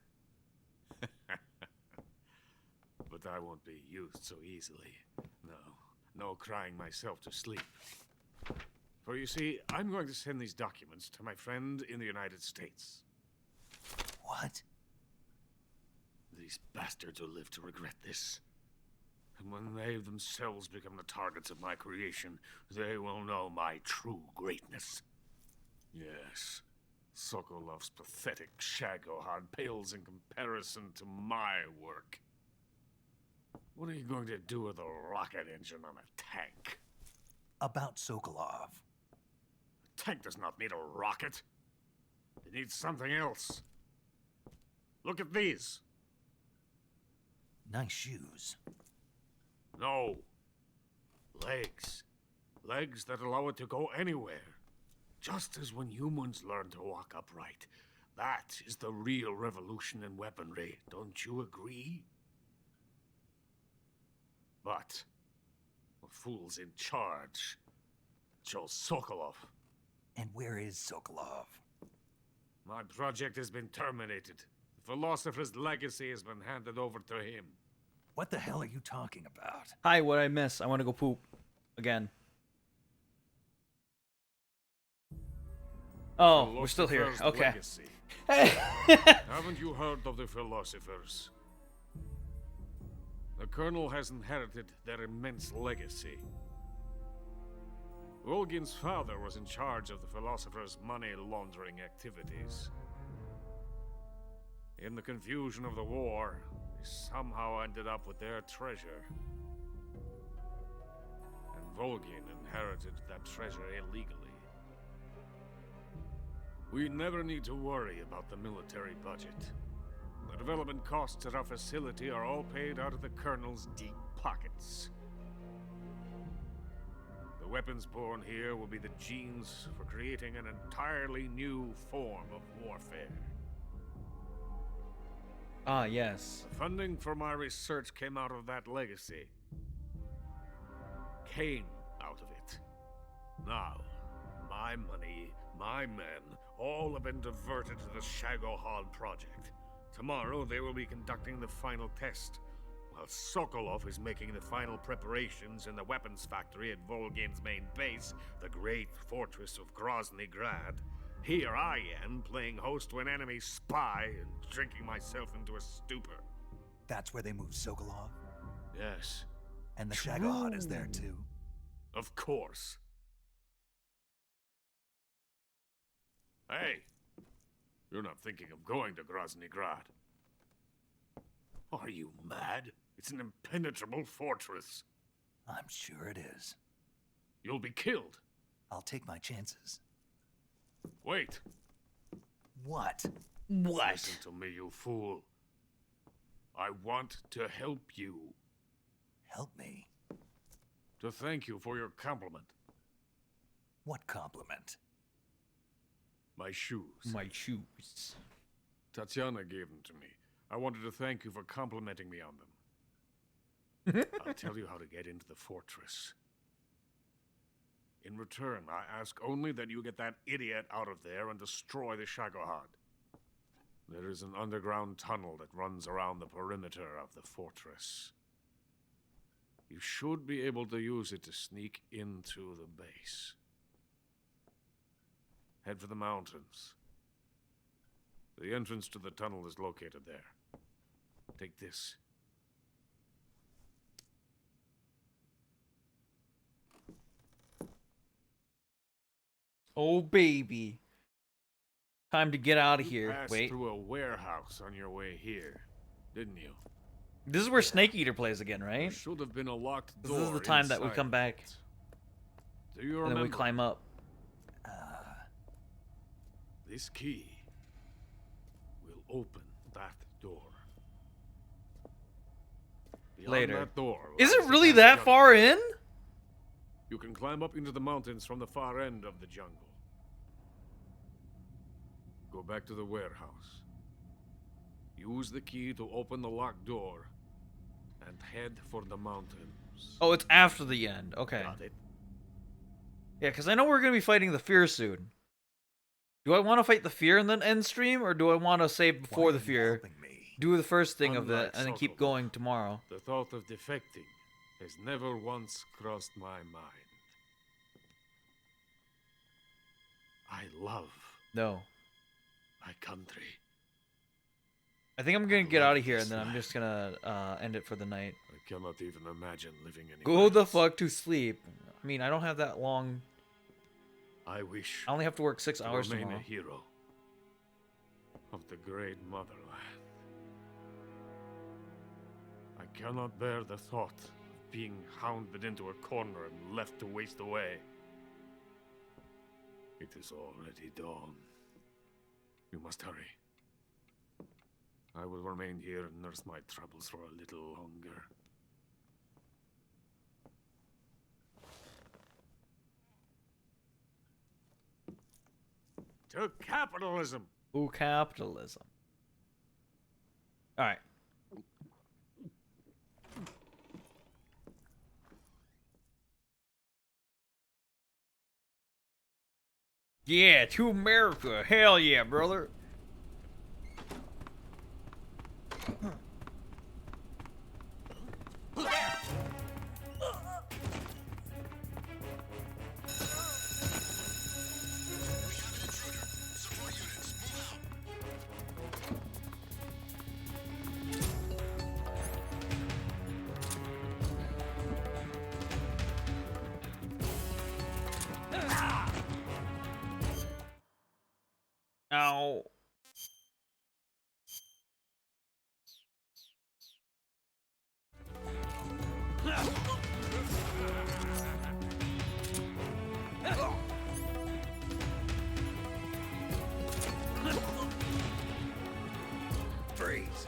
But I won't be used so easily. No crying myself to sleep. For you see, I'm going to send these documents to my friend in the United States. What? These bastards will live to regret this. And when they themselves become the targets of my creation, they will know my true greatness. Yes, Sokolov's pathetic shagohod pales in comparison to my work. What are you going to do with a rocket engine on a tank? About Sokolov. A tank does not need a rocket. It needs something else. Look at these. Nice shoes. No. Legs. Legs that allow it to go anywhere. Just as when humans learn to walk upright. That is the real revolution in weaponry. Don't you agree? But the fool's in charge. Joe Sokolov. And where is Sokolov? My project has been terminated. The philosopher's legacy has been handed over to him. What the hell are you talking about? Hi, what I miss? I want to go poop again. Oh, we're still here. Okay. Legacy. Haven't you heard of the philosophers? The Colonel has inherited their immense legacy. Volgin's father was in charge of the philosophers' money laundering activities. In the confusion of the war, they somehow ended up with their treasure. And Volgin inherited that treasure illegally. We never need to worry about the military budget. The development costs at our facility are all paid out of the Colonel's deep pockets. The weapons born here will be the genes for creating an entirely new form of warfare. Ah, yes. The funding for my research came out of that legacy. Came out of it. Now, my money, my men, all have been diverted to the Shagohod project. Tomorrow they will be conducting the final test, while Sokolov is making the final preparations in the weapons factory at Volgin's main base, the great fortress of Grozny Grad. Here I am, playing host to an enemy spy and drinking myself into a stupor. That's where they moved Sokolov? Yes. And the Shagohod is there too? Of course. Hey! You're not thinking of going to Grozny Grad. Are you mad? It's an impenetrable fortress. I'm sure it is. You'll be killed. I'll take my chances. Wait. What? What? Listen to me, you fool. I want to help you. Help me? To thank you for your compliment. What compliment? My shoes. My shoes. Tatiana gave them to me. I wanted to thank you for complimenting me on them. I'll tell you how to get into the fortress. In return, I ask only that you get that idiot out of there and destroy the Shagohod. There is an underground tunnel that runs around the perimeter of the fortress. You should be able to use it to sneak into the base. Head for the mountains. The entrance to the tunnel is located there. Take this. Oh, baby. Time to get out of here. Passed Wait. through a warehouse on your way here, didn't you? This is where Snake Eater plays again, There right? should have been a locked This door. is the time that we inside come back. it. Do you And remember? then we climb up. This key will open that door. Beyond Later. that door Is lies it a really vast that jungle. far in? You can climb up into the mountains from the far end of the jungle. Go back to the warehouse. Use the key to open the locked door and head for the mountains. Oh, it's after the end. Okay. Got it? Yeah, because I know we're going to be fighting the Fear soon. Do I want to fight the Fear and then end stream, or do I want to save before the Fear, do the first thing of Unlike that, and then keep Sokolov, going tomorrow? The thought of defecting has never once crossed my mind. I love No. my country. I think I'm going to get out of here, and then I'm just going to end it for the night. I cannot even imagine living anywhere Go the else. fuck to sleep. I mean, I don't have that long. I wish I only have to work 6 to hours remain tomorrow. a hero of the great motherland. I cannot bear the thought of being hounded into a corner and left to waste away. It is already dawn. You must hurry. I will remain here and nurse my troubles for a little longer. To capitalism! Ooh, capitalism. Alright. Yeah, to America. Hell yeah, brother. Ow. Freeze.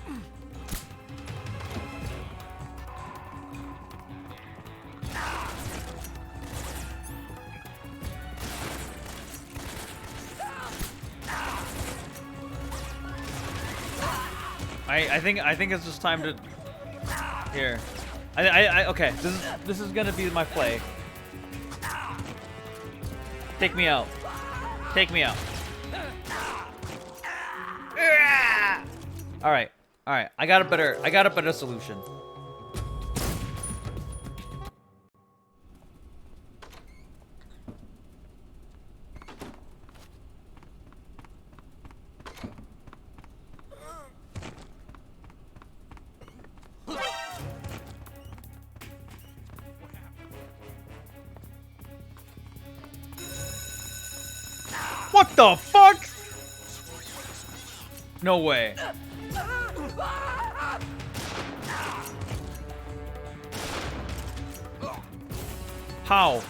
I think it's just time to here. Okay. This is gonna be my play. Take me out. Take me out. All right. All right. I got a better solution. What the fuck? No way. How?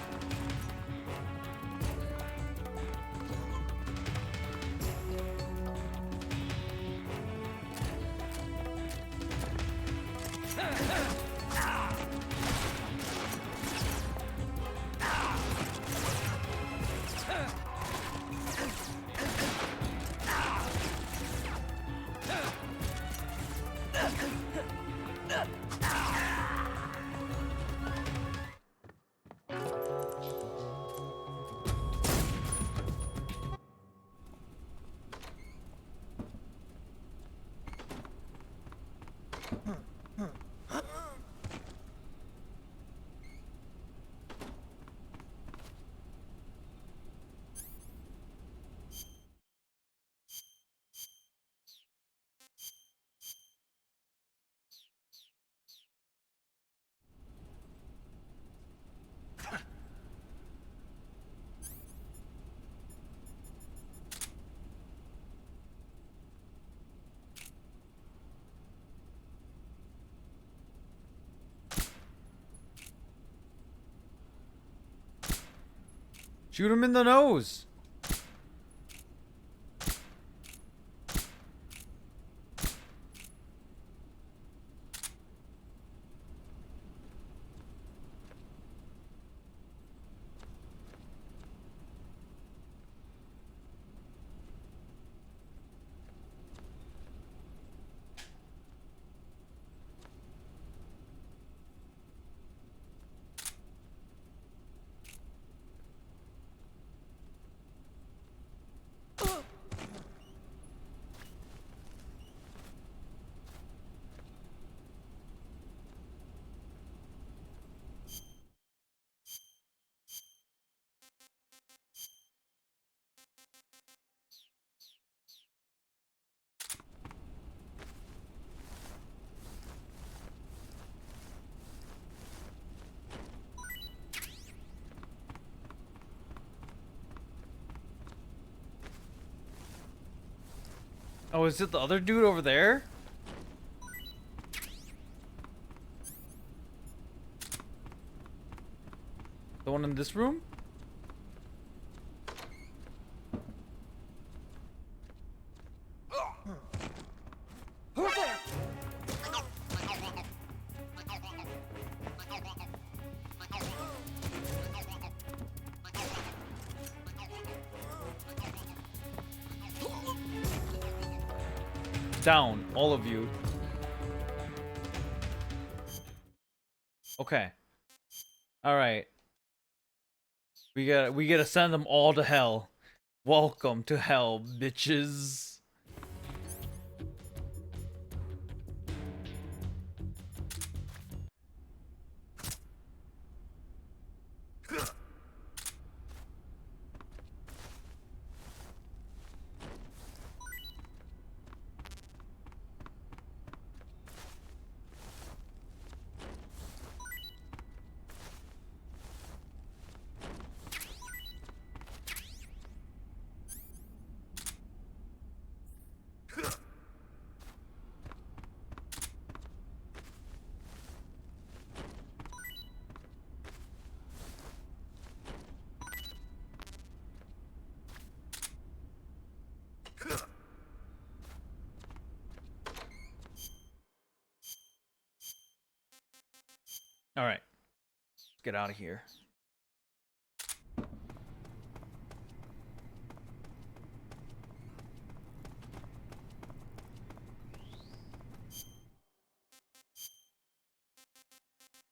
Shoot him in the nose. Oh, is it the other dude over there? The one in this room? Who's there? Down, all of you. Okay. All right. We gotta send them all to hell. Welcome to hell, bitches. get out of here.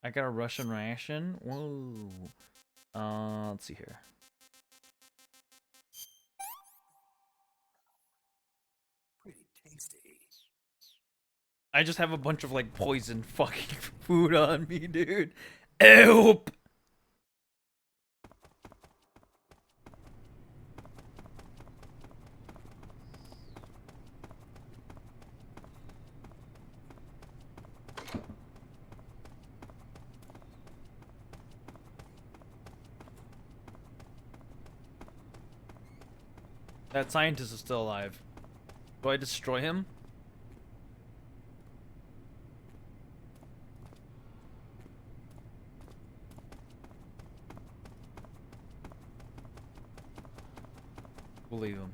I got a Russian ration. Whoa. Let's see here. Pretty tasty. I just have a bunch of like poison fucking food on me, dude. Help! That scientist is still alive. Do I destroy him? We'll leave him.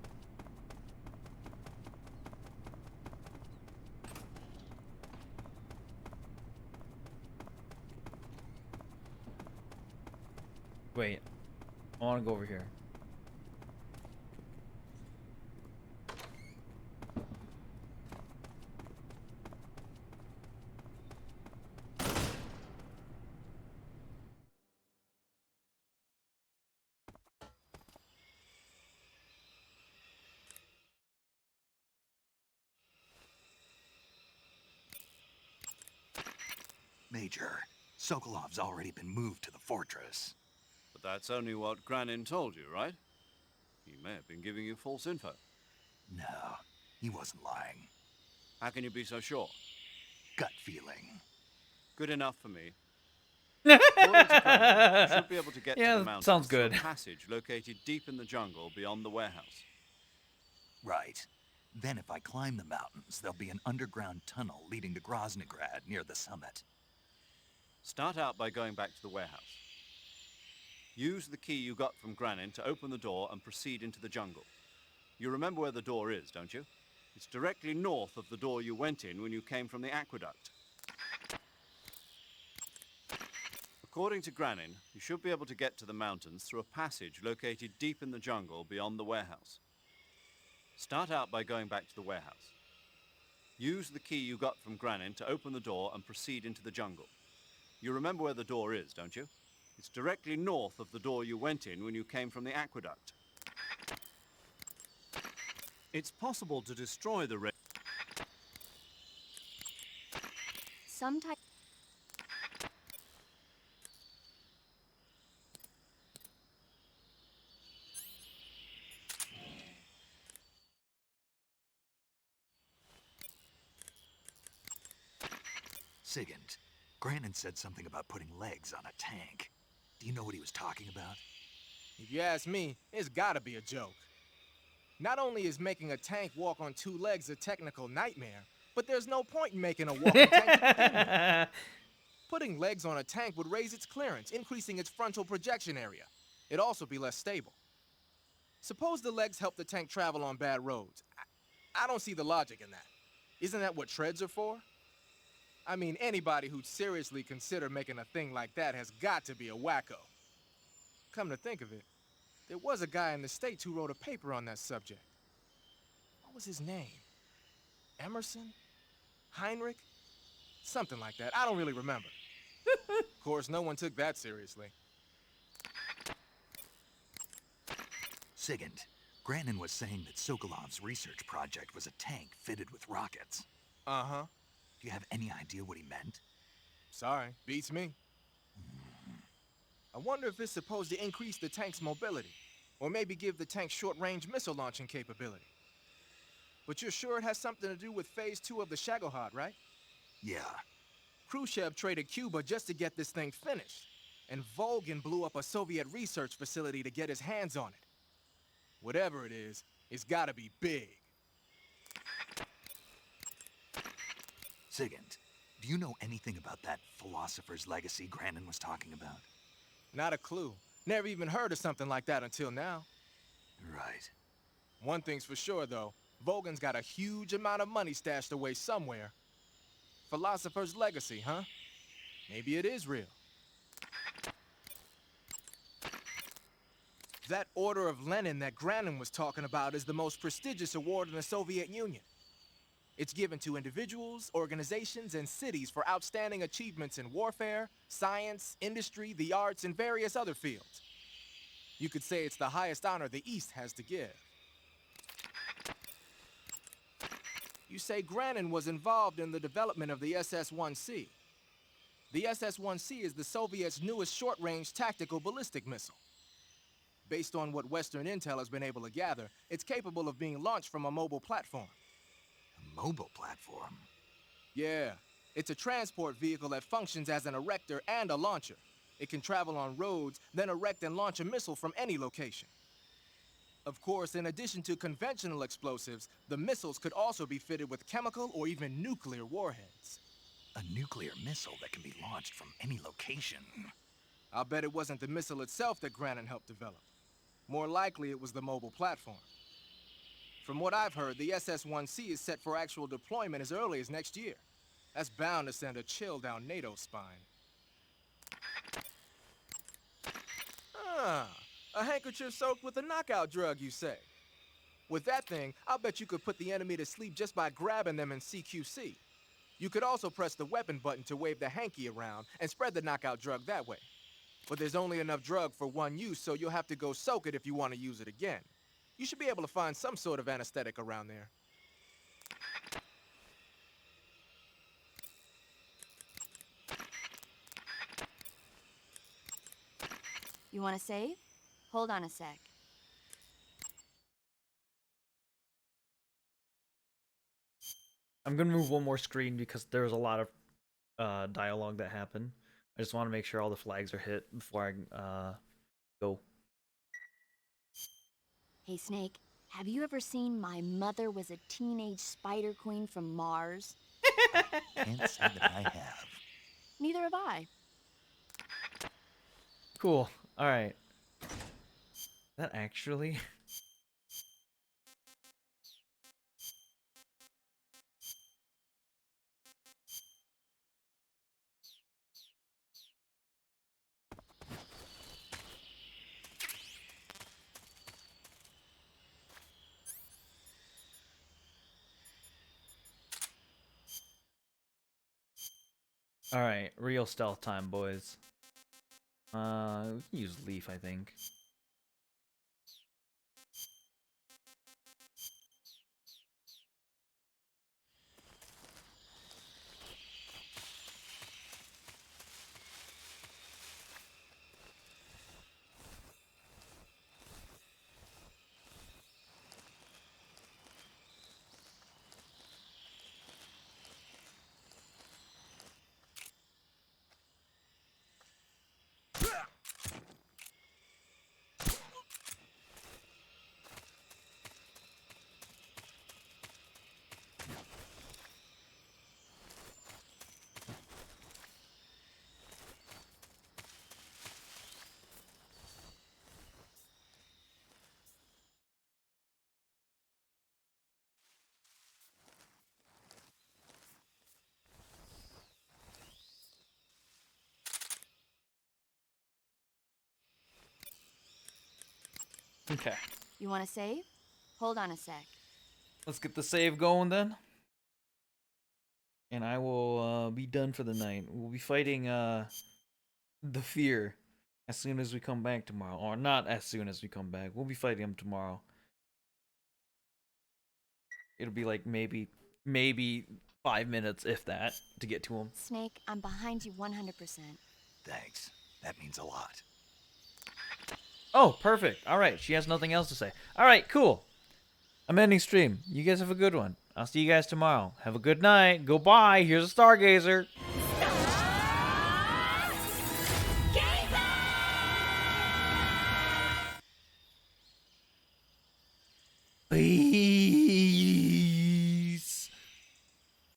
Wait. I want to go over here. Major, Sokolov's already been moved to the fortress. But that's only what Granin told you, right? He may have been giving you false info. No, he wasn't lying. How can you be so sure? Gut feeling. Good enough for me. According to Granin, you should be able to get to the mountains sounds through good. a passage located deep in the jungle beyond the warehouse. Right. Then if I climb the mountains, there'll be an underground tunnel leading to Groznygrad near the summit. Start out by going back to the warehouse. Use the key you got from Granin to open the door and proceed into the jungle. You remember where the door is, don't you? It's directly north of the door you went in when you came from the aqueduct. According to Granin, you should be able to get to the mountains through a passage located deep in the jungle beyond the warehouse. Start out by going back to the warehouse. Use the key you got from Granin to open the door and proceed into the jungle. You remember where the door is, don't you? It's directly north of the door you went in when you came from the aqueduct. It's possible to destroy the Some type. Sigint, Granin said something about putting legs on a tank. Do you know what he was talking about? If you ask me, it's gotta be a joke. Not only is making a tank walk on two legs a technical nightmare, but there's no point in making a walking tank to begin with. Putting legs on a tank would raise its clearance, increasing its frontal projection area. It'd also be less stable. Suppose the legs help the tank travel on bad roads. I don't see the logic in that. Isn't that what treads are for? I mean, anybody who'd seriously consider making a thing like that has got to be a wacko. Come to think of it, there was a guy in the States who wrote a paper on that subject. What was his name? Emerson? Heinrich? Something like that. I don't really remember. Of course, no one took that seriously. Sigint, Granin was saying that Sokolov's research project was a tank fitted with rockets. Uh-huh. Do you have any idea what he meant? Sorry, beats me. I wonder if it's supposed to increase the tank's mobility, or maybe give the tank short-range missile launching capability. But you're sure it has something to do with Phase 2 of the Shagohod, right? Yeah. Khrushchev traded Cuba just to get this thing finished, and Volgin blew up a Soviet research facility to get his hands on it. Whatever it is, it's gotta be big. Sigint, do you know anything about that philosopher's legacy Granin was talking about? Not a clue. Never even heard of something like that until now. Right. One thing's for sure, though. Volgin's got a huge amount of money stashed away somewhere. Philosopher's legacy, huh? Maybe it is real. That Order of Lenin that Granin was talking about is the most prestigious award in the Soviet Union. It's given to individuals, organizations, and cities for outstanding achievements in warfare, science, industry, the arts, and various other fields. You could say it's the highest honor the East has to give. You say Granin was involved in the development of the SS-1C. The SS-1C is the Soviets' newest short-range tactical ballistic missile. Based on what Western intel has been able to gather, it's capable of being launched from a mobile platform. A mobile platform? Yeah, it's a transport vehicle that functions as an erector and a launcher. It can travel on roads, then erect and launch a missile from any location. Of course, in addition to conventional explosives, the missiles could also be fitted with chemical or even nuclear warheads. A nuclear missile that can be launched from any location. I'll bet it wasn't the missile itself that Granin helped develop. More likely, it was the mobile platform. From what I've heard, the SS-1C is set for actual deployment as early as next year. That's bound to send a chill down NATO's spine. Ah, a handkerchief soaked with a knockout drug, you say? With that thing, I'll bet you could put the enemy to sleep just by grabbing them in CQC. You could also press the weapon button to wave the hanky around and spread the knockout drug that way. But there's only enough drug for one use, so you'll have to go soak it if you want to use it again. You should be able to find some sort of anesthetic around there. You want to save? Hold on a sec. I'm gonna move one more screen because there's a lot of dialogue that happened. I just want to make sure all the flags are hit before I go. Hey, Snake, have you ever seen My Mother Was a Teenage Spider Queen from Mars? Can't say that I have. Neither have I. Cool. All right. That actually. All right, real stealth time, boys. We can use Leaf, I think. Okay. You want to save? Hold on a sec. Let's get the save going then. And I will be done for the night. We'll be fighting the Fear as soon as we come back tomorrow. Or not as soon as we come back. We'll be fighting him tomorrow. It'll be like maybe 5 minutes, if that, to get to him. Snake, I'm behind you 100%. Thanks. That means a lot. Oh, perfect. All right, she has nothing else to say. All right, cool. I'm ending stream. You guys have a good one. I'll see you guys tomorrow. Have a good night. Goodbye. Here's a stargazer.